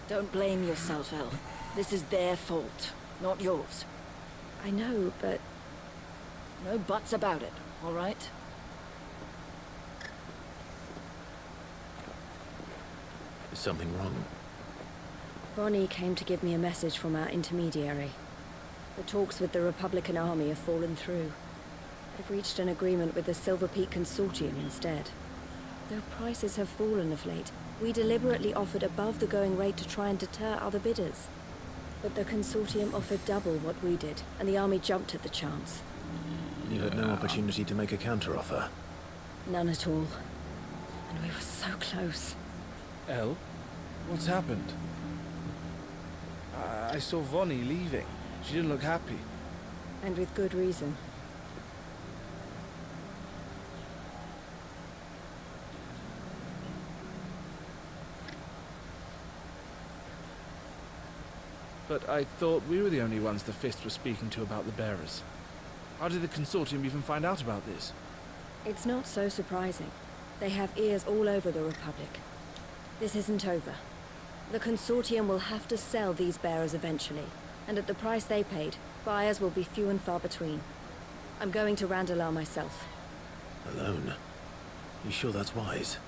Don't blame yourself, El. This is their fault, not yours. I know, but... No buts about it, all right? Is something wrong? Ronnie came to give me a message from our intermediary. The talks with the Republican Army have fallen through. They've reached an agreement with the Silver Peak Consortium instead. Though prices have fallen of late, we deliberately offered above the going rate to try and deter other bidders. But the Consortium offered double what we did, and the Army jumped at the chance. You had no opportunity to make a counteroffer? None at all. And we were so close. El? What's happened? I saw Vonnie leaving. She didn't look happy. And with good reason. But I thought we were the only ones the Fist were speaking to about the bearers. How did the Consortium even find out about this? It's not so surprising. They have ears all over the Republic. This isn't over. The Consortium will have to sell these bearers eventually, and at the price they paid, buyers will be few and far between. I'm going to Randalar myself. Alone? You sure that's wise?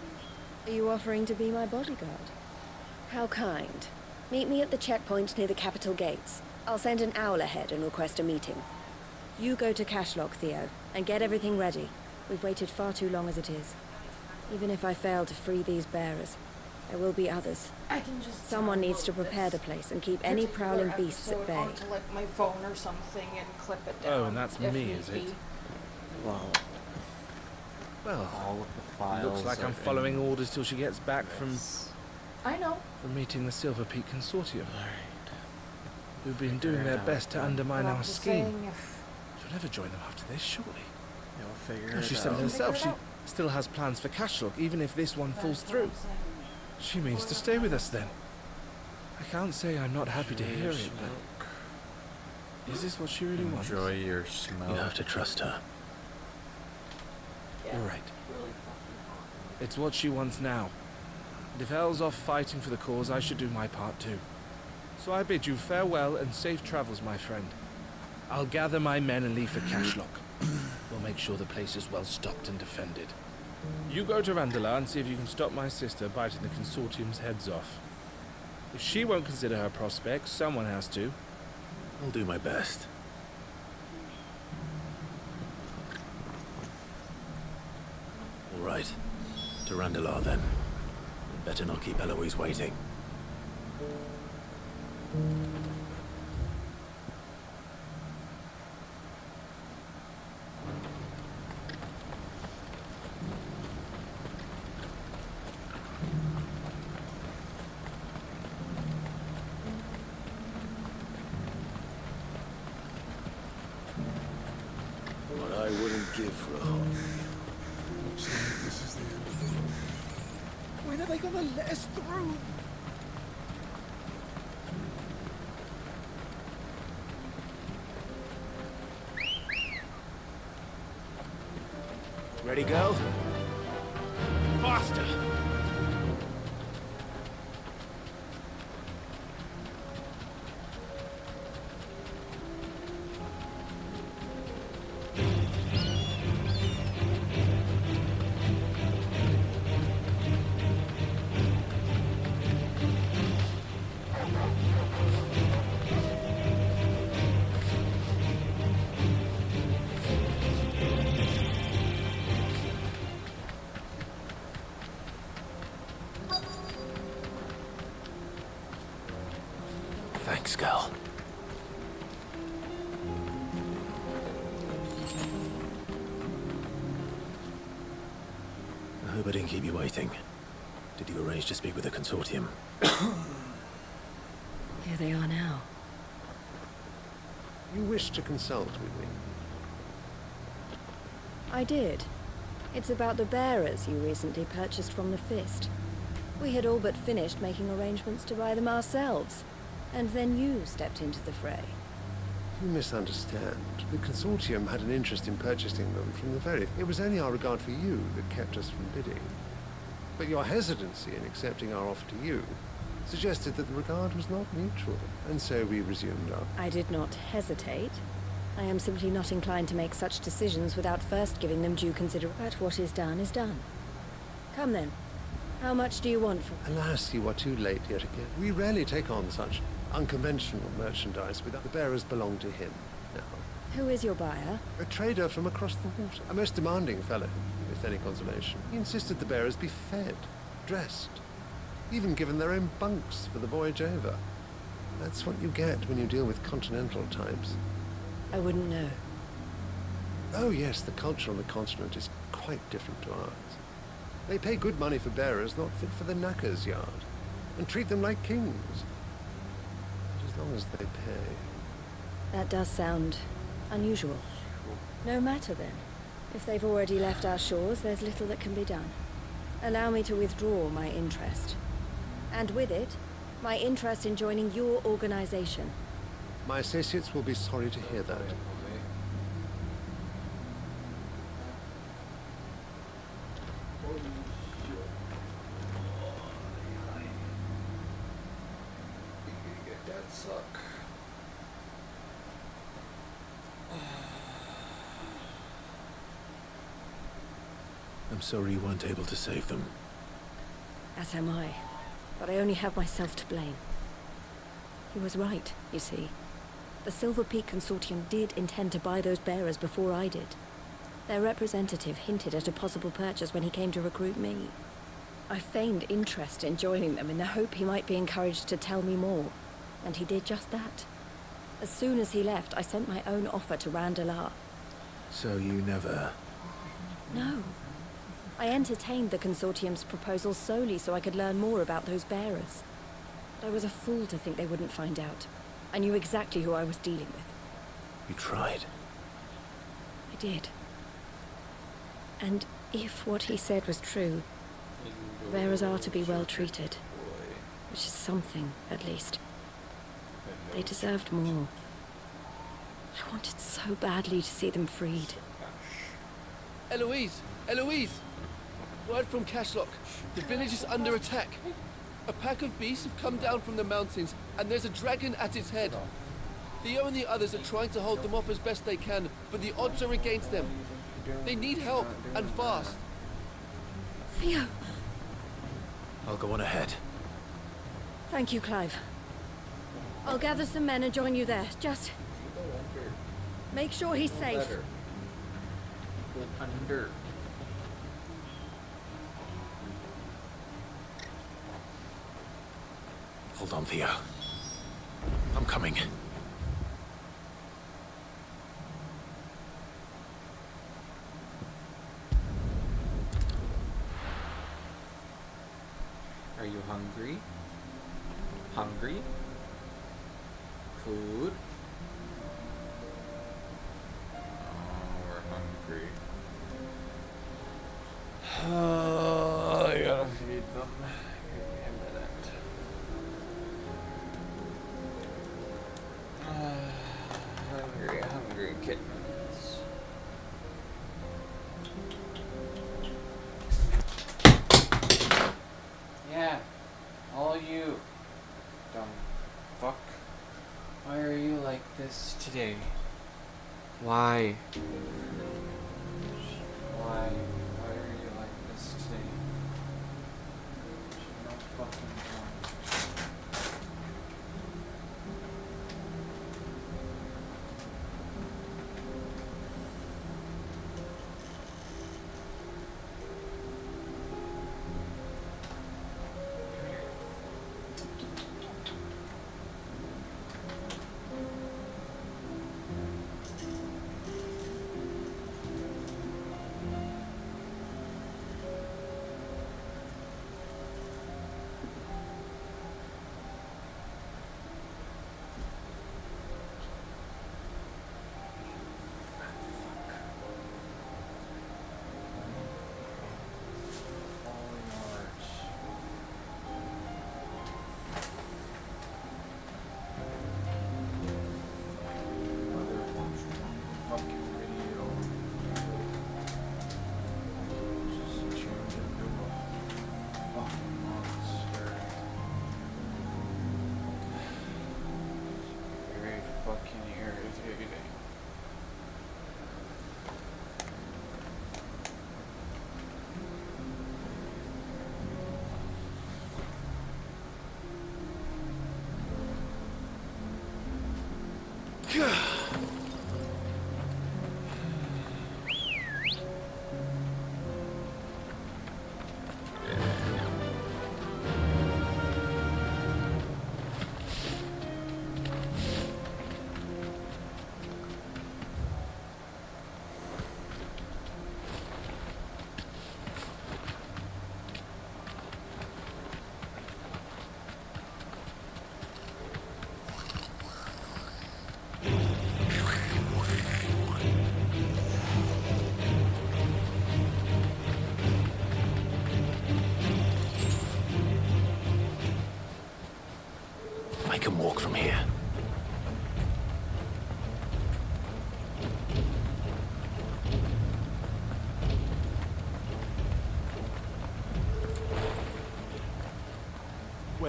Are you offering to be my bodyguard? How kind. Meet me at the checkpoint near the capital gates. I'll send an owl ahead and request a meeting. You go to Cashlock, Theo, and get everything ready. We've waited far too long as it is. Even if I fail to free these bearers, there will be others. I can just Someone needs to prepare the place and keep any prowling beasts at bay. Onto like my phone or something and clip it down. Oh, and that's if me, need is it? be. Well, Well, all of the files looks like I'm are following in orders till she gets back from I know. meeting the Silver Peak Consortium. Who've been doing their best to undermine But I'm our just scheme. saying if- She'll never join them after this, surely. You'll figure No, it she out. said it herself. She Figure it still has plans for Cashlock, even if this one falls through. She means to stay with us then. I can't say I'm not happy to hear it, but is this what she really wants? Enjoy your smoke. You have to trust her. You're right. It's what she wants now. And if Elle's off fighting for the cause, I should do my part too. So I bid you farewell and safe travels, my friend. I'll gather my men and leave for Cashlock. We'll make sure the place is well stocked and defended. You go to Randalar and see if you can stop my sister biting the Consortium's heads off. If she won't consider her prospects, someone has to. I'll do my best. All right. To Randalar, then. We'd better not keep Eloise waiting. What I wouldn't give for a hot meal. Looks like this is the end of the road. When are they gonna let us through? Ready, go? Faster! Thanks, Gal. I hope I didn't keep you waiting. Did you arrange to speak with the Consortium? Here they are now. You wish to consult with me? I did. It's about the bearers you recently purchased from the Fist. We had all but finished making arrangements to buy them ourselves. And then you stepped into the fray. You misunderstand. The Consortium had an interest in purchasing them from the very... It was only our regard for you that kept us from bidding. But your hesitancy in accepting our offer to you suggested that the regard was not mutual, and so we resumed our... I did not hesitate. I am simply not inclined to make such decisions without first giving them due consideration. But what is done is done. Come then. How much do you want for... Alas, you are too late yet again. We rarely take on such unconventional merchandise without the bearers belong to him now. Who is your buyer? A trader from across the water. A most demanding fellow, with any consolation. He insisted the bearers be fed, dressed, even given their own bunks for the voyage over. That's what you get when you deal with continental types. I wouldn't know. Oh yes, the culture on the continent is quite different to ours. They pay good money for bearers not fit for the knacker's yard, and treat them like kings. It as long as they pay. That does sound unusual. No matter then. If they've already left our shores, there's little that can be done. Allow me to withdraw my interest. And with it, my interest in joining your organization. My associates will be sorry to hear that. That suck. I'm sorry you weren't able to save them. As am I. But I only have myself to blame. He was right, you see. The Silver Peak Consortium did intend to buy those bearers before I did. Their representative hinted at a possible purchase when he came to recruit me. I feigned interest in joining them in the hope he might be encouraged to tell me more. And he did just that. As soon as he left, I sent my own offer to Randalar. So you never... No. I entertained the Consortium's proposal solely so I could learn more about those bearers. But I was a fool to think they wouldn't find out. I knew exactly who I was dealing with. You tried. I did. And if what he said was true, the bearers are to be well treated. Which is something, at least. They deserved more. I wanted so badly to see them freed. Eloise! Eloise! Word from Cashlock. The village is under attack. A pack of beasts have come down from the mountains, and there's a dragon at its head. Theo and the others are trying to hold them off as best they can, but the odds are against them. They need help, and fast. Theo! I'll go on ahead. Thank you, Clive. I'll gather some men and join you there. Just... make sure he's safe. Under. Hold on, Theo. I'm coming. Are you hungry? Hungry? Food? Oh, we're hungry. I gotta feed them. Give me a minute. Hungry, hungry kittens. Yeah, all you. Dumb fuck. Why are you like this today? Why? Why? Why are you like this today? You're not fucking fun.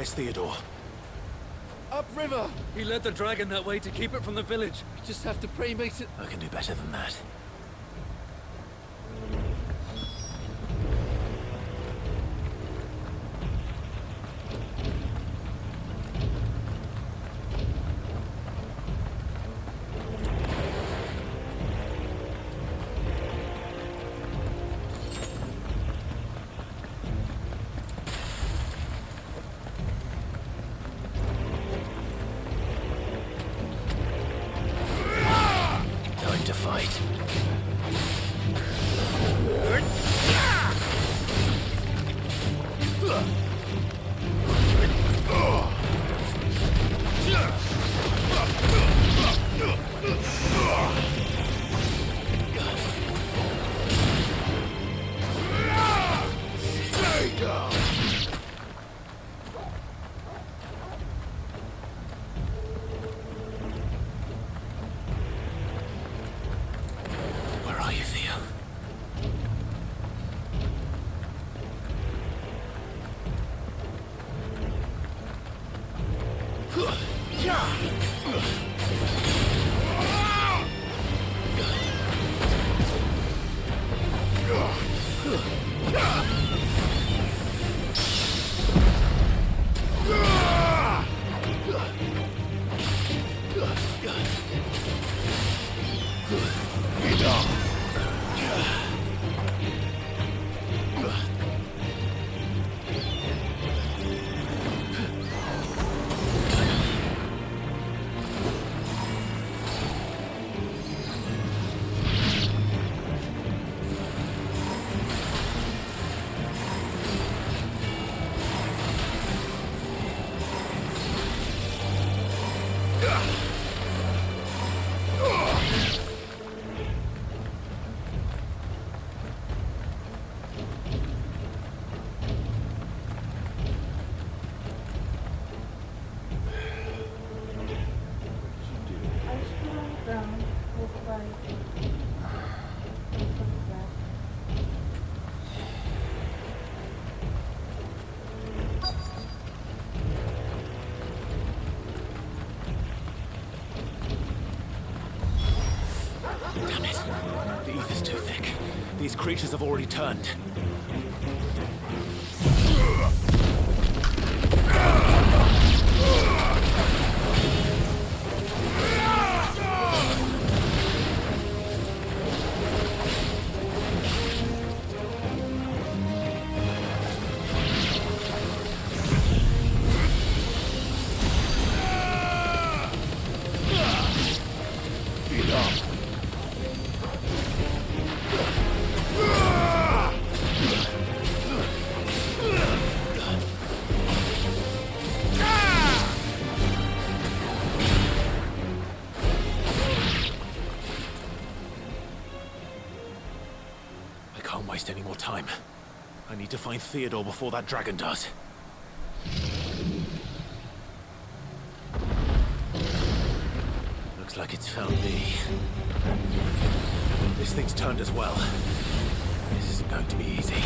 Where's Theodore? Upriver! He led the dragon that way to keep it from the village. You just have to pray he makes it... I can do better than that. Time to fight. Where are you, Theo? Damn it. The ether's too thick. These creatures have already turned. I can't waste any more time. I need to find Theodore before that dragon does. Looks like it's found me. This thing's turned as well. This isn't going to be easy.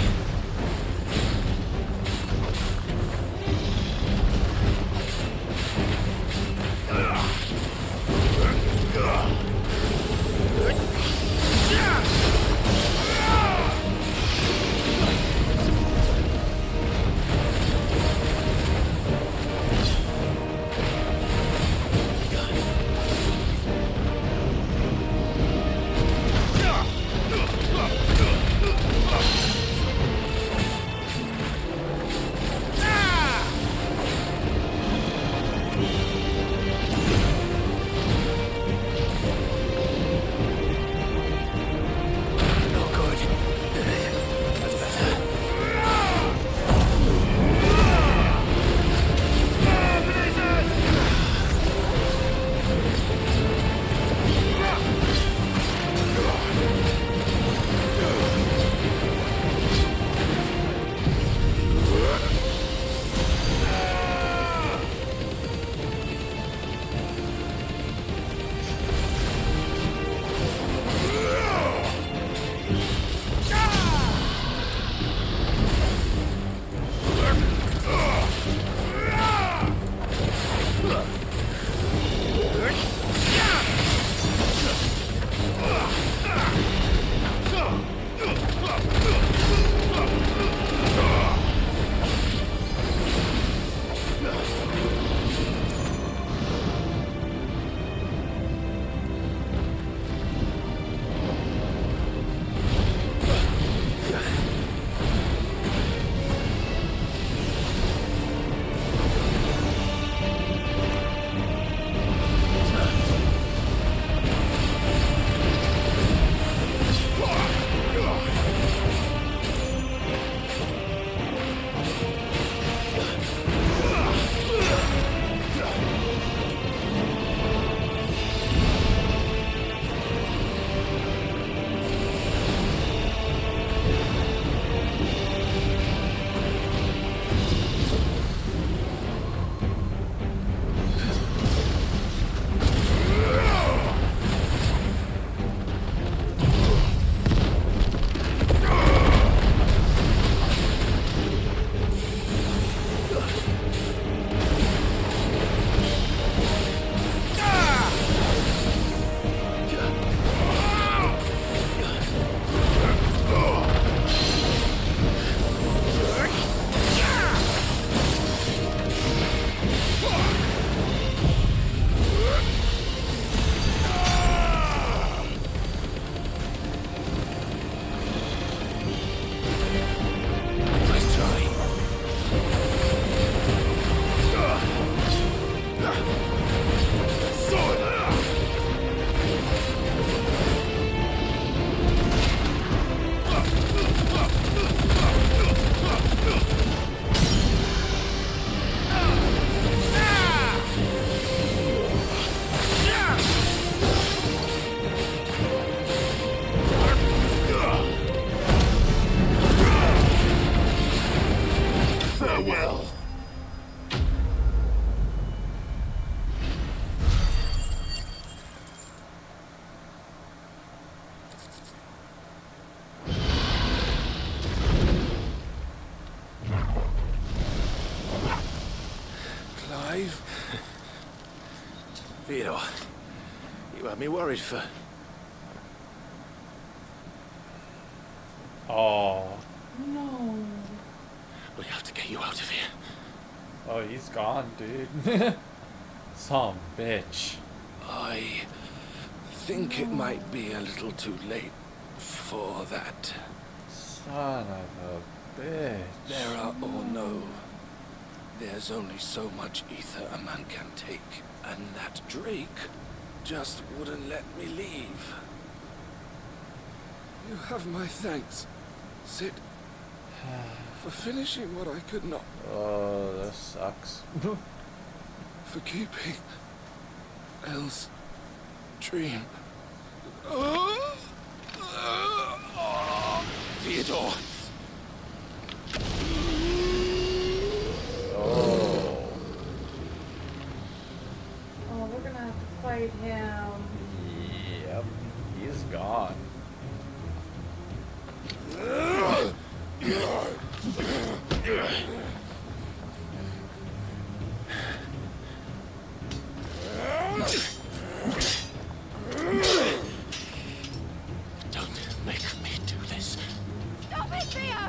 Got me worried for... Oh. No. We have to get you out of here. Oh, he's gone, dude. Some bitch. I think it might be a little too late for that. Son of a bitch. There are, oh no. There's only so much ether a man can take, and that Drake just wouldn't let me leave. You have my thanks, Sid, for finishing what I could not. Oh, this sucks. For keeping Elle's dream. Theodore! Oh. Oh, we're gonna have to fight him. Yep, he's gone. Don't make me do this. Stop it, Theo!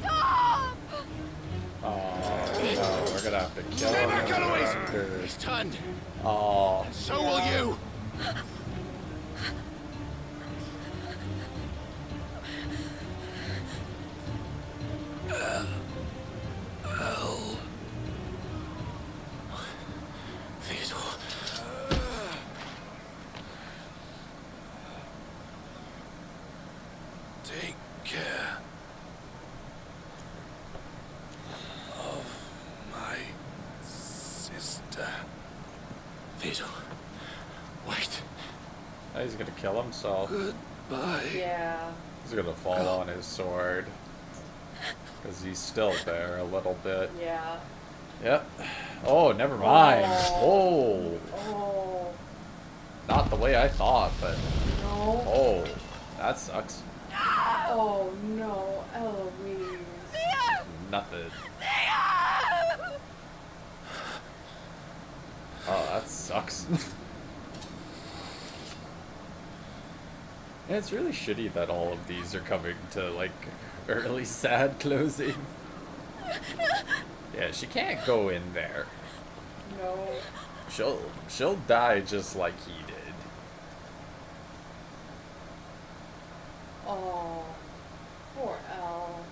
Stop! Oh, no, we're gonna have to kill him. Stay back, Eloise! He's turned. Oh. So will you! Theodore. Take care of my sister. Theodore, wait. Oh, he's gonna kill himself. Goodbye. Yeah. He's gonna fall on his sword. Because he's still there a little bit. Yeah. Yep. Oh, never mind. Oh. Oh. Not the way I thought, but... No. Oh. That sucks. Oh no, Eloise. Nothing. Oh, that sucks. Yeah, it's really shitty that all of these are coming to, like, early sad closing. Yeah, she can't go in there. No. She'll die just like he did. Oh, poor Elle.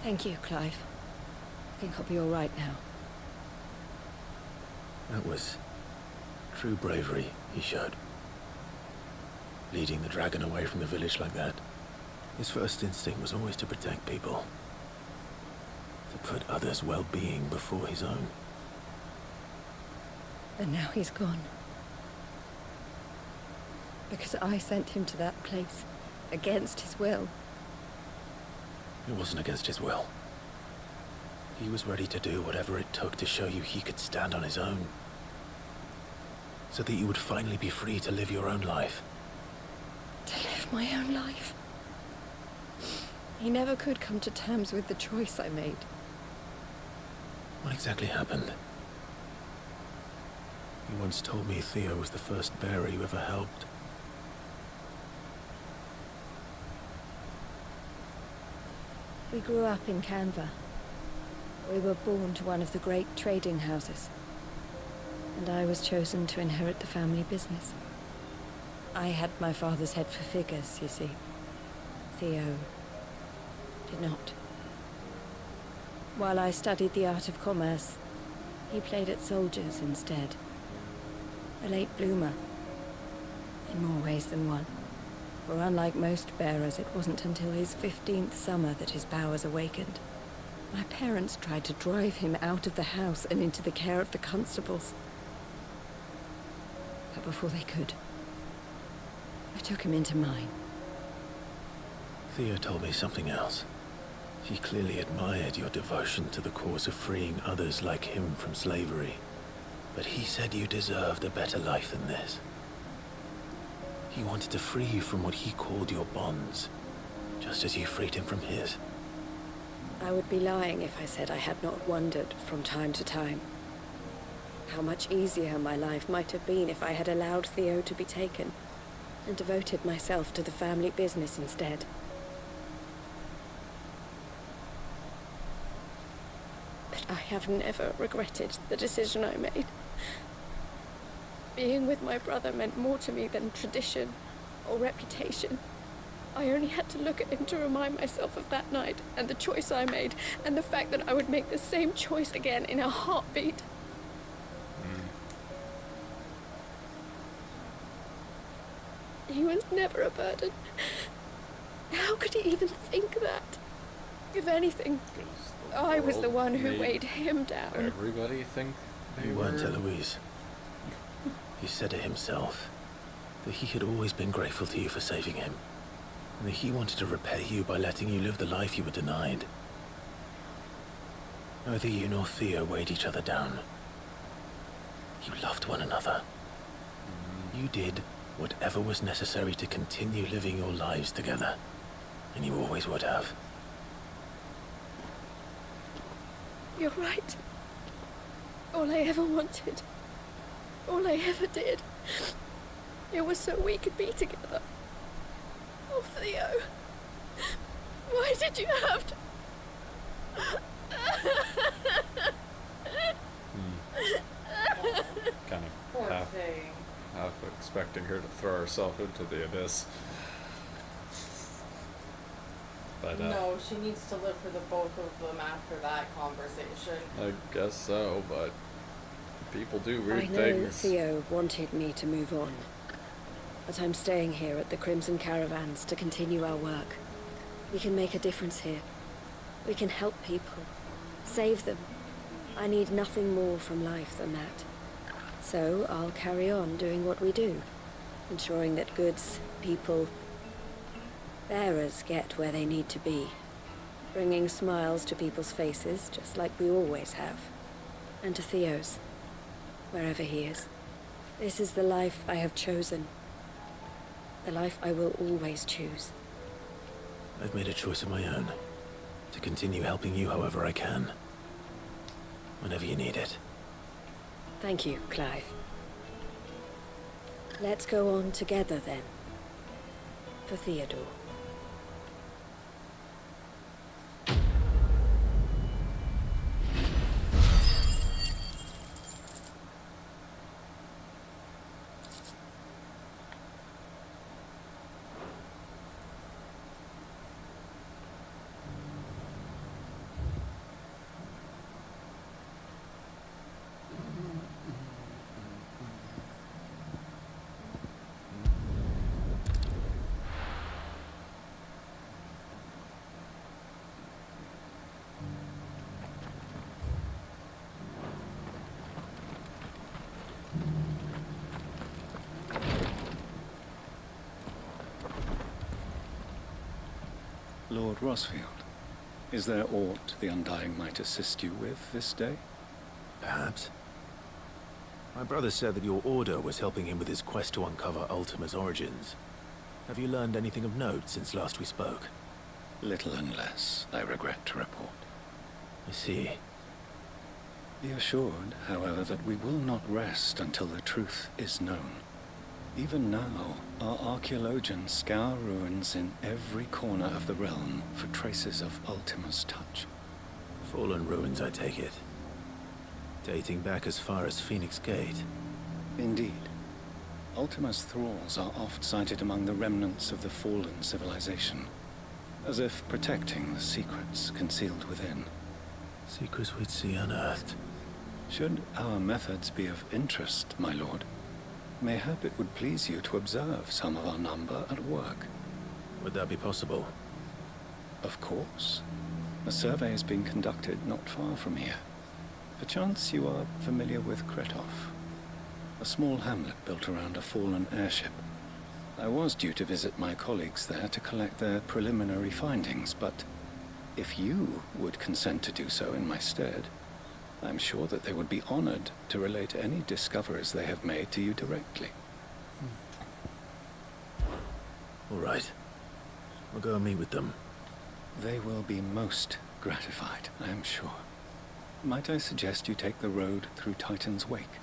Thank you, Clive. I think I'll be all right now. That was true bravery he showed. Leading the dragon away from the village like that. His first instinct was always to protect people. To put others' well-being before his own. And now he's gone. Because I sent him to that place, against his will. It wasn't against his will. He was ready to do whatever it took to show you he could stand on his own. So that you would finally be free to live your own life. To live my own life. He never could come to terms with the choice I made. What exactly happened? You once told me Theo was the first bearer you ever helped. We grew up in Canva. We were born to one of the great trading houses. And I was chosen to inherit the family business. I had my father's head for figures, you see. Theo did not. While I studied the art of commerce, he played at soldiers instead. A late bloomer, in more ways than one. For unlike most bearers, it wasn't until his 15th summer that his powers awakened. My parents tried to drive him out of the house and into the care of the constables. But before they could, I took him into mine. Theo told me something else. He clearly admired your devotion to the cause of freeing others like him from slavery. But he said you deserved a better life than this. He wanted to free you from what he called your bonds, just as you freed him from his. I would be lying if I said I had not wondered from time to time how much easier my life might have been if I had allowed Theo to be taken and devoted myself to the family business instead. But I have never regretted the decision I made. Being with my brother meant more to me than tradition or reputation. I only had to look at him to remind myself of that night and the choice I made and the fact that I would make the same choice again in a heartbeat. He was never a burden. How could he even think that? If anything, I was the one who weighed him down. Everybody think they You were? weren't, Eloise. He said it himself, that he had always been grateful to you for saving him, and that he wanted to repay you by letting you live the life you were denied. Neither you nor Theo weighed each other down. You loved one another. You did whatever was necessary to continue living your lives together, and you always would have. You're right. All I ever wanted, all I ever did, it was so we could be together. Oh, Theo, why did you have to... Kind Poor of thing. half expecting her to throw herself into the abyss. But No, she needs to live for the both of them after that conversation. I guess so, but people do I weird know things. Theo wanted me to move on, but I'm staying here at the Crimson Caravans to continue our work. We can make a difference here. We can help people, save them. I need nothing more from life than that. So I'll carry on doing what we do, ensuring that goods, people, bearers get where they need to be, bringing smiles to people's faces just like we always have, and to Theo's, wherever he is. This is the life I have chosen, the life I will always choose. I've made a choice of my own, to continue helping you however I can, whenever you need it. Thank you, Clive. Let's go on together then, for Theodore. Lord Rosfield, is there aught the Undying might assist you with this day? Perhaps. My brother said that your order was helping him with his quest to uncover Ultima's origins. Have you learned anything of note since last we spoke? Little unless, I regret to report. I see. Be assured, however, that we will not rest until the truth is known. Even now, our archaeologians scour ruins in every corner of the realm for traces of Ultima's touch. Fallen ruins, I take it. Dating back as far as Phoenix Gate. Indeed. Ultima's thralls are oft sighted among the remnants of the fallen civilization, as if protecting the secrets concealed within. Secrets we'd see unearthed. Should our methods be of interest, my lord, mayhap it would please you to observe some of our number at work. Would that be possible? Of course. A survey is being conducted not far from here. Perchance you are familiar with Kretov, a small hamlet built around a fallen airship. I was due to visit my colleagues there to collect their preliminary findings, but if you would consent to do so in my stead, I'm sure that they would be honored to relate any discoveries they have made to you directly. All right. We'll go and meet with them. They will be most gratified, I am sure. Might I suggest you take the road through Titan's Wake?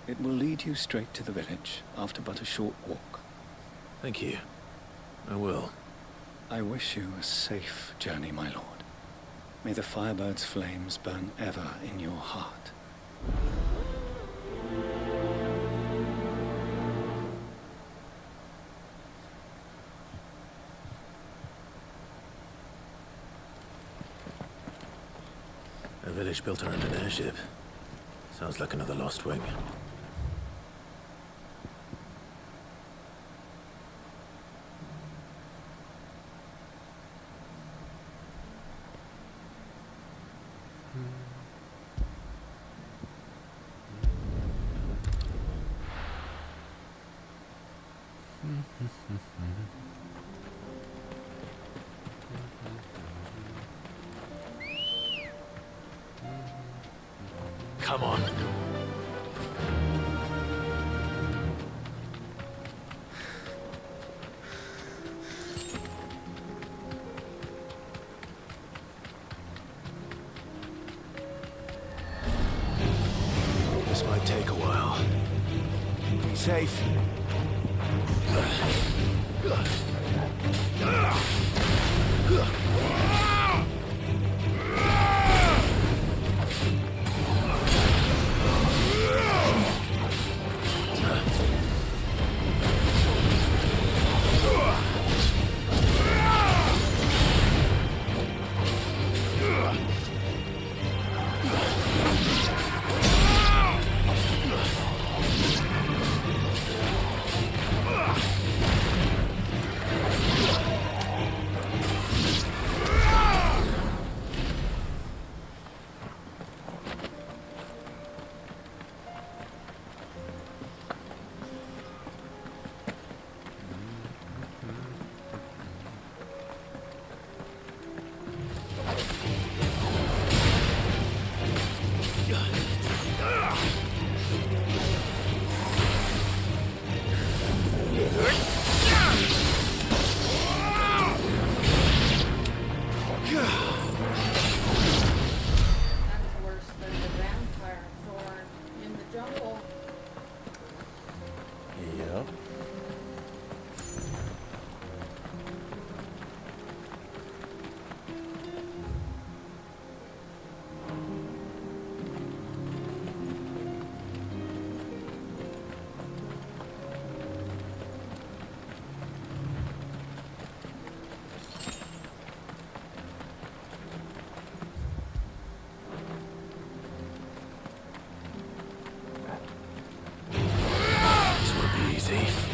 It will lead you straight to the village after but a short walk. Thank you. I will. I wish you a safe journey, my lord. May the Firebird's flames burn ever in your heart. A village built around an airship. Sounds like another Lost Wing. Come on. This might take a while. Be safe. This won't be easy.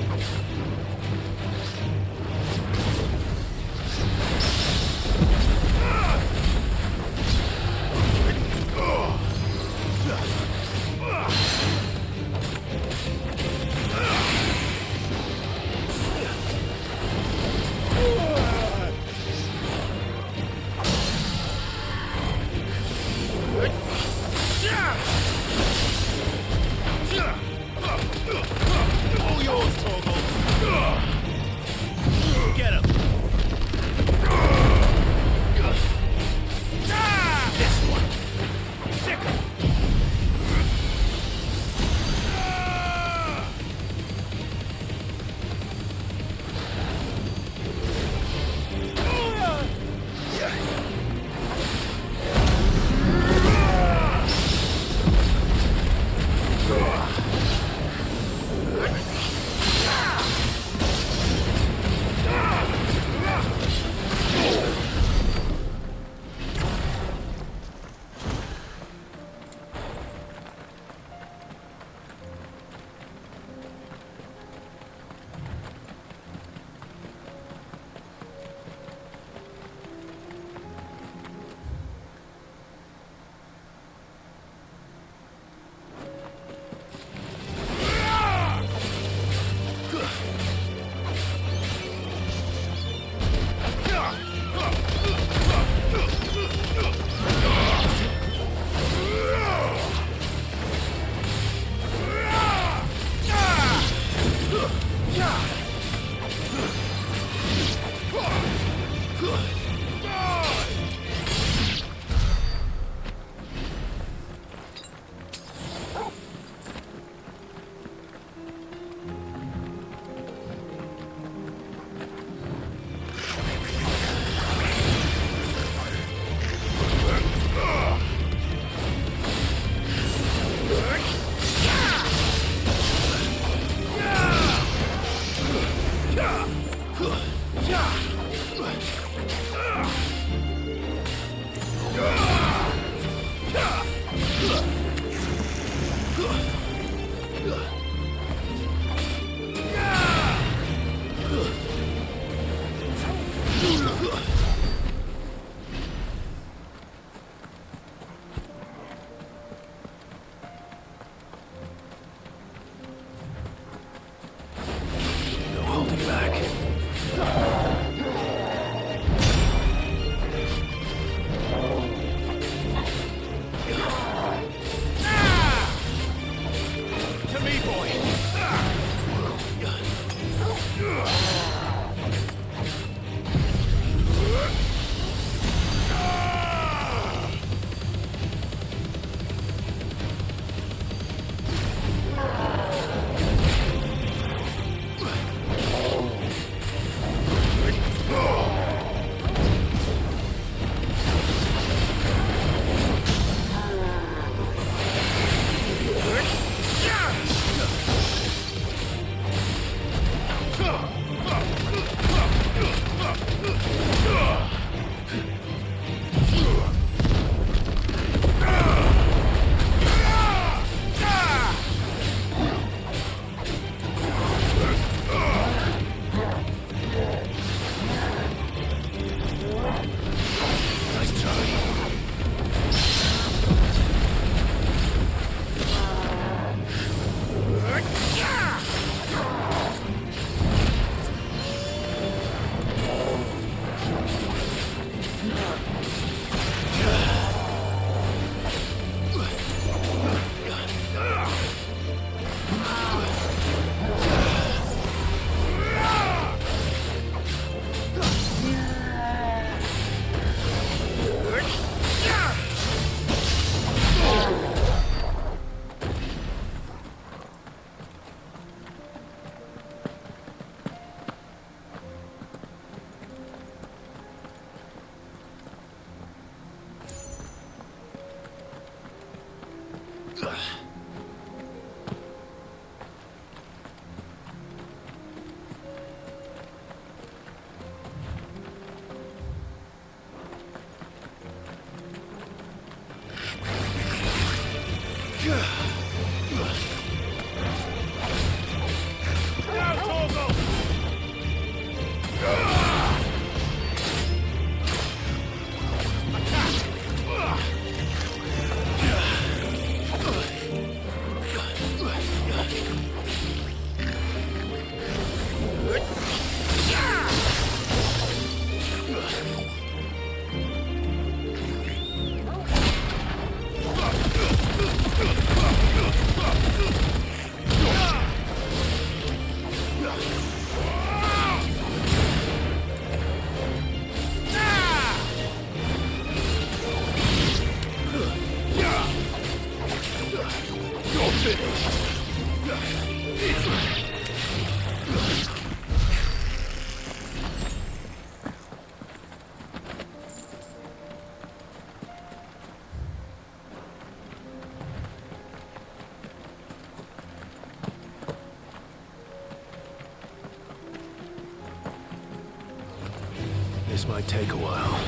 This might take a while.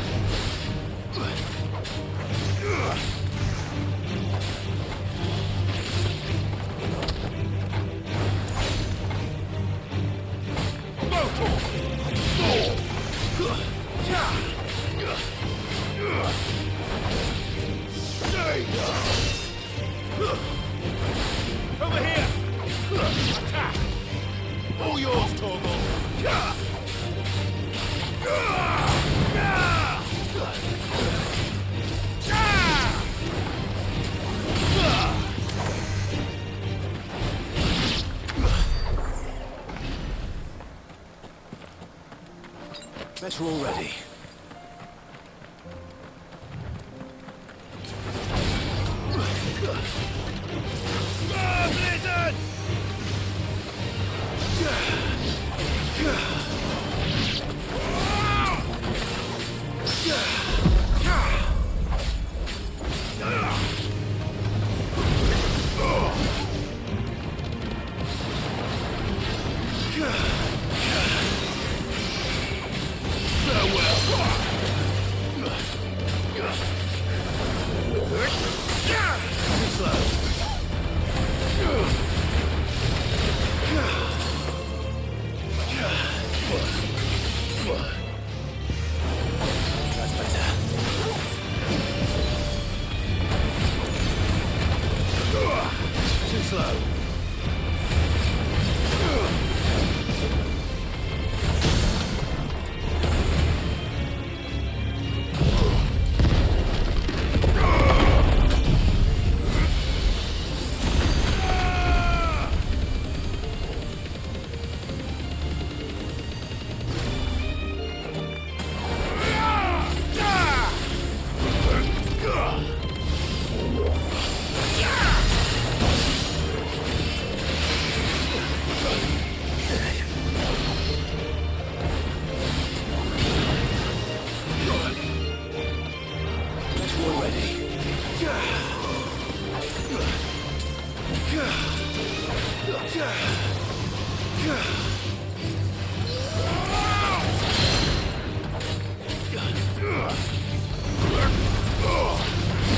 Over here! Attack! All yours, Torgal! Better already. Blizzard! Too slow.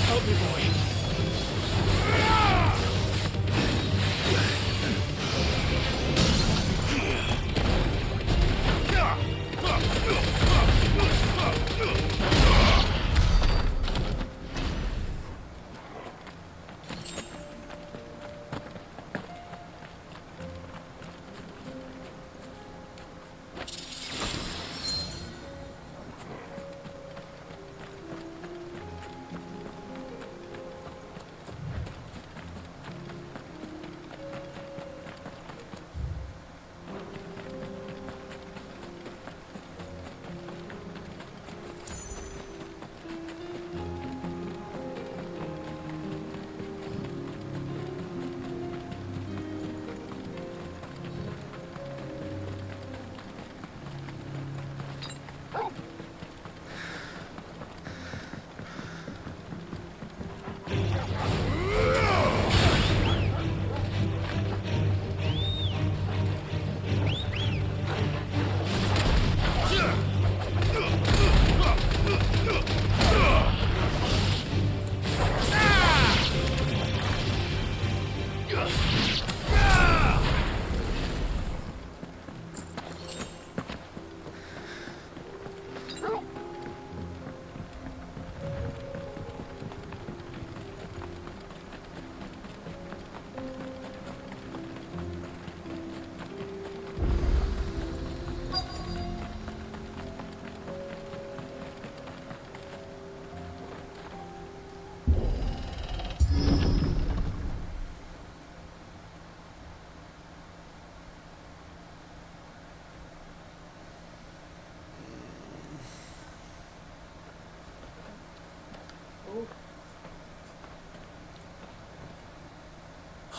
Help me, boy.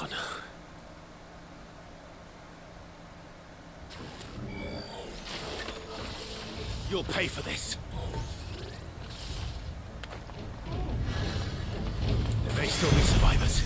Oh no. You'll pay for this. There may still be survivors.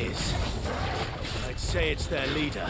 is, I'd say it's their leader.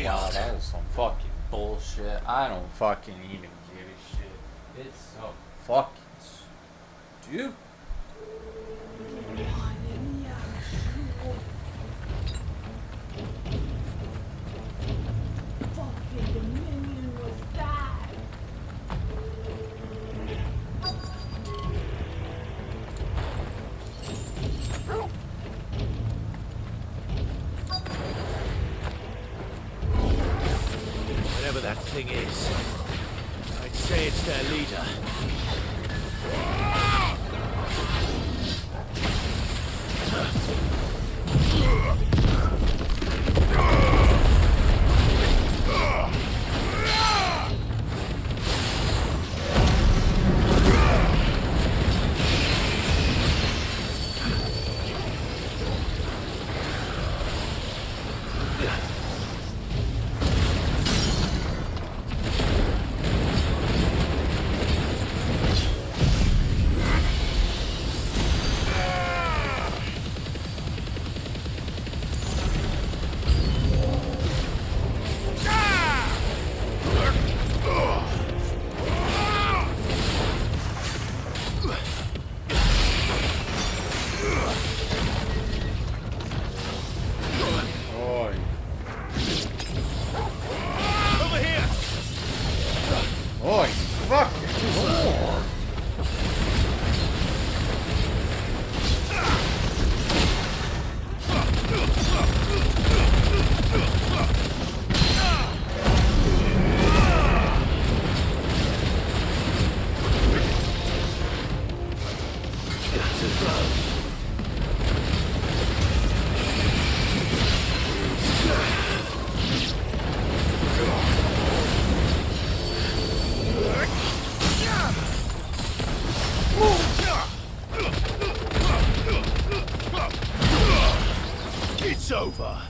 Wow, that is some fucking bullshit. I don't fucking even give a shit. It's so fucking stupid. Fucking Dominion was that. Whatever that thing is, I'd say it's their leader. Oi, fucking Lord. It's over.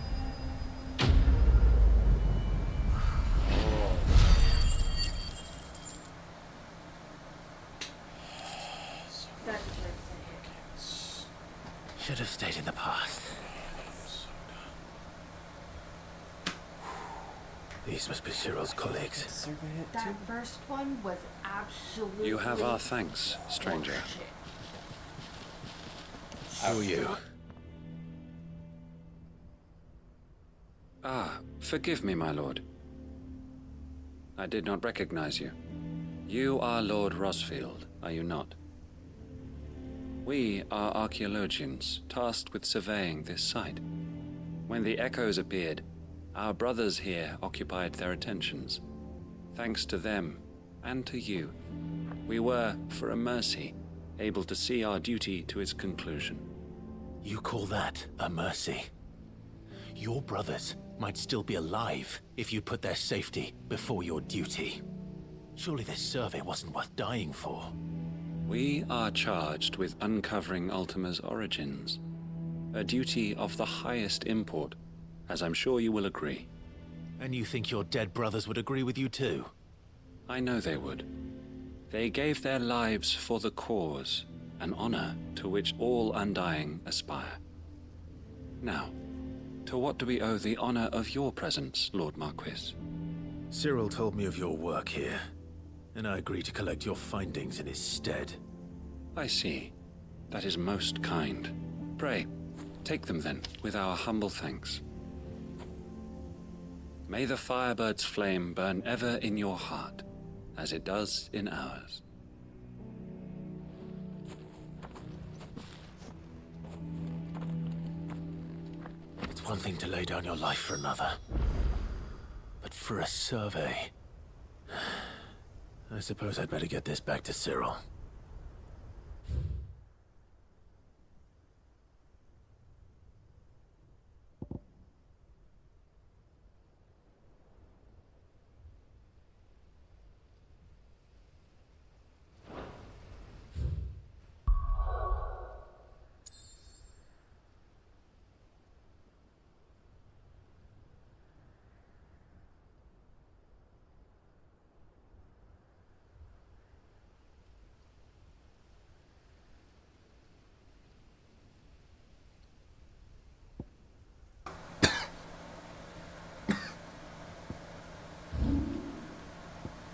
Should have stayed in the past. These must be Cyril's colleagues. That first one was absolutely. You have our thanks, stranger. Who are you? Ah, forgive me, my lord. I did not recognize you. You are Lord Rosfield, are you not? We are archaeologians tasked with surveying this site. When the echoes appeared, our brothers here occupied their attentions. Thanks to them, and to you, we were, for a mercy, able to see our duty to its conclusion. You call that a mercy? Your brothers might still be alive if you put their safety before your duty. Surely this survey wasn't worth dying for. We are charged with uncovering Ultima's origins. A duty of the highest import, as I'm sure you will agree. And you think your dead brothers would agree with you too? I know they would. They gave their lives for the cause, an honor to which all Undying aspire. Now, to what do we owe the honor of your presence, Lord Marquis? Cyril told me of your work here, and I agreed to collect your findings in his stead. I see. That is most kind. Pray, take them then, with our humble thanks. May the Firebird's flame burn ever in your heart, as it does in ours. It's one thing to lay down your life for another, but for a survey... I suppose I'd better get this back to Cyril.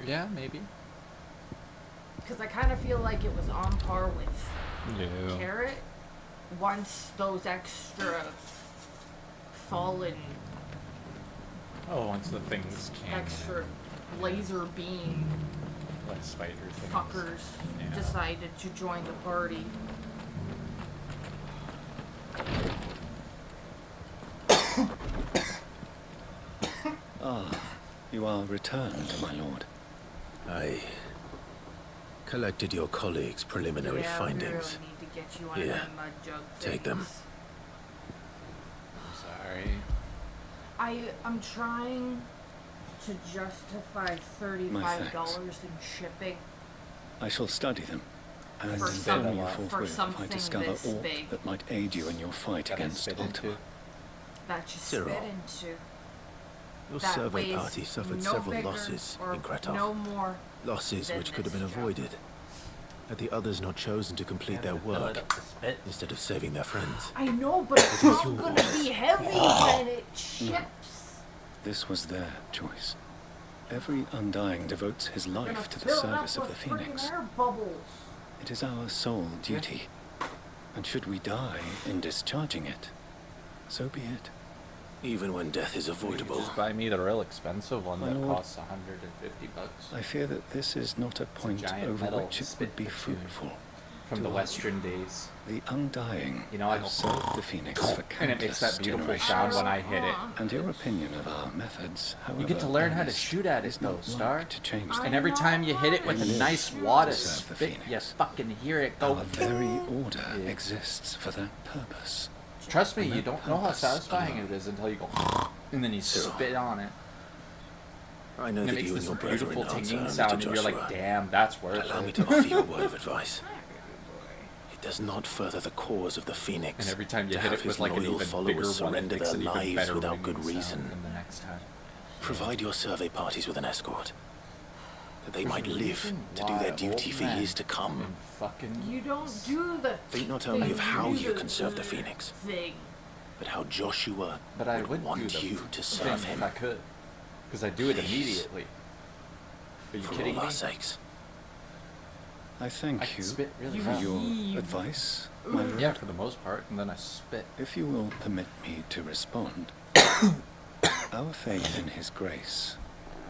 Yeah, maybe. Because I kind of feel like it was on par with Carrot once those extra fallen... Oh, once the things came. Extra laser beam Like spider things. fuckers decided to join the party. Ah, you are returned, my lord. I collected your colleagues' preliminary findings. I really need to get you on Here, my mud jug take them. things. Sorry. I'm trying to justify $35 in shipping. I shall study them, and For inform some- you for forthwith if I something discover this aught big. that might aid you in your fight against Ultima. That you Cyril, spit into. Your That survey weighs party suffered no several bigger losses or in Kretov. no more Losses than which could have been this avoided, had the others not chosen to complete their work instead of saving their friends. I know, but it's It is not gonna yours. be heavy when it ships. This was their choice. Every Undying devotes his life to the Fill it up service of the with frickin' Phoenix. air bubbles. It is our sole duty. And should we die in discharging it, so be it. Even when death is avoidable. Just buy me the real expensive one My that lord, costs $150. I fear that this is not a point giant over metal which it would be fruitful. From to the argue. Western days. The Undying You know, I have go served the Phoenix for and it makes countless that beautiful generations. sound when I hit it. And your opinion of our methods, however You get to learn how to honest, shoot at it, is though, not Star. like to change And every time you hit it with a Live nice wad of to serve the spit, you fucking hear it go. Our very order exists for that purpose. Trust me, And you that don't know how purpose satisfying alone. it is until you go, and then you spit on it. I know And it that makes you and this your brethren beautiful answer tinging only to sound, and you're Joshua. like, damn, that's worth Allow it. me to offer you a word of advice. It does not further the cause of the Phoenix. And every time you to hit have it his with like an loyal even followers bigger one, it surrender makes their an even lives better without good ringing reason. sound than the next time. Provide your survey parties with an escort, that they might There's a live reason to do why their duty old for men years to come. You don't do the Think not only of how you the can serve the Phoenix, thing. but how Joshua But I would want do the you to thing serve him. if I could, because I do it Please. immediately. Are you For kidding all me? our sakes. I thank I can you spit really for fast. your advice, my lord. Yeah, for the most part, and then I spit. If you will permit me to respond, our faith in his grace,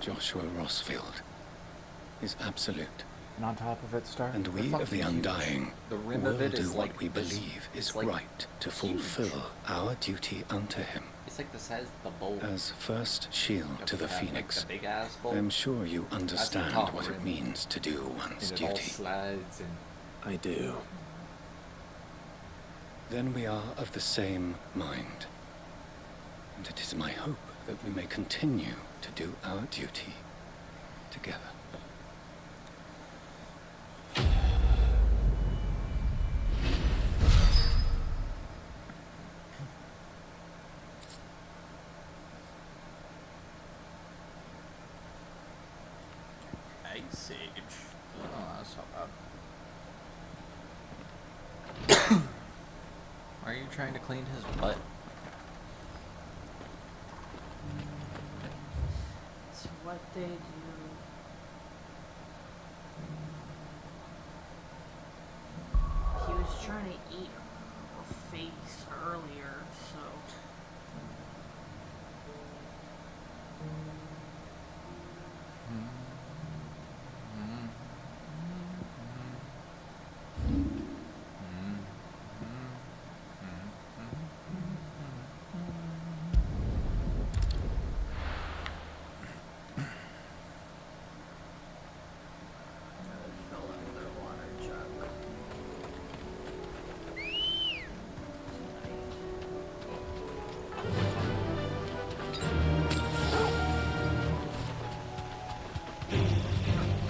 Joshua Rossfield, is absolute. And on top of it, Star, And we they're of the fucking huge. Undying The rim will of it do is what like we this- believe it's is like right to huge. fulfill our duty unto him. It's like the size of the bowl. As first shield to the Have, like, Phoenix, the big ass bowl. I am sure you understand top what it rim. means to do one's And it all duty. slides and I do. Then we are of the same mind. And it is my hope that we may continue to do our duty together. Sage. Oh, that's not bad. Are you trying to clean his butt? It's what they do. He was trying to eat her face earlier, so.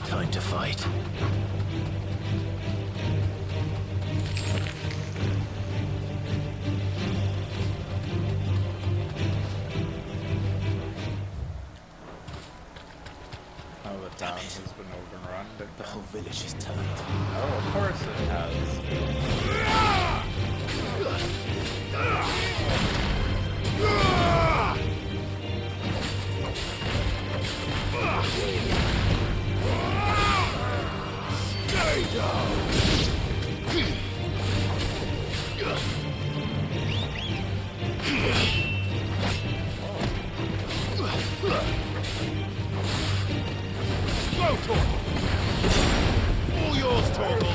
Time to fight. Oh, the town has been overrun. The whole village is turned. Oh, of course it has. Stay down! Go, Torgal! All yours, Torgal!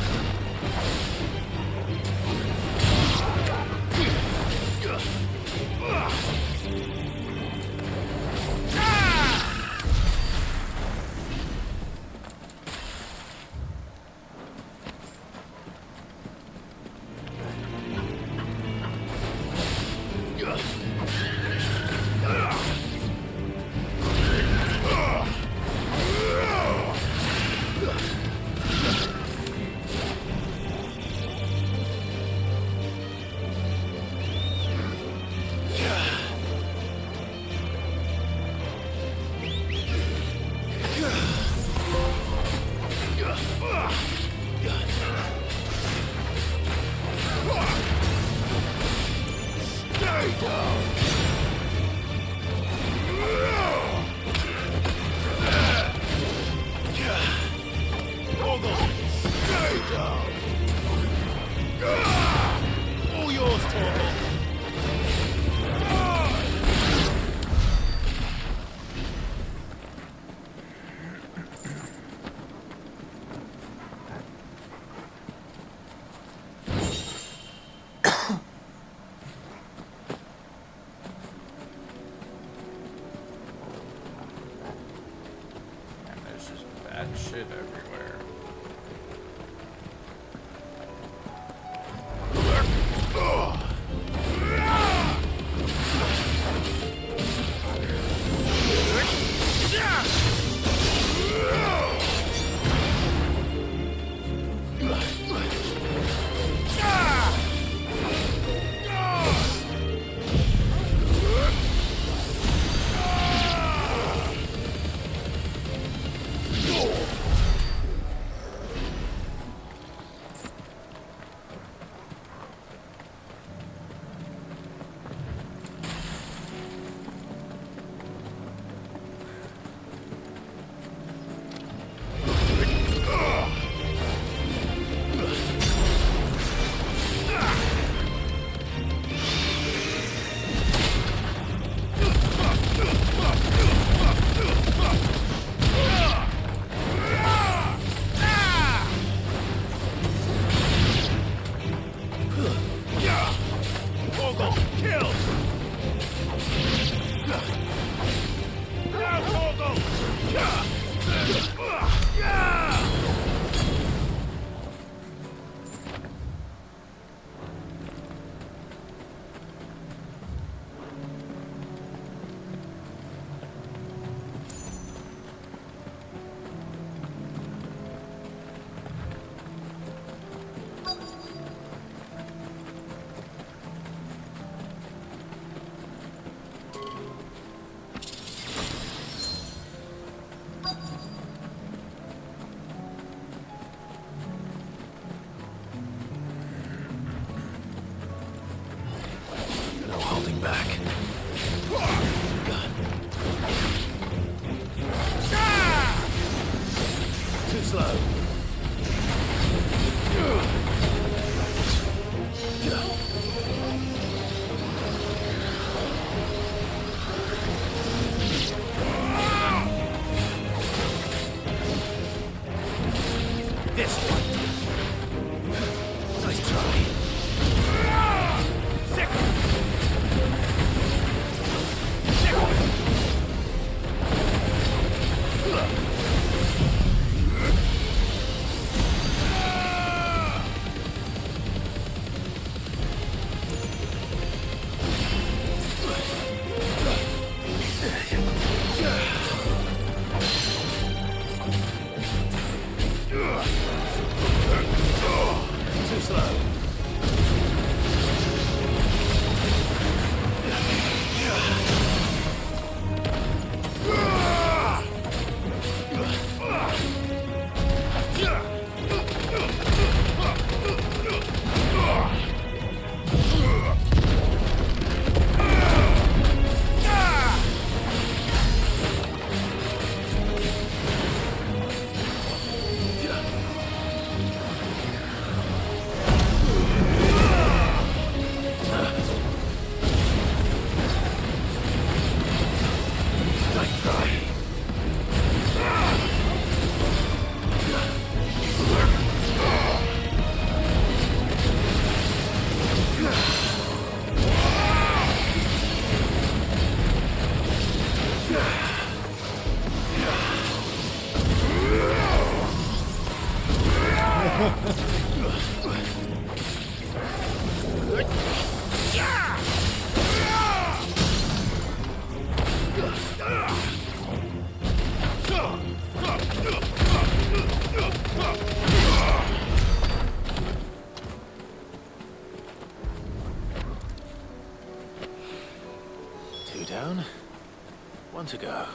All yours, Torgal! And there's just bad shit everywhere. Two down, one to go.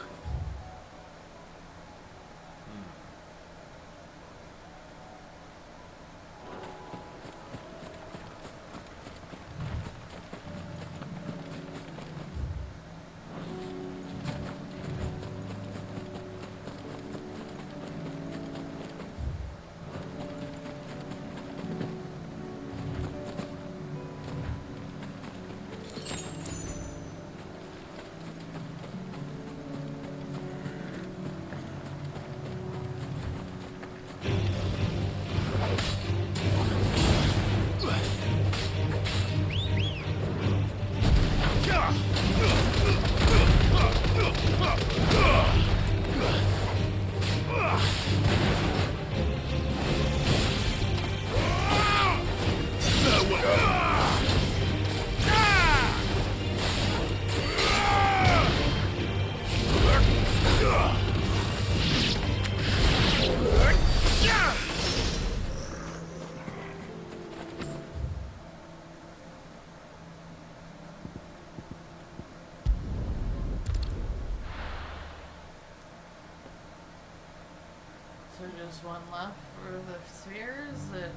So just one left for the spheres and...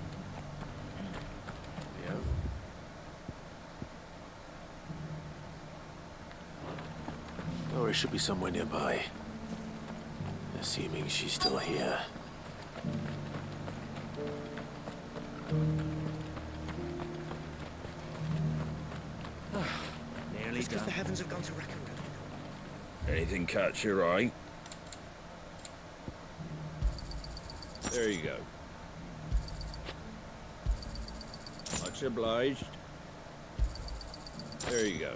Yep. Or it should be somewhere nearby. Assuming she's still here. Nearly It's because done. the heavens have gone to rack and ruin. Anything catch your eye? There you go. Much obliged. There you go.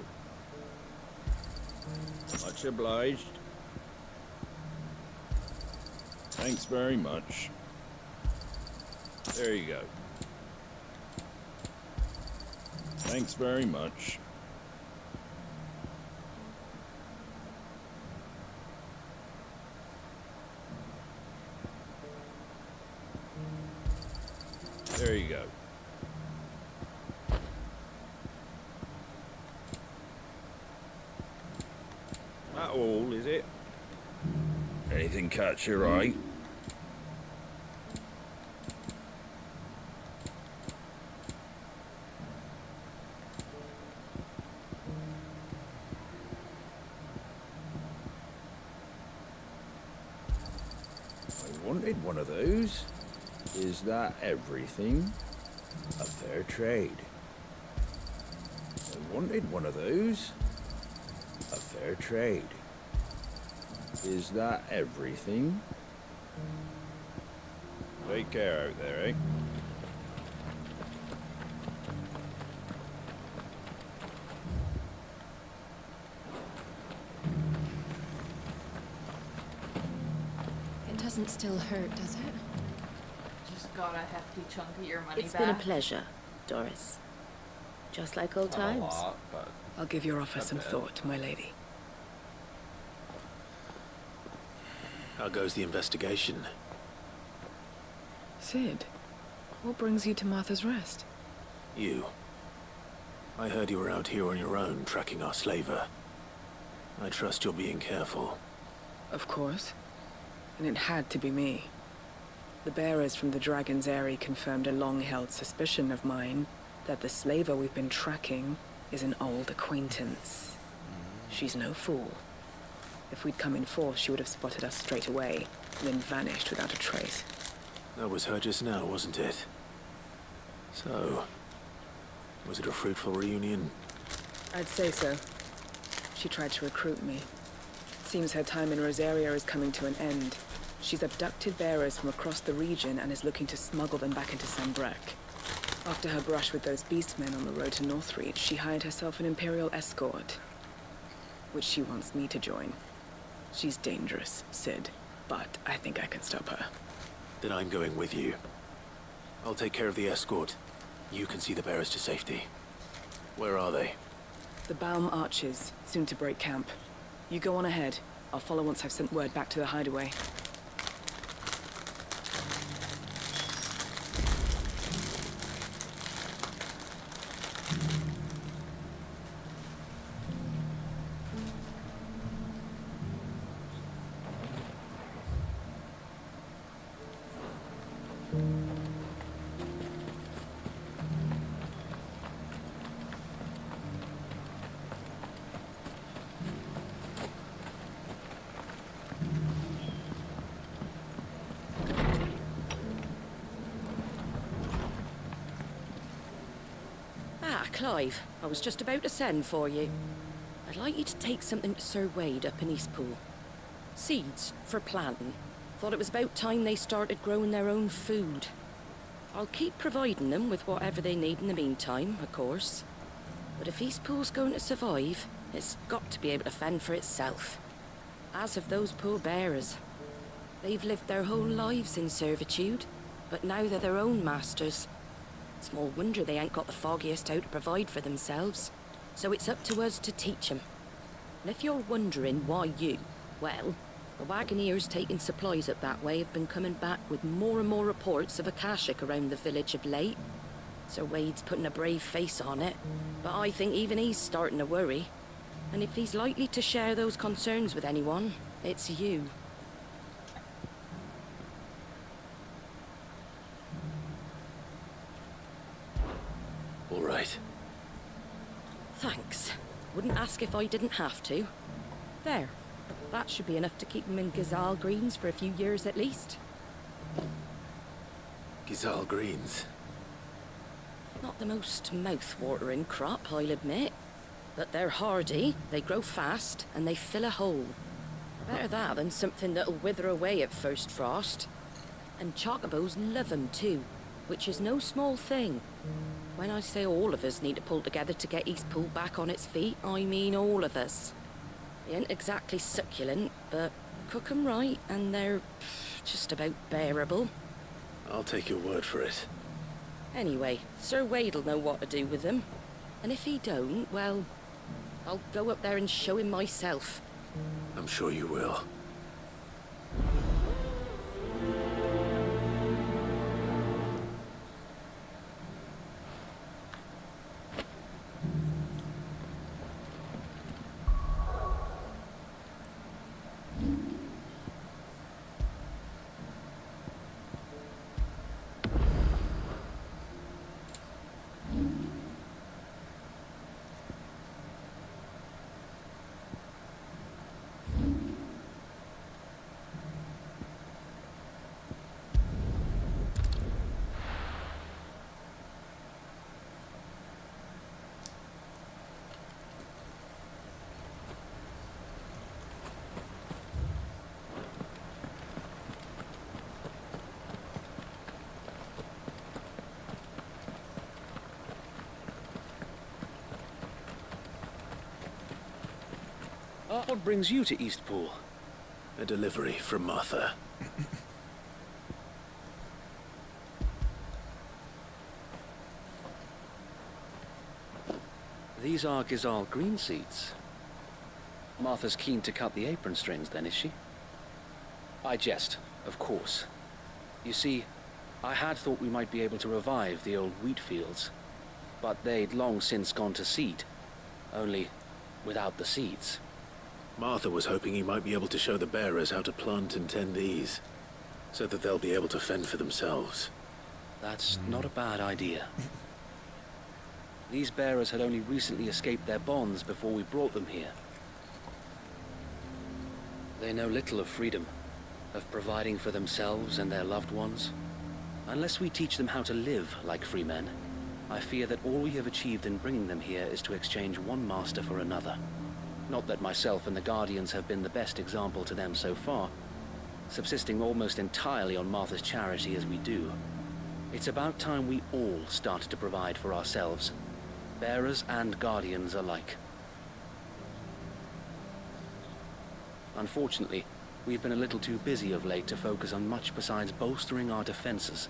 Much obliged. Thanks very much. There you go. Thanks very much. There you go. That all, is it? Anything catch your eye? I wanted one of those. Is that everything? A fair trade. I wanted one of those. A fair trade. Is that everything? Take care out there, eh? It doesn't still hurt, does it? Just got a hefty chunk of your money It's back. been a pleasure, Doris. Just like old Not a times. lot, but I'll give your offer a some bit. thought, my lady. How goes the investigation? Sid, what brings you to Martha's Rest? You. I heard you were out here on your own, tracking our slaver. I trust you're being careful. Of course. And it had to be me. The bearers from the Dragon's Eyrie confirmed a long-held suspicion of mine that the slaver we've been tracking is an old acquaintance. She's no fool. If we'd come in force, she would have spotted us straight away, and then vanished without a trace. That was her just now, wasn't it? So, was it a fruitful reunion? I'd say so. She tried to recruit me. Seems her time in Rosaria is coming to an end. She's abducted bearers from across the region and is looking to smuggle them back into Sanbreque. After her brush with those beastmen on the road to Northreach, she hired herself an Imperial escort, which she wants me to join. She's dangerous, Sid, but I think I can stop her. Then I'm going with you. I'll take care of the escort. You can see the bearers to safety. Where are they? The Baum Archers, soon to break camp. You go on ahead. I'll follow once I've sent word back to the hideaway. Clive, I was just about to send for you. I'd like you to take something to Sir Wade up in Eastpool. Seeds for planting. Thought it was about time they started growing their own food. I'll keep providing them with whatever they need in the meantime, of course. But if Eastpool's going to survive, it's got to be able to fend for itself. As of those poor bearers. They've lived their whole lives in servitude, but now they're their own masters. Small wonder they ain't got the foggiest how to provide for themselves. So it's up to us to teach them. And if you're wondering why you, well, the Wagoneers taking supplies up that way have been coming back with more and more reports of Akashic around the village of late. Sir Wade's putting a brave face on it, but I think even he's starting to worry. And if he's likely to share those concerns with anyone, it's you. All right. Thanks. Wouldn't ask if I didn't have to. There. That should be enough to keep him in Gazal Greens for a few years at least. Gazal Greens? Not the most mouth-watering crop, I'll admit. But they're hardy, they grow fast, and they fill a hole. Better that than something that'll wither away at first frost. And chocobos love 'em too, which is no small thing. When I say all of us need to pull together to get Eastpool back on its feet, I mean all of us. They ain't exactly succulent, but cook 'em right and they're just about bearable. I'll take your word for it. Anyway, Sir Wade'll know what to do with them. And if he don't, well, I'll go up there and show him myself. I'm sure you will. What brings you to Eastpool? A delivery from Martha. These are Gazal green seeds. Martha's keen to cut the apron strings then, is she? I jest, of course. You see, I had thought we might be able to revive the old wheat fields, but they'd long since gone to seed, only without the seeds. Martha was hoping he might be able to show the bearers how to plant and tend these, so that they'll be able to fend for themselves. That's not a bad idea. These bearers had only recently escaped their bonds before we brought them here. They know little of freedom, of providing for themselves and their loved ones. Unless we teach them how to live like free men, I fear that all we have achieved in bringing them here is to exchange one master for another. Not that myself and the Guardians have been the best example to them so far, subsisting almost entirely on Martha's charity as we do. It's about time we all started to provide for ourselves, bearers and Guardians alike. Unfortunately, we've been a little too busy of late to focus on much besides bolstering our defenses.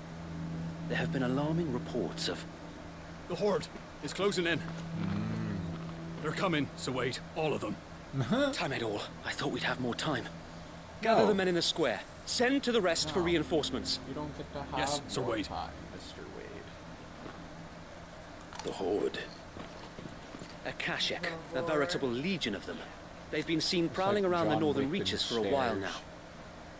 There have been alarming reports of... The Horde is closing in. They're coming, Sir Wade, all of them. Damn it all. I thought we'd have more time. Gather the men in the square. Send to the rest for reinforcements. You don't get to have Yes, Sir more Wade. time, Mr. Wade. The Horde. A Kashik, a veritable legion of them. They've been seen prowling around the John northern Wick reaches for and a while stairs. now.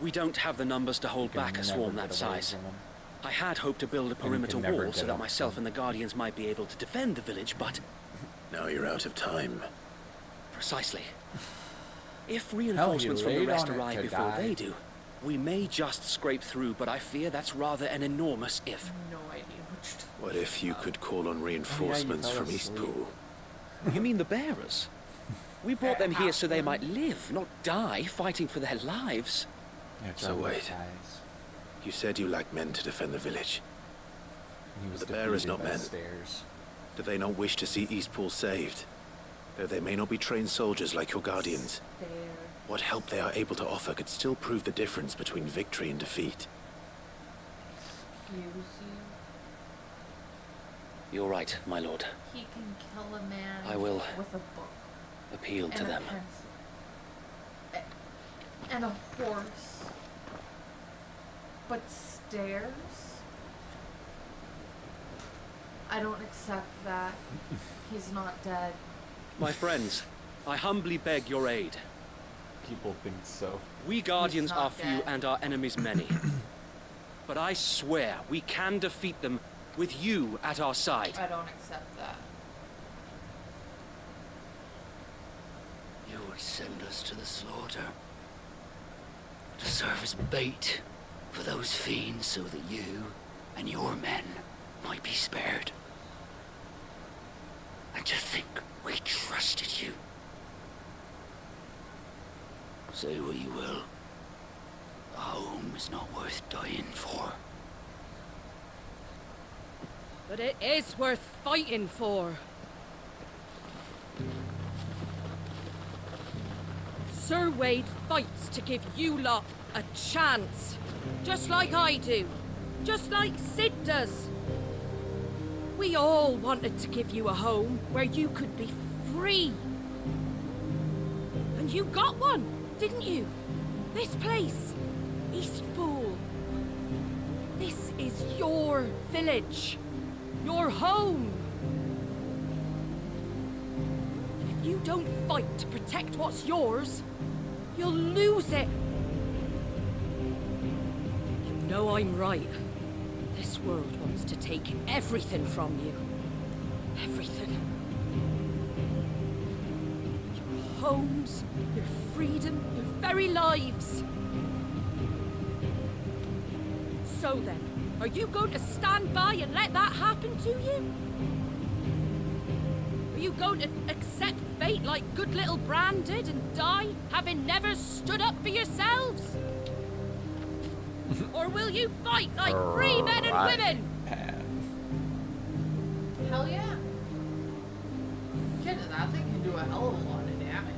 We don't have the numbers to hold back a never swarm get that away size. from them. I had hoped to build a perimeter never wall so get that up myself and the Guardians might be able to defend the village, but... Now you're out of time. Precisely. If reinforcements from the laid rest on it arrive to before die. they do, we may just scrape through, but I fear that's rather an enormous if. No idea what you're What if you could call on reinforcements fell from Eastpool? You mean the bearers? We brought them here so they might live, not die, fighting for their lives. So wait. You said you lacked men to defend the village. But the bearers not men. Do they not wish to see Eastpool saved? Though they may not be trained soldiers like your guardians, what help they are able to offer could still prove the difference between victory and defeat. Excuse you? You're right, my lord. He can kill a man I will with a book. Appeal to and them. A pencil. And a horse. But stairs? I don't accept that. He's not dead. My friends, I humbly beg your aid. People think so. We Guardians He's not are few dead. and our enemies many. But I swear we can defeat them with you at our side. I don't accept that. You would send us to the slaughter. To serve as bait for those fiends so that you and your men might be spared. And to think we trusted you. Say what you will. A home is not worth dying for. But it is worth fighting for. Sir Wade fights to give you lot a chance. Just like I do. Just like Sid does. We all wanted to give you a home where you could be free. And you got one, didn't you? This place, Eastpool. This is your village. Your home. And if you don't fight to protect what's yours, you'll lose it. You know I'm right. This world wants to take everything from you. Everything. Your homes, your freedom, your very lives. So then, are you going to stand by and let that happen to you? Are you going to accept fate like good little Bran did and die, having never stood up for yourselves? Or will you fight like free men and women? Hell yeah. Kid, that thing can do a hell of a lot of damage.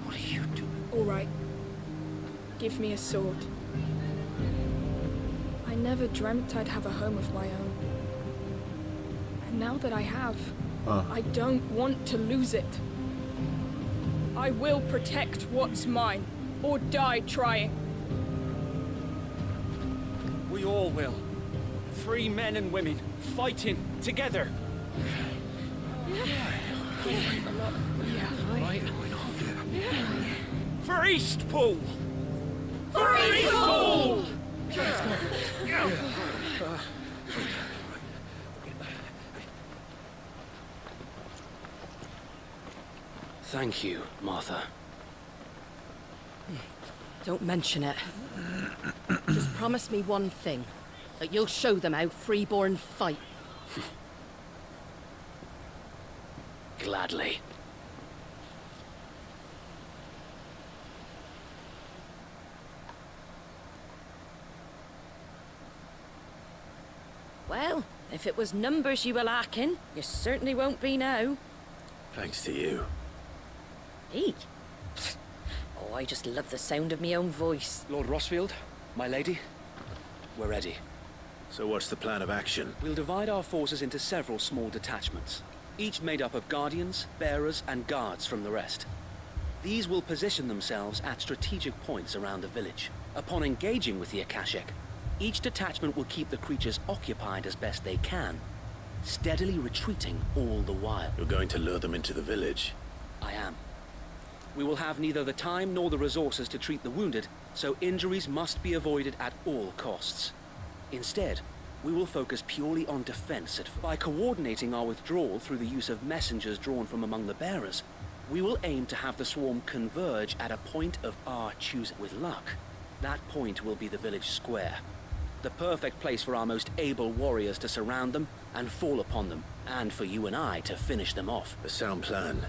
What are you doing? All right. Give me a sword. I never dreamt I'd have a home of my own. And now that I have, I don't want to lose it. I will protect what's mine, or die trying. We all will. Free men and women, fighting together. For Eastpool! For Eastpool! Thank you, Martha. Don't mention it. Just promise me one thing. That you'll show them how freeborn fight. Gladly. Well, if it was numbers you were lacking, you certainly won't be now. Thanks to you. Me? Oh, I just love the sound of my own voice. Lord Rossfield, my lady, we're ready. So what's the plan of action? We'll divide our forces into several small detachments, each made up of guardians, bearers, and guards from the rest. These will position themselves at strategic points around the village. Upon engaging with the Akashic, each detachment will keep the creatures occupied as best they can, steadily retreating all the while. You're going to lure them into the village? I am. We will have neither the time nor the resources to treat the wounded, so injuries must be avoided at all costs. Instead, we will focus purely on defense. By coordinating our withdrawal through the use of messengers drawn from among the bearers, we will aim to have the swarm converge at a point of our choosing. With luck, that point will be the village square. The perfect place for our most able warriors to surround them and fall upon them, and for you and I to finish them off. A sound plan,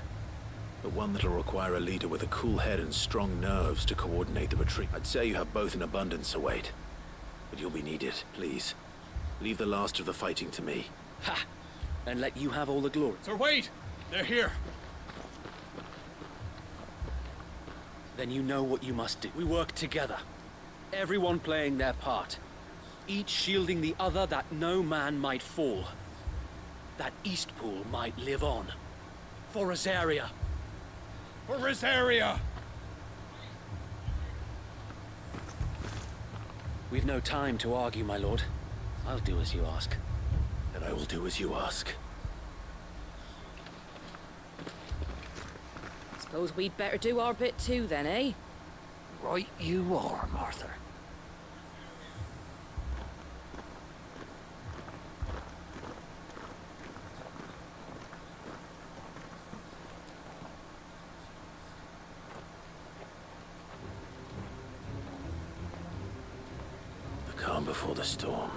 but one that'll require a leader with a cool head and strong nerves to coordinate the retreat. I'd say you have both in abundance, Sir Wade, but you'll be needed. Please, leave the last of the fighting to me. Ha! And let you have all the glory. Sir Wade! They're here! Then you know what you must do. We work together, everyone playing their part, each shielding the other, that no man might fall, that Eastpool might live on. For Rosaria. For Rosaria! We've no time to argue, my lord. I'll do as you ask. And I will do as you ask. Suppose we'd better do our bit too then, eh? Right you are, Martha. The calm before the storm.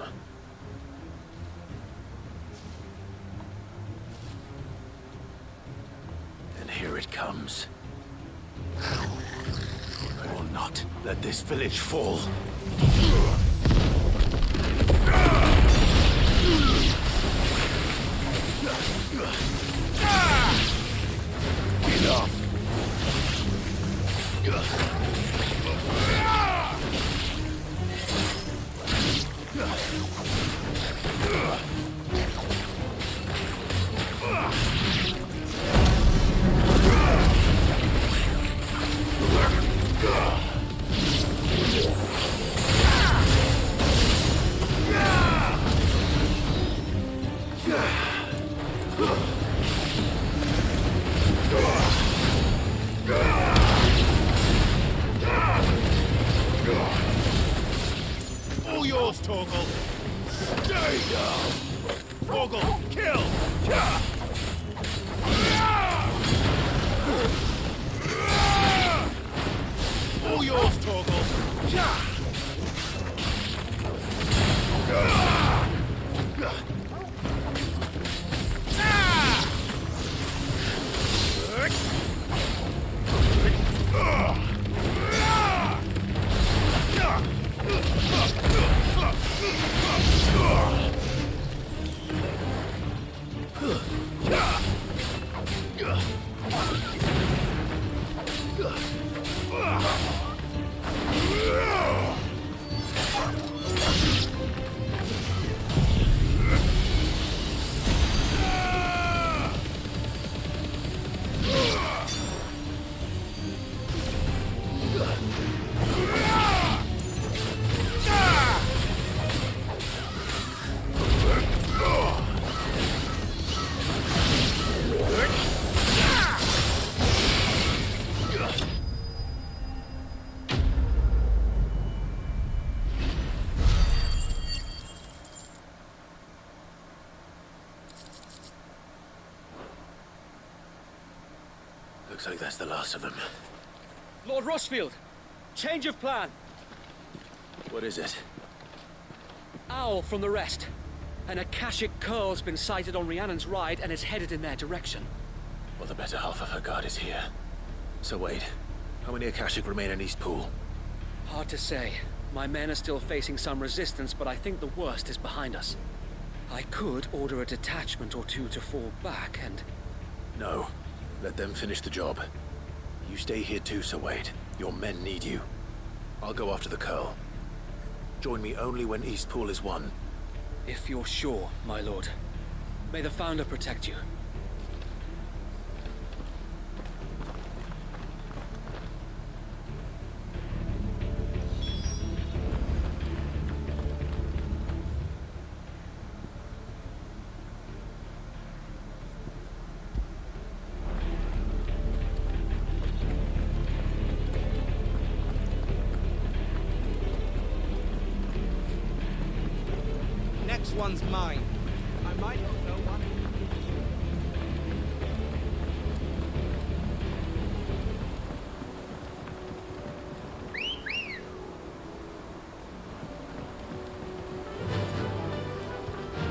And here it comes. I will not let this village fall. Enough. All yours, Torgal. Stay down. Torgal, kill. All yours, Torgal. Looks like that's the last of them. Lord Rosfield! Change of plan! What is it? Owl from the rest. An Akashic Curl's been sighted on Rhiannon's ride and is headed in their direction. Well, the better half of her guard is here. So wait, how many Akashic remain in Eastpool? Hard to say. My men are still facing some resistance, but I think the worst is behind us. I could order a detachment or two to fall back and... No. Let them finish the job. You stay here too, Sir Wade. Your men need you. I'll go after the Curl. Join me only when Eastpool is won. If you're sure, my lord. May the Founder protect you. Next one's mine. I might not know one.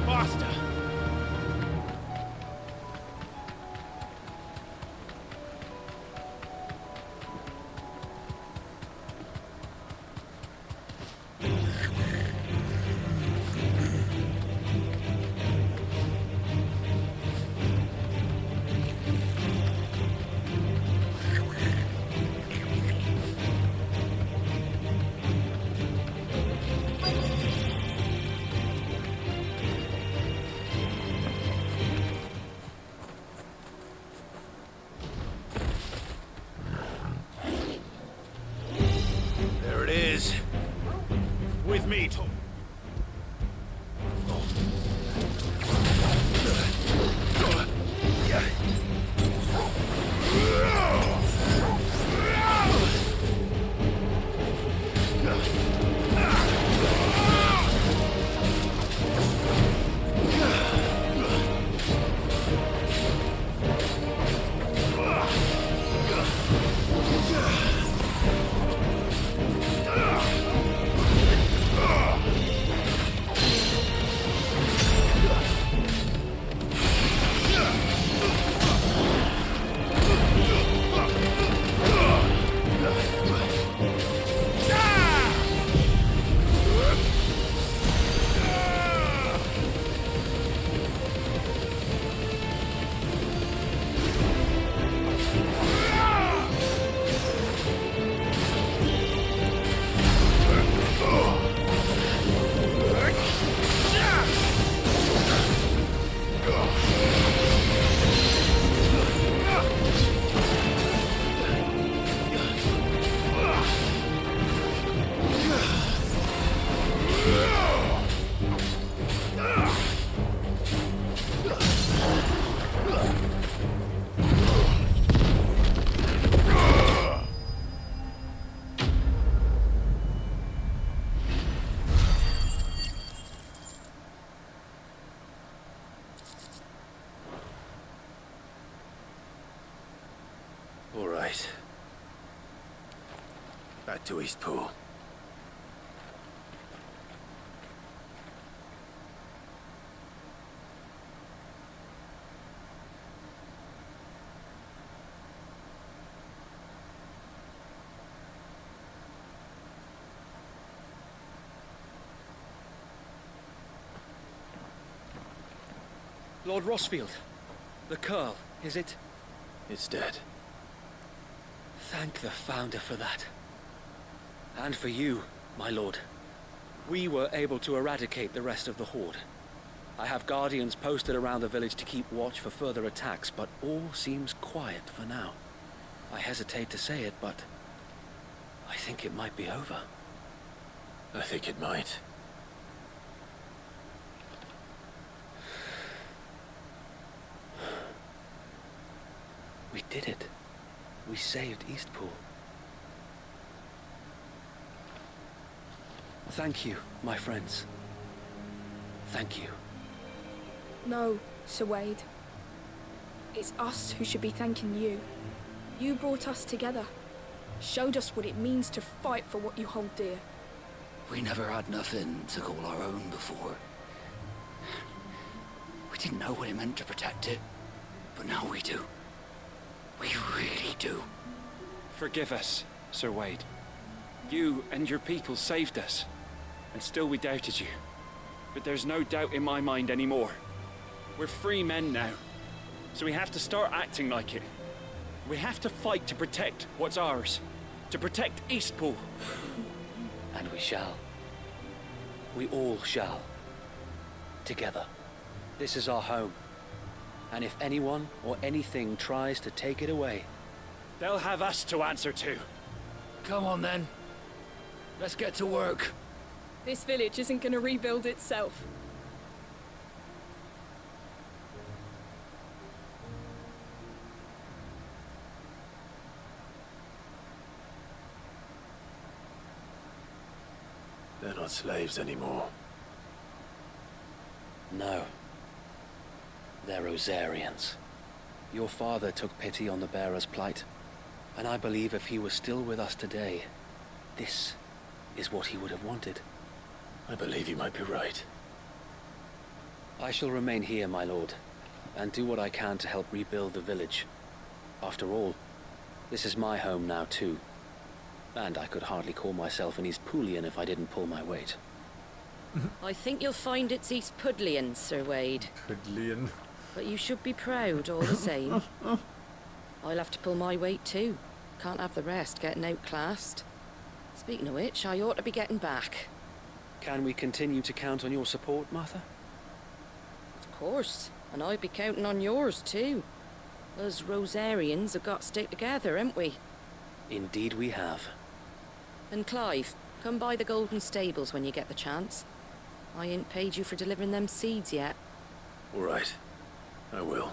Faster! There it is. With me, Tom. All right. Back to Eastpool. Lord Rosfield, the Curl, is it? It's dead. Thank the Founder for that. And for you, my lord. We were able to eradicate the rest of the Horde. I have guardians posted around the village to keep watch for further attacks, but all seems quiet for now. I hesitate to say it, but I think it might be over. I think it might. We did it. We saved Eastpool. Thank you, my friends. Thank you. No, Sir Wade. It's us who should be thanking you. You brought us together. Showed us what it means to fight for what you hold dear. We never had nothing to call our own before. We didn't know what it meant to protect it, but now we do. We really do. Forgive us, Sir Wade. You and your people saved us, and still we doubted you. But there's no doubt in my mind anymore. We're free men now, so we have to start acting like it. We have to fight to protect what's ours, to protect Eastpool. And we shall. We all shall. together. This is our home. And if anyone or anything tries to take it away, they'll have us to answer to. Come on then. Let's get to work. This village isn't gonna rebuild itself. They're not slaves anymore. no. They're Rosarians. Your father took pity on the bearer's plight, and I believe if he was still with us today, this is what he would have wanted. I believe you might be right. I shall remain here, my lord, and do what I can to help rebuild the village. After all, this is my home now too, and I could hardly call myself an East Poolian if I didn't pull my weight. I think you'll find it's East Pudlian, Sir Wade. Pudlian. But you should be proud all the same. I'll have to pull my weight too. Can't have the rest getting outclassed. Speaking of which, I ought to be getting back. Can we continue to count on your support, Martha? Of course, and I'd be counting on yours too. Us Rosarians have got to stick together, haven't we? Indeed we have. And Clive, come by the Golden Stables when you get the chance. I ain't paid you for delivering them seeds yet. All right. I will.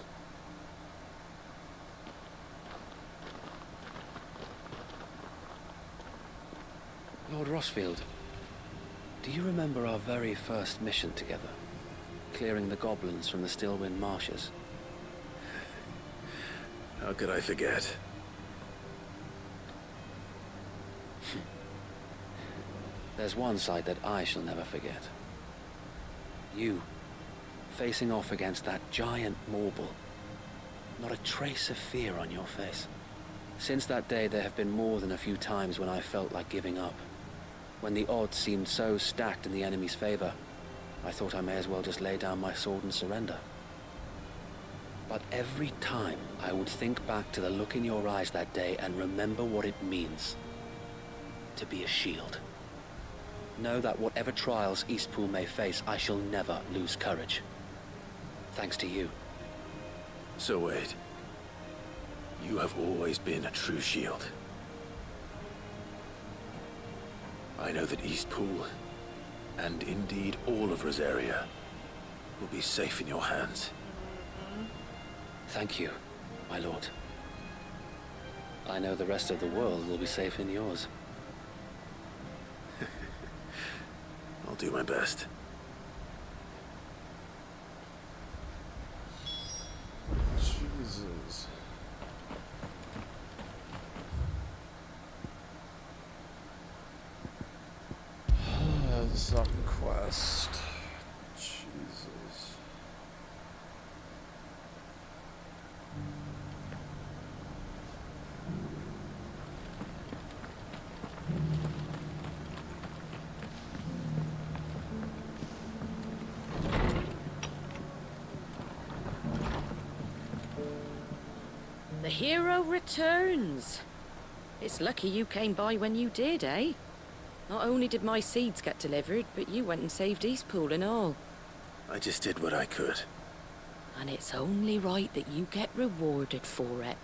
Lord Rosfield, do you remember our very first mission together? Clearing the goblins from the Stillwind marshes? How could I forget? There's one sight that I shall never forget. You, facing off against that giant Morble. Not a trace of fear on your face. Since that day, there have been more than a few times when I felt like giving up. When the odds seemed so stacked in the enemy's favor, I thought I may as well just lay down my sword and surrender. But every time, I would think back to the look in your eyes that day and remember what it means to be a shield. Know that whatever trials Eastpool may face, I shall never lose courage. Thanks to you. So Wade, you have always been a true shield. I know that Eastpool, and indeed all of Rosaria, will be safe in your hands. Thank you, my lord. I know the rest of the world will be safe in yours. I'll do my best. Jesus. Some quest. Jesus. The hero returns. It's lucky you came by when you did, eh? Not only did my seeds get delivered, but you went and saved Eastpool and all. I just did what I could. And it's only right that you get rewarded for it.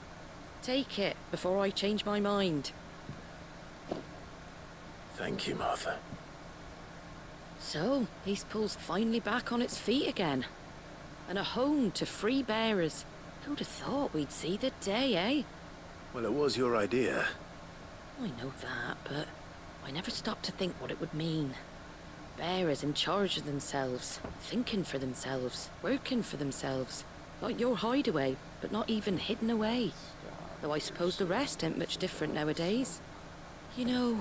Take it before I change my mind. Thank you, Martha. So, Eastpool's finally back on its feet again. And a home to free bearers. Who'd have thought we'd see the day, eh? Well, it was your idea. I know that, but I never stopped to think what it would mean. Bearers in charge of themselves, thinking for themselves, working for themselves. Like your hideaway, but not even hidden away. Though I suppose the rest ain't much different nowadays. You know,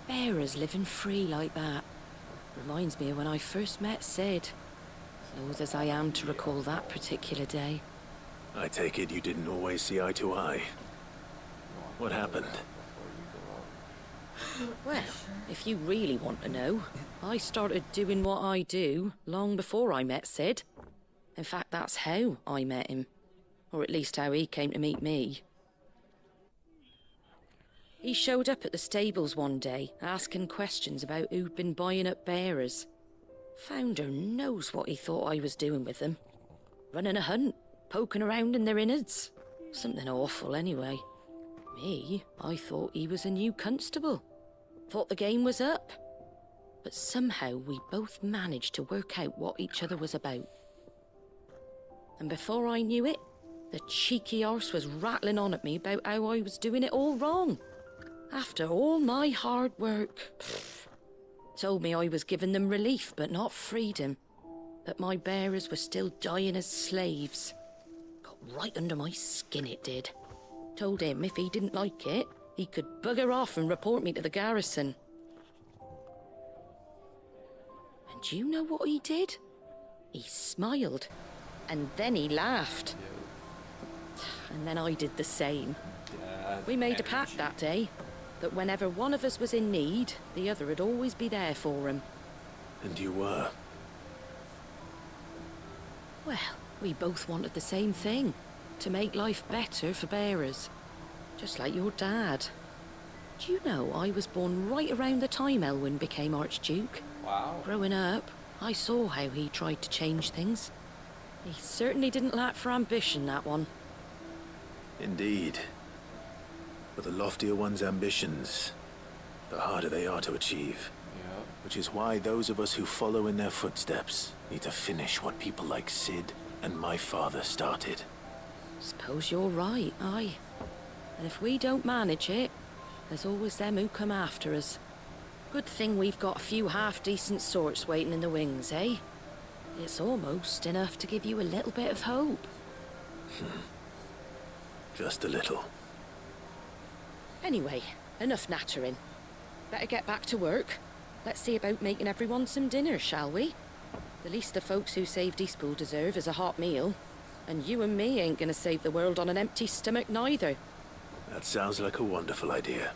bearers living free like that reminds me of when I first met Sid. Loath as I am to recall that particular day. I take it you didn't always see eye to eye. What happened? Well, if you really want to know, I started doing what I do long before I met Sid. In fact, that's how I met him. Or at least how he came to meet me. He showed up at the stables one day, asking questions about who'd been buying up bearers. Founder knows what he thought I was doing with them. Running a hunt, poking around in their innards. Something awful anyway. Me, I thought he was a new constable. Thought the game was up. But somehow we both managed to work out what each other was about. And before I knew it, the cheeky arse was rattling on at me about how I was doing it all wrong. After all my hard work. Told me I was giving them relief, but not freedom. That my bearers were still dying as slaves. Got right under my skin, it did. Told him if he didn't like it, he could bugger off and report me to the garrison. And do you know what he did? He smiled. And then he laughed. And then I did the same. We made a pact that day, that whenever one of us was in need, the other would always be there for him. And you were? Well, we both wanted the same thing. To make life better for bearers. Just like your dad. Do you know I was born right around the time Elwyn became Archduke? Wow. Growing up, I saw how he tried to change things. He certainly didn't lack for ambition, that one. Indeed. But the loftier one's ambitions, the harder they are to achieve. Yep. Which is why those of us who follow in their footsteps need to finish what people like Cid and my father started. Suppose you're right, aye. And if we don't manage it, there's always them who come after us. Good thing we've got a few half-decent sorts waiting in the wings, eh? It's almost enough to give you a little bit of hope. Just a little. Anyway, enough nattering. Better get back to work. Let's see about making everyone some dinner, shall we? The least the folks who saved Eastpool deserve is a hot meal. And you and me ain't gonna save the world on an empty stomach neither. That sounds like a wonderful idea.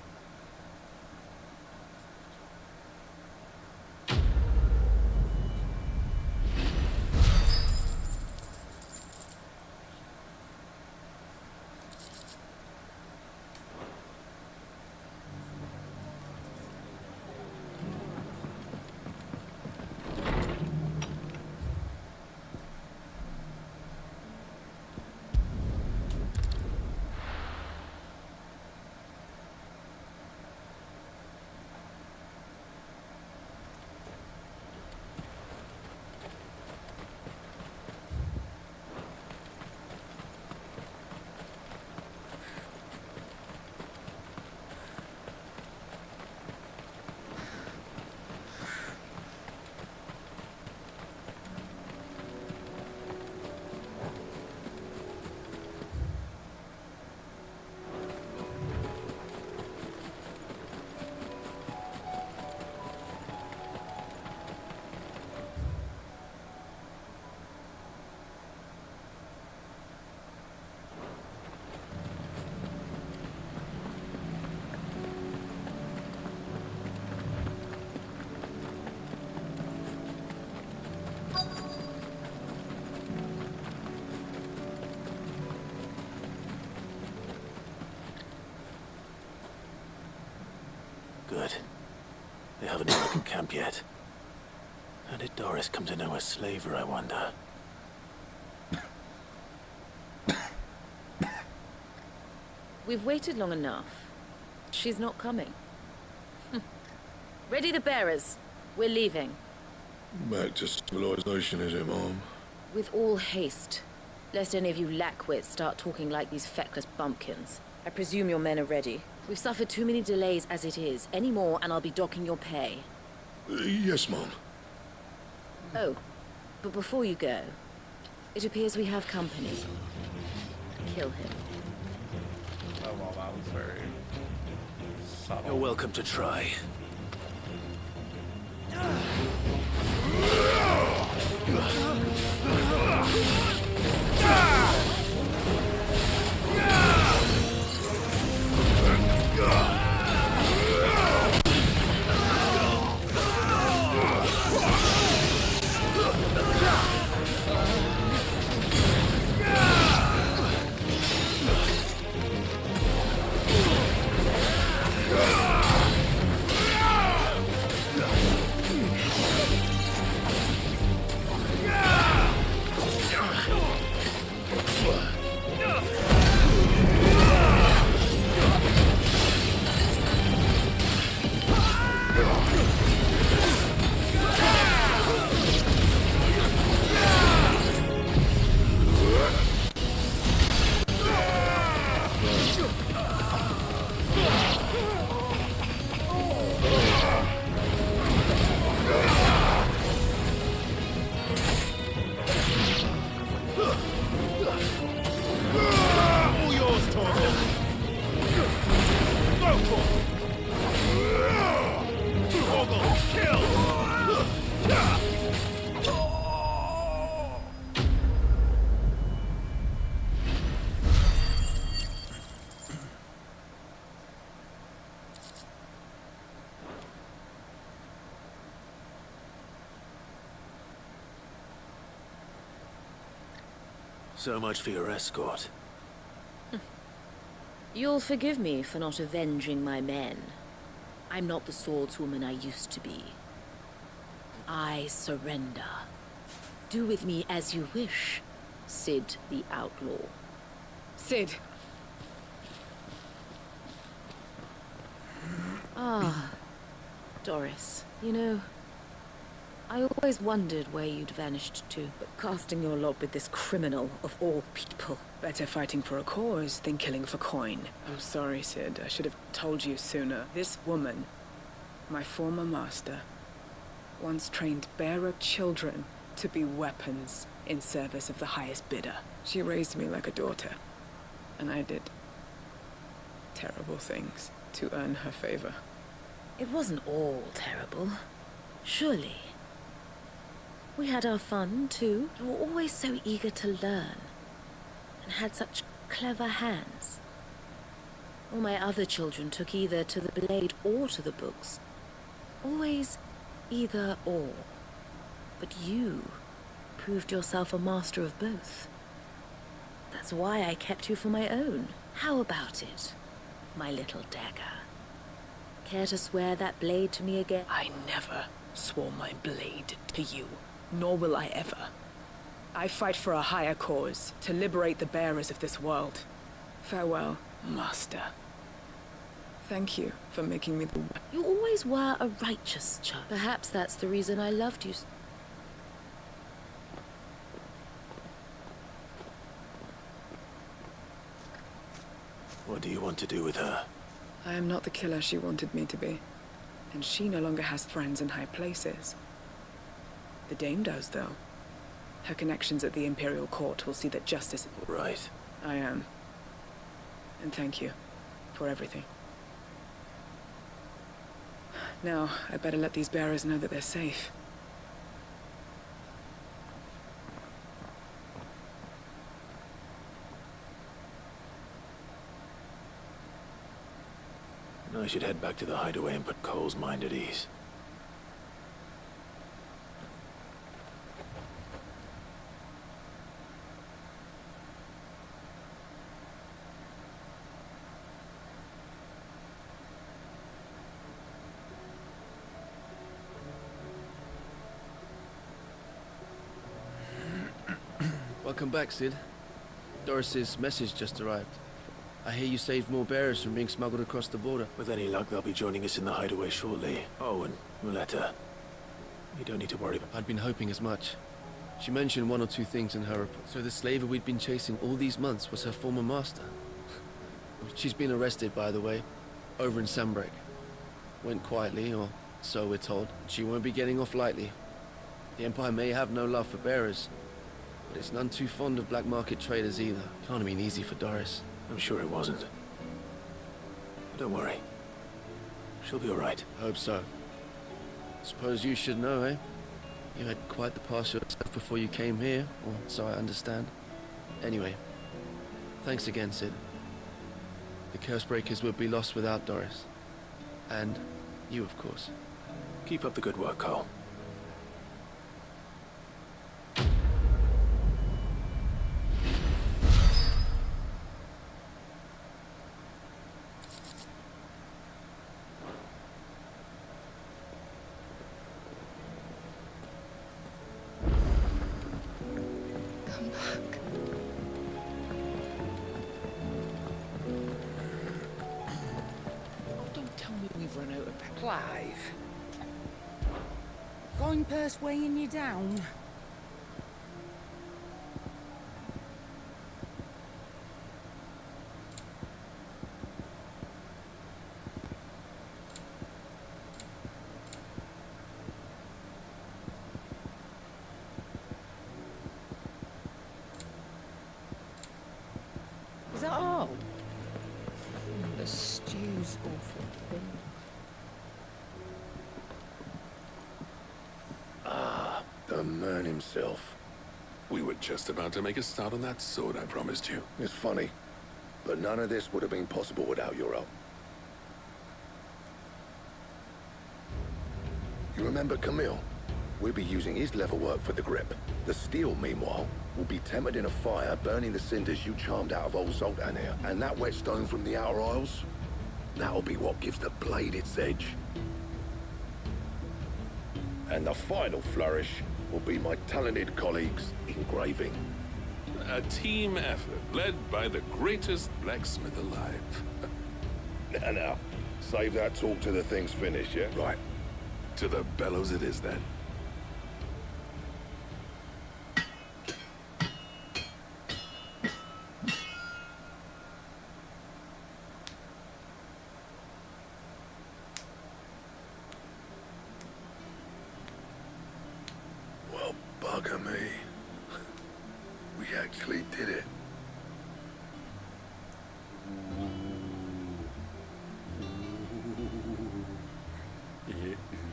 Good. They haven't broken camp yet. How did Doris come to know a slaver, I wonder? We've waited long enough. She's not coming. Ready the bearers. We're leaving. Back to civilization, is it, Mom? With all haste. Lest any of you lackwits start talking like these feckless bumpkins. I presume your men are ready. We've suffered too many delays as it is. Any more and I'll be docking your pay. Yes, Mom. Oh, but before you go, it appears we have company. Kill him. Oh, well, that was very subtle. You're welcome to try. All yours, Taunton. Go for it. Ogle, kill. So much for your escort. You'll forgive me for not avenging my men. I'm not the swordswoman I used to be. I surrender. Do with me as you wish, Cid the Outlaw. Cid! Ah, Doris. You know, I always wondered where you'd vanished to, but casting your lot with this criminal of all people. Better fighting for a cause than killing for coin. I'm sorry, Cid. I should have told you sooner. This woman, my former master, once trained bearer children to be weapons in service of the highest bidder. She raised me like a daughter, and I did terrible things to earn her favor. It wasn't all terrible, surely. We had our fun, too. You were always so eager to learn, and had such clever hands. All my other children took either to the blade or to the books. Always either or. But you proved yourself a master of both. That's why I kept you for my own. How about it, my little dagger? Care to swear that blade to me again? I never swore my blade to you, nor will I ever. I fight for a higher cause, to liberate the bearers of this world. Farewell, Master. Thank you for making me the... You always were a righteous child. Perhaps that's the reason I loved you. What do you want to do with her? I am not the killer she wanted me to be. And she no longer has friends in high places. The Dame does, though. Her connections at the Imperial Court will see that justice... Right. I am. And thank you for everything. Now, I better let these bearers know that they're safe. I should head back to the hideaway and put Cole's mind at ease. Welcome back, Cid. Doris's message just arrived. I hear you saved more bearers from being smuggled across the border. With any luck, they'll be joining us in the hideaway shortly. Oh, and Muleta. You don't need to worry about... I'd been hoping as much. She mentioned one or two things in her report. So the slaver we'd been chasing all these months was her former master. She's been arrested, by the way, over in Sanbreque. Went quietly, or so we're told. She won't be getting off lightly. The Empire may have no love for bearers, but it's none too fond of black market traders either. Can't have been easy for Doris. I'm sure it wasn't. But don't worry. She'll be all right. Hope so. Suppose you should know, eh? You had quite the past yourself before you came here, or so I understand. Anyway, thanks again, Cid. The Cursebreakers would be lost without Doris. And you, of course. Keep up the good work, Cole. Clive. Fine purse weighing you down. at all. The stew's awful thin. Ah, the man himself. We were just about to make a start on that sword I promised you. It's funny, but none of this would have been possible without your help. You remember Camille? We'll be using his leather work for the grip. The steel, meanwhile, will be tempered in a fire, burning the cinders you charmed out of old Zoltan here. And that whetstone from the Outer Isles, that'll be what gives the blade its edge. And the final flourish will be my talented colleagues engraving. A team effort led by the greatest blacksmith alive. Now, save that talk till the thing's finished, yeah? Right. To the bellows it is then. Well, bugger me. We actually did it.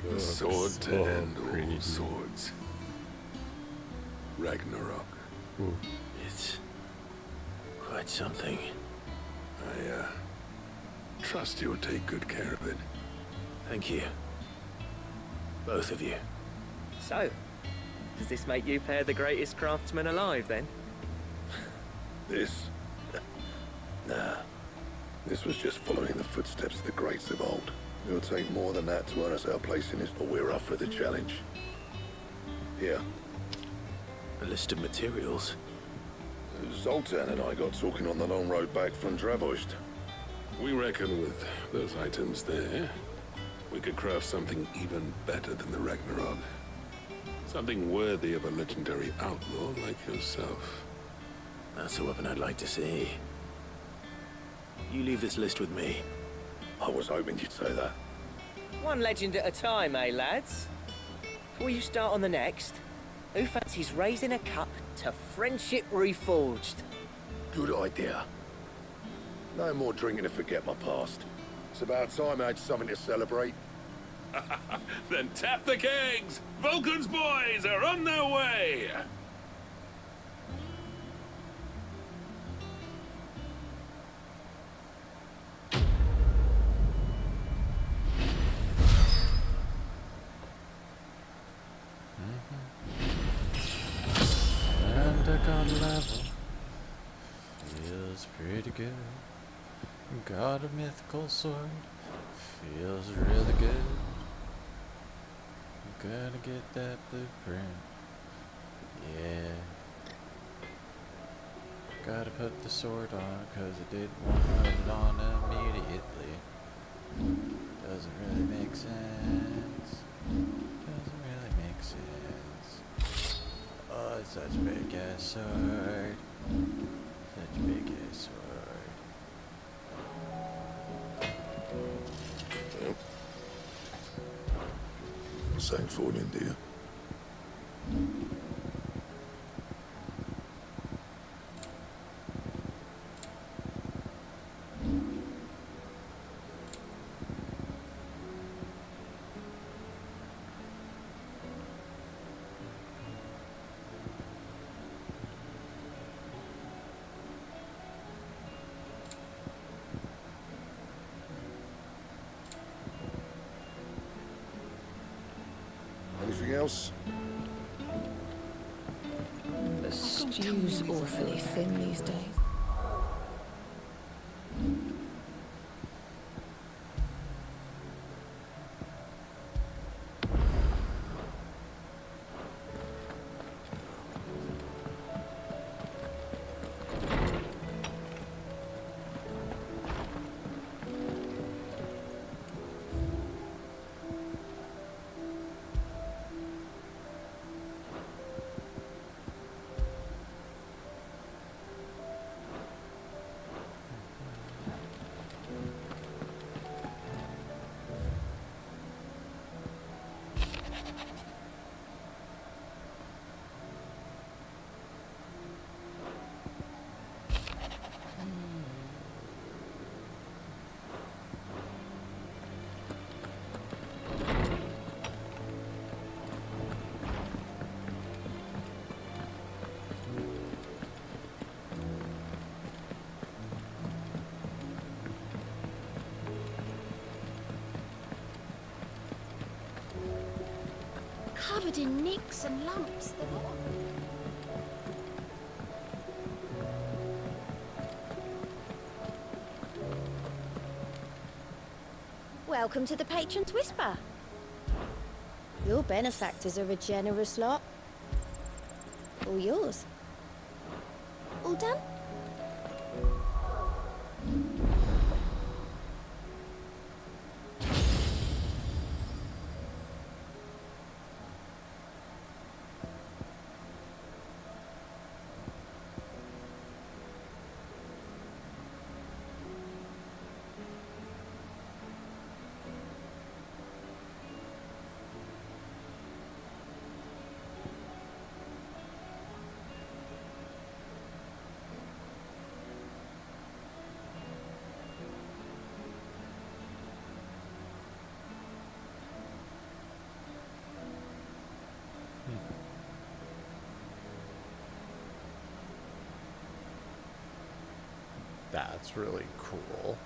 The sword to end all swords. Ragnarok. It's quite something. I trust you'll take good care of it. Thank you. Both of you. So, does this make you pair the greatest craftsman alive, then? This? Nah. This was just following the footsteps of the greats of old. It'll take more than that to earn us our place in this, but we're up for the challenge. Here. A list of materials. Zoltan and I got talking on the long road back from Dravoist. We reckon with those items there, we could craft something even better than the Ragnarok. Something worthy of a legendary outlaw like yourself. That's a weapon I'd like to see. You leave this list with me. I was hoping you'd say that. One legend at a time, eh, lads? Before you start on the next, who fancies raising a cup to Friendship Reforged? Good idea. No more drinking to forget my past. It's about time I had something to celebrate. Then tap the kegs! Vulcan's boys are on their way! And I got a level. Feels pretty good. Got a mythical sword. Feels really good. Gotta get that blueprint. Yeah. Gotta put the sword on because I didn't want to put it on immediately. Doesn't really make sense. Doesn't really make sense. Oh, it's such a big ass sword. Such a big ass sword. Yep. Same fortune, dear. Anything else? The stew's awfully thin these days. covered in nicks and lumps. The lot. Welcome to the Patron's Whisper. Your benefactors are a generous lot. All yours. All done? That's really cool.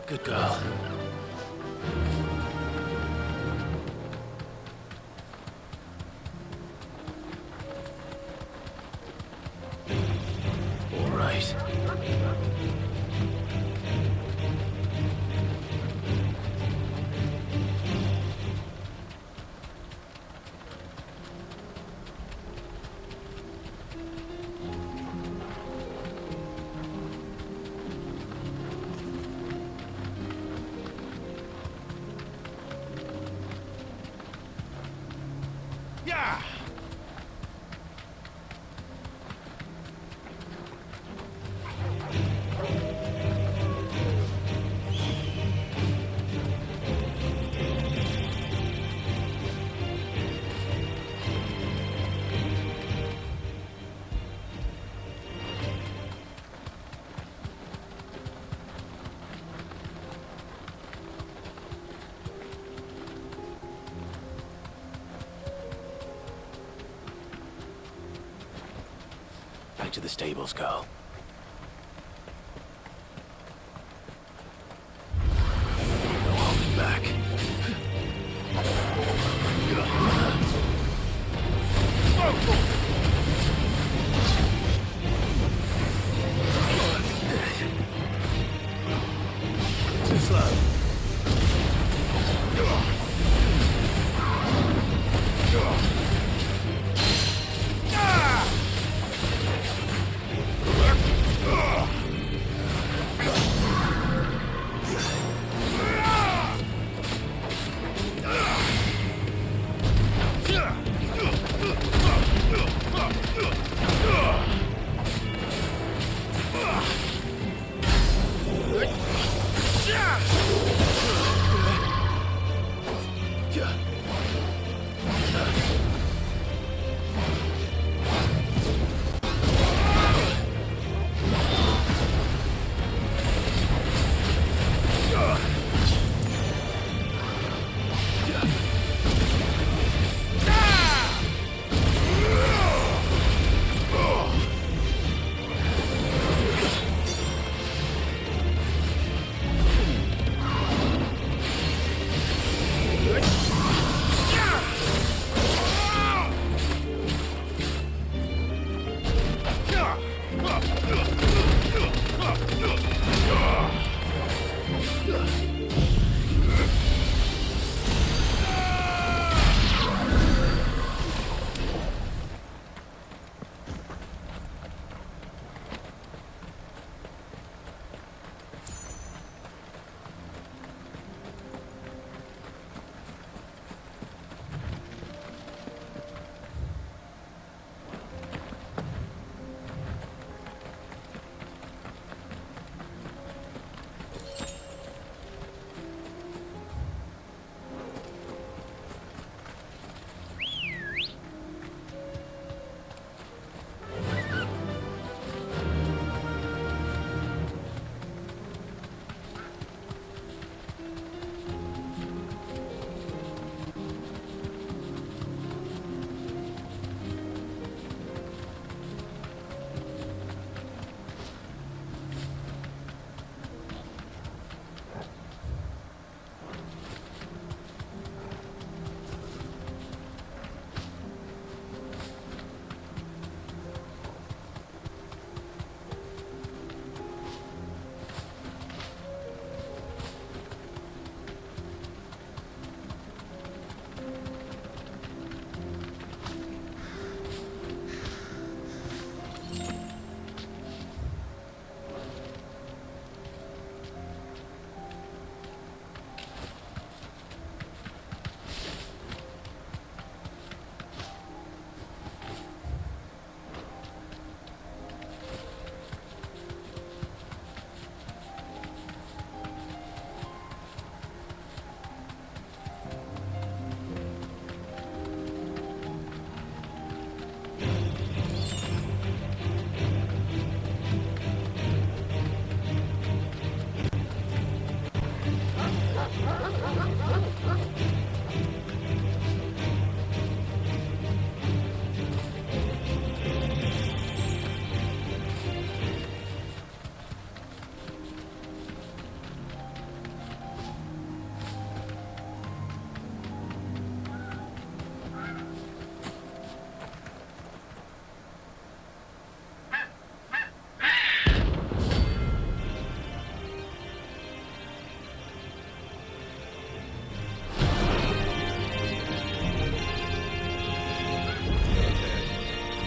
Good girl. All right. to the stables, girl. No holding back. Too slow.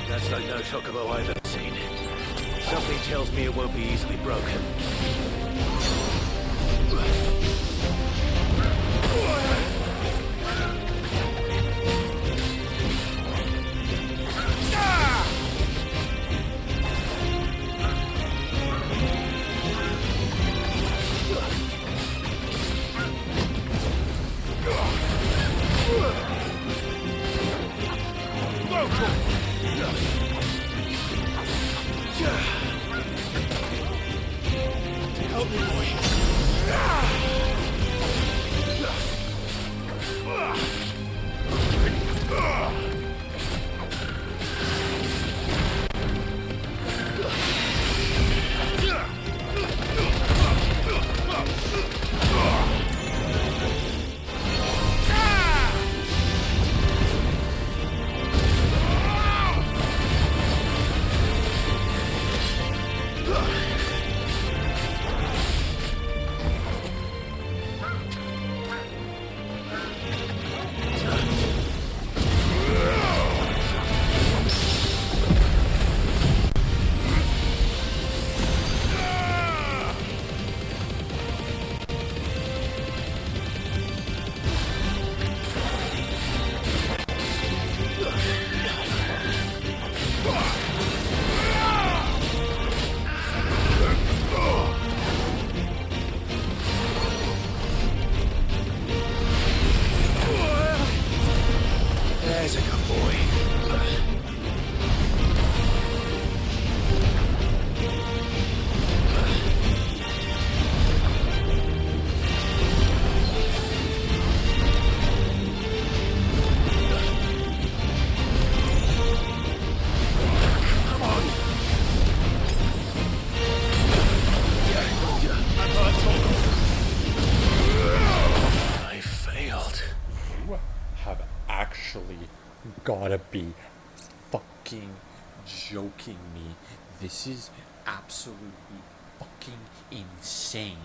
That's like no chocobo I've ever seen. Something tells me it won't be easily broken. Help me, boy. gotta be fucking joking me. This is absolutely fucking insane.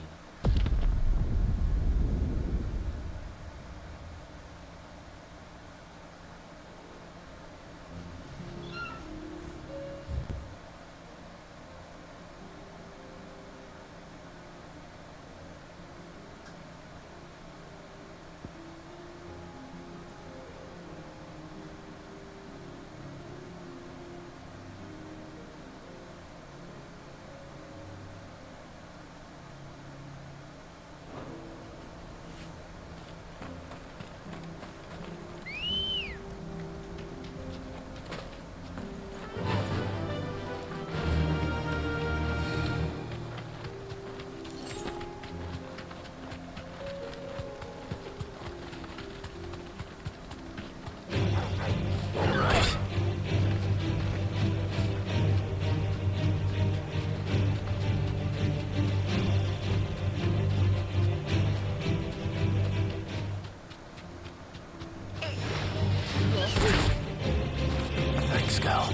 Thanks, Cal.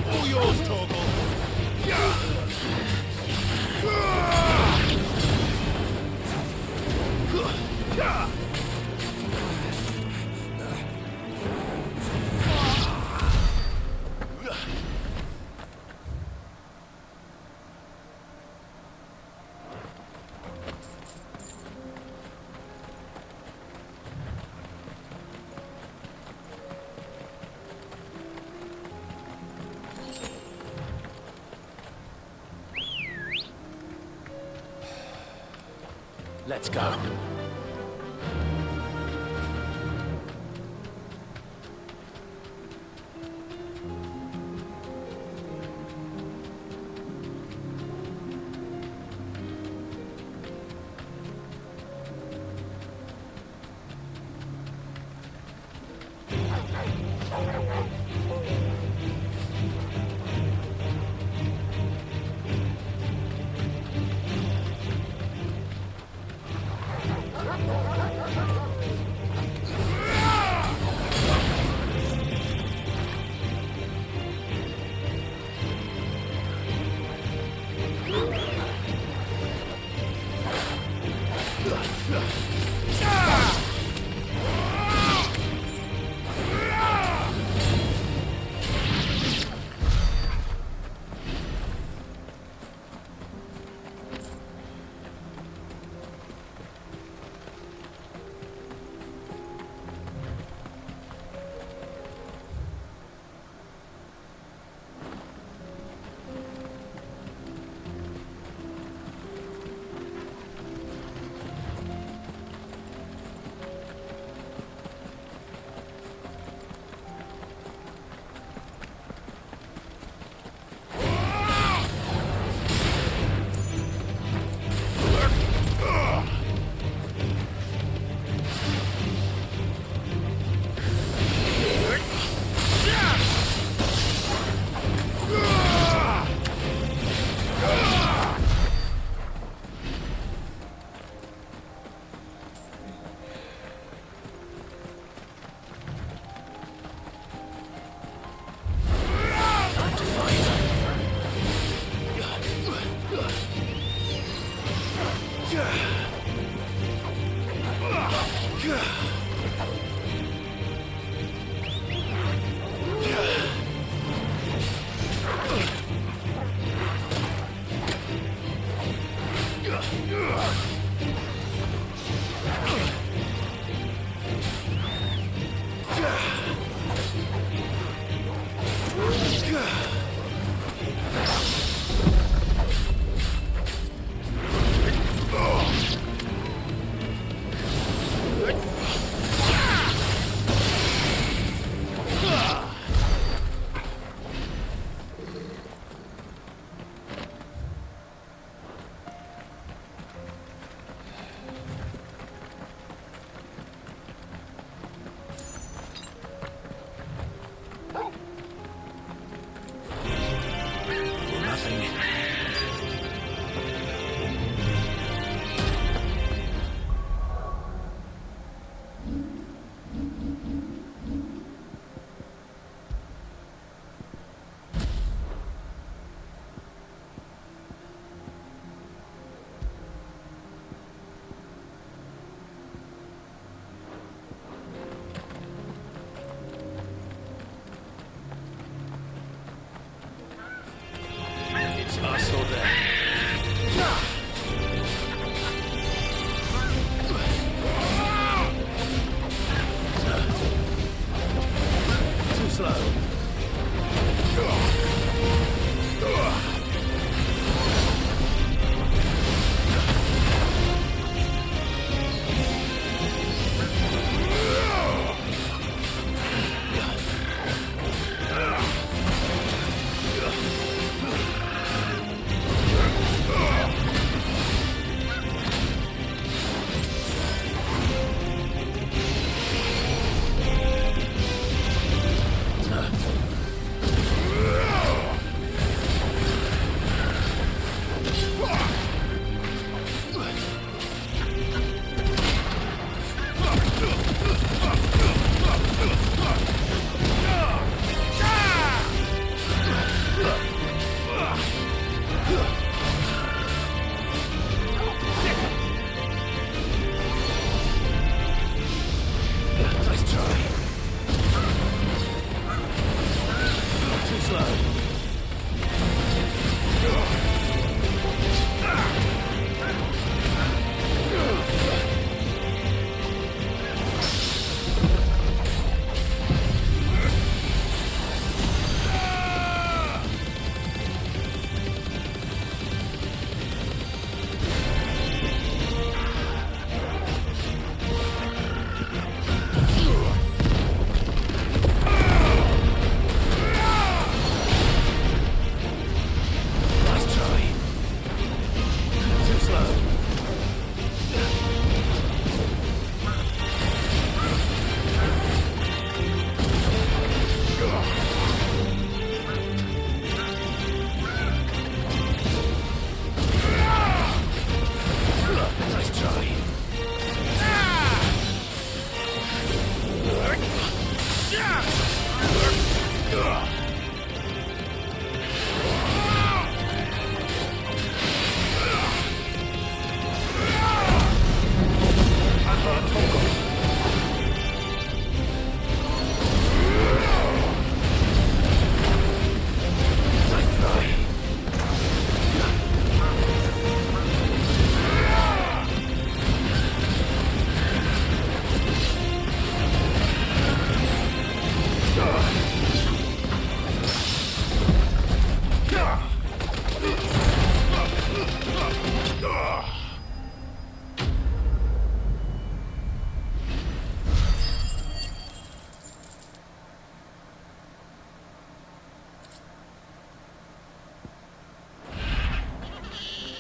All yours, Torgal. Let's go.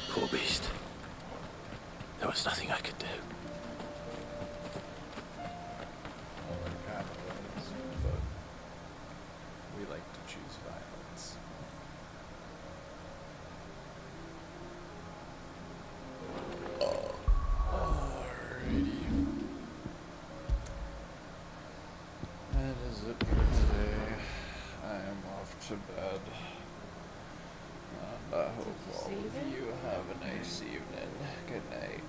Poor beast. There was nothing I could do. Well, there kind of is, but we like to choose violence. Alrighty. That is it for today. I am off to bed. And I hope all of you have a nice evening. Good night.